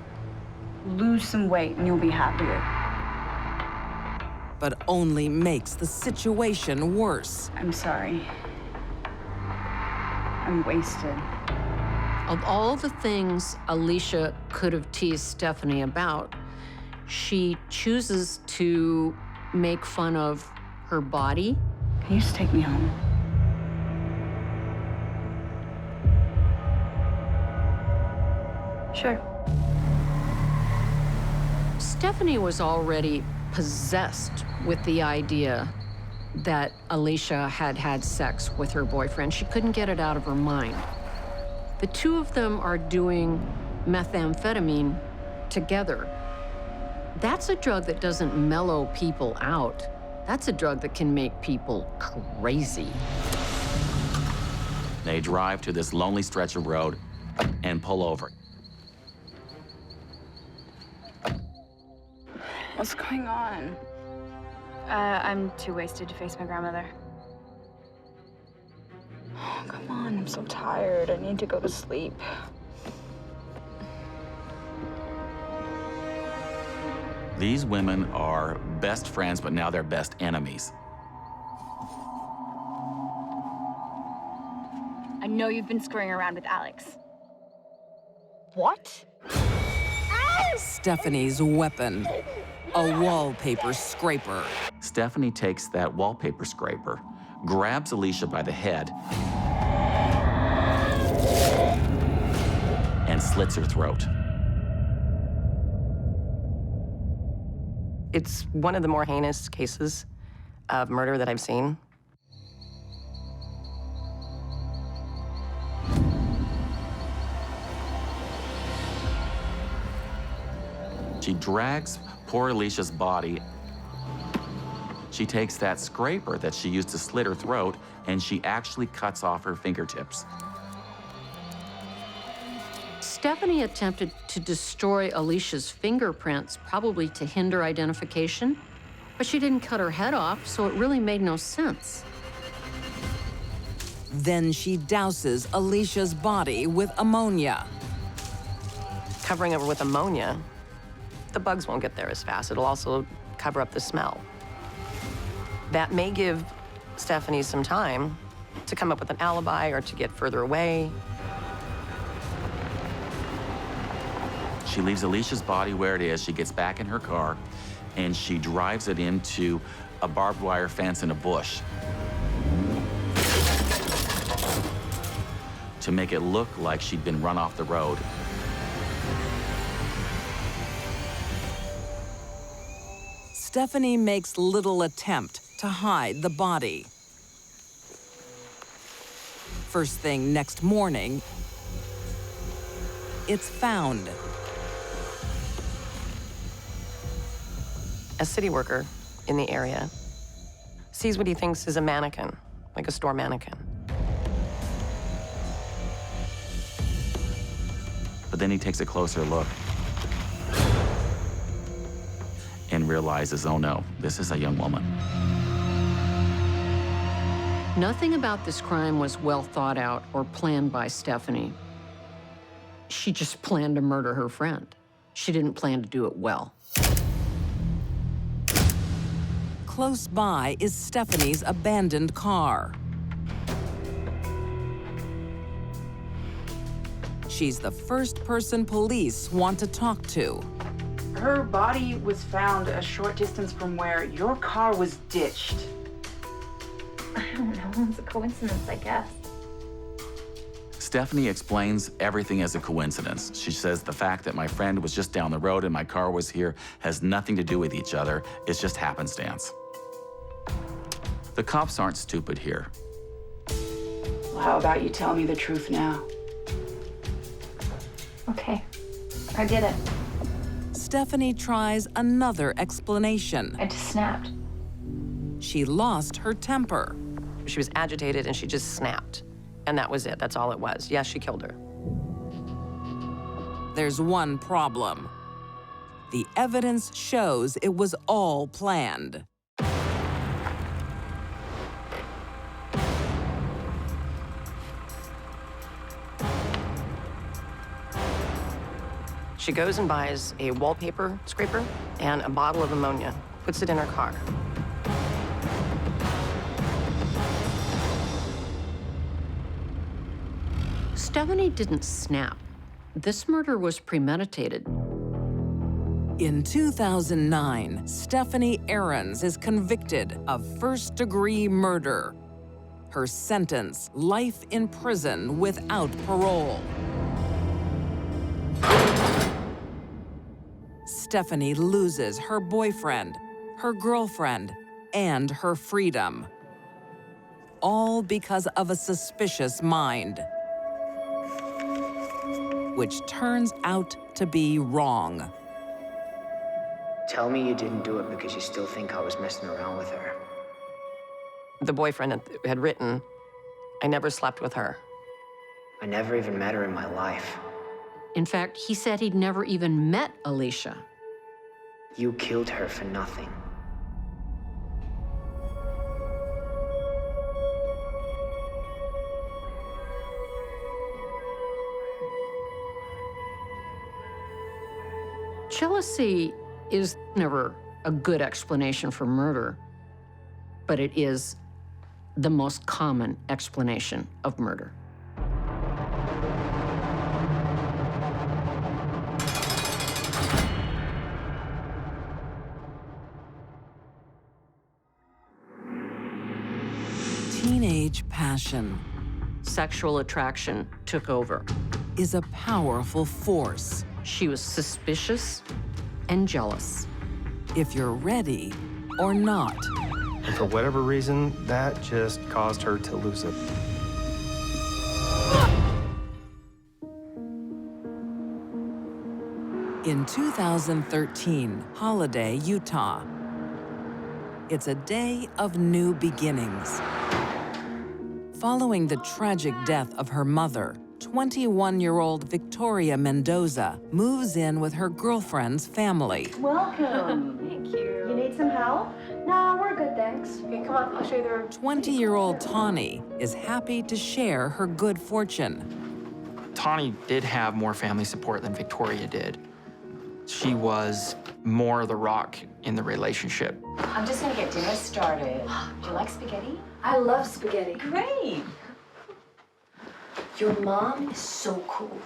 lose some weight and you'll be happier. But only makes the situation worse. I'm sorry. I'm wasted. Of all the things Alicia could have teased Stephanie about, she chooses to make fun of her body. Can you just take me home? Sure. Stephanie was already possessed with the idea that Alicia had had sex with her boyfriend. She couldn't get it out of her mind. The two of them are doing methamphetamine together. That's a drug that doesn't mellow people out. That's a drug that can make people crazy. They drive to this lonely stretch of road and pull over. What's going on? I'm too wasted to face my grandmother. Oh, come on, I'm so tired. I need to go to sleep. These women are best friends, but now they're best enemies. I know you've been screwing around with Alex. What? Stephanie's weapon, a wallpaper scraper. Stephanie takes that wallpaper scraper, grabs Alicia by the head, and slits her throat. It's one of the more heinous cases of murder that I've seen. She drags poor Alicia's body. She takes that scraper that she used to slit her throat, and she actually cuts off her fingertips. Stephanie attempted to destroy Alicia's fingerprints, probably to hinder identification, but she didn't cut her head off, so it really made no sense. Then she douses Alicia's body with ammonia. Covering over with ammonia, the bugs won't get there as fast. It'll also cover up the smell. That may give Stephanie some time to come up with an alibi or to get further away. She leaves Alicia's body where it is. She gets back in her car, and she drives it into a barbed wire fence in a bush to make it look like she'd been run off the road. Stephanie makes little attempt to hide the body. First thing next morning, it's found. A city worker in the area sees what he thinks is a mannequin, like a store mannequin. But then he takes a closer look and realizes, oh no, this is a young woman. Nothing about this crime was well thought out or planned by Stephanie. She just planned to murder her friend. She didn't plan to do it well. Close by is Stephanie's abandoned car. She's the first person police want to talk to. Her body was found a short distance from where your car was ditched. I don't know, it's a coincidence, I guess. Stephanie explains everything as a coincidence. She says the fact that my friend was just down the road and my car was here has nothing to do with each other. It's just happenstance. The cops aren't stupid here. Well, how about you tell me the truth now? Okay, I get it. Stephanie tries another explanation. I just snapped. She lost her temper. She was agitated and she just snapped. And that was it, that's all it was. Yes, she killed her. There's one problem. The evidence shows it was all planned. She goes and buys a wallpaper scraper and a bottle of ammonia, puts it in her car. Stephanie didn't snap. This murder was premeditated. In 2009, Stephanie Aarons is convicted of first-degree murder. Her sentence, life in prison without parole. Stephanie loses her boyfriend, her girlfriend, and her freedom. All because of a suspicious mind, which turns out to be wrong. Tell me you didn't do it because you still think I was messing around with her. The boyfriend had written, "I never slept with her." I never even met her in my life. In fact, he said he'd never even met Alicia. You killed her for nothing. Jealousy is never a good explanation for murder, but it is the most common explanation of murder. Teenage passion Sexual attraction took over. is a powerful force. She was suspicious and jealous. If you're ready or not. And for whatever reason, that just caused her to lose it. In 2013, Holiday, Utah. It's a day of new beginnings. Following the tragic death of her mother, 21-year-old Victoria Mendoza moves in with her girlfriend's family. Welcome. Thank you. You need some help? No, we're good, thanks. Okay, come on, I'll show you the room. 20-year-old Tawny is happy to share her good fortune. Tawny did have more family support than Victoria did. She was more the rock in the relationship. I'm just gonna get dinner started. Do you like spaghetti? I love spaghetti. Great. Your mom is so cool.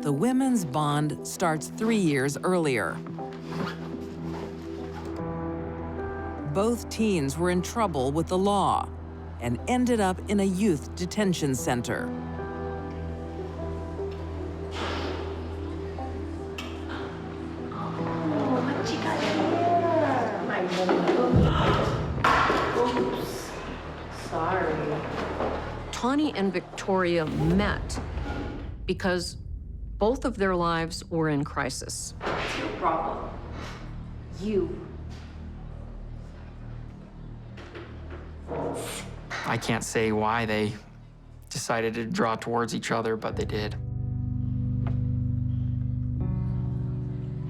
The women's bond starts 3 years earlier. Both teens were in trouble with the law and ended up in a youth detention center. What you got in here? My Oops. Sorry. Tawny and Victoria met because both of their lives were in crisis. What's your problem? You. I can't say why they decided to draw towards each other, but they did.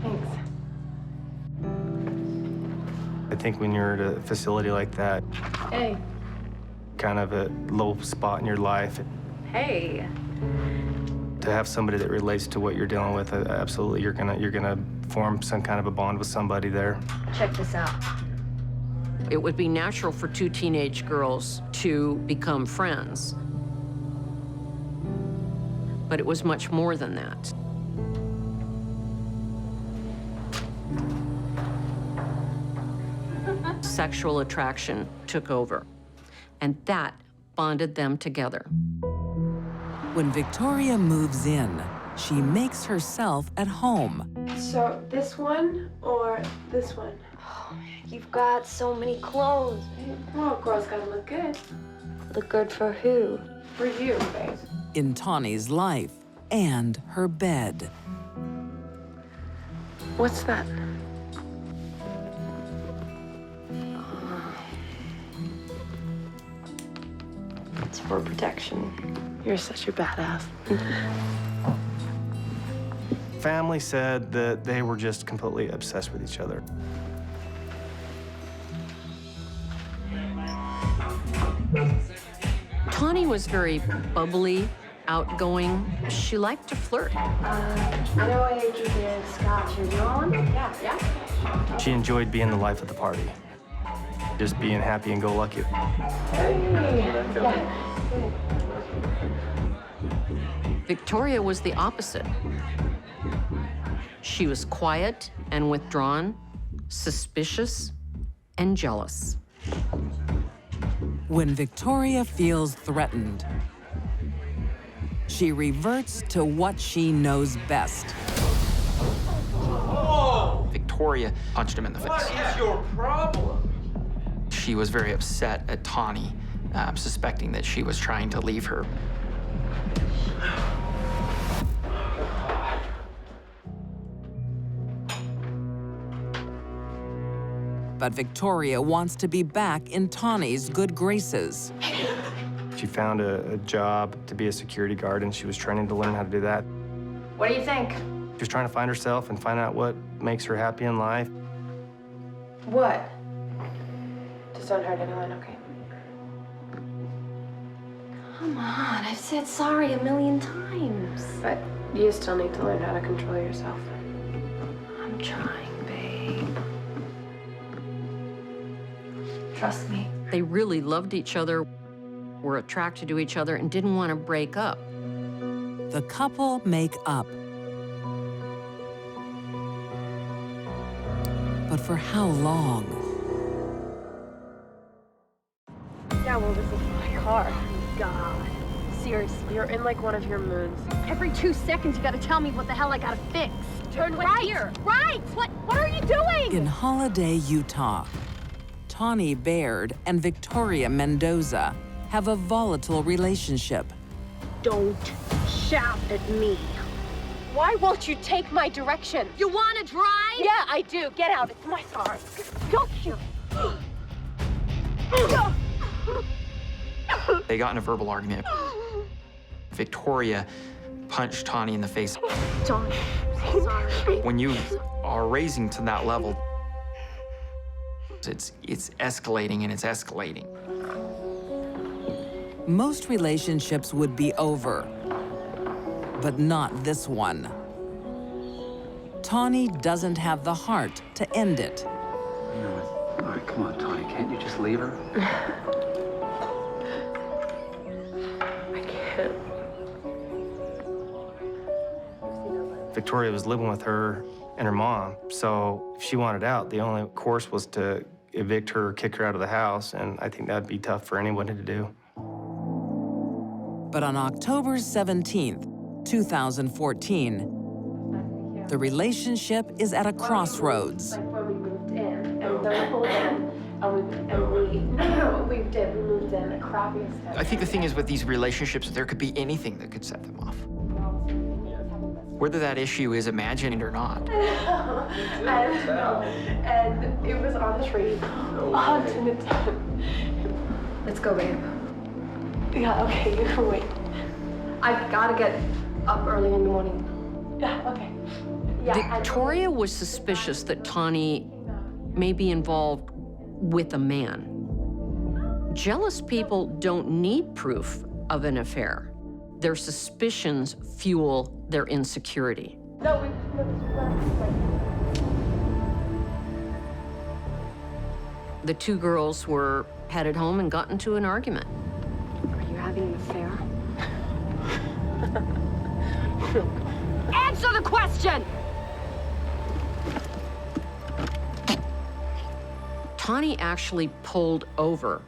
Thanks. I think when you're at a facility like that, Hey. kind of a low spot in your life, Hey. to have somebody that relates to what you're dealing with, absolutely, you're gonna form some kind of a bond with somebody there. Check this out. It would be natural for two teenage girls to become friends. But it was much more than that. Sexual attraction took over, and that bonded them together. When Victoria moves in, she makes herself at home. So this one or this one? Oh, man, you've got so many clothes. Well, girls gotta look good. Look good for who? For you, babe. In Tawny's life and her bed. What's that? It's for protection. You're such a badass. Family said that they were just completely obsessed with each other. Tawny was very bubbly, outgoing. She liked to flirt. I know I ate you the scotch. Are you on? Yeah. She enjoyed being the life of the party, just being happy and go lucky. Victoria was the opposite. She was quiet and withdrawn, suspicious and jealous. When Victoria feels threatened, she reverts to what she knows best. Victoria punched him in the face. What is your problem? She was very upset at Tawny, suspecting that she was trying to leave her. But Victoria wants to be back in Tawny's good graces. She found a job to be a security guard, and she was training to learn how to do that. What do you think? She was trying to find herself and find out what makes her happy in life. What? Just don't hurt anyone, okay? Come on, I've said sorry a million times. But you still need to learn how to control yourself. I'm trying, babe. Trust me. They really loved each other, were attracted to each other, and didn't want to break up. The couple make up. But for how long? Yeah, well, this is my car. God. Seriously, you're in like one of your moods. Every 2 seconds, you gotta tell me what the hell I gotta fix. Turn right here. Right! What are you doing? In Holiday, Utah, Tawny Baird and Victoria Mendoza have a volatile relationship. Don't shout at me. Why won't you take my direction? You wanna drive? Yeah, I do. Get out. It's my car. Don't you? They got in a verbal argument. Victoria punched Tawny in the face. John, I'm sorry. When you are raising to that level, it's escalating and it's escalating. Most relationships would be over, but not this one. Tawny doesn't have the heart to end it. You know what? All right, come on, Tawny. Can't you just leave her? I can't. Victoria was living with her and her mom, so if she wanted out, the only course was to evict her or kick her out of the house, and I think that'd be tough for anybody to do. But on October 17th, 2014, the relationship is at a crossroads. Like when we moved in, and the whole in, we moved in the crappiest time. I think the thing is with these relationships, there could be anything that could set them off. Whether that issue is imagined or not. and it was on the tree. Let's go, babe. Yeah, okay, you can wait. I've got to get up early in the morning. Yeah, okay. Yeah, Victoria was suspicious that Tawny may be involved with a man. Jealous people don't need proof of an affair. Their suspicions fuel their insecurity. No, The two girls were headed home and got into an argument. Are you having an affair? Answer the question! Tawny actually pulled over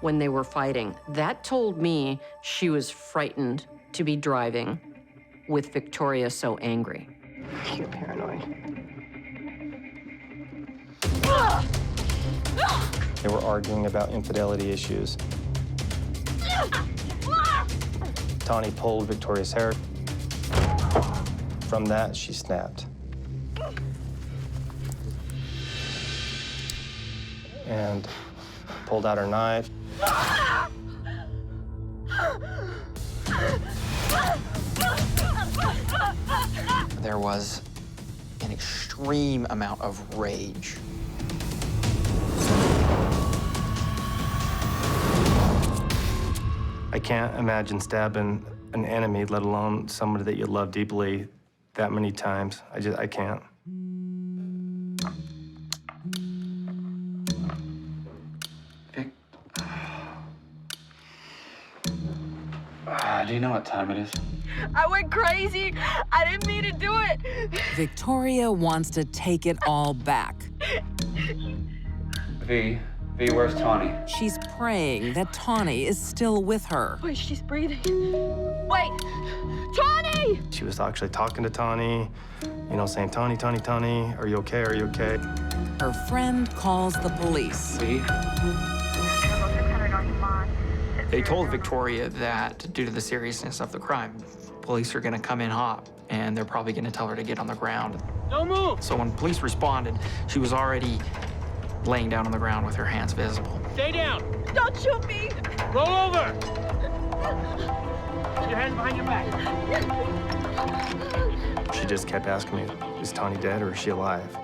when they were fighting. That told me she was frightened to be driving with Victoria so angry. You're paranoid. They were arguing about infidelity issues. Tawny pulled Victoria's hair. From that, she snapped. And pulled out her knife. There was an extreme amount of rage. I can't imagine stabbing an enemy, let alone somebody that you love deeply, that many times. I can't. Do you know what time it is? I went crazy. I didn't mean to do it. Victoria wants to take it all back. V, where's Tawny? She's praying that Tawny is still with her. Wait, she's breathing. Wait, Tawny! She was actually talking to Tawny, you know, saying, Tawny, Tawny, Tawny, are you okay, are you okay? Her friend calls the police. They told Victoria that due to the seriousness of the crime, police are gonna come in hot, and they're probably gonna tell her to get on the ground. Don't move! So when police responded, she was already laying down on the ground with her hands visible. Stay down! Don't shoot me! Roll over! Put your hands behind your back. She just kept asking me, is Tawny dead or is she alive?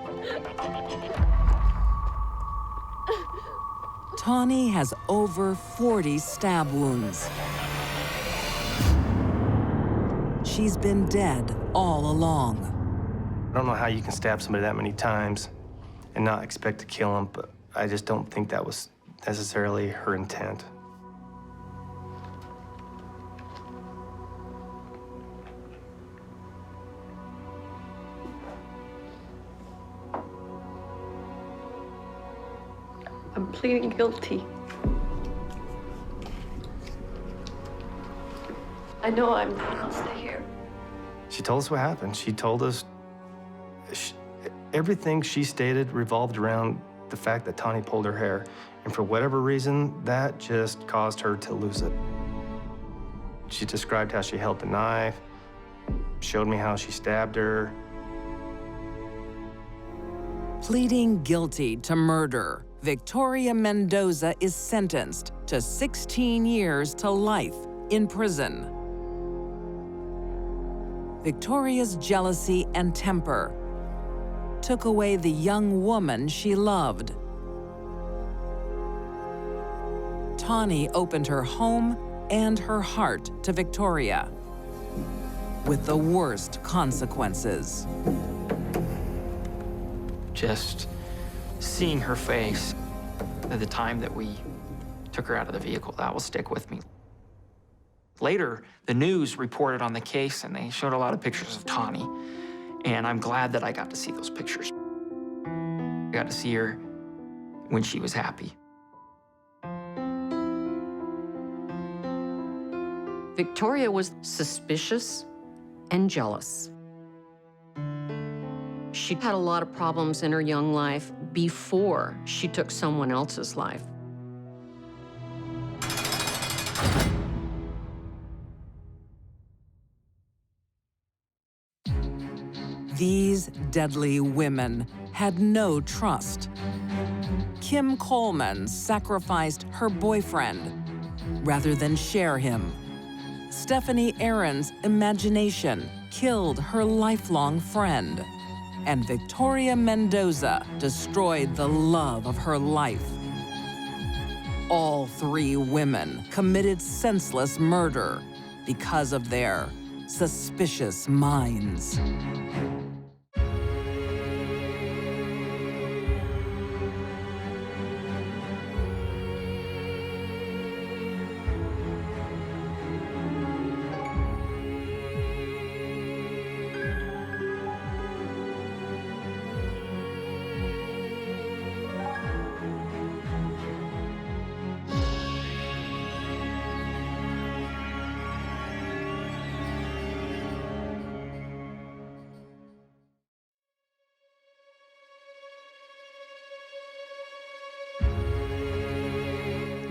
Tawny has over 40 stab wounds. She's been dead all along. I don't know how you can stab somebody that many times and not expect to kill them, but I just don't think that was necessarily her intent. I'm pleading guilty. I know I'll stay here. She told us what happened. She told us everything she stated revolved around the fact that Tawny pulled her hair. And for whatever reason, that just caused her to lose it. She described how she held the knife, showed me how she stabbed her. Pleading guilty to murder, Victoria Mendoza is sentenced to 16 years to life in prison. Victoria's jealousy and temper took away the young woman she loved. Tawny opened her home and her heart to Victoria, with the worst consequences. Just seeing her face at the time that we took her out of the vehicle, that will stick with me. Later, the news reported on the case, and they showed a lot of pictures of Tawny, and I'm glad that I got to see those pictures. I got to see her when she was happy. Victoria was suspicious and jealous. She had a lot of problems in her young life before she took someone else's life. These deadly women had no trust. Kim Coleman sacrificed her boyfriend rather than share him. Stephanie Aaron's imagination killed her lifelong friend. And Victoria Mendoza destroyed the love of her life. All three women committed senseless murder because of their suspicious minds.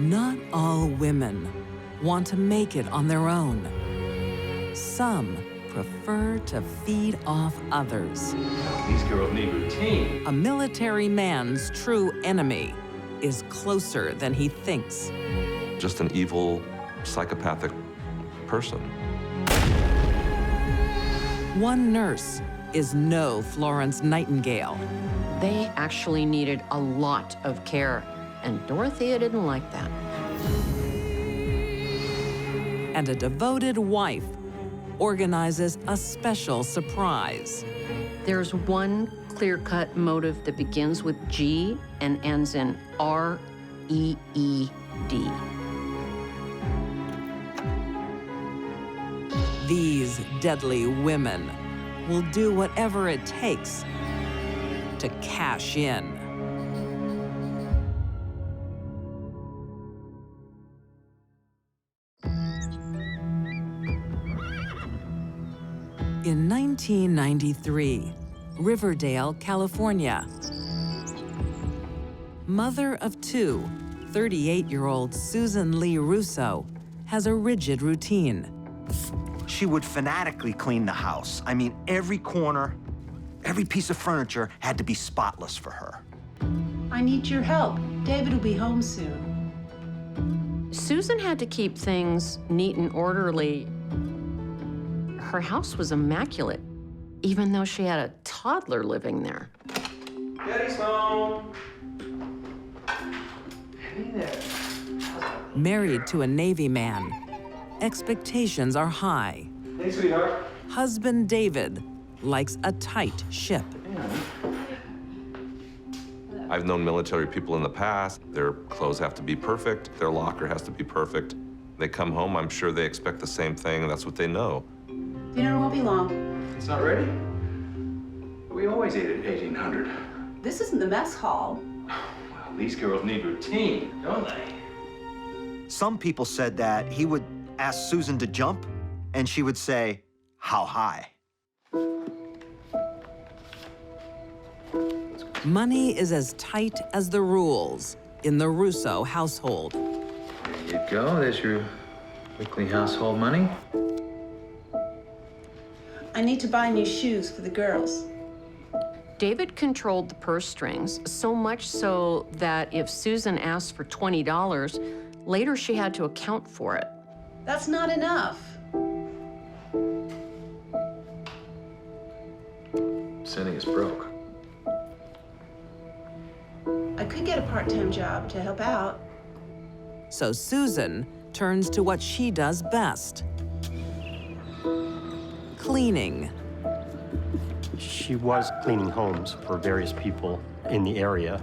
Not all women want to make it on their own. Some prefer to feed off others. These girls need routine. A military man's true enemy is closer than he thinks. Just an evil, psychopathic person. One nurse is no Florence Nightingale. They actually needed a lot of care, and Dorothea didn't like that. And a devoted wife organizes a special surprise. There's one clear-cut motive that begins with G and ends in R-E-E-D. These deadly women will do whatever it takes to cash in. In 1993, Riverdale, California. Mother of two, 38-year-old Susan Lee Russo has a rigid routine. She would fanatically clean the house. I mean, every corner, every piece of furniture had to be spotless for her. I need your help. David will be home soon. Susan had to keep things neat and orderly. Her house was immaculate, even though she had a toddler living there. Daddy's home. Hey there. Married to a Navy man, expectations are high. Hey, sweetheart. Husband David likes a tight ship. I've known military people in the past. Their clothes have to be perfect. Their locker has to be perfect. They come home, I'm sure they expect the same thing. That's what they know. Dinner won't be long. It's not ready? We always ate at 1800. This isn't the mess hall. Well, these girls need routine, don't they? Some people said that he would ask Susan to jump, and she would say, "How high?" Money is as tight as the rules in the Russo household. There you go. There's your weekly household money. I need to buy new shoes for the girls. David controlled the purse strings, so much so that if Susan asked for $20, later she had to account for it. That's not enough. Sending us broke. I could get a part-time job to help out. So Susan turns to what she does best: cleaning. She was cleaning homes for various people in the area.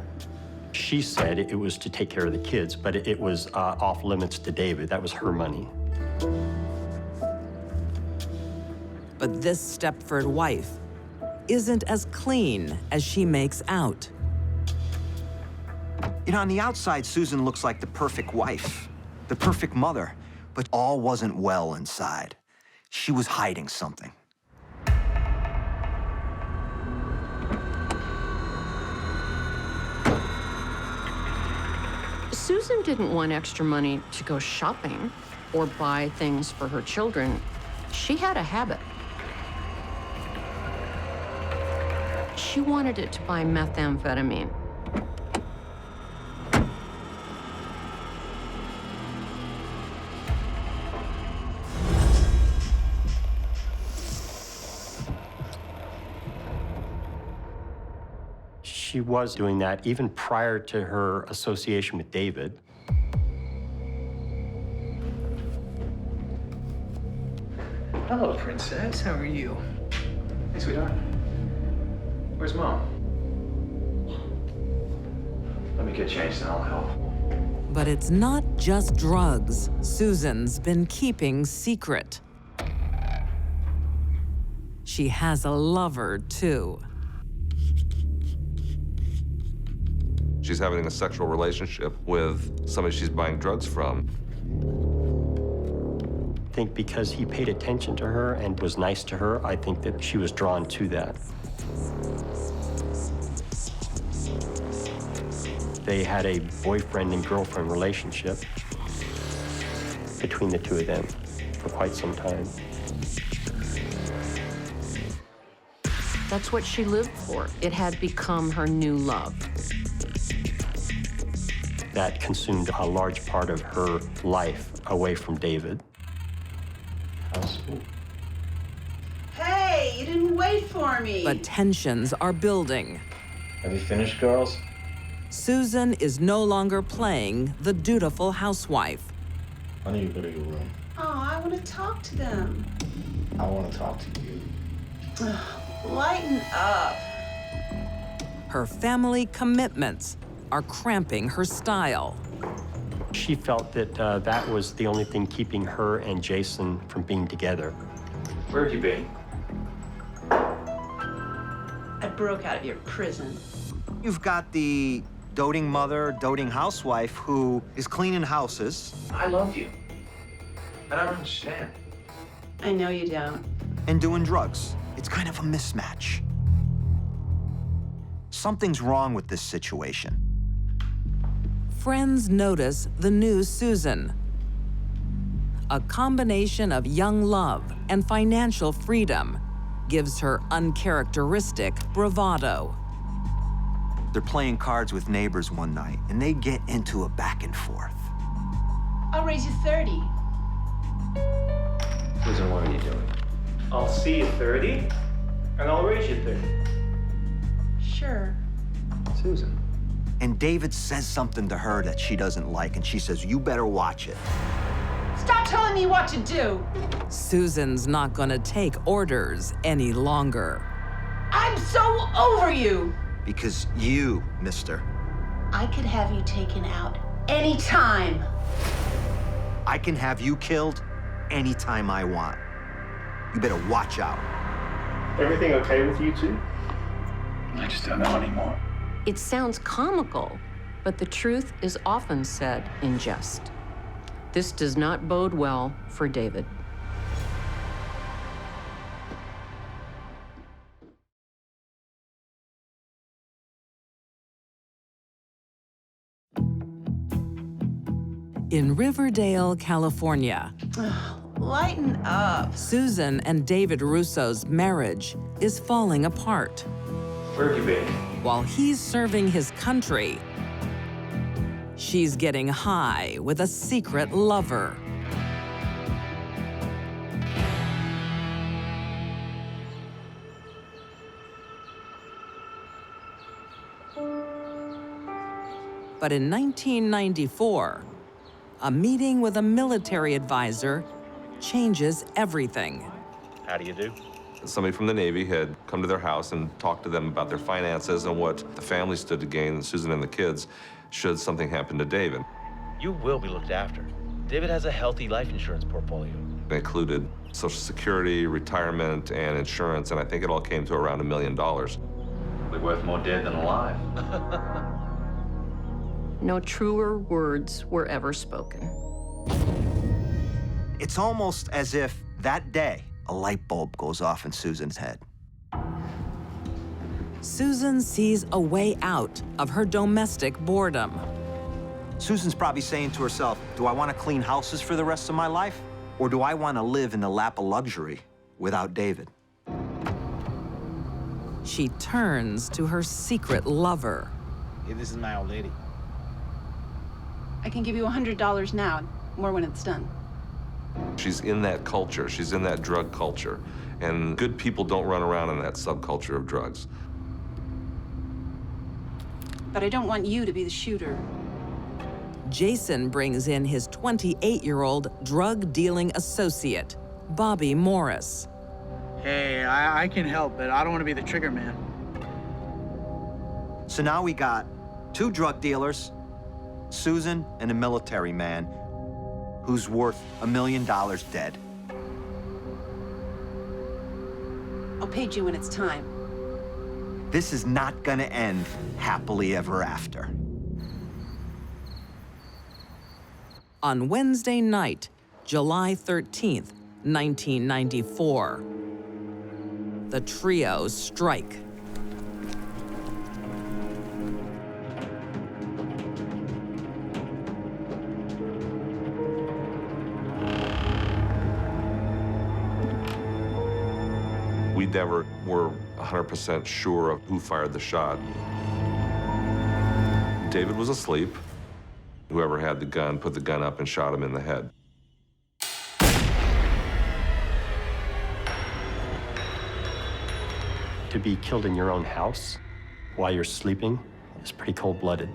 She said it was to take care of the kids, but it was off limits to David. That was her money. But this Stepford wife isn't as clean as she makes out. You know, on the outside, Susan looks like the perfect wife, the perfect mother, but all wasn't well inside. She was hiding something. Susan didn't want extra money to go shopping or buy things for her children. She had a habit. She wanted it to buy methamphetamine. She was doing that even prior to her association with David. Hello, princess. How are you? Hey, sweetheart. Where's Mom? Let me get changed and I'll help. But it's not just drugs Susan's been keeping secret. She has a lover, too. She's having a sexual relationship with somebody she's buying drugs from. I think because he paid attention to her and was nice to her, I think that she was drawn to that. They had a boyfriend and girlfriend relationship between the two of them for quite some time. That's what she lived for. It had become her new love. That consumed a large part of her life away from David. Hey, you didn't wait for me. But tensions are building. Have you finished, girls? Susan is no longer playing the dutiful housewife. Why don't you go to your room? Oh, I want to talk to them. I want to talk to you. Lighten up. Her family commitments are cramping her style. She felt that that was the only thing keeping her and Jason from being together. Where have you been? I broke out of your prison. You've got the doting mother, doting housewife who is cleaning houses. I love you. I don't understand. I know you don't. And doing drugs. It's kind of a mismatch. Something's wrong with this situation. Friends notice the new Susan. A combination of young love and financial freedom gives her uncharacteristic bravado. They're playing cards with neighbors one night, and they get into a back and forth. I'll raise you 30. Susan, what are you doing? I'll see you 30, and I'll raise you 30. Sure. Susan. And David says something to her that she doesn't like, and she says, "You better watch it." Stop telling me what to do. Susan's not gonna take orders any longer. I'm so over you. Because you, mister, I could have you taken out anytime. I can have you killed anytime I want. You better watch out. Everything okay with you two? I just don't know anymore. It sounds comical, but the truth is often said in jest. This does not bode well for David. In Riverdale, California, Lighten up. Susan and David Russo's marriage is falling apart. Where have you been? While he's serving his country, she's getting high with a secret lover. But in 1994, a meeting with a military advisor changes everything. How do you do? Somebody from the Navy had come to their house and talked to them about their finances and what the family stood to gain, Susan and the kids, should something happen to David. You will be looked after. David has a healthy life insurance portfolio. It included Social Security, retirement, and insurance, and I think it all came to around $1 million. We're worth more dead than alive. No truer words were ever spoken. It's almost as if that day, a light bulb goes off in Susan's head. Susan sees a way out of her domestic boredom. Susan's probably saying to herself, do I want to clean houses for the rest of my life? Or do I want to live in the lap of luxury without David? She turns to her secret lover. Hey, this is my old lady. I can give you $100 now, more when it's done. She's in that culture. She's in that drug culture. And good people don't run around in that subculture of drugs. But I don't want you to be the shooter. Jason brings in his 28-year-old drug-dealing associate, Bobby Morris. Hey, I can help, but I don't want to be the trigger man. So now we got 2 drug dealers, Susan and a military man who's worth $1 million dead. I'll pay you when it's time. This is not gonna end happily ever after. On Wednesday night, July 13th, 1994, the trio strike. We never were 100% sure of who fired the shot. David was asleep. Whoever had the gun put the gun up and shot him in the head. To be killed in your own house while you're sleeping is pretty cold-blooded.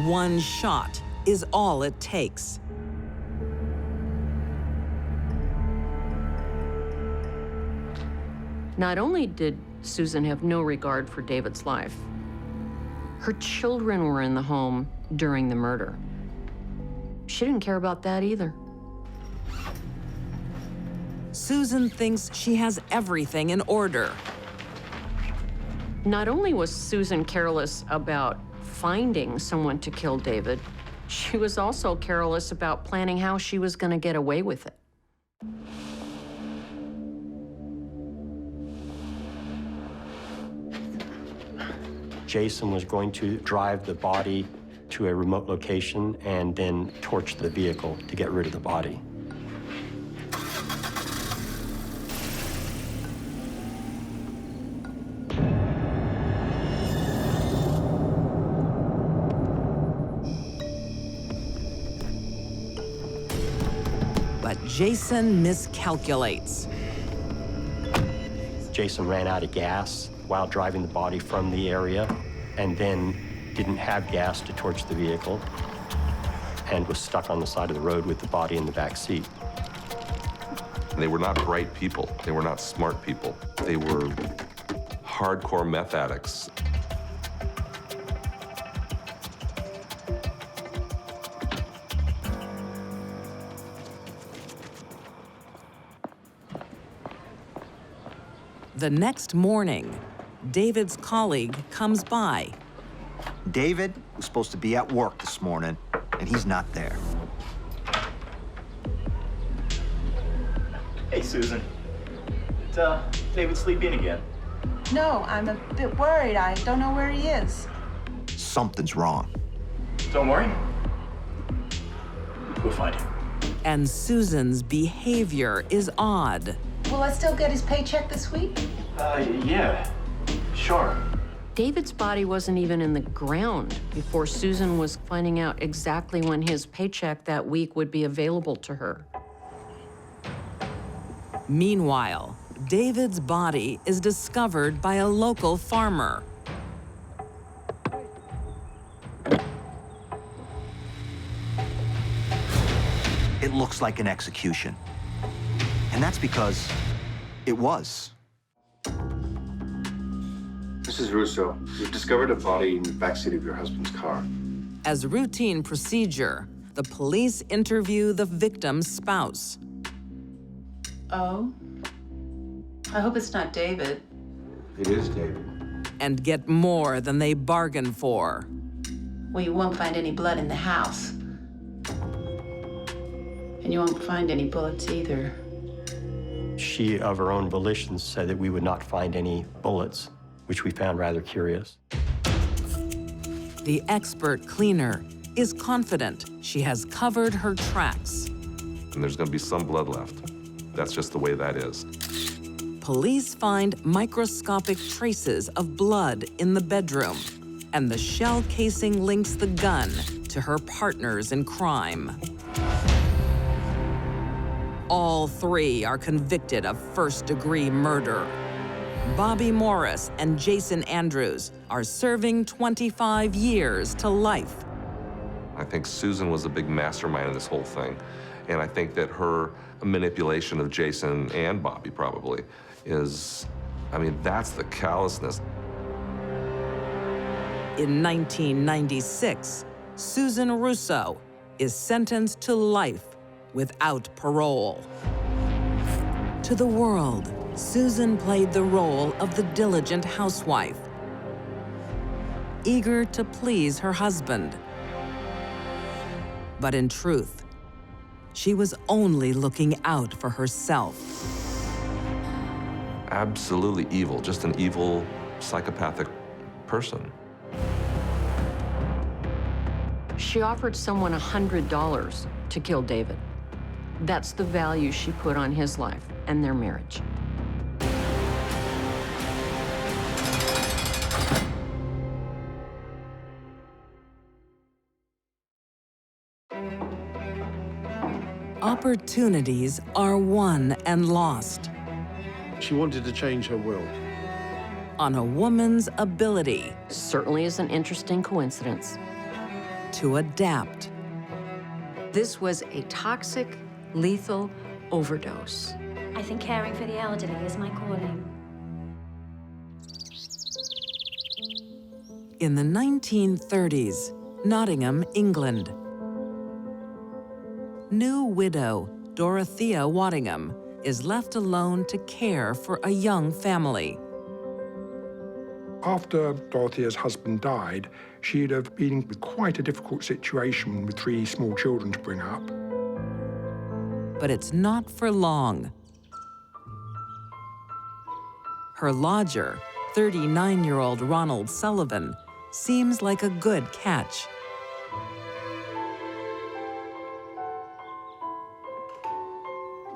One shot is all it takes. Not only did Susan have no regard for David's life, her children were in the home during the murder. She didn't care about that either. Susan thinks she has everything in order. Not only was Susan careless about finding someone to kill David, she was also careless about planning how she was going to get away with it. Jason was going to drive the body to a remote location and then torch the vehicle to get rid of the body. But Jason miscalculates. Jason ran out of gas while driving the body from the area, and then didn't have gas to torch the vehicle, and was stuck on the side of the road with the body in the back seat. They were not bright people. They were not smart people. They were hardcore meth addicts. The next morning, David's colleague comes by. David was supposed to be at work this morning, and he's not there. Hey, Susan. Is David sleeping again? No, I'm a bit worried. I don't know where he is. Something's wrong. Don't worry. We'll find him. And Susan's behavior is odd. Will I still get his paycheck this week? Yeah, sure. David's body wasn't even in the ground before Susan was finding out exactly when his paycheck that week would be available to her. Meanwhile, David's body is discovered by a local farmer. It looks like an execution. And that's because it was. Mrs. Russo, we've discovered a body in the backseat of your husband's car. As routine procedure, the police interview the victim's spouse. Oh? I hope it's not David. It is David. And get more than they bargained for. Well, you won't find any blood in the house. And you won't find any bullets either. She, of her own volition, said that we would not find any bullets, which we found rather curious. The expert cleaner is confident she has covered her tracks. And there's going to be some blood left. That's just the way that is. Police find microscopic traces of blood in the bedroom, and the shell casing links the gun to her partners in crime. All three are convicted of first-degree murder. Bobby Morris and Jason Andrews are serving 25 years to life. I think Susan was a big mastermind in this whole thing. And I think that her manipulation of Jason and Bobby probably is, I mean, that's the callousness. In 1996, Susan Russo is sentenced to life without parole. To the world, Susan played the role of the diligent housewife, eager to please her husband. But in truth, she was only looking out for herself. Absolutely evil, just an evil, psychopathic person. She offered someone $100 to kill David. That's the value she put on his life and their marriage. Opportunities are won and lost. She wanted to change her will. On a woman's ability. Certainly is an interesting coincidence. To adapt. This was a toxic, lethal overdose. I think caring for the elderly is my calling. In the 1930s, Nottingham, England. New widow Dorothea Waddingham is left alone to care for a young family. After Dorothea's husband died, she'd have been in quite a difficult situation with 3 small children to bring up. But it's not for long. Her lodger, 39-year-old Ronald Sullivan, seems like a good catch.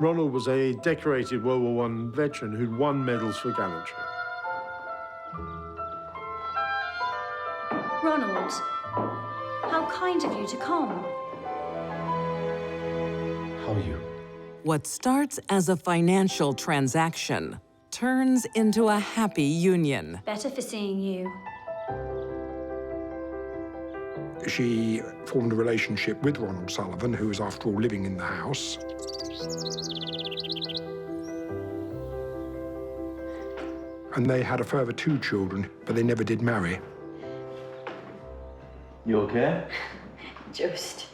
Ronald was a decorated World War I veteran who'd won medals for gallantry. Ronald, how kind of you to come. How are you? What starts as a financial transaction turns into a happy union. Better for seeing you. She formed a relationship with Ronald Sullivan, who was, after all, living in the house. And they had a further 2 children, but they never did marry. You okay? Just.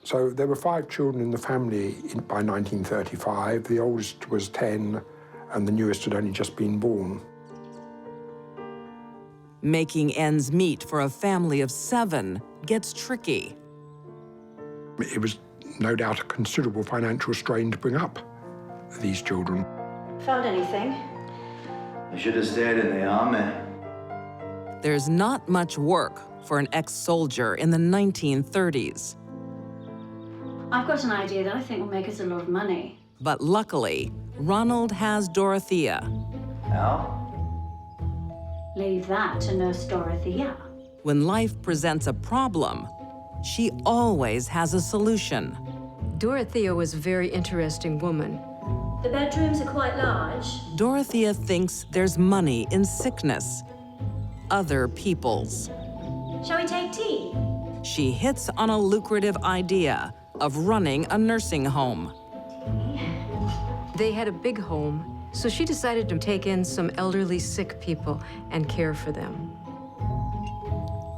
So there were 5 children in the family by 1935. The oldest was 10, and the newest had only just been born. Making ends meet for a family of 7 gets tricky. It was no doubt a considerable financial strain to bring up these children. Found anything? I should have stayed in the army. There's not much work for an ex-soldier in the 1930s. I've got an idea that I think will make us a lot of money. But luckily, Ronald has Dorothea. Now? Leave that to Nurse Dorothea. When life presents a problem, she always has a solution. Dorothea was a very interesting woman. The bedrooms are quite large. Dorothea thinks there's money in sickness, other people's. Shall we take tea? She hits on a lucrative idea of running a nursing home. They had a big home, so she decided to take in some elderly sick people and care for them.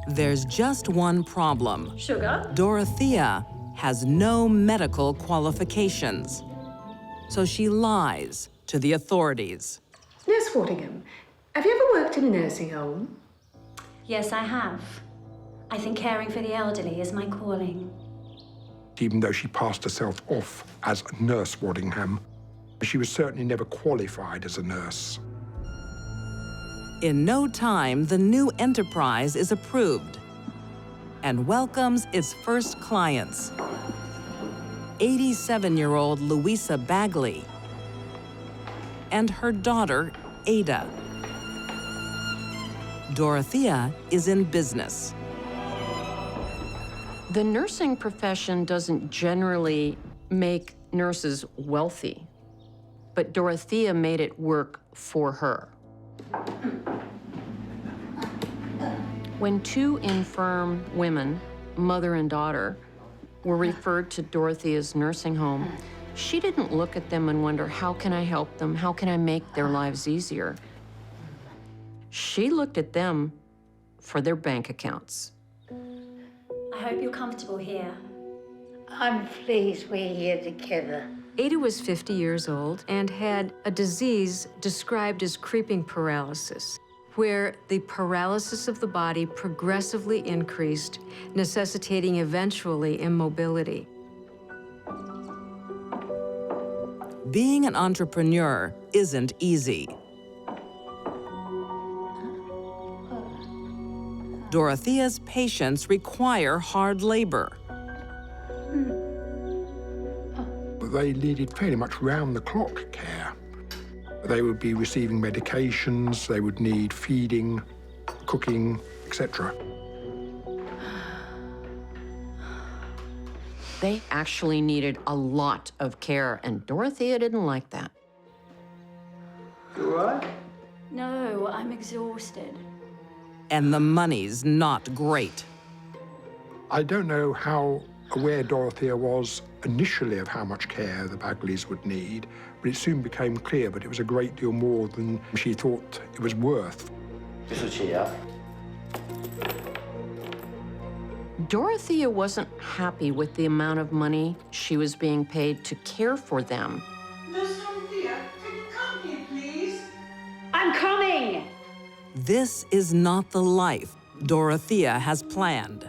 There's just one problem. Sugar? Dorothea has no medical qualifications, so she lies to the authorities. Nurse Waddingham, have you ever worked in a nursing home? Yes, I have. I think caring for the elderly is my calling. Even though she passed herself off as Nurse Waddingham, she was certainly never qualified as a nurse. In no time, the new enterprise is approved and welcomes its first clients. 87-year-old Louisa Bagley and her daughter, Ada. Dorothea is in business. The nursing profession doesn't generally make nurses wealthy, but Dorothea made it work for her. When 2 infirm women, mother and daughter, were referred to Dorothea's nursing home, she didn't look at them and wonder, how can I help them? How can I make their lives easier? She looked at them for their bank accounts. I hope you're comfortable here. I'm pleased we're here together. Ada was 50 years old and had a disease described as creeping paralysis, where the paralysis of the body progressively increased, necessitating eventually immobility. Being an entrepreneur isn't easy. Dorothea's patients require hard labor. They needed fairly much round-the-clock care. They would be receiving medications, they would need feeding, cooking, etc. They actually needed a lot of care, and Dorothea didn't like that. You all right? No, I'm exhausted. And the money's not great. I don't know how aware Dorothea was initially of how much care the Bagleys would need, but it soon became clear that it was a great deal more than she thought it was worth. Dorothea wasn't happy with the amount of money she was being paid to care for them. Nurse Dorothea, can you come here, please? I'm coming! This is not the life Dorothea has planned.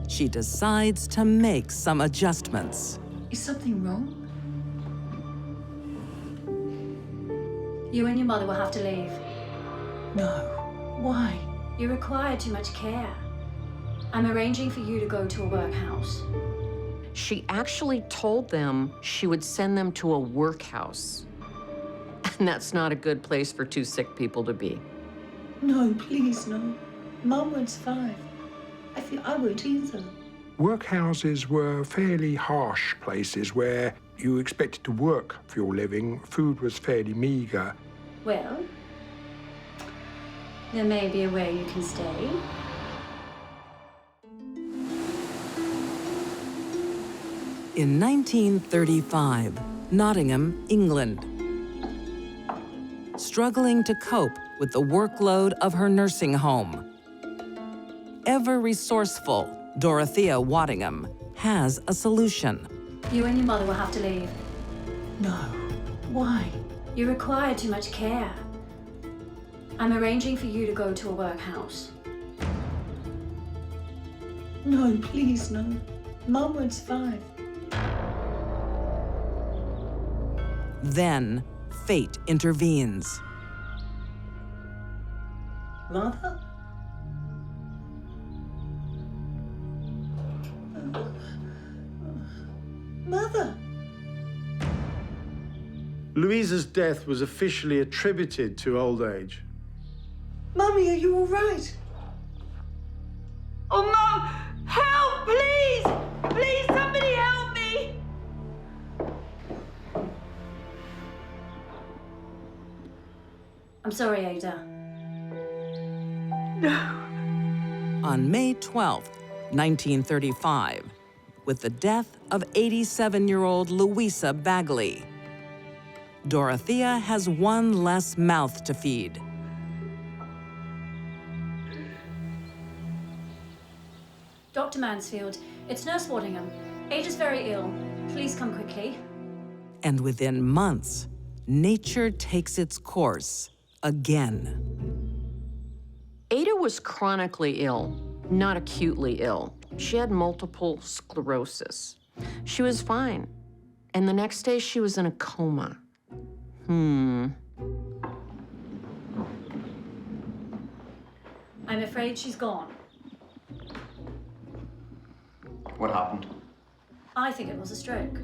She decides to make some adjustments. Is something wrong? You and your mother will have to leave. No. Why? You require too much care. I'm arranging for you to go to a workhouse. She actually told them she would send them to a workhouse. And that's not a good place for two sick people to be. No, please, no. Mum won't survive. I feel I won't either. Workhouses were fairly harsh places where you expected to work for your living. Food was fairly meagre. Well, there may be a way you can stay. In 1935, Nottingham, England. Struggling to cope with the workload of her nursing home. Ever resourceful, Dorothea Waddingham has a solution. You and your mother will have to leave. No. Why? You require too much care. I'm arranging for you to go to a workhouse. No, please, no. Mum won't survive. Then, fate intervenes. Mother? Mother? Louisa's death was officially attributed to old age. Mummy, are you all right? Oh, Mom! Help, please! Please, somebody help me! I'm sorry, Ada. No. On May 12, 1935, with the death of 87-year-old Louisa Bagley, Dorothea has one less mouth to feed. Dr. Mansfield, it's Nurse Waddingham. Ada's very ill. Please come quickly. And within months, nature takes its course again. Ada was chronically ill, not acutely ill. She had multiple sclerosis. She was fine. And the next day, she was in a coma. I'm afraid she's gone. What happened? I think it was a stroke.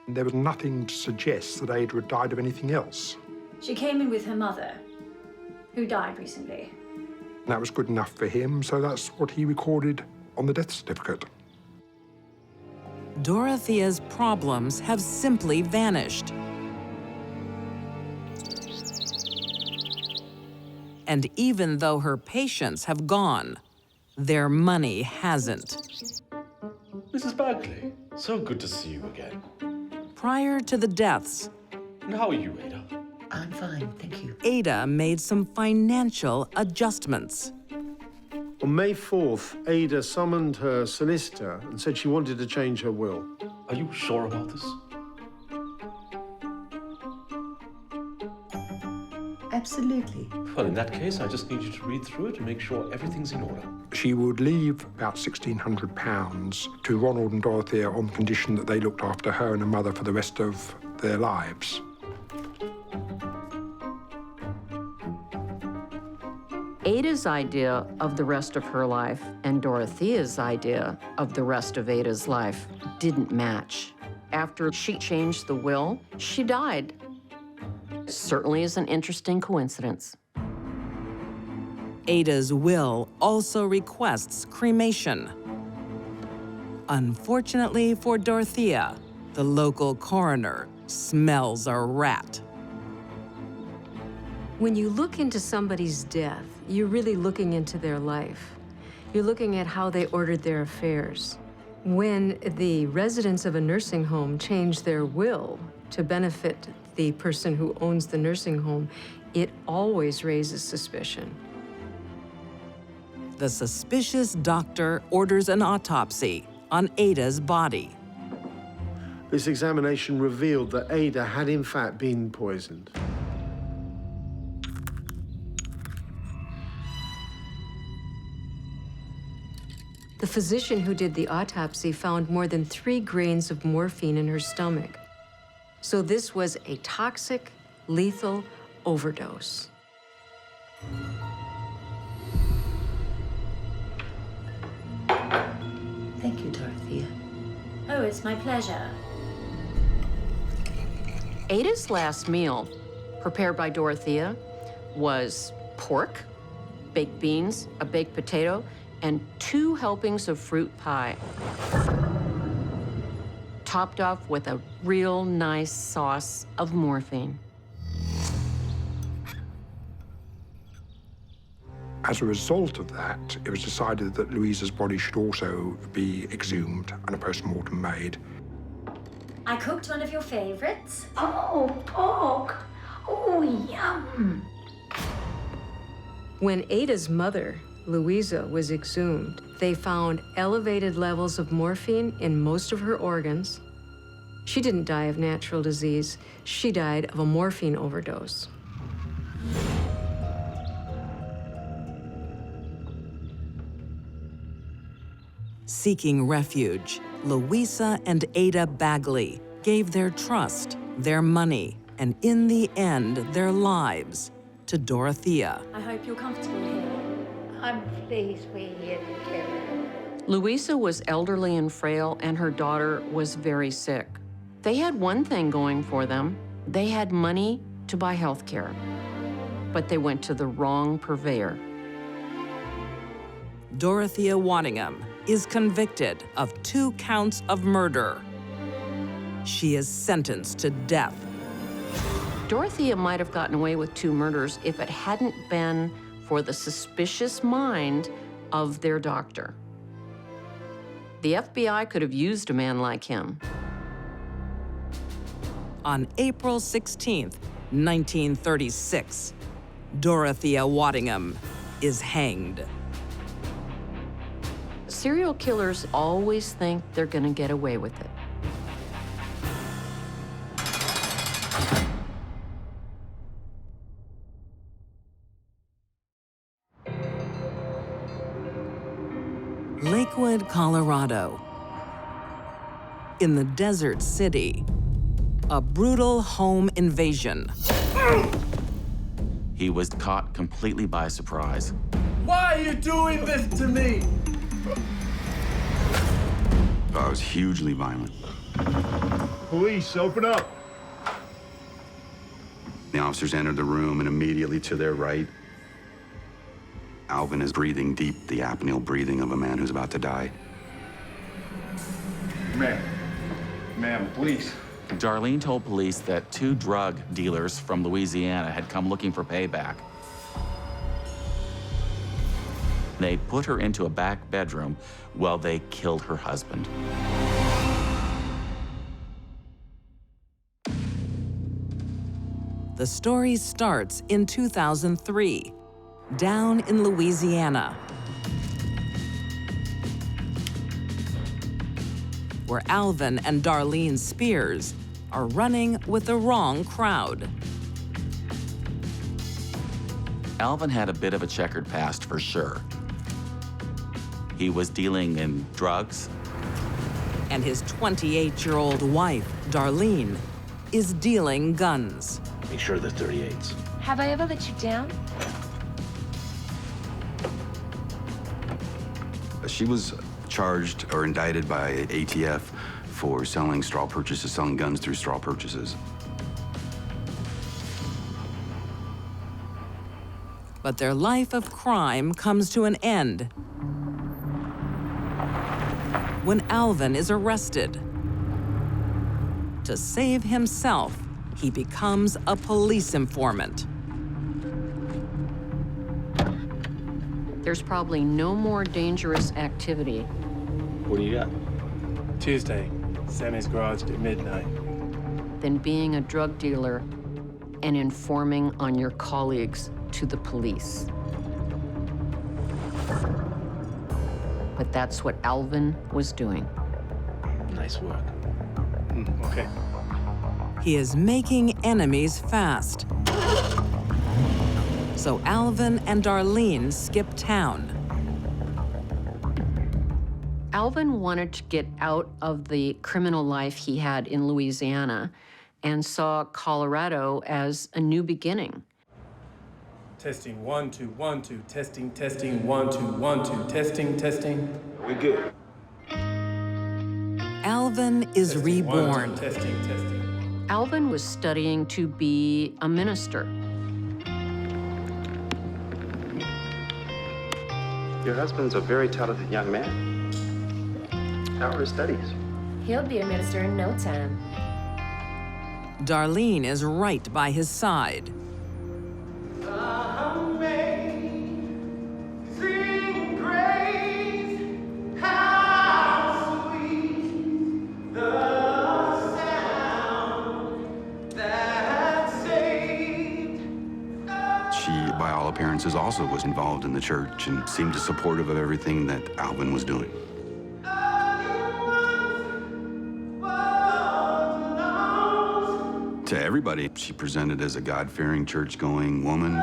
There was nothing to suggest that Ada had died of anything else. She came in with her mother, who died recently. That was good enough for him, so that's what he recorded on the death certificate. Dorothea's problems have simply vanished. And even though her patients have gone, their money hasn't. Mrs. Bagley, so good to see you again. Prior to the deaths, And how are you, Ada? I'm fine, thank you. Ada made some financial adjustments. On May 4th, Ada summoned her solicitor and said she wanted to change her will. Are you sure about this? Absolutely. Well, in that case, I just need you to read through it and make sure everything's in order. She would leave about £1,600 to Ronald and Dorothea on the condition that they looked after her and her mother for the rest of their lives. Ada's idea of the rest of her life and Dorothea's idea of the rest of Ada's life didn't match. After she changed the will, she died. Certainly is an interesting coincidence. Ada's will also requests cremation. Unfortunately for Dorothea, the local coroner smells a rat. When you look into somebody's death, you're really looking into their life. You're looking at how they ordered their affairs. When the residents of a nursing home change their will to benefit the person who owns the nursing home, it always raises suspicion. The suspicious doctor orders an autopsy on Ada's body. This examination revealed that Ada had in fact been poisoned. The physician who did the autopsy found more than 3 grains of morphine in her stomach. So this was a toxic, lethal overdose. Thank you, Dorothea. Oh, it's my pleasure. Ada's last meal, prepared by Dorothea, was pork, baked beans, a baked potato, and 2 helpings of fruit pie, topped off with a real nice sauce of morphine. As a result of that, it was decided that Louisa's body should also be exhumed and a post-mortem made. I cooked one of your favorites. Oh, pork. Oh, yum. When Ada's mother, Louisa, was exhumed, they found elevated levels of morphine in most of her organs. She didn't die of natural disease. She died of a morphine overdose. Seeking refuge, Louisa and Ada Bagley gave their trust, their money, and in the end, their lives to Dorothea. I hope you're comfortable here. I'm pleased we're here together. Louisa was elderly and frail, and her daughter was very sick. They had one thing going for them. They had money to buy health care, but they went to the wrong purveyor. Dorothea Waddingham is convicted of 2 counts of murder. She is sentenced to death. Dorothea might have gotten away with 2 murders if it hadn't been for the suspicious mind of their doctor. The FBI could have used a man like him. On April 16th, 1936, Dorothea Waddingham is hanged. Serial killers always think they're gonna get away with it. Lakewood, Colorado. In the desert city, a brutal home invasion. He was caught completely by surprise. Why are you doing this to me? I was hugely violent. Police, open up. The officers entered the room, and immediately to their right, Alvin is breathing deep, the apneic breathing of a man who's about to die. Ma'am, please. Darlene told police that 2 drug dealers from Louisiana had come looking for payback. They put her into a back bedroom while they killed her husband. The story starts in 2003, down in Louisiana, where Alvin and Darlene Spears are running with the wrong crowd. Alvin had a bit of a checkered past for sure. He was dealing in drugs. And his 28-year-old wife, Darlene, is dealing guns. Make sure they're 38s. Have I ever let you down? She was charged or indicted by ATF for selling straw purchases, selling guns through straw purchases. But their life of crime comes to an end when Alvin is arrested. To save himself, he becomes a police informant. There's probably no more dangerous activity What do you got? Tuesday, Sammy's garage at midnight. than being a drug dealer and informing on your colleagues to the police. But that's what Alvin was doing. Nice work. Okay. He is making enemies fast. So Alvin and Darlene skip town. Alvin wanted to get out of the criminal life he had in Louisiana and saw Colorado as a new beginning. Testing 1 2 1 2. Testing 1 2 1 2. Testing. We good. Alvin is Testing, 1 2. reborn. Testing. Alvin was studying to be a minister. Your husband's a very talented young man. How are his studies? He'll be a minister in no time. Darlene is right by his side. By all appearances, also was involved in the church and seemed supportive of everything that Alvin was doing. To everybody, she presented as a God-fearing, church-going woman.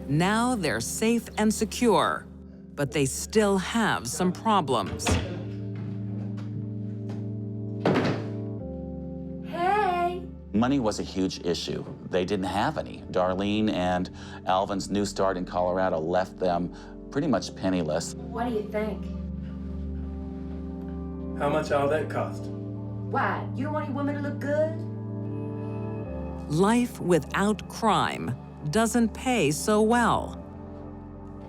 Now they're safe and secure, but they still have some problems. Money was a huge issue. They didn't have any. Darlene and Alvin's new start in Colorado left them pretty much penniless. What do you think? How much all that cost? Why? You don't want your woman to look good? Life without crime doesn't pay so well.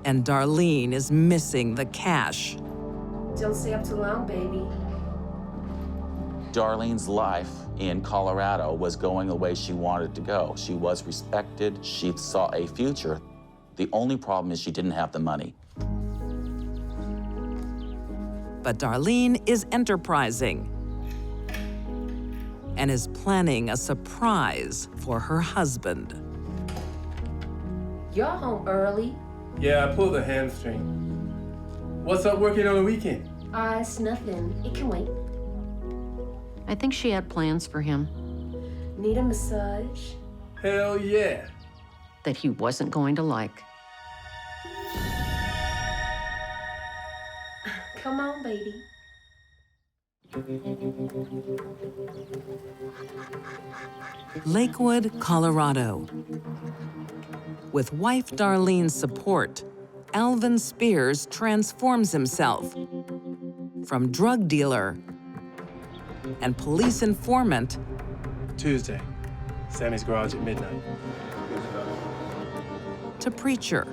And Darlene is missing the cash. Don't stay up too long, baby. Darlene's life in Colorado was going the way she wanted to go. She was respected. She saw a future. The only problem is she didn't have the money. But Darlene is enterprising and is planning a surprise for her husband. You're home early. Yeah, I pulled a hamstring. What's up working on the weekend? It's nothing. It can wait. I think she had plans for him. Need a massage? Hell yeah. That he wasn't going to like. Come on, baby. Lakewood, Colorado. With wife Darlene's support, Alvin Spears transforms himself from drug dealer and police informant Tuesday, Sammy's garage at midnight. to preacher.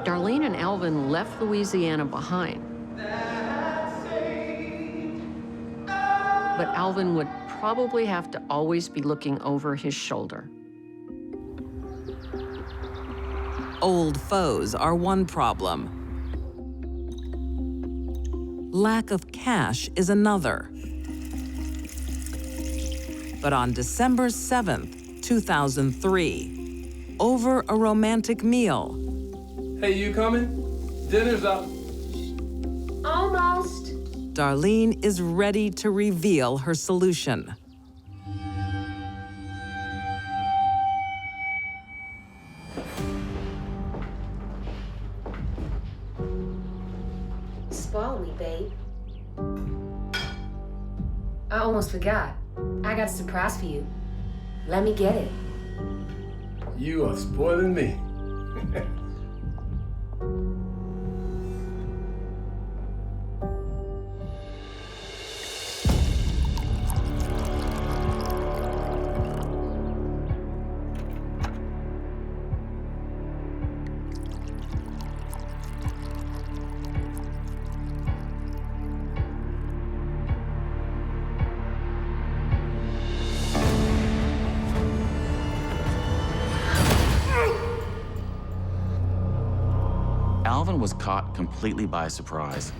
Darlene and Alvin left Louisiana behind. But Alvin would probably have to always be looking over his shoulder. Old foes are one problem. Lack of cash is another. But on December 7th, 2003, over a romantic meal, Hey, you coming? Dinner's up. Almost. Darlene is ready to reveal her solution. Spoil me, babe. I almost forgot. I got a surprise for you. Let me get it. You are spoiling me. Alvin was caught completely by surprise.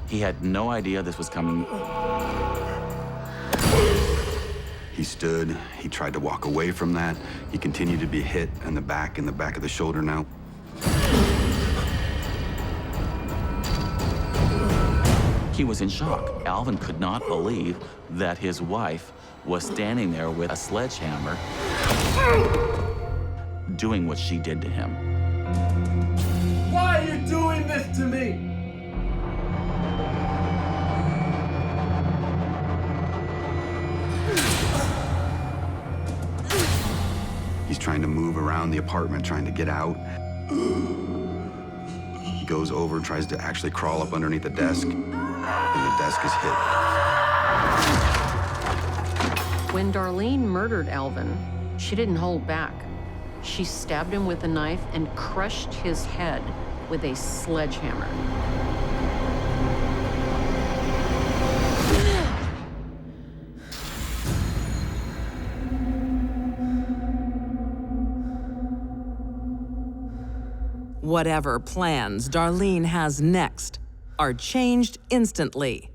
He had no idea this was coming. He stood, he tried to walk away from that. He continued to be hit in the back of the shoulder now. He was in shock. Alvin could not believe that his wife was standing there with a sledgehammer doing what she did to him. Why are you doing this to me? He's trying to move around the apartment, trying to get out. He goes over, tries to actually crawl up underneath the desk, and the desk is hit. When Darlene murdered Alvin, she didn't hold back. She stabbed him with a knife and crushed his head with a sledgehammer. Whatever plans Darlene has next are changed instantly.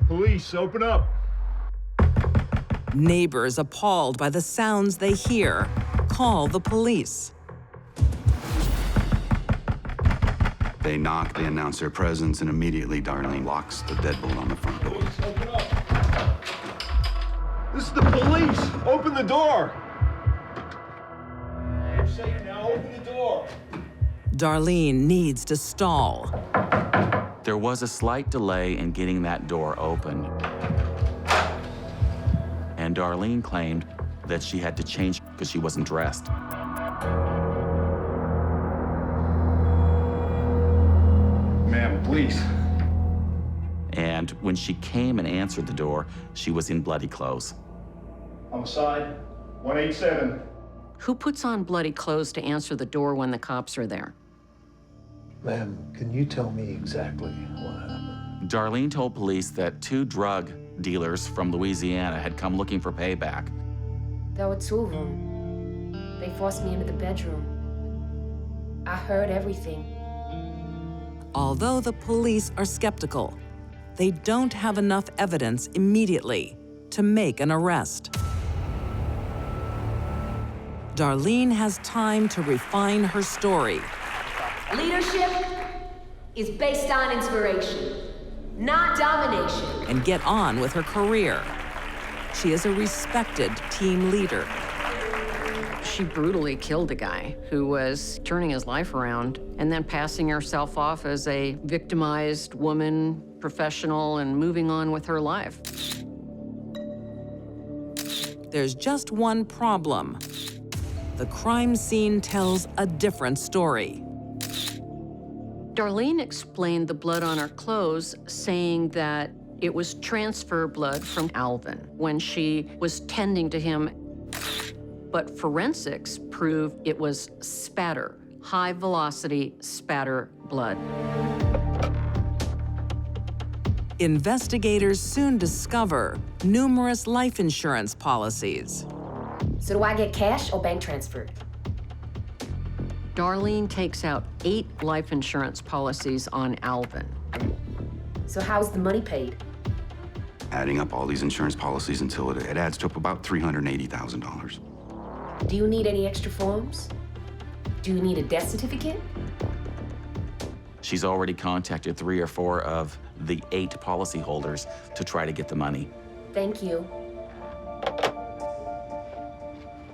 Police, open up. Neighbors, appalled by the sounds they hear, call the police. They knock, they announce their presence, and immediately Darlene locks the deadbolt on the front door. Open up. This is the police. Open the door. I'm safe now. Open the door. Darlene needs to stall. There was a slight delay in getting that door open. And Darlene claimed that she had to change because she wasn't dressed. Ma'am, please. And when she came and answered the door, she was in bloody clothes. Homicide, 187. Who puts on bloody clothes to answer the door when the cops are there? Ma'am, can you tell me exactly what happened? Darlene told police that 2 drug dealers from Louisiana had come looking for payback. There were 2 of them. They forced me into the bedroom. I heard everything. Although the police are skeptical, they don't have enough evidence immediately to make an arrest. Darlene has time to refine her story. Leadership is based on inspiration, not domination. And get on with her career. She is a respected team leader. She brutally killed a guy who was turning his life around and then passing herself off as a victimized woman, professional, and moving on with her life. There's just one problem. The crime scene tells a different story. Darlene explained the blood on her clothes, saying that it was transfer blood from Alvin when she was tending to him. But forensics proved it was spatter, high-velocity spatter blood. Investigators soon discover numerous life insurance policies. So do I get cash or bank transferred? Darlene takes out 8 life insurance policies on Alvin. So how's the money paid? Adding up all these insurance policies until it adds to up about $380,000. Do you need any extra forms? Do you need a death certificate? She's already contacted 3 or 4 of the 8 policyholders to try to get the money. Thank you.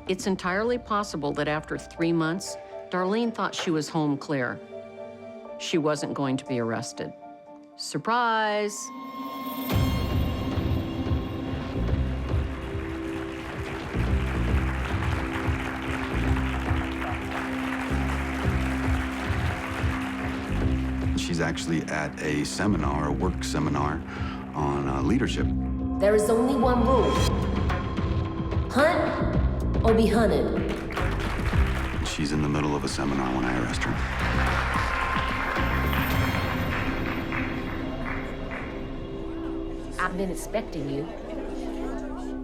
It's entirely possible that after 3 months, Darlene thought she was home clear. She wasn't going to be arrested. Surprise! She's actually at a seminar, a work seminar on leadership. There is only one rule. Hunt or be hunted. She's in the middle of a seminar when I arrest her. I've been expecting you.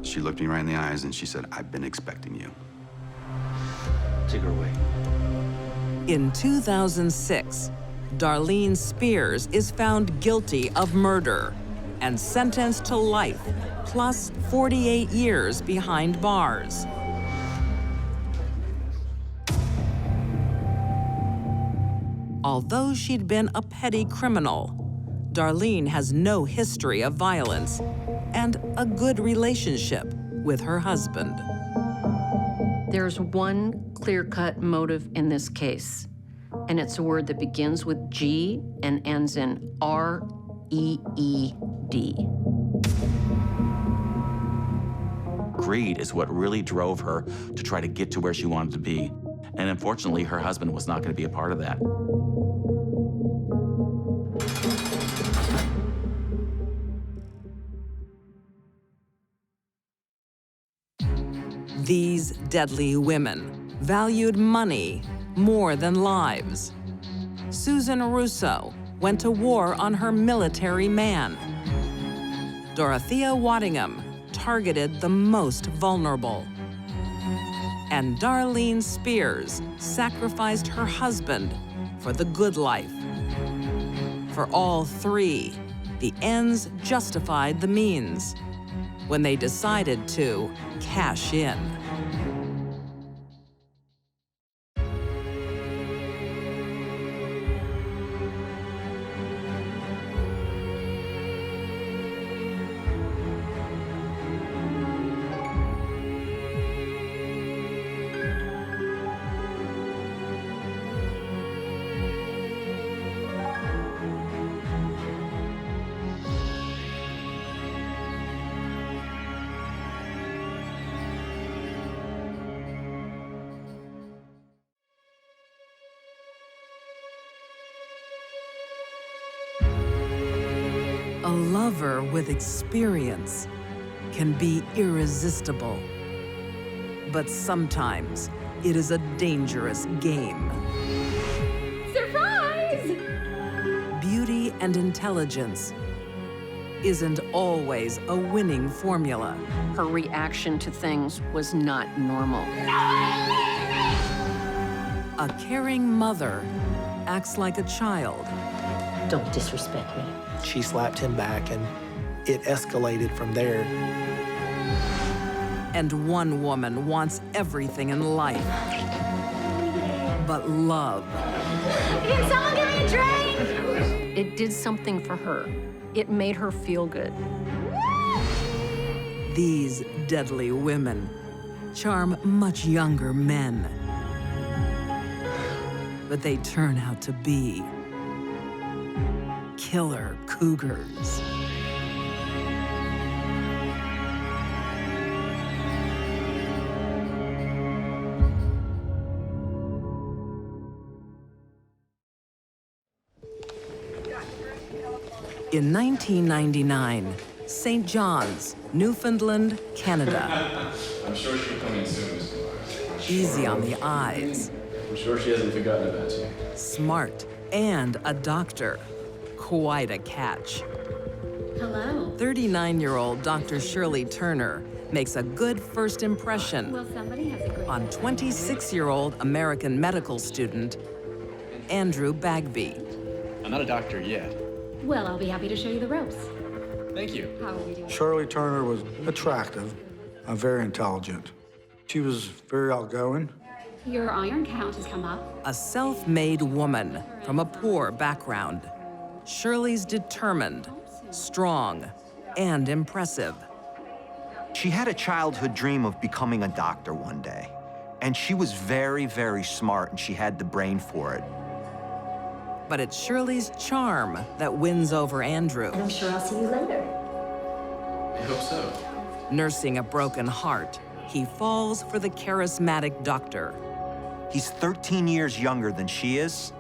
She looked me right in the eyes and she said, "I've been expecting you." Take her away. In 2006, Darlene Spears is found guilty of murder and sentenced to life, plus 48 years behind bars. Although she'd been a petty criminal, Darlene has no history of violence and a good relationship with her husband. There's one clear-cut motive in this case, and it's a word that begins with G and ends in R-E-E-D. Greed is what really drove her to try to get to where she wanted to be. And unfortunately, her husband was not going to be a part of that. These deadly women valued money more than lives. Susan Russo went to war on her military man. Dorothea Waddingham targeted the most vulnerable. And Darlene Spears sacrificed her husband for the good life. For all three, the ends justified the means when they decided to cash in. A lover with experience can be irresistible, but sometimes it is a dangerous game. Surprise! Beauty and intelligence isn't always a winning formula. Her reaction to things was not normal. A caring mother acts like a child. Don't disrespect me. She slapped him back, and it escalated from there. And one woman wants everything in life, but love. Can someone give me a drink? It did something for her. It made her feel good. These deadly women charm much younger men, but they turn out to be killer cougars. In 1999, St. John's, Newfoundland, Canada. I'm sure she'll come in soon, Mr. Myers. Easy on the eyes. I'm sure she hasn't forgotten about you. Smart and a doctor. Quite a catch. Hello. 39-year-old Dr. Shirley Turner makes a good first impression Well, somebody has a great... on 26-year-old American medical student Andrew Bagby. I'm not a doctor yet. Well, I'll be happy to show you the ropes. Thank you. How are we doing? Shirley Turner was attractive, very intelligent. She was very outgoing. Your iron count has come up. A self-made woman from a poor background. Shirley's determined, strong, and impressive. She had a childhood dream of becoming a doctor one day. And she was very, very smart, and she had the brain for it. But it's Shirley's charm that wins over Andrew. I'm sure I'll see you later. I hope so. Nursing a broken heart, he falls for the charismatic doctor. He's 13 years younger than she is,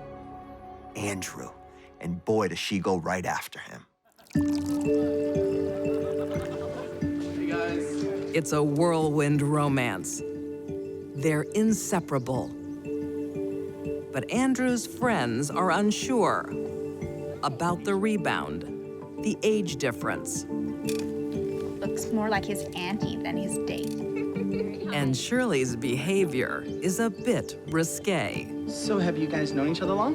Andrew. And boy, does she go right after him. Hey, guys. It's a whirlwind romance. They're inseparable. But Andrew's friends are unsure about the rebound, the age difference. Looks more like his auntie than his date. And Shirley's behavior is a bit risque. So have you guys known each other long?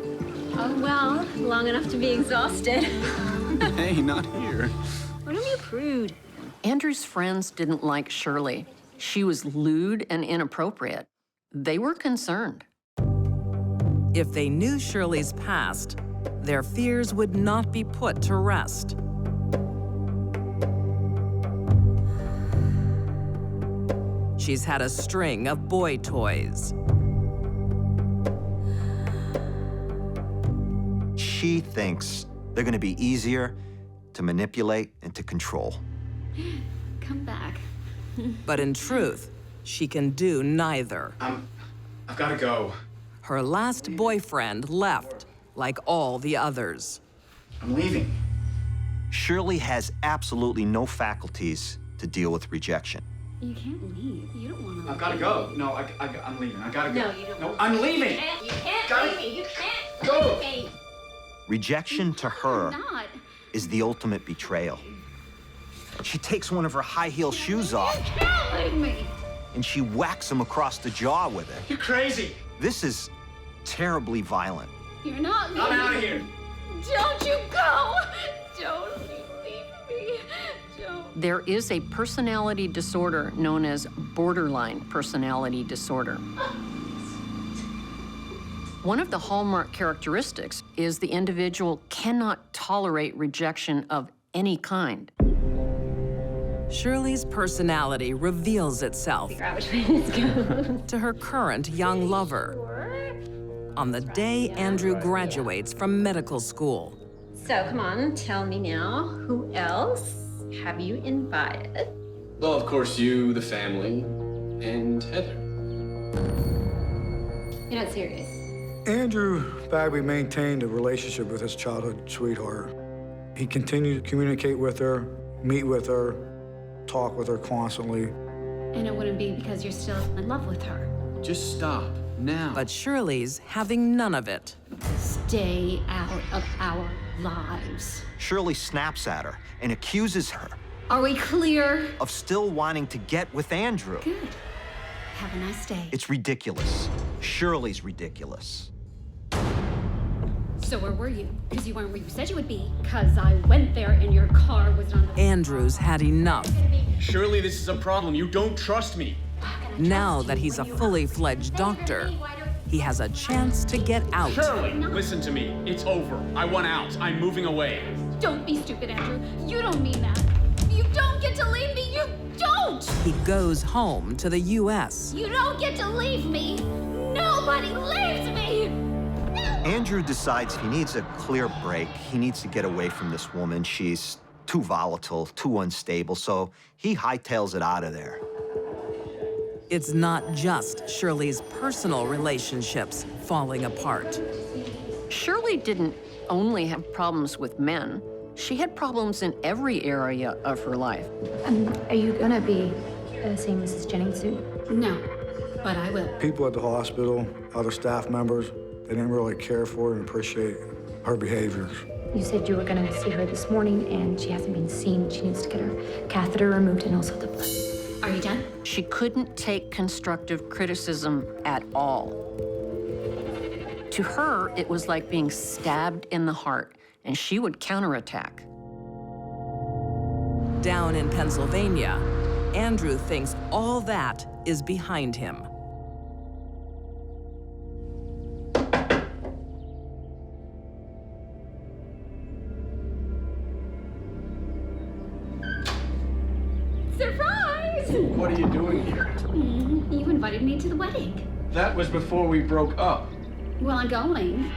Oh, well, long enough to be exhausted. Hey, not here. What are you prude? Andrew's friends didn't like Shirley. She was lewd and inappropriate. They were concerned. If they knew Shirley's past, their fears would not be put to rest. She's had a string of boy toys. She thinks they're gonna be easier to manipulate and to control. Come back. But in truth, she can do neither. I've gotta go. Her last boyfriend left, like all the others. I'm leaving. Shirley has absolutely no faculties to deal with rejection. You can't leave. You don't want to. I've gotta go. No, I'm leaving. I gotta go. No, you don't. No, I'm leaving. You can't Gotta leave me. You can't go. leave me. Rejection to her Not. is the ultimate betrayal. She takes one of her high heel shoes off You can't leave me. and she whacks him across the jaw with it. You're crazy. This is terribly violent. You're not leaving. I'm out of here. Don't you go. Don't you leave me. Don't. There is a personality disorder known as borderline personality disorder. One of the hallmark characteristics is the individual cannot tolerate rejection of any kind. Shirley's personality reveals itself Figure out which way this goes. to her current young lover on the day Andrew graduates from medical school. So, come on, tell me now, who else have you invited? Well, of course, you, the family, and Heather. You're not serious. Andrew Bagby maintained a relationship with his childhood sweetheart. He continued to communicate with her, meet with her, talk with her constantly. And it wouldn't be because you're still in love with her. Just stop, now. But Shirley's having none of it. Stay out of our lives. Shirley snaps at her and accuses her Are we clear? of still wanting to get with Andrew. Good. Have a nice day. It's ridiculous. Shirley's ridiculous. So where were you? Because you weren't where you said you would be. Because I went there and your car was on the... Andrew's had enough. Surely this is a problem. You don't trust me. Now that he's a fully fledged doctor, he has a chance to get out. Shirley, listen to me. It's over. I want out. I'm moving away. Don't be stupid, Andrew. You don't mean that. You don't get to leave me. You don't. He goes home to the U.S. You don't get to leave me. Nobody leaves me. Andrew decides he needs a clear break. He needs to get away from this woman. She's too volatile, too unstable, so he hightails it out of there. It's not just Shirley's personal relationships falling apart. Shirley didn't only have problems with men. She had problems in every area of her life. Are you gonna be seeing Mrs. Jennings soon? No, but I will. People at the hospital, other staff members, they didn't really care for and appreciate her behaviors. You said you were gonna see her this morning, and she hasn't been seen. She needs to get her catheter removed and also the blood. Are you done? She couldn't take constructive criticism at all. To her, it was like being stabbed in the heart, and she would counterattack. Down in Pennsylvania, Andrew thinks all that is behind him. Surprise! What are you doing here? You invited me to the wedding. That was before we broke up. Well, I'm going.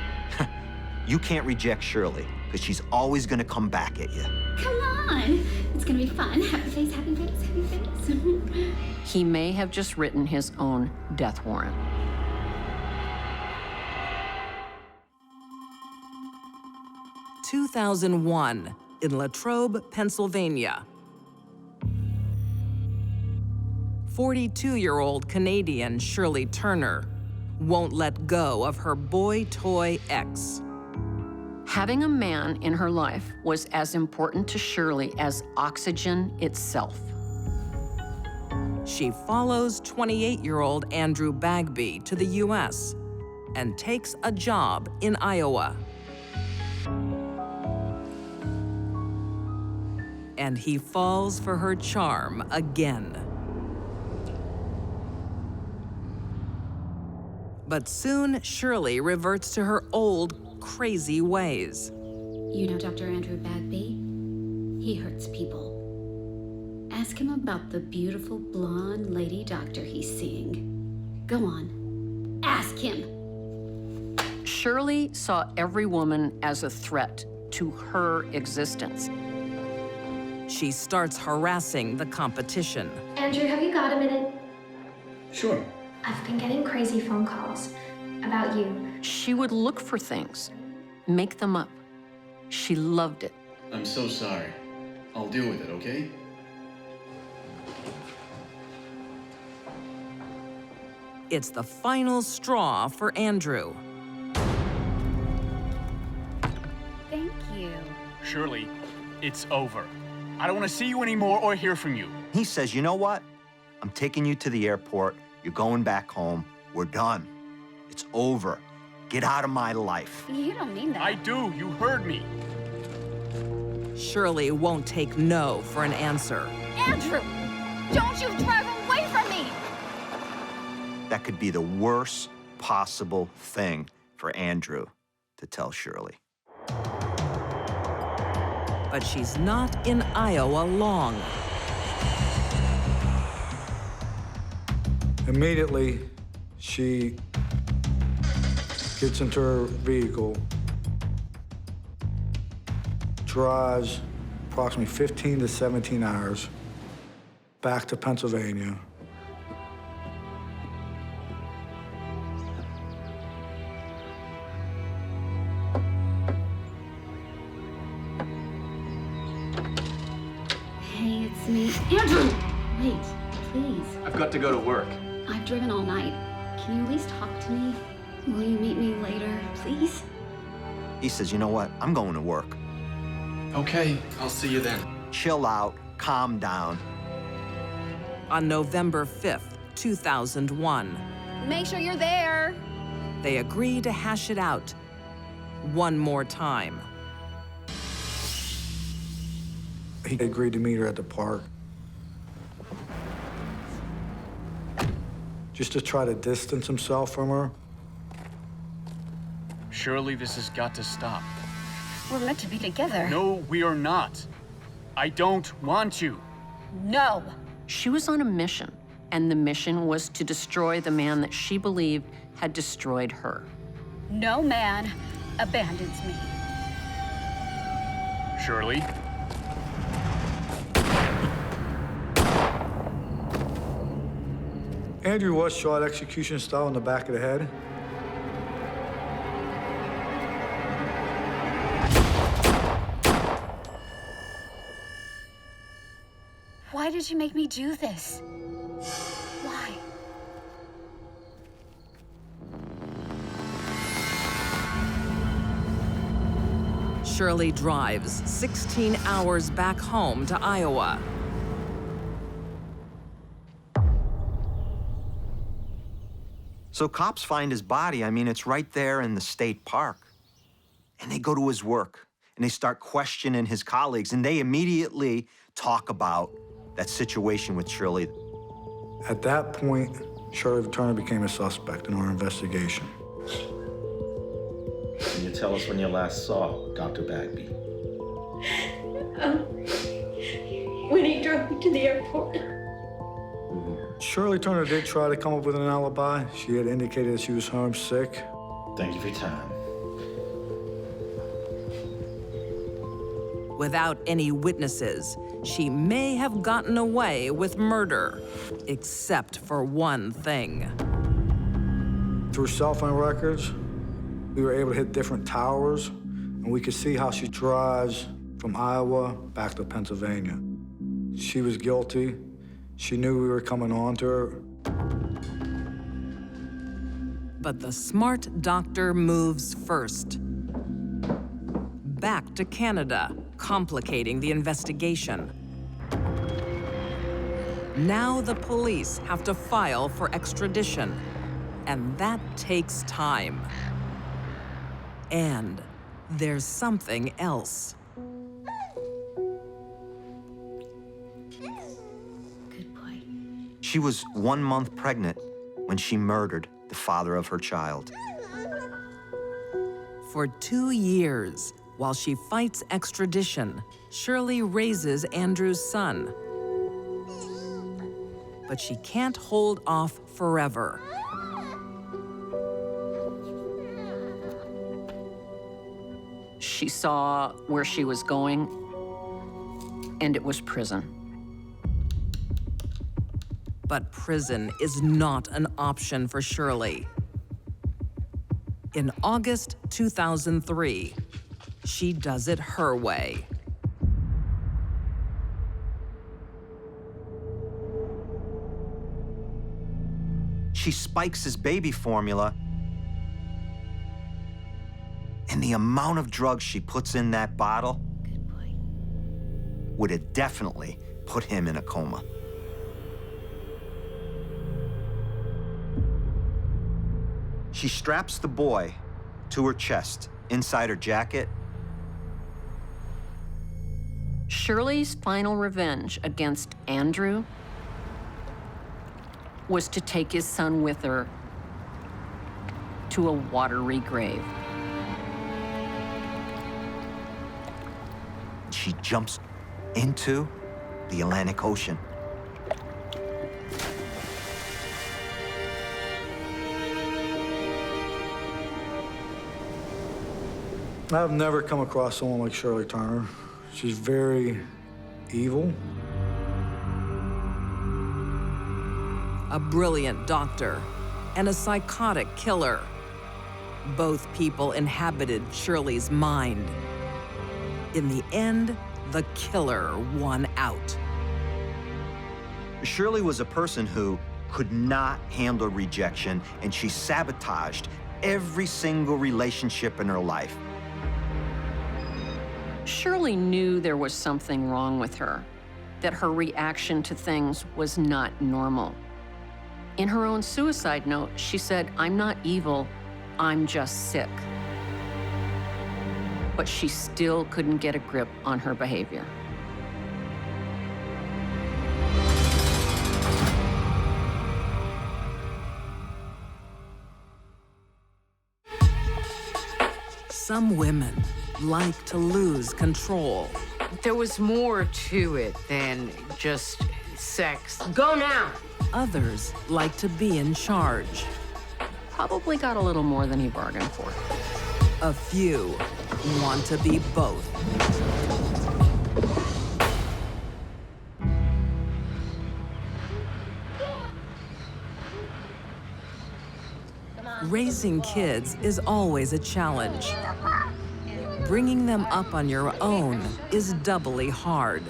You can't reject Shirley, because she's always gonna come back at you. Come on. It's gonna be fun. Happy face, happy face, happy face. He may have just written his own death warrant. – 2001, in Latrobe, Pennsylvania. 42-year-old Canadian Shirley Turner won't let go of her boy toy ex. Having a man in her life was as important to Shirley as oxygen itself. She follows 28-year-old Andrew Bagby to the U.S. and takes a job in Iowa. And he falls for her charm again. But soon, Shirley reverts to her old, crazy ways. You know Dr. Andrew Bagby? He hurts people. Ask him about the beautiful blonde lady doctor he's seeing. Go on. Ask him. Shirley saw every woman as a threat to her existence. She starts harassing the competition. Andrew, have you got a minute? Sure. I've been getting crazy phone calls about you. She would look for things, make them up. She loved it. I'm so sorry. I'll deal with it, okay? It's the final straw for Andrew. Thank you. Shirley, it's over. I don't want to see you anymore or hear from you. He says, you know what? I'm taking you to the airport. You're going back home. We're done. It's over. Get out of my life. You don't mean that. I do. You heard me. Shirley won't take no for an answer. Andrew, don't you drive away from me! That could be the worst possible thing for Andrew to tell Shirley. But she's not in Iowa long. Immediately, she gets into her vehicle, drives approximately 15 to 17 hours back to Pennsylvania. Hey, it's me. Andrew! Wait, please. I've got to go to work. I've driven all night. Can you at least talk to me? Will you meet me later, please? He says, you know what? I'm going to work. Okay, I'll see you then. Chill out, calm down. On November 5th, 2001, Make sure you're there. they agree to hash it out one more time. He agreed to meet her at the park, just to try to distance himself from her. Shirley, this has got to stop. We're meant to be together. No, we are not. I don't want you. No. She was on a mission, and the mission was to destroy the man that she believed had destroyed her. No man abandons me. Shirley? Andrew was shot execution style in the back of the head. Why did you make me do this? Why? Shirley drives 16 hours back home to Iowa. So cops find his body. I mean, it's right there in the state park. And they go to his work, and they start questioning his colleagues, and they immediately talk about that situation with Shirley. At that point, Shirley Turner became a suspect in our investigation. Can you tell us when you last saw Dr. Bagby? When he drove me to the airport. Shirley Turner did try to come up with an alibi. She had indicated that she was homesick. Thank you for your time. Without any witnesses, she may have gotten away with murder, except for one thing. Through cell phone records, we were able to hit different towers, and we could see how she drives from Iowa back to Pennsylvania. She was guilty. She knew we were coming on to her. But the smart doctor moves first. Back to Canada, complicating the investigation. Now the police have to file for extradition, and that takes time. And there's something else. She was 1 month pregnant when she murdered the father of her child. For 2 years, while she fights extradition, Shirley raises Andrew's son. but she can't hold off forever. She saw where she was going, and it was prison. But prison is not an option for Shirley. In August 2003, she does it her way. She spikes his baby formula, and the amount of drugs she puts in that bottle would have definitely put him in a coma. She straps the boy to her chest, inside her jacket. Shirley's final revenge against Andrew was to take his son with her to a watery grave. She jumps into the Atlantic Ocean. I've never come across someone like Shirley Turner. She's very evil. A brilliant doctor and a psychotic killer. Both people inhabited Shirley's mind. In the end, the killer won out. Shirley was a person who could not handle rejection, and she sabotaged every single relationship in her life. Shirley knew there was something wrong with her, that her reaction to things was not normal. In her own suicide note, she said, "I'm not evil, I'm just sick." But she still couldn't get a grip on her behavior. Some women like to lose control. There was more to it than just sex. Go now! Others like to be in charge. Probably got a little more than he bargained for. A few want to be both. Raising kids is always a challenge. Bringing them up on your own is doubly hard.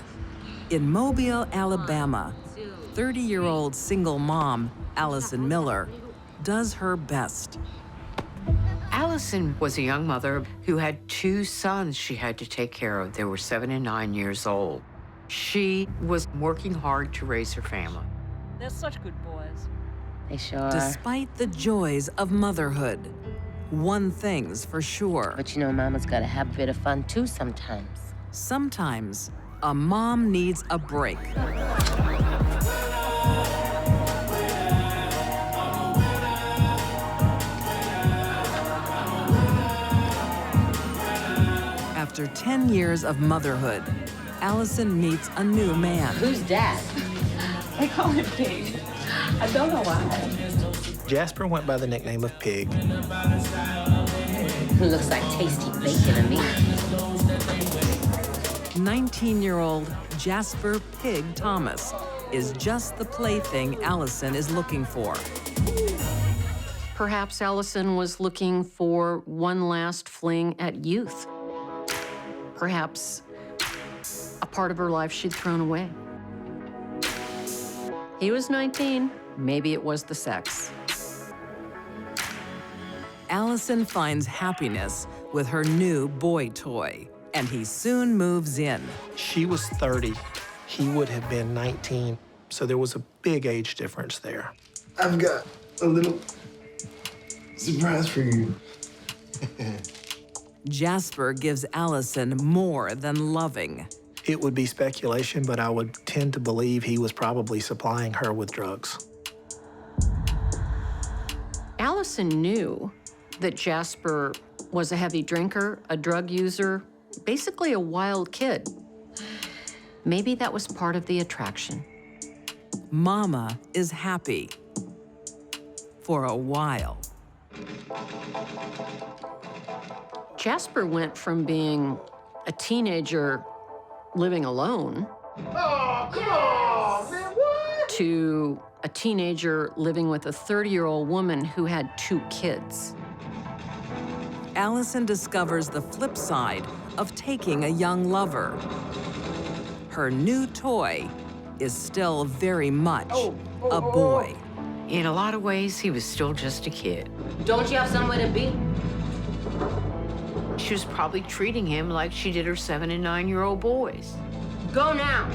In Mobile, Alabama, 30-year-old single mom, Allison Miller, does her best. Allison was a young mother who had 2 sons she had to take care of. They were 7 and 9 years old. She was working hard to raise her family. They're such good boys. They sure are. Despite the joys of motherhood, one thing's for sure. But you know, mama's gotta have a bit of fun too sometimes. Sometimes a mom needs a break. After 10 years of motherhood, Allison meets a new man. Who's that? They call him Pig. I don't know why. Jasper went by the nickname of Pig. Who looks like tasty bacon to me. 19-year-old Jasper Pig Thomas is just the plaything Allison is looking for. Perhaps Allison was looking for one last fling at youth. Perhaps a part of her life she'd thrown away. He was 19. Maybe it was the sex. Allison finds happiness with her new boy toy, and he soon moves in. She was 30. He would have been 19, so there was a big age difference there. I've got a little surprise for you. Jasper gives Allison more than loving. It would be speculation, but I would tend to believe he was probably supplying her with drugs. Allison knew that Jasper was a heavy drinker, a drug user, basically a wild kid. Maybe that was part of the attraction. Mama is happy. For a while. Jasper went from being a teenager living alone to a teenager living with a 30-year-old woman who had 2 kids. Allison discovers the flip side of taking a young lover. Her new toy is still very much a boy. In a lot of ways, he was still just a kid. Don't you have somewhere to be? She was probably treating him like she did her 7- and 9-year-old boys. Go now.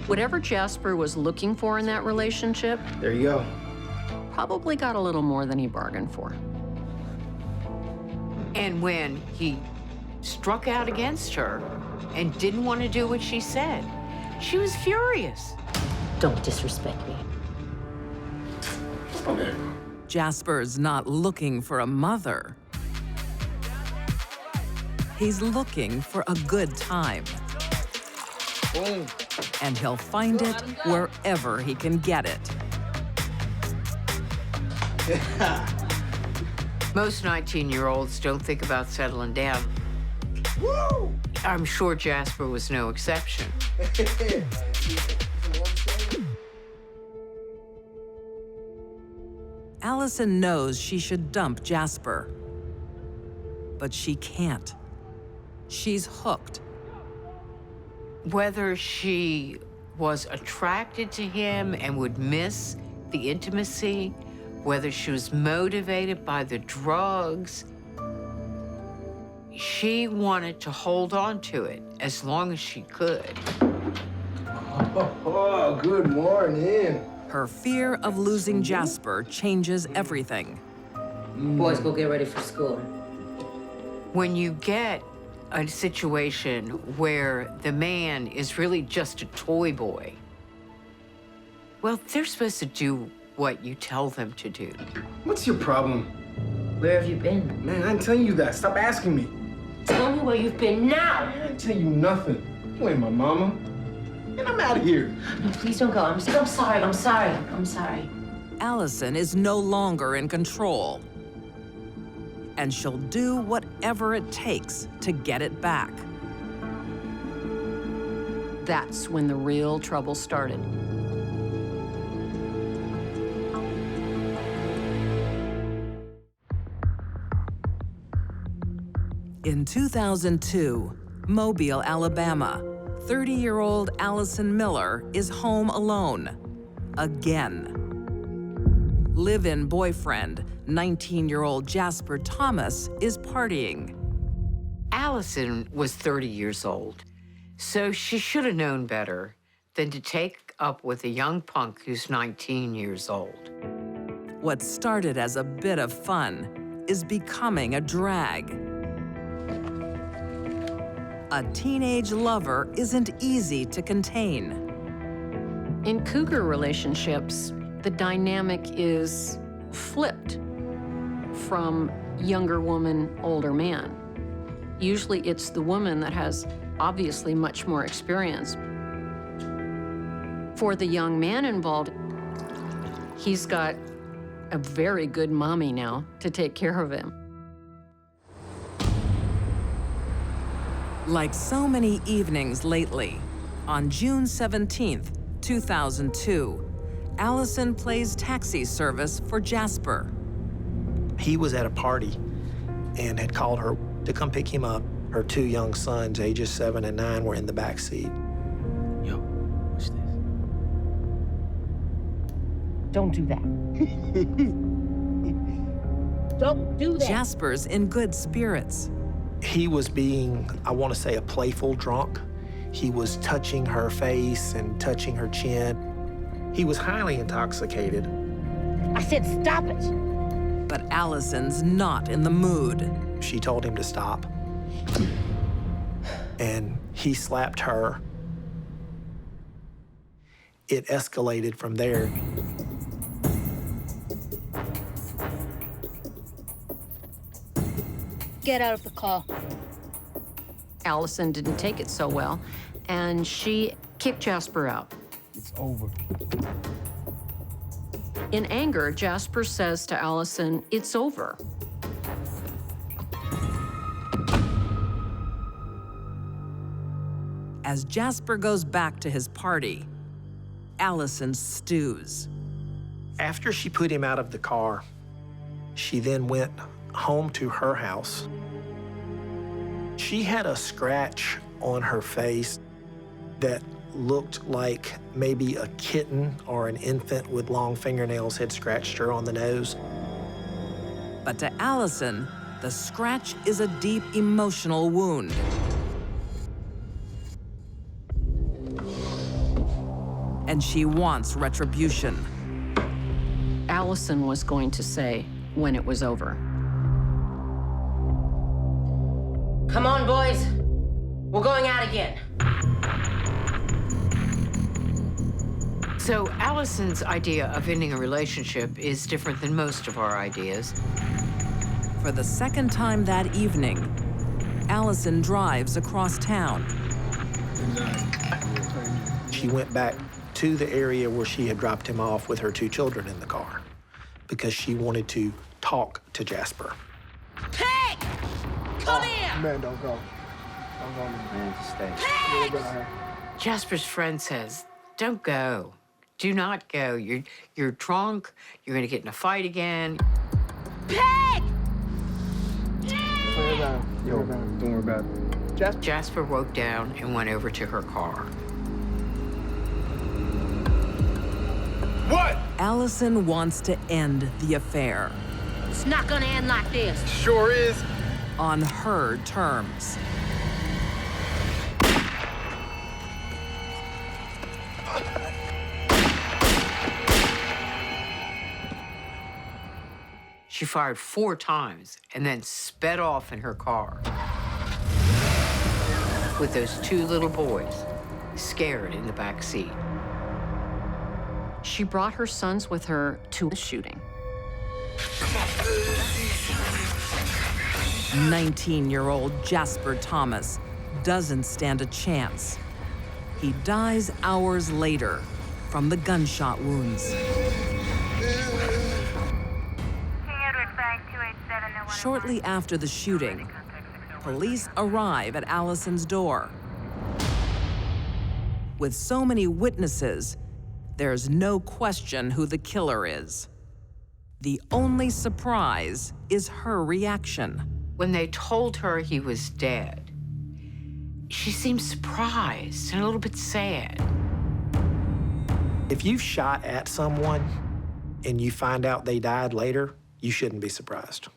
Whatever Jasper was looking for in that relationship, There you go. probably got a little more than he bargained for. And when he struck out against her and didn't want to do what she said, she was furious. Don't disrespect me. Jasper's not looking for a mother. He's looking for a good time. And he'll find it wherever he can get it. Most 19-year-olds don't think about settling down. I'm sure Jasper was no exception. Allison knows she should dump Jasper. But she can't. She's hooked. Whether she was attracted to him and would miss the intimacy, whether she was motivated by the drugs, she wanted to hold on to it as long as she could. Oh, good morning. Her fear of losing Jasper changes everything. Boys, go get ready for school. When you get a situation where the man is really just a toy boy, well, they're supposed to do what you tell them to do. What's your problem? Where have you been? Man, I ain't telling you that. Stop asking me. Tell me where you've been now. I ain't tell you nothing. You ain't my mama. And I'm out of here. No, please don't go. I'm sorry. I'm sorry. I'm sorry. Allison is no longer in control. And she'll do whatever it takes to get it back. That's when the real trouble started. In 2002, Mobile, Alabama, 30-year-old Allison Miller is home alone, again. Live-in boyfriend, 19-year-old Jasper Thomas, is partying. Allison was 30 years old, so she should have known better than to take up with a young punk who's 19 years old. What started as a bit of fun is becoming a drag. A teenage lover isn't easy to contain. In cougar relationships, the dynamic is flipped from younger woman, older man. Usually it's the woman that has obviously much more experience. For the young man involved, he's got a very good mommy now to take care of him. Like so many evenings lately, on June 17th, 2002, Allison plays taxi service for Jasper. He was at a party and had called her to come pick him up. Her 2 young sons, ages 7 and 9, were in the back seat. Yo, what's this? Don't do that. Don't do that. Jasper's in good spirits. He was being, I want to say, a playful drunk. He was touching her face and touching her chin. He was highly intoxicated. I said stop it. But Allison's not in the mood. She told him to stop. And he slapped her. It escalated from there. Get out of the car. Allison didn't take it so well, and she kicked Jasper out. It's over. In anger, Jasper says to Allison, "It's over." As Jasper goes back to his party, Allison stews. After she put him out of the car, she then went home to her house. She had a scratch on her face that looked like maybe a kitten or an infant with long fingernails had scratched her on the nose. But to Allison, the scratch is a deep emotional wound. And she wants retribution. Allison was going to say when it was over. Come on, boys. We're going out again. So Allison's idea of ending a relationship is different than most of our ideas. For the second time that evening, Allison drives across town. She went back to the area where she had dropped him off with her 2 children in the car because she wanted to talk to Jasper. Peg! Come here! Man, don't go. Don't go. Man, stay. Peg! Jasper's friend says, don't go. Do not go. You're drunk. You're gonna get in a fight again. Peg! Yo, don't worry about it. Jasper woke down and went over to her car. What? Allison wants to end the affair. It's not gonna end like this. Sure is. On her terms. She fired 4 times and then sped off in her car with those 2 little boys scared in the back seat. She brought her sons with her to the shooting. 19-year-old Jasper Thomas doesn't stand a chance. He dies hours later from the gunshot wounds. Shortly after the shooting, police arrive at Allison's door. With so many witnesses, there's no question who the killer is. The only surprise is her reaction. When they told her he was dead, she seemed surprised and a little bit sad. If you've shot at someone and you find out they died later, you shouldn't be surprised.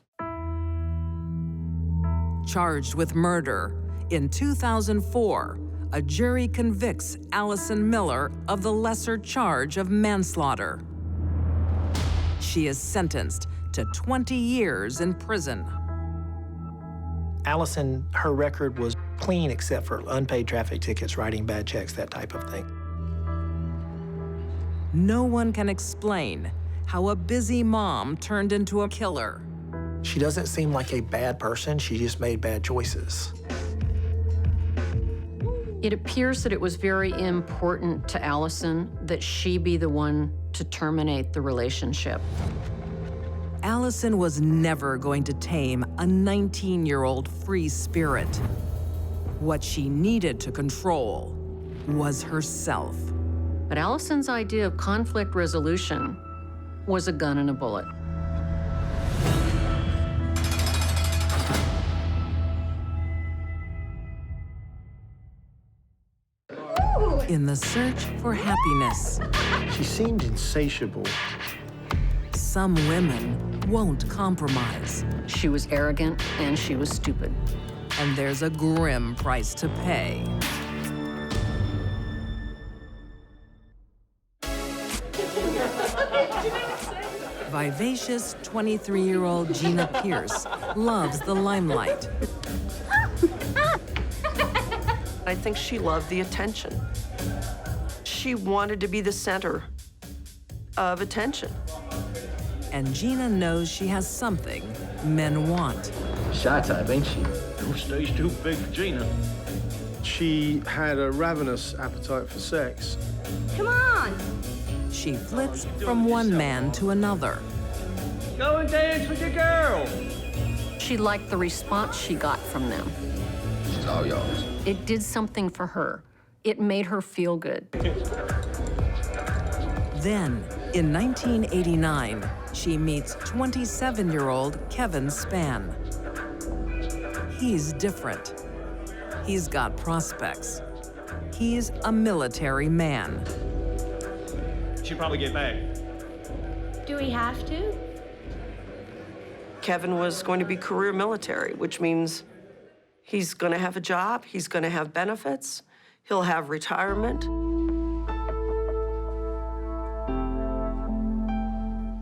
Charged with murder, in 2004, a jury convicts Allison Miller of the lesser charge of manslaughter. She is sentenced to 20 years in prison. Allison, her record was clean except for unpaid traffic tickets, writing bad checks, that type of thing. No one can explain how a busy mom turned into a killer. She doesn't seem like a bad person, she just made bad choices. It appears that it was very important to Allison that she be the one to terminate the relationship. Allison was never going to tame a 19-year-old free spirit. What she needed to control was herself. But Allison's idea of conflict resolution was a gun and a bullet. In the search for happiness, she seemed insatiable. Some women won't compromise. She was arrogant and she was stupid. And there's a grim price to pay. Vivacious 23-year-old Gina Pierce loves the limelight. I think she loved the attention. She wanted to be the center of attention. And Gina knows she has something men want. Shy type, ain't she? No stage too big for Gina. She She had a ravenous appetite for sex. Come on! She flits from one man to another. Go and dance with your girl. She liked the response she got from them. It's all yours. It did something for her. It made her feel good. Then, in 1989, she meets 27-year-old Kevin Spann. He's different. He's got prospects. He's a military man. Should probably get back. Do we have to? Kevin was going to be career military, which means he's going to have a job, he's going to have benefits, he'll have retirement.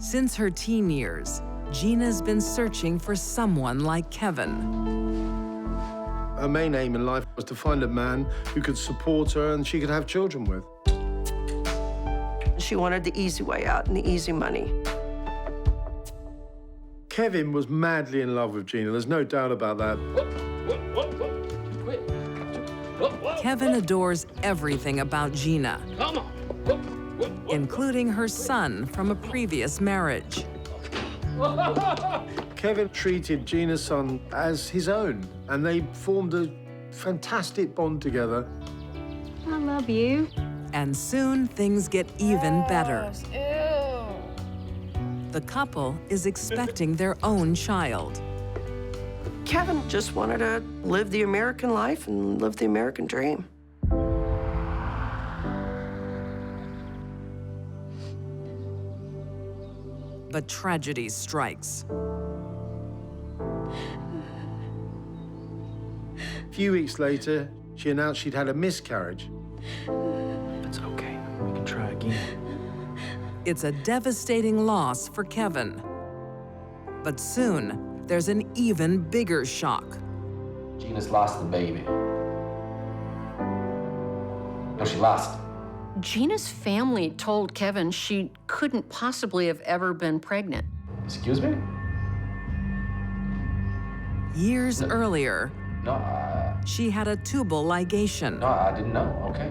Since her teen years, Gina's been searching for someone like Kevin. Her main aim in life was to find a man who could support her and she could have children with. She wanted the easy way out and the easy money. Kevin was madly in love with Gina, there's no doubt about that. Kevin adores everything about Gina, including her son from a previous marriage. Kevin treated Gina's son as his own, and they formed a fantastic bond together. I love you. And soon things get even better. The couple is expecting their own child. Kevin just wanted to live the American life and live the American dream. But tragedy strikes. A few weeks later, she announced she'd had a miscarriage. It's okay. We can try again. It's a devastating loss for Kevin. But soon, there's an even bigger shock. Gina's lost the baby. No, she lost it. Gina's family told Kevin she couldn't possibly have ever been pregnant. Excuse me? Years earlier, she had a tubal ligation. No, I didn't know. Okay.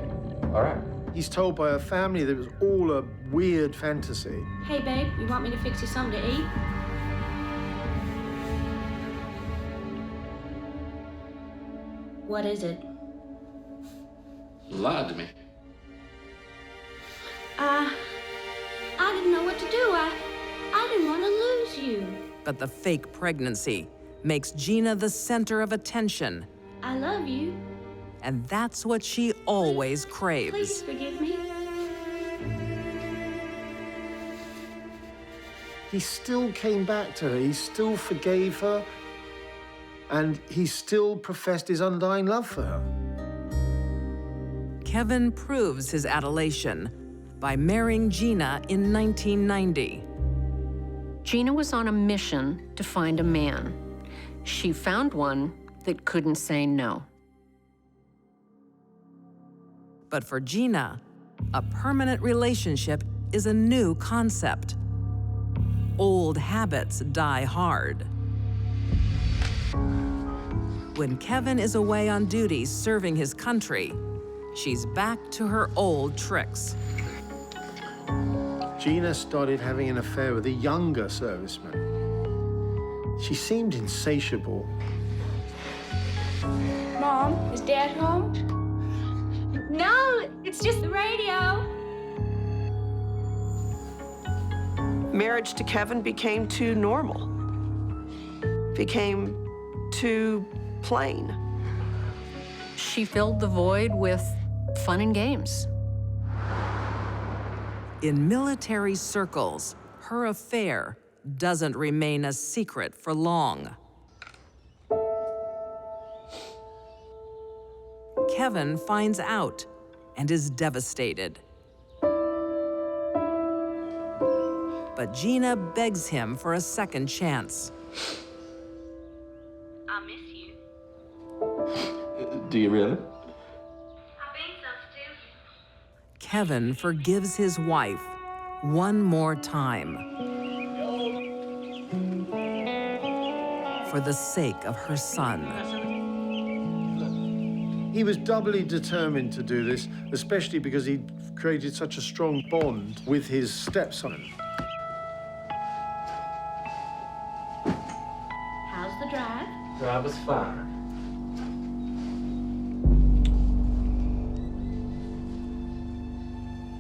All right. He's told by her family that it was all a weird fantasy. Hey, babe, you want me to fix you something to eat? What is it? You lied to me. I didn't know what to do. I didn't want to lose you. But the fake pregnancy makes Gina the center of attention. I love you. And that's what she always craves. Please forgive me. He still came back to her, he still forgave her, and he still professed his undying love for her. Kevin proves his adulation by marrying Gina in 1990. Gina was on a mission to find a man. She found one that couldn't say no. But for Gina, a permanent relationship is a new concept. Old habits die hard. When Kevin is away on duty serving his country, she's back to her old tricks. Gina started having an affair with a younger serviceman. She seemed insatiable. Mom, is Dad home? No, it's just the radio. Marriage to Kevin became too normal, became too plain. She filled the void with fun and games. In military circles, her affair doesn't remain a secret for long. Kevin finds out and is devastated. But Gina begs him for a second chance. I miss you. Do you really? Kevin forgives his wife one more time for the sake of her son. He was doubly determined to do this, especially because he'd created such a strong bond with his stepson. How's the drive? Drive was fine.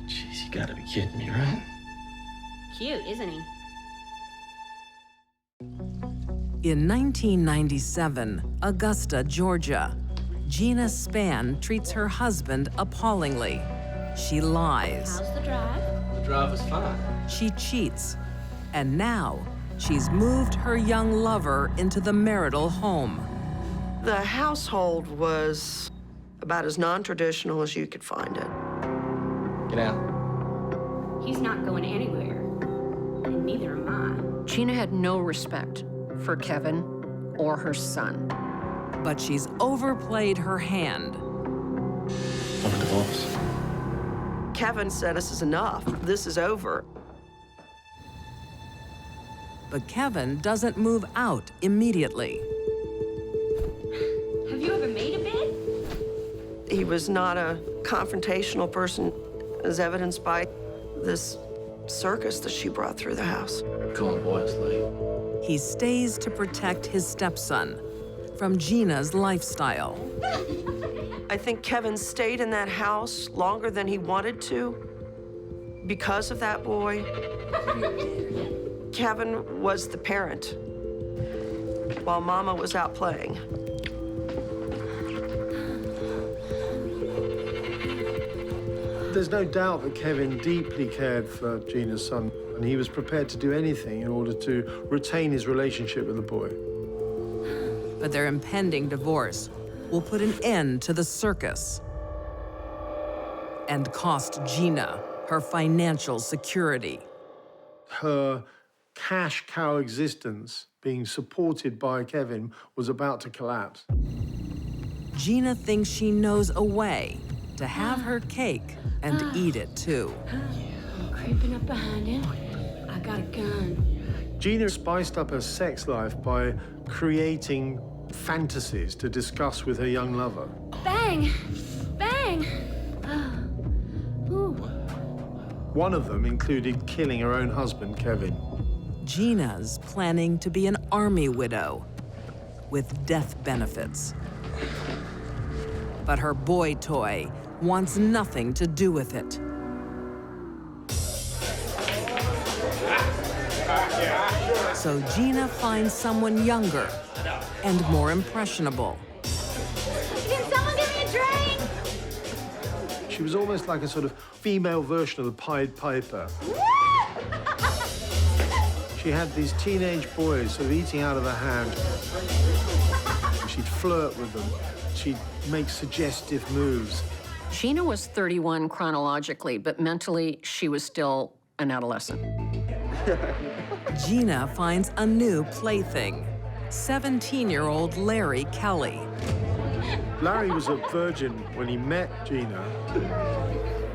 Jeez, you gotta be kidding me, right? Cute, isn't he? In 1997, Augusta, Georgia, Gina Spann treats her husband appallingly. She lies. How's the drive? The drive was fine. She cheats. And now, she's moved her young lover into the marital home. The household was about as non-traditional as you could find it. Get out. He's not going anywhere. And neither am I. Gina had no respect for Kevin or her son. But she's overplayed her hand. Want a divorce? Kevin said, "This is enough. This is over." But Kevin doesn't move out immediately. Have you ever made a bed? He was not a confrontational person, as evidenced by this circus that she brought through the house. Come on, boy, it's late. He stays to protect his stepson from Gina's lifestyle. I think Kevin stayed in that house longer than he wanted to because of that boy. Kevin was the parent while Mama was out playing. There's no doubt that Kevin deeply cared for Gina's son, and he was prepared to do anything in order to retain his relationship with the boy. But their impending divorce will put an end to the circus and cost Gina her financial security. Her cash cow existence, being supported by Kevin, was about to collapse. Gina thinks she knows a way to have her cake and eat it too. I'm creeping up behind him. I got a gun. Gina spiced up her sex life by creating fantasies to discuss with her young lover. Bang! Bang! Ooh. One of them included killing her own husband, Kevin. Gina's planning to be an army widow with death benefits. But her boy toy wants nothing to do with it. So Gina finds someone younger and more impressionable. Can someone give me a drink? She was almost like a sort of female version of the Pied Piper. She had these teenage boys sort of eating out of her hand. She'd flirt with them. She'd make suggestive moves. Gina was 31 chronologically, but mentally, she was still an adolescent. Gina finds a new plaything, 17-year-old Larry Kelly. Larry was a virgin when he met Gina,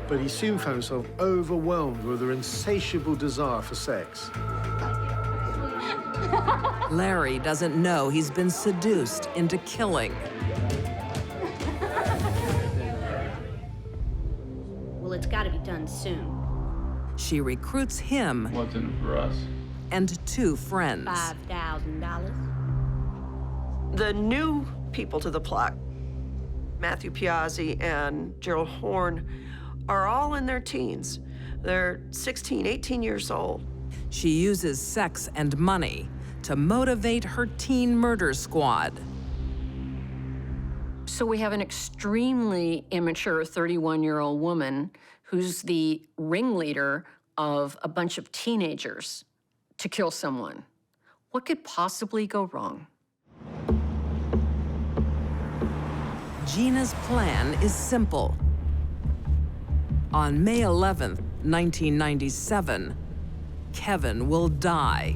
but he soon found himself overwhelmed with her insatiable desire for sex. Larry doesn't know he's been seduced into killing. Well, it's got to be done soon. She recruits him What's in it for us? and two friends. $5,000. The new people to the plot, Matthew Piazzi and Gerald Horn, are all in their teens. They're 16, 18 years old. She uses sex and money to motivate her teen murder squad. So we have an extremely immature 31-year-old woman who's the ringleader of a bunch of teenagers to kill someone. What could possibly go wrong? Gina's plan is simple. On May 11th, 1997, Kevin will die.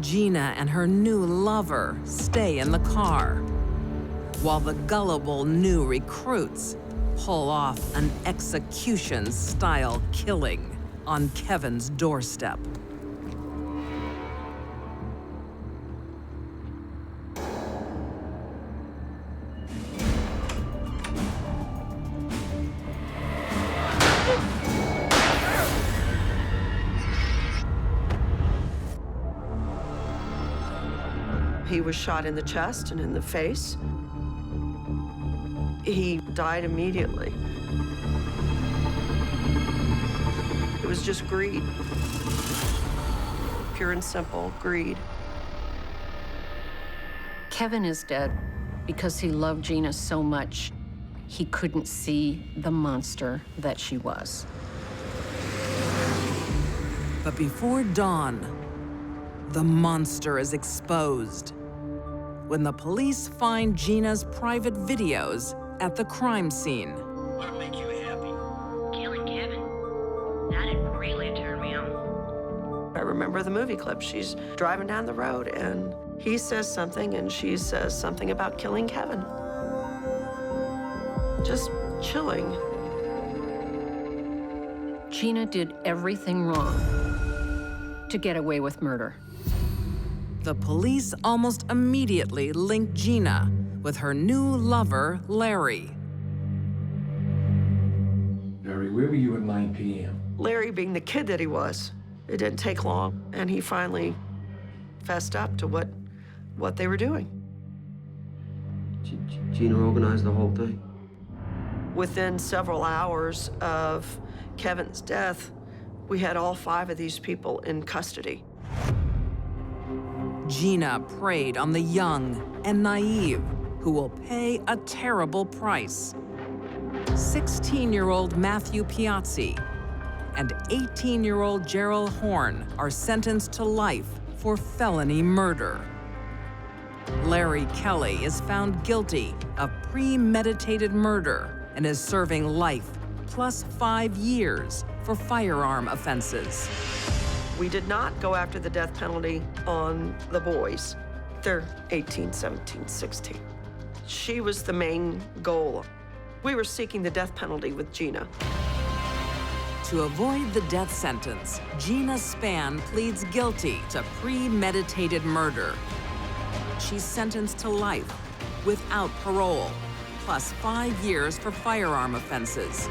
Gina and her new lover stay in the car, while the gullible new recruits pull off an execution-style killing on Kevin's doorstep. He was shot in the chest and in the face. He died immediately. It was just greed. Pure and simple greed. Kevin is dead because he loved Gina so much, he couldn't see the monster that she was. But before dawn, the monster is exposed when the police find Gina's private videos at the crime scene. What'll make you happy? Killing Kevin. That'd really turn me on. I remember the movie clip. She's driving down the road and he says something and she says something about killing Kevin. Just chilling. Gina did everything wrong to get away with murder. The police almost immediately link Gina with her new lover, Larry. Larry, where were you at 9 p.m.? Larry being the kid that he was, it didn't take long, and he finally fessed up to what they were doing. Gina organized the whole thing? Within several hours of Kevin's death, we had all 5 of these people in custody. Gina preyed on the young and naive, who will pay a terrible price. 16-year-old Matthew Piazzi and 18-year-old Gerald Horn are sentenced to life for felony murder. Larry Kelly is found guilty of premeditated murder and is serving life plus 5 years for firearm offenses. We did not go after the death penalty on the boys. They're 18, 17, 16. She was the main goal. We were seeking the death penalty with Gina. To avoid the death sentence, Gina Spann pleads guilty to premeditated murder. She's sentenced to life without parole, plus 5 years for firearm offenses.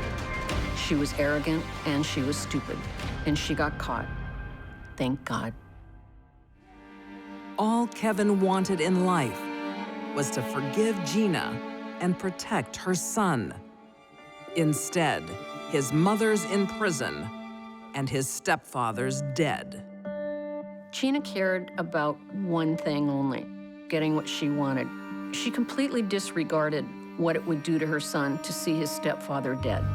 She was arrogant and she was stupid, and she got caught. Thank God. All Kevin wanted in life was to forgive Gina and protect her son. Instead, his mother's in prison and his stepfather's dead. Gina cared about one thing only, getting what she wanted. She completely disregarded what it would do to her son to see his stepfather dead.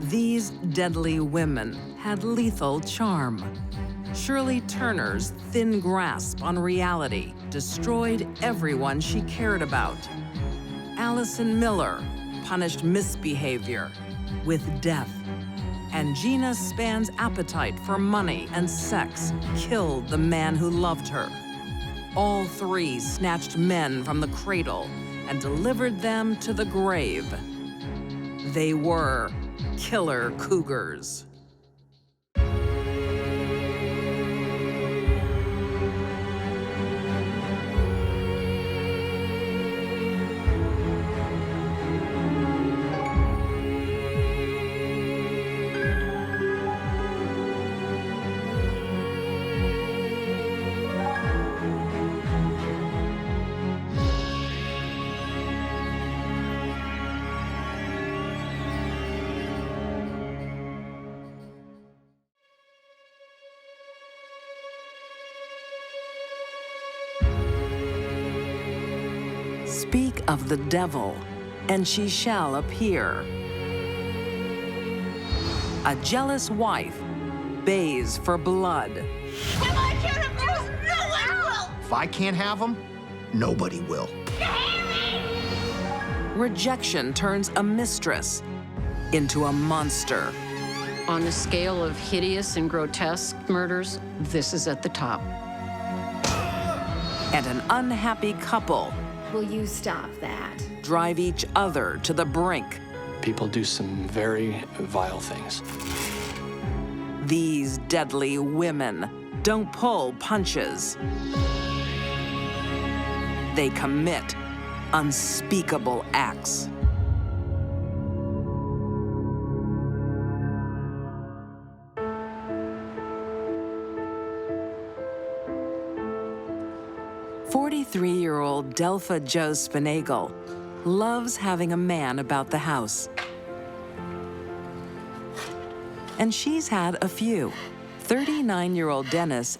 These deadly women had lethal charm. Shirley Turner's thin grasp on reality destroyed everyone she cared about. Allison Miller punished misbehavior with death. And Gina Spann's appetite for money and sex killed the man who loved her. All 3 snatched men from the cradle and delivered them to the grave. They were killer cougars. Speak of the devil, and she shall appear. A jealous wife bays for blood. Am I here to prove no one will? If I can't have them, nobody will. Rejection turns a mistress into a monster. On the scale of hideous and grotesque murders, this is at the top. And an unhappy couple Will you stop that? drive each other to the brink. People do some very vile things. These deadly women don't pull punches. They commit unspeakable acts. "43-year-old Delpha Jo Spinagle loves having a man about the house. And she's had a few. 39-year-old Dennis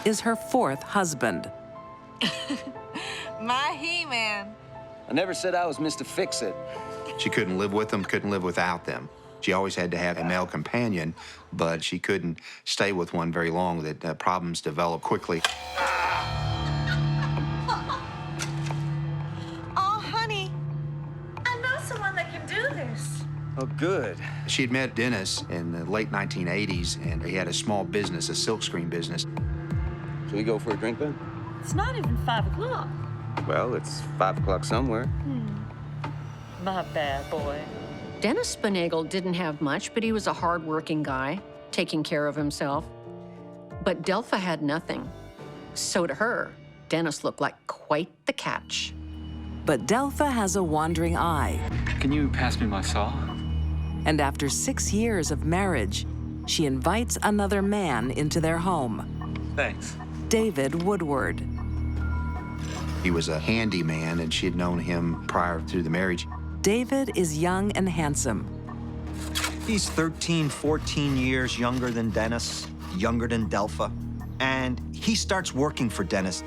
is her fourth husband. My He-Man. I never said I was Mr. Fix-It. She couldn't live with them, couldn't live without them. She always had to have a male companion, but she couldn't stay with one very long. That problems developed quickly. Oh, honey, I know someone that can do this. Oh, good. She had met Dennis in the late 1980s, and he had a small business, a silkscreen business. Should we go for a drink then? It's not even 5 o'clock. Well, it's 5 o'clock somewhere. My bad, boy. Dennis Spinagle didn't have much, but he was a hard-working guy, taking care of himself. But Delpha had nothing. So to her, Dennis looked like quite the catch. But Delpha has a wandering eye. Can you pass me my saw? And after 6 years of marriage, she invites another man into their home. Thanks. David Woodward. He was a handyman, and she had known him prior to the marriage. David is young and handsome. He's 13, 14 years younger than Dennis, younger than Delpha, and he starts working for Dennis.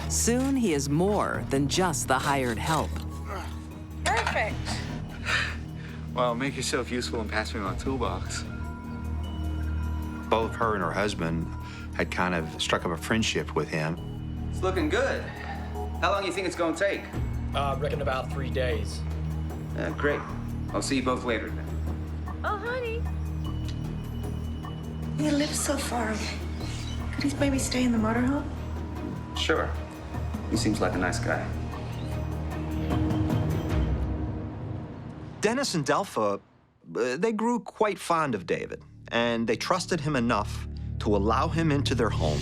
Soon he is more than just the hired help. Perfect. Well, make yourself useful and pass me my toolbox. Both her and her husband had kind of struck up a friendship with him. It's looking good. How long do you think it's gonna take? Reckon about 3 days. Great. I'll see you both later then. Oh, honey. He lives so far away. Could he maybe stay in the motorhome? Sure. He seems like a nice guy. Dennis and Delpha, they grew quite fond of David, and they trusted him enough to allow him into their home.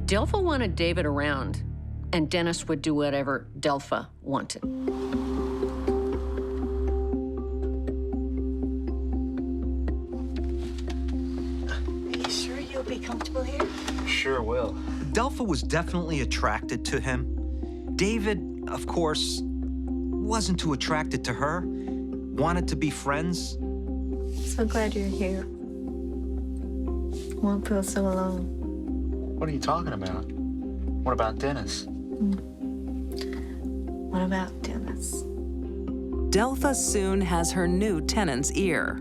Delpha wanted David around, and Dennis would do whatever Delpha wanted. Are you sure you'll be comfortable here? Sure will. Delpha was definitely attracted to him. David, of course, wasn't too attracted to her, wanted to be friends. So glad you're here. Won't feel so alone. What are you talking about? What about Dennis? What about Dennis? Delpha soon has her new tenant's ear.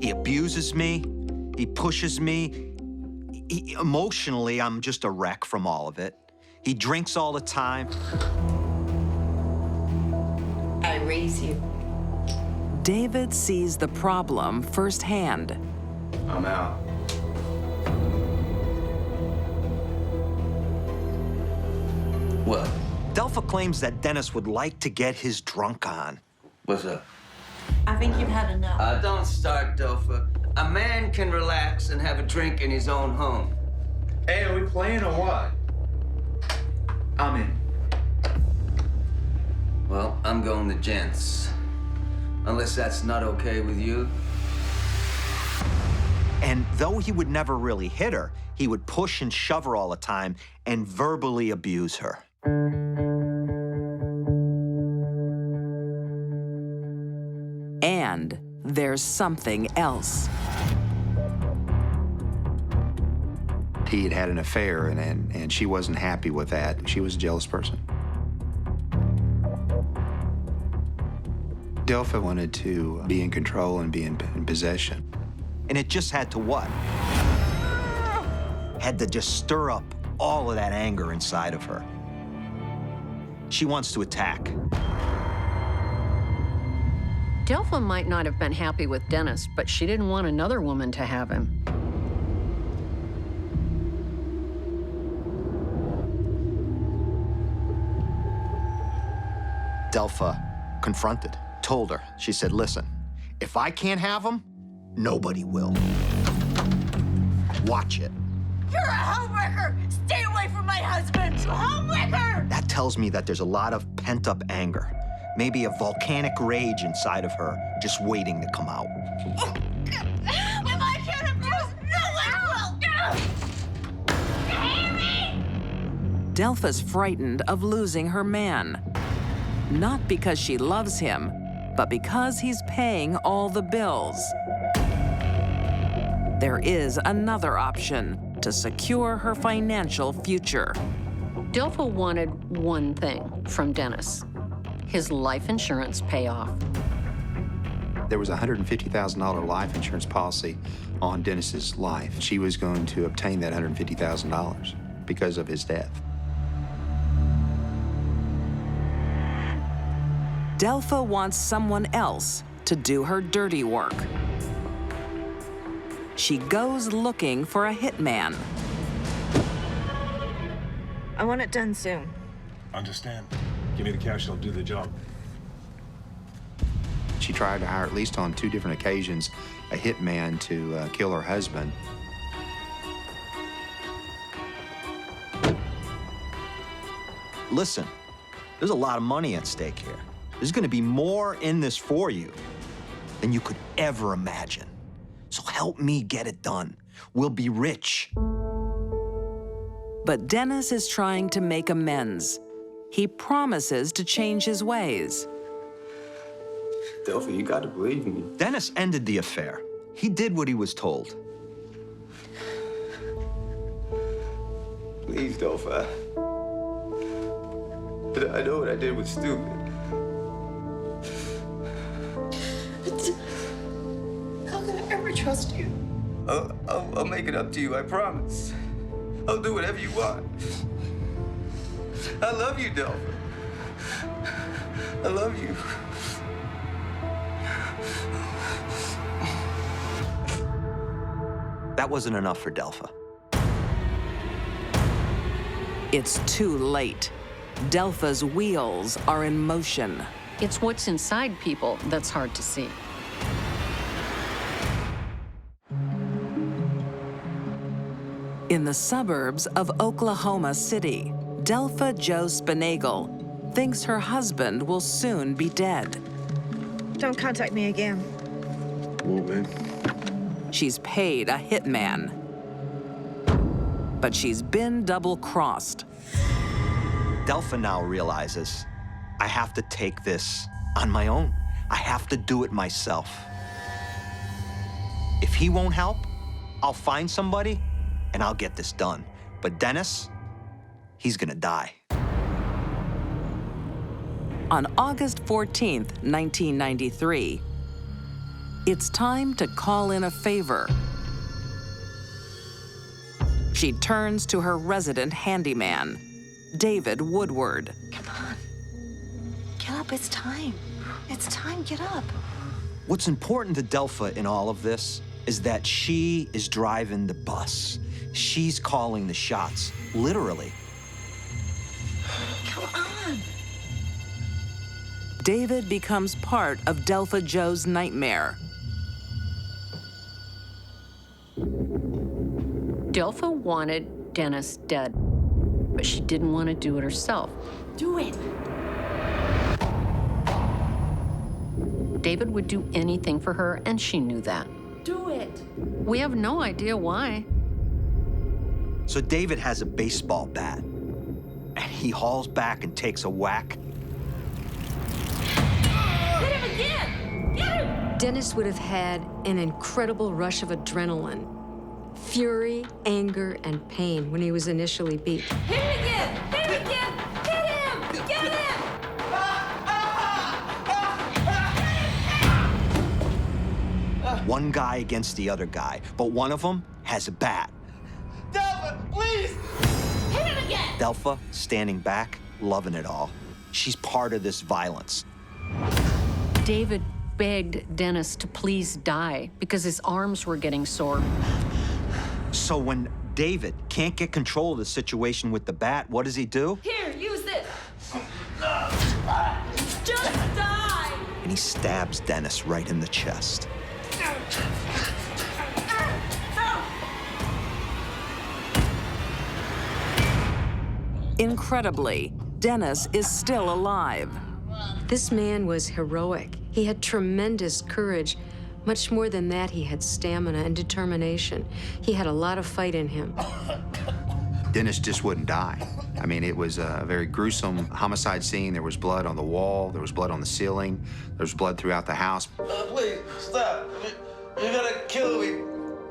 He abuses me, he pushes me. Emotionally, I'm just a wreck from all of it. He drinks all the time. I raise you. David sees the problem firsthand. I'm out. What? Delpha claims that Dennis would like to get his drunk on. What's up? I think you've had enough. Don't start, Delpha. A man can relax and have a drink in his own home. Hey, are we playing or what? I'm in. Well, I'm going to gents. Unless that's not okay with you. And though he would never really hit her, he would push and shove her all the time and verbally abuse her. And there's something else. He had had an affair, and she wasn't happy with that. She was a jealous person. Delpha wanted to be in control and be in possession. And it just had to what? Had to just stir up all of that anger inside of her. She wants to attack. Delpha might not have been happy with Dennis, but she didn't want another woman to have him. Delpha confronted, told her. She said, listen, if I can't have him, nobody will. Watch it. You're a homewrecker! Stay away from my husband! Homewrecker! That tells me that there's a lot of pent-up anger, maybe a volcanic rage inside of her just waiting to come out. If I can't abuse, no one will! You hear me? Delpha's frightened of losing her man. Not because she loves him, but because he's paying all the bills. There is another option to secure her financial future. Delpha wanted one thing from Dennis: his life insurance payoff. There was a $150,000 life insurance policy on Dennis's life. She was going to obtain that $150,000 because of his death. Delpha wants someone else to do her dirty work. She goes looking for a hitman. I want it done soon. Understand. Give me the cash, I'll do the job. She tried to hire, at least on 2 different occasions, a hitman to kill her husband. Listen, there's a lot of money at stake here. There's gonna be more in this for you than you could ever imagine. So help me get it done. We'll be rich. But Dennis is trying to make amends. He promises to change his ways. Delpha, you gotta believe me. Dennis ended the affair. He did what he was told. Please, Delpha. I know what I did was stupid. How can I ever trust you? I'll make it up to you, I promise. I'll do whatever you want. I love you, Delpha. I love you. That wasn't enough for Delpha. It's too late. Delpha's wheels are in motion. It's what's inside people that's hard to see. In the suburbs of Oklahoma City, Delpha Jo Spinagle thinks her husband will soon be dead. Don't contact me again. Woman. She's paid a hitman, but she's been double-crossed. Delpha now realizes, I have to take this on my own. I have to do it myself. If he won't help, I'll find somebody and I'll get this done. But Dennis, he's gonna die. On August 14th, 1993, it's time to call in a favor. She turns to her resident handyman, David Woodward. Come on. Get up, it's time. It's time, get up. What's important to Delpha in all of this is that she is driving the bus. She's calling the shots, literally. Come on. David becomes part of Delpha Jo's nightmare. Delpha wanted Dennis dead, but she didn't want to do it herself. Do it. David would do anything for her, and she knew that. Do it. We have no idea why. So David has a baseball bat, and he hauls back and takes a whack. Hit him again! Get him! Dennis would have had an incredible rush of adrenaline, fury, anger, and pain when he was initially beat. Hit him again! Hit him again! Hit him! Get him! One guy against the other guy, but one of them has a bat. Delpha, please! Hit him again! Delpha, standing back, loving it all. She's part of this violence. David begged Dennis to please die because his arms were getting sore. So when David can't get control of the situation with the bat, what does he do? Here, use this. Just die. And he stabs Dennis right in the chest. Incredibly, Dennis is still alive. This man was heroic. He had tremendous courage. Much more than that, he had stamina and determination. He had a lot of fight in him. Dennis just wouldn't die. I mean, it was a very gruesome homicide scene. There was blood on the wall. There was blood on the ceiling. There was blood throughout the house. Please, stop. You're gonna kill me.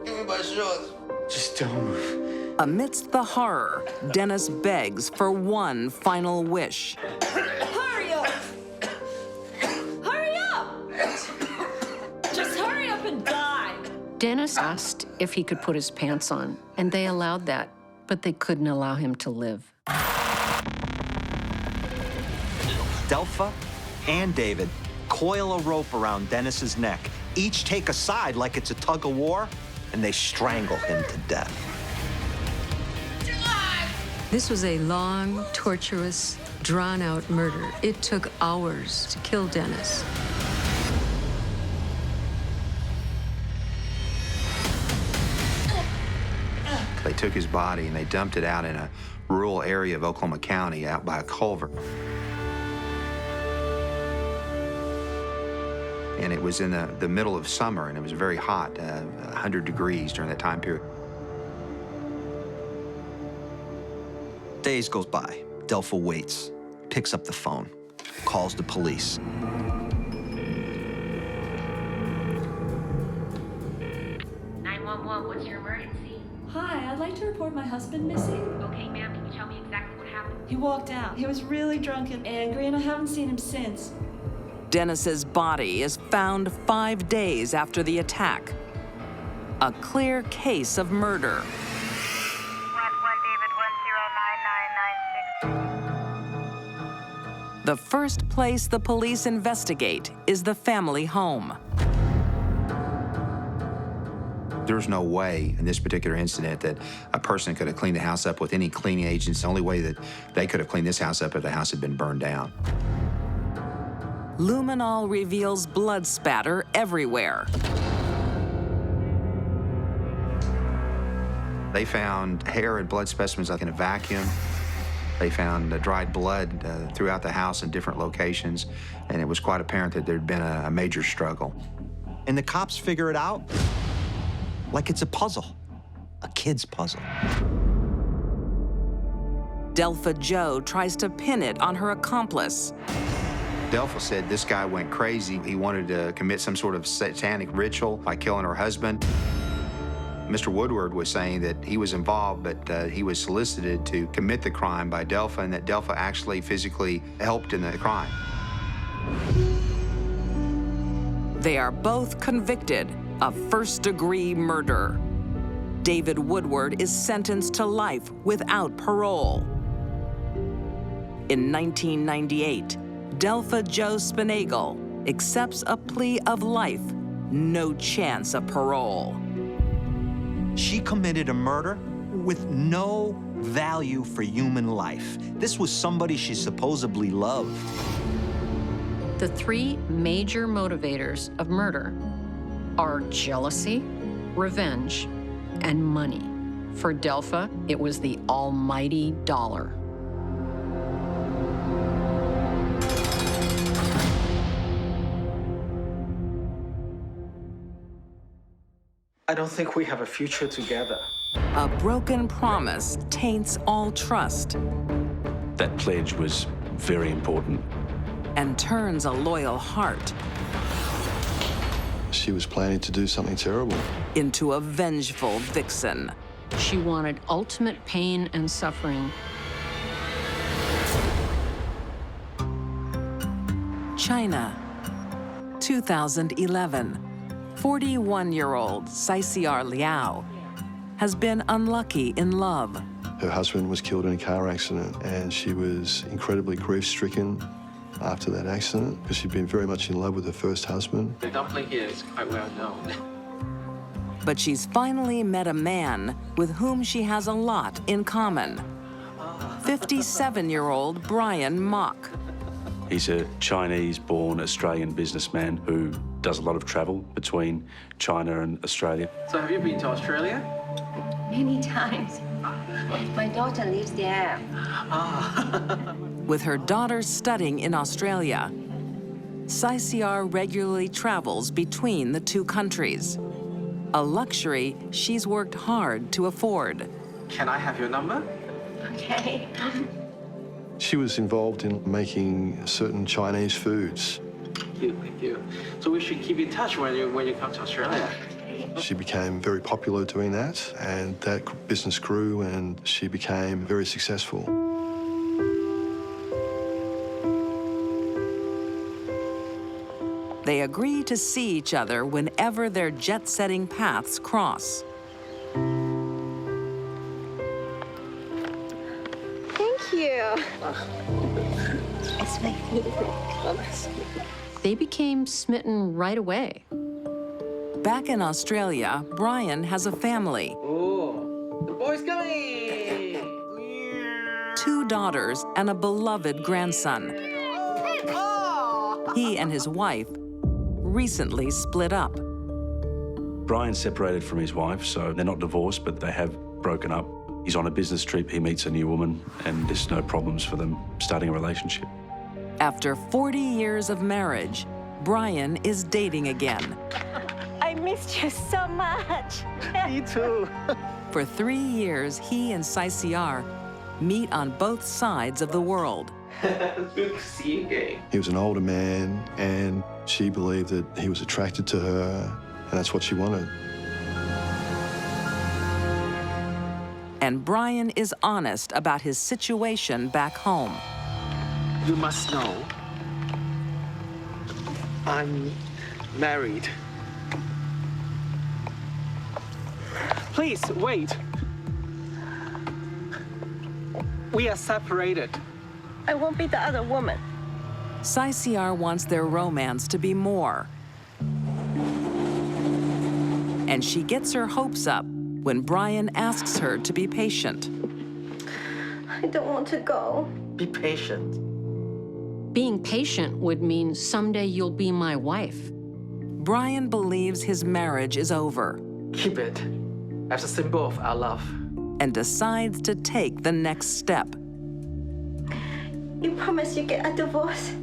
Give me my shorts. Just don't move. Amidst the horror, Dennis begs for one final wish. Hurry up! Hurry up! Just hurry up and die. Dennis asked if he could put his pants on, and they allowed that, but they couldn't allow him to live. Delpha and David coil a rope around Dennis's neck. Each take a side like it's a tug of war, and they strangle him to death. This was a long, torturous, drawn-out murder. It took hours to kill Dennis. They took his body and they dumped it out in a rural area of Oklahoma County out by a culvert. And it was in the middle of summer, and it was very hot, 100 degrees during that time period. Days goes by. Delpha waits, picks up the phone, calls the police. 911, what's your emergency? Hi, I'd like to report my husband missing. Okay, ma'am, can you tell me exactly what happened? He walked out. He was really drunk and angry, and I haven't seen him since. Dennis's body is found 5 days after the attack. A clear case of murder. The first place the police investigate is the family home. There's no way in this particular incident that a person could have cleaned the house up with any cleaning agents. The only way that they could have cleaned this house up if the house had been burned down. Luminol reveals blood spatter everywhere. They found hair and blood specimens like in a vacuum. They found dried blood throughout the house in different locations, and it was quite apparent that there'd been a major struggle. And the cops figure it out like it's a puzzle, a kid's puzzle. Delpha Joe tries to pin it on her accomplice. Delpha said this guy went crazy. He wanted to commit some sort of satanic ritual by killing her husband. Mr. Woodward was saying that he was involved, but he was solicited to commit the crime by Delpha, and that Delpha actually physically helped in the crime. They are both convicted of first-degree murder. David Woodward is sentenced to life without parole. In 1998, Delpha Joe Spinagle accepts a plea of life, no chance of parole. She committed a murder with no value for human life. This was somebody she supposedly loved. The three major motivators of murder are jealousy, revenge, and money. For Delpha, it was the almighty dollar. I don't think we have a future together. A broken promise taints all trust That pledge was very important. and turns a loyal heart She was planning to do something terrible. into a vengeful vixen. She wanted ultimate pain and suffering. China, 2011. 41-year-old Saisiar Liao has been unlucky in love. Her husband was killed in a car accident, and she was incredibly grief-stricken. after that accident because she'd been very much in love with her first husband. The dumpling here is quite well known. But she's finally met a man with whom she has a lot in common. 57-year-old Brian Mock. He's a Chinese-born Australian businessman who does a lot of travel between China and Australia. So have you been to Australia? Many times. My daughter lives there. With her daughter studying in Australia, Saisiar regularly travels between the two countries, a luxury she's worked hard to afford. Can I have your number? Okay. She was involved in making certain Chinese foods. Thank you, thank you. So we should keep in touch when you come to Australia. She became very popular doing that, and that business grew, and she became very successful. They agree to see each other whenever their jet-setting paths cross. Thank you. It's my favorite color. They became smitten right away. Back in Australia, Brian has a family. Oh, the boy's coming! 2 daughters and a beloved grandson. He and his wife recently split up. Brian's separated from his wife, so they're not divorced, but they have broken up. He's on a business trip, he meets a new woman, and there's no problems for them starting a relationship. After 40 years of marriage, Brian is dating again. I missed you so much. Me too. For 3 years, he and Saisiar meet on both sides of the world. It's good to see you again. He was an older man, and she believed that he was attracted to her, and that's what she wanted. And Brian is honest about his situation back home. You must know, I'm married. Please, wait. We are separated. I won't be the other woman. Saisiar wants their romance to be more. And she gets her hopes up when Brian asks her to be patient. I don't want to go. Be patient. Being patient would mean someday you'll be my wife. Brian believes his marriage is over. Keep it as a symbol of our love. And decides to take the next step. You promise you get a divorce?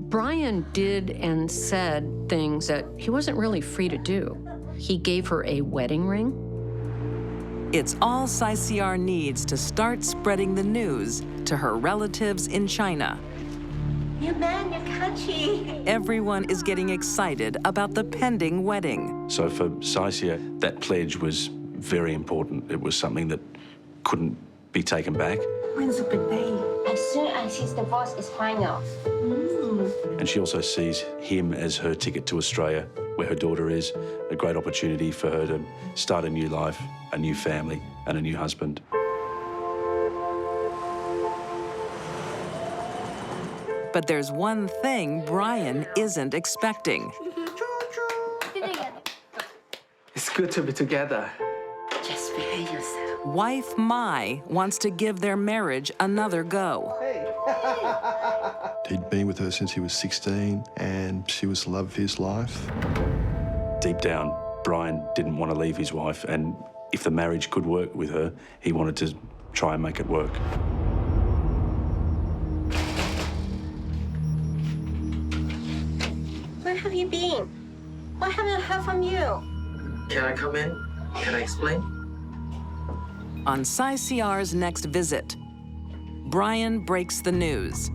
Brian did and said things that he wasn't really free to do. He gave her a wedding ring. It's all Saisiar needs to start spreading the news to her relatives in China. Your man, your country. Everyone is getting excited about the pending wedding. So for Saisiar, that pledge was very important. It was something that couldn't be taken back. When's the big day? As soon as his divorce is final. And she also sees him as her ticket to Australia, where her daughter is, a great opportunity for her to start a new life, a new family, and a new husband. But there's one thing Brian isn't expecting. It's good to be together. Just behave yourself. Wife Mai wants to give their marriage another go. He'd been with her since he was 16, and she was the love of his life. Deep down, Brian didn't want to leave his wife, and if the marriage could work with her, he wanted to try and make it work. Where have you been? Why haven't I heard from you? Can I come in? Can I explain? On Saisiar's next visit, Brian breaks the news.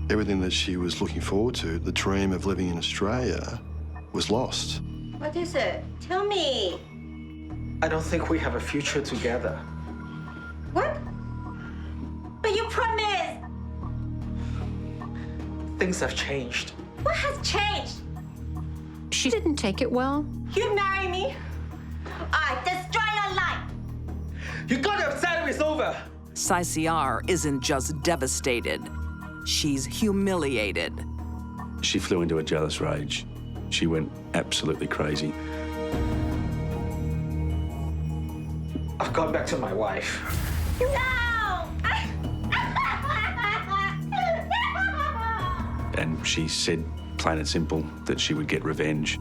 Everything that she was looking forward to, the dream of living in Australia, was lost. What is it? Tell me. I don't think we have a future together. What? But you promised. Things have changed. What has changed? She didn't take it well. You marry me, I destroy your life. You got to upset him, it's over. Saisiar isn't just devastated. she's humiliated. She flew into a jealous rage. She went absolutely crazy. I've gone back to my wife. No! And she said, plain and simple, that she would get revenge.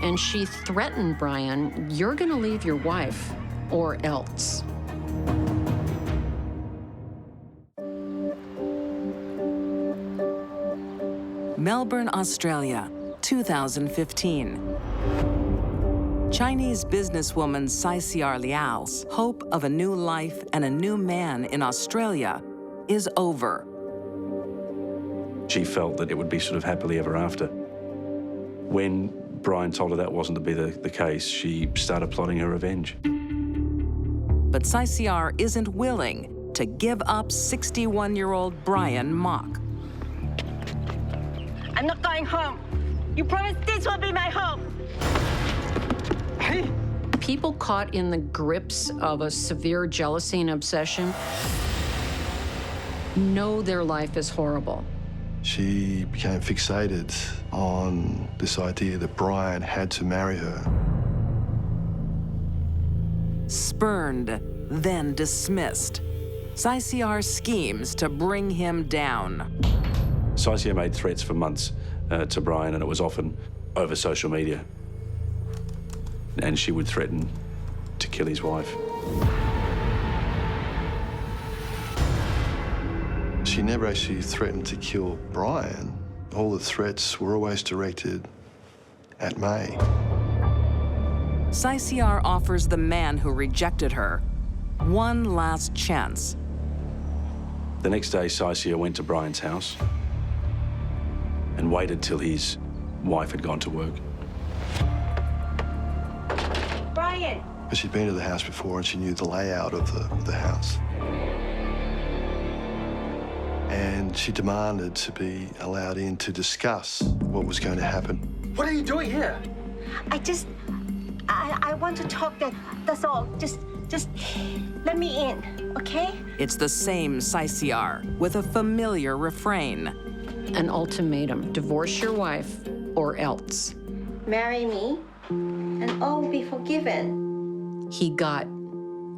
And she threatened Brian, "You're gonna leave your wife or else." Melbourne, Australia, 2015. Chinese businesswoman Saisiar Liao's hope of a new life and a new man in Australia is over. She felt that it would be sort of happily ever after. When Brian told her that wasn't to be the case, she started plotting her revenge. But Saisiar isn't willing to give up 61-year-old Brian Mock. I'm not going home. You promised this will be my home. People caught in the grips of a severe jealousy and obsession know their life is horrible. She became fixated on this idea that Brian had to marry her. Spurned, then dismissed. Saisiar schemes to bring him down. Saisiar made threats for months to Brian, and it was often over social media. And she would threaten to kill his wife. She never actually threatened to kill Brian. All the threats were always directed at May. Saisiar offers the man who rejected her one last chance. The next day, Saisiar went to Brian's house and waited till his wife had gone to work. Brian! But she'd been to the house before and she knew the layout of the house. And she demanded to be allowed in to discuss what was going to happen. What are you doing here? I want to talk, that's all. Just let me in, okay? It's the same Saisiar with a familiar refrain. An ultimatum: divorce your wife or else. Marry me, and all will be forgiven. He got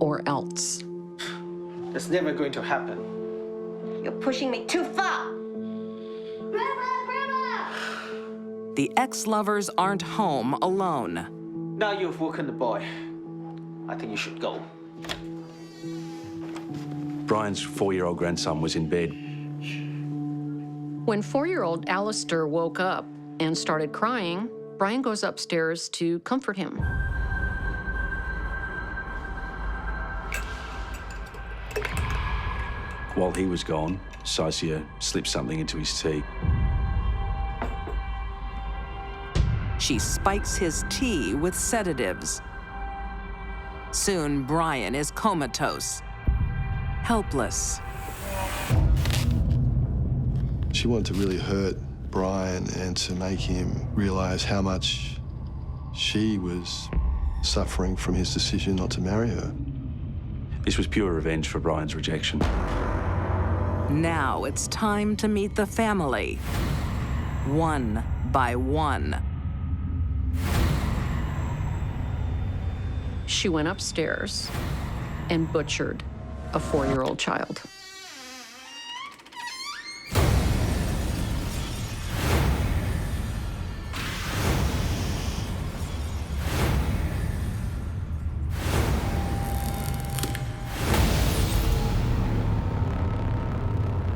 or else. That's never going to happen. You're pushing me too far. The ex-lovers aren't home alone. Now you've woken the boy. I think you should go. Brian's 4-year-old grandson was in bed. When 4-year-old Alistair woke up and started crying, Brian goes upstairs to comfort him. While he was gone, Saisiar slipped something into his tea. She spikes his tea with sedatives. Soon, Brian is comatose, helpless. She wanted to really hurt Brian and to make him realize how much she was suffering from his decision not to marry her. This was pure revenge for Brian's rejection. Now it's time to meet the family, one by one. She went upstairs and butchered a 4-year-old child.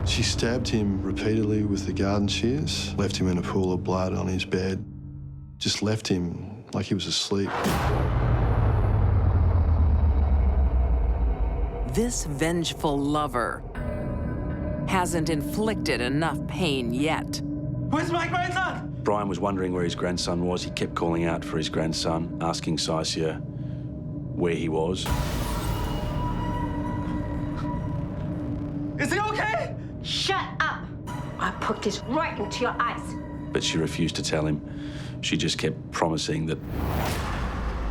She stabbed him repeatedly with the garden shears, left him in a pool of blood on his bed, just left him like he was asleep. This vengeful lover hasn't inflicted enough pain yet. Where's my grandson? Brian was wondering where his grandson was. He kept calling out for his grandson, asking Saisiar where he was. Is he okay? Shut up! I'll put this right into your eyes. But she refused to tell him. She just kept promising that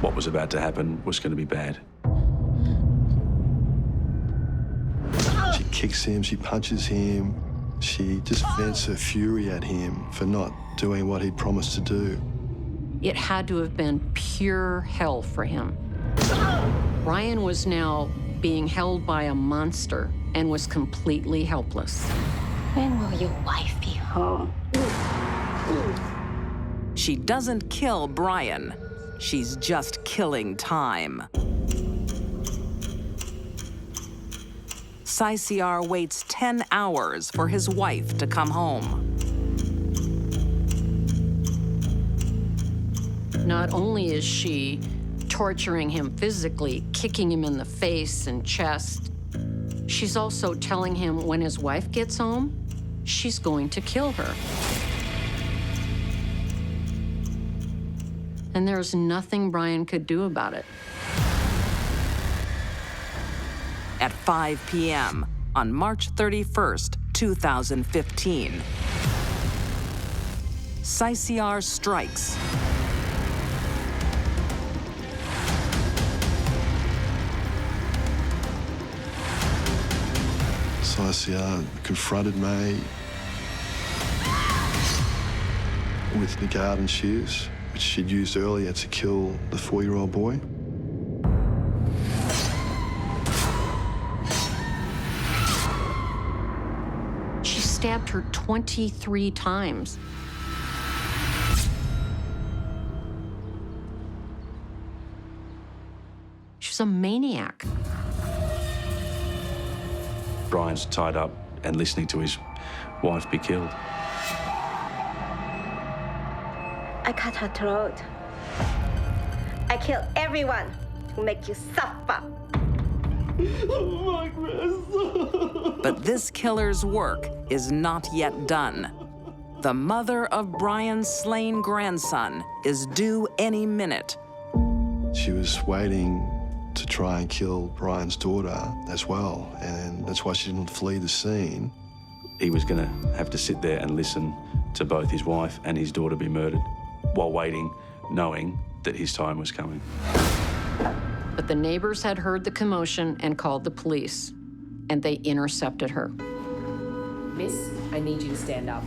what was about to happen was going to be bad. She kicks him, she punches him. She just vents her fury at him for not doing what he'd promised to do. It had to have been pure hell for him. Brian was now being held by a monster and was completely helpless. When will your wife be home? She doesn't kill Brian. She's just killing time. Saisiar waits 10 hours for his wife to come home. Not only is she torturing him physically, kicking him in the face and chest, she's also telling him when his wife gets home, she's going to kill her. And there's nothing Brian could do about it. At 5 p.m. on March 31st, 2015, Saisiar strikes. Saisiar confronted May with the garden shears, which she'd used earlier to kill the 4-year-old boy. She stabbed her 23 times. She's a maniac. Brian's tied up and listening to his wife be killed. I cut her throat. I kill everyone to make you suffer. But this killer's work is not yet done. The mother of Brian's slain grandson is due any minute. She was waiting to try and kill Brian's daughter as well, and that's why she didn't flee the scene. He was going to have to sit there and listen to both his wife and his daughter be murdered while waiting, knowing that his time was coming. But the neighbors had heard the commotion and called the police, and they intercepted her. Miss, I need you to stand up.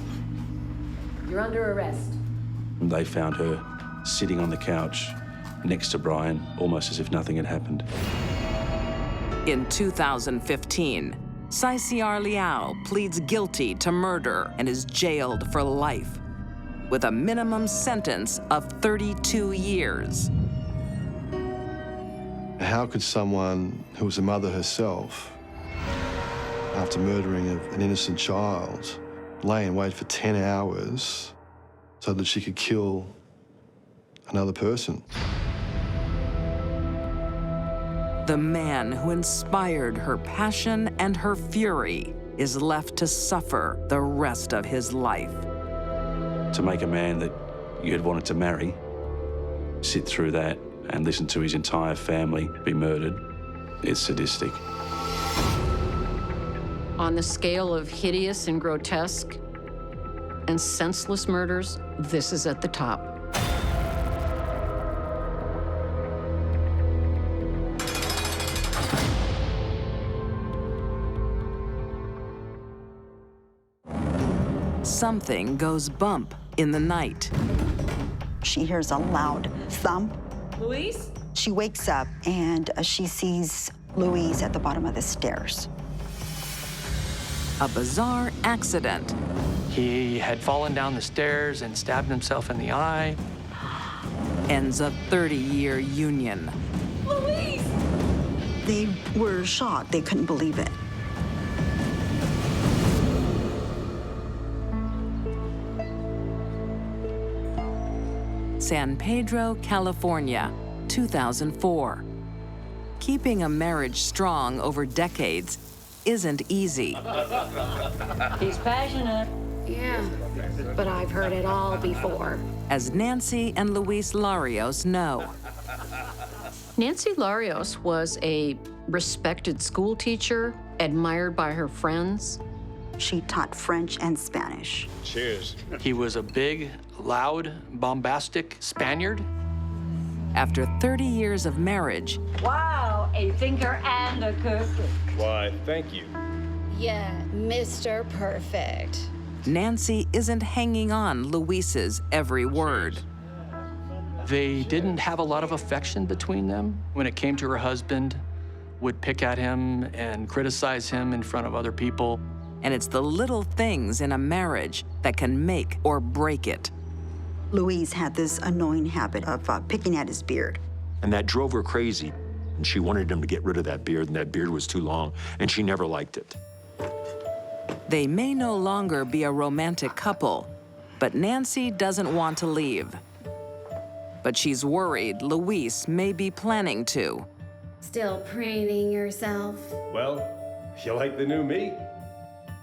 You're under arrest. They found her sitting on the couch next to Brian, almost as if nothing had happened. In 2015, Saisiar Liao pleads guilty to murder and is jailed for life, with a minimum sentence of 32 years. How could someone who was a mother herself, after murdering an innocent child, lay in wait for 10 hours so that she could kill another person? The man who inspired her passion and her fury is left to suffer the rest of his life. To make a man that you had wanted to marry sit through that and listen to his entire family be murdered, it's sadistic. On the scale of hideous and grotesque and senseless murders, this is at the top. Something goes bump in the night. She hears a loud thump. Louise? She wakes up and she sees Louise at the bottom of the stairs. A bizarre accident. He had fallen down the stairs and stabbed himself in the eye. Ends a 30-year union. Louise! They were shocked. They couldn't believe it. San Pedro, California, 2004. Keeping a marriage strong over decades isn't easy. He's passionate. Yeah, but I've heard it all before. As Nancy and Luis Larios know. Nancy Larios was a respected school teacher, admired by her friends. She taught French and Spanish. Cheers. He was a big, loud, bombastic Spaniard. After 30 years of marriage, Wow, a thinker and a cook. Why, thank you. Yeah, Mr. Perfect. Nancy isn't hanging on Luis's every word. They didn't have a lot of affection between them. When it came to her husband, would pick at him and criticize him in front of other people. And it's the little things in a marriage that can make or break it. Luis had this annoying habit of picking at his beard. And that drove her crazy. And she wanted him to get rid of that beard, and that beard was too long, and she never liked it. They may no longer be a romantic couple, but Nancy doesn't want to leave. But she's worried Luis may be planning to. Still preening yourself? Well, you like the new me?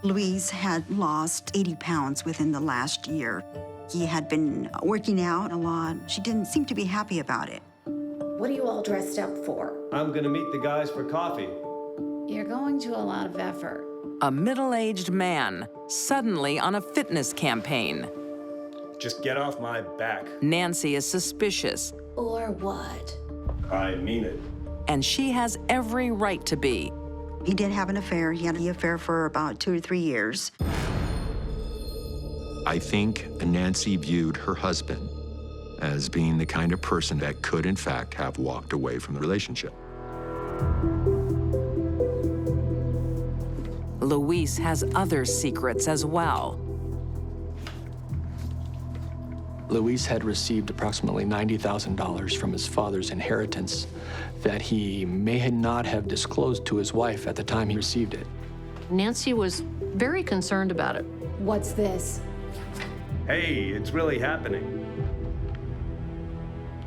Luis had lost 80 pounds within the last year. He had been working out a lot. She didn't seem to be happy about it. What are you all dressed up for? I'm gonna meet the guys for coffee. You're going to a lot of effort. A middle-aged man suddenly on a fitness campaign. Just get off my back. Nancy is suspicious. Or what? I mean it. And she has every right to be. He did have an affair. He had the affair for about 2 or 3 years. I think Nancy viewed her husband as being the kind of person that could, in fact, have walked away from the relationship. Luis has other secrets as well. Luis had received approximately $90,000 from his father's inheritance that he may not have disclosed to his wife at the time he received it. Nancy was very concerned about it. What's this? Hey, it's really happening.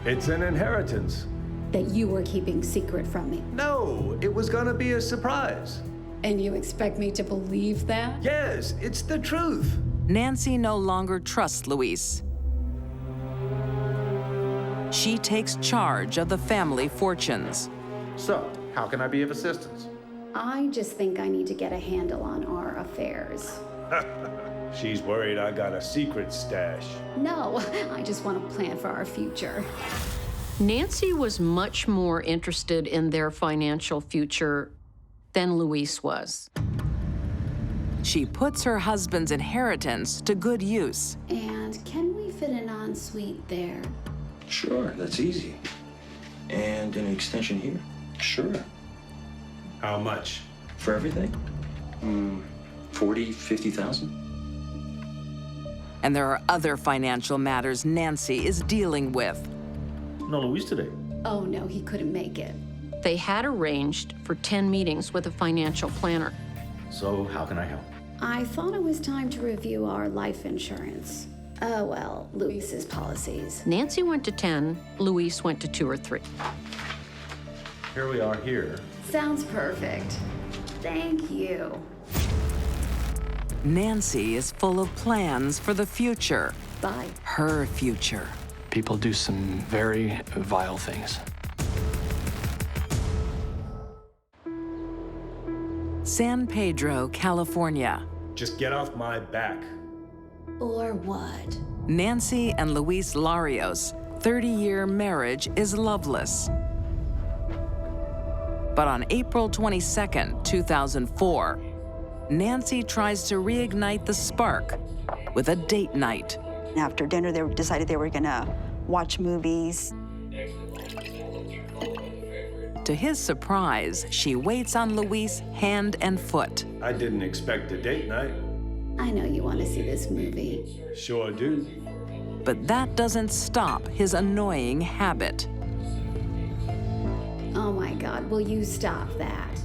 It's an inheritance. That you were keeping secret from me. No, it was gonna be a surprise. And you expect me to believe that? Yes, it's the truth. Nancy no longer trusts Luis. She takes charge of the family fortunes. So, how can I be of assistance? I just think I need to get a handle on our affairs. She's worried I got a secret stash. No, I just want to plan for our future. Nancy was much more interested in their financial future than Luis was. She puts her husband's inheritance to good use. And can we fit an ensuite there? Sure, that's easy. And an extension here? Sure. How much? For everything? 40, 50,000? And there are other financial matters Nancy is dealing with. No Luis today. Oh no, he couldn't make it. They had arranged for 10 meetings with a financial planner. So how can I help? I thought it was time to review our life insurance. Oh well, Luis's policies. Nancy went to 10, Luis went to 2 or 3. Here we are here. Sounds perfect. Thank you. Nancy is full of plans for the future. Bye. Her future. People do some very vile things. San Pedro, California. Just get off my back. Or what? Nancy and Luis Larios' 30-year marriage is loveless. But on April 22nd, 2004, Nancy tries to reignite the spark with a date night. After dinner, they decided they were gonna watch movies. To his surprise, she waits on Luis hand and foot. I didn't expect a date night. I know you want to see this movie. Sure do. But that doesn't stop his annoying habit. Oh my God, will you stop that?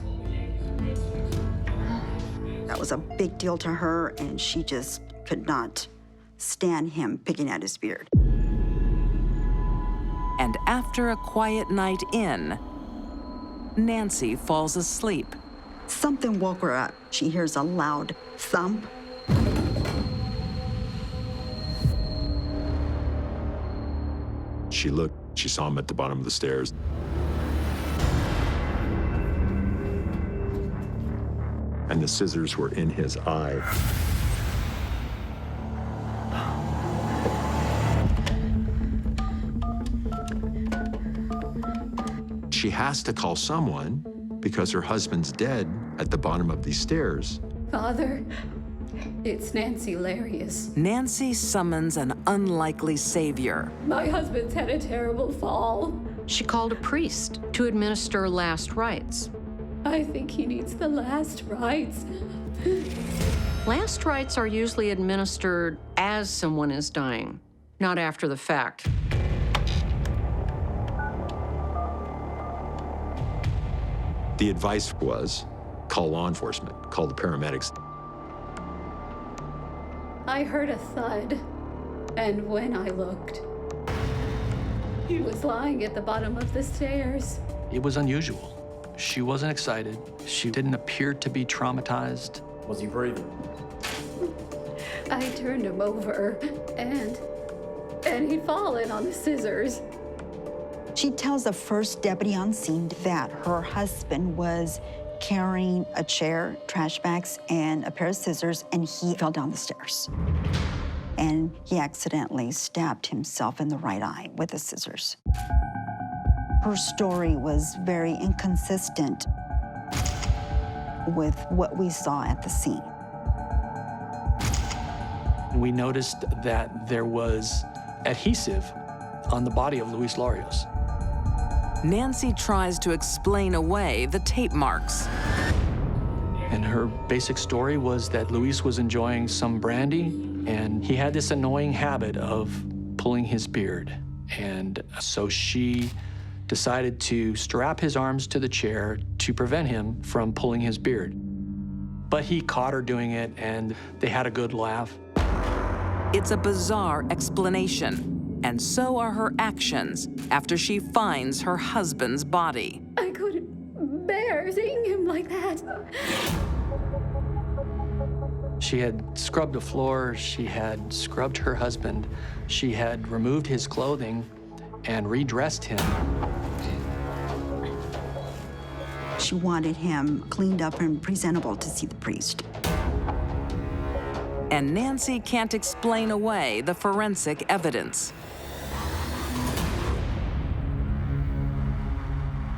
That was a big deal to her, and she just could not stand him picking at his beard. And after a quiet night in, Nancy falls asleep. Something woke her up. She hears a loud thump. She looked, she saw him at the bottom of the stairs. And the scissors were in his eye. She has to call someone because her husband's dead at the bottom of these stairs. Father, it's Nancy Larius. Nancy summons an unlikely savior. My husband's had a terrible fall. She called a priest to administer last rites. I think he needs the last rites. Last rites are usually administered as someone is dying, not after the fact. The advice was, call law enforcement, call the paramedics. I heard a thud, and when I looked, he was lying at the bottom of the stairs. It was unusual. She wasn't excited. She didn't appear to be traumatized. Was he breathing? I turned him over, and he'd fallen on the scissors. She tells the first deputy on scene that her husband was carrying a chair, trash bags, and a pair of scissors, and he fell down the stairs. And he accidentally stabbed himself in the right eye with the scissors. Her story was very inconsistent with what we saw at the scene. We noticed that there was adhesive on the body of Luis Larios. Nancy tries to explain away the tape marks. And her basic story was that Luis was enjoying some brandy, and he had this annoying habit of pulling his beard. And so she decided to strap his arms to the chair to prevent him from pulling his beard. But he caught her doing it, and they had a good laugh. It's a bizarre explanation, and so are her actions after she finds her husband's body. I couldn't bear seeing him like that. She had scrubbed the floor, she had scrubbed her husband, she had removed his clothing and redressed him. She wanted him cleaned up and presentable to see the priest. And Nancy can't explain away the forensic evidence.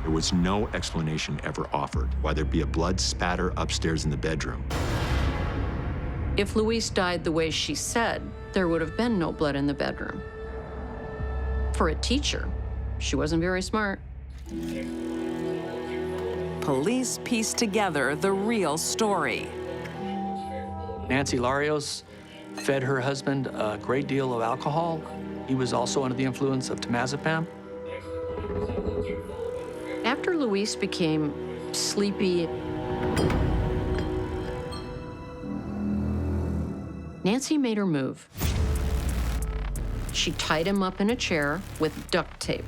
There was no explanation ever offered why there'd be a blood spatter upstairs in the bedroom. If Luis died the way she said, there would have been no blood in the bedroom. For a teacher, she wasn't very smart. Police piece together the real story. Nancy Larios fed her husband a great deal of alcohol. He was also under the influence of temazepam. After Luis became sleepy, Nancy made her move. She tied him up in a chair with duct tape.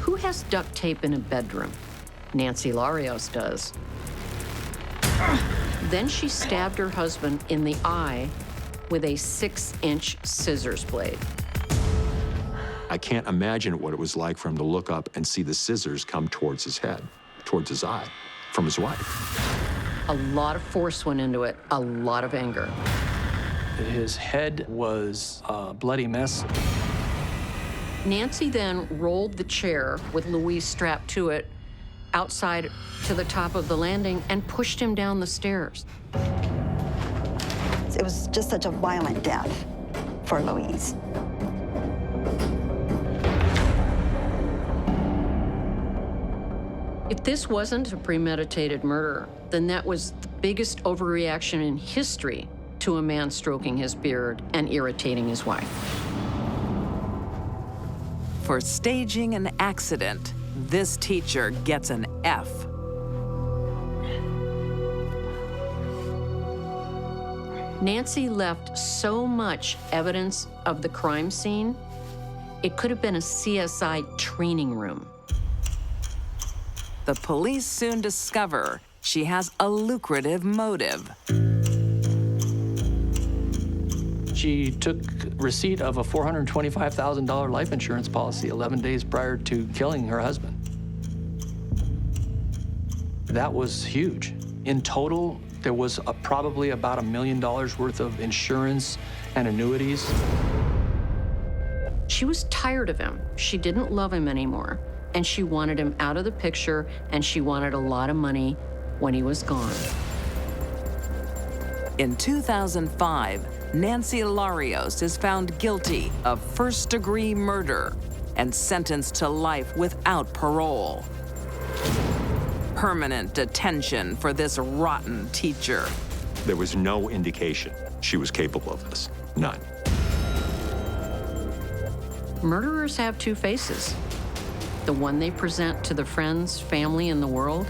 Who has duct tape in a bedroom? Nancy Larios does. Then she stabbed her husband in the eye with a 6-inch scissors blade. I can't imagine what it was like for him to look up and see the scissors come towards his head, towards his eye, from his wife. A lot of force went into it, a lot of anger. His head was a bloody mess. Nancy then rolled the chair with Luis strapped to it outside to the top of the landing and pushed him down the stairs. It was just such a violent death for Luis. If this wasn't a premeditated murder, then that was the biggest overreaction in history to a man stroking his beard and irritating his wife. For staging an accident, this teacher gets an F. Nancy left so much evidence of the crime scene, it could have been a CSI training room. The police soon discover she has a lucrative motive. She took receipt of a $425,000 life insurance policy 11 days prior to killing her husband. That was huge. In total, there was probably about $1 million worth of insurance and annuities. She was tired of him. She didn't love him anymore. And she wanted him out of the picture, and she wanted a lot of money when he was gone. In 2005, Nancy Larios is found guilty of first-degree murder and sentenced to life without parole. Permanent detention for this rotten teacher. There was no indication she was capable of this. None. Murderers have two faces. The one they present to the friends, family, and the world,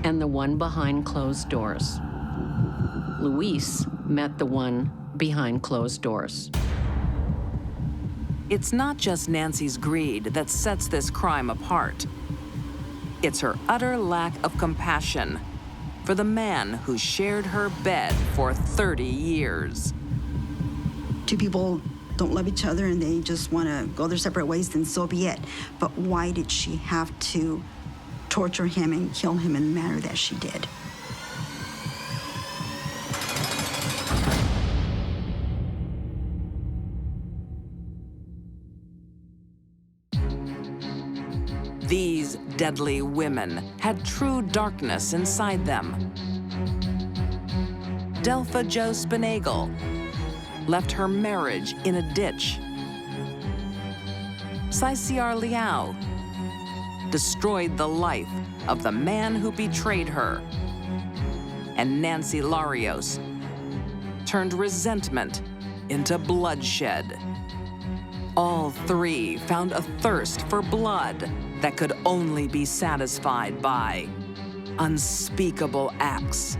and the one behind closed doors. Luis met the one behind closed doors. It's not just Nancy's greed that sets this crime apart. It's her utter lack of compassion for the man who shared her bed for 30 years. Two people don't love each other and they just want to go their separate ways, then so be it. But why did she have to torture him and kill him in the manner that she did? These deadly women had true darkness inside them. Delpha Jo Spinagle left her marriage in a ditch. Saisiar Liao destroyed the life of the man who betrayed her. And Nancy Larios turned resentment into bloodshed. All three found a thirst for blood that could only be satisfied by unspeakable acts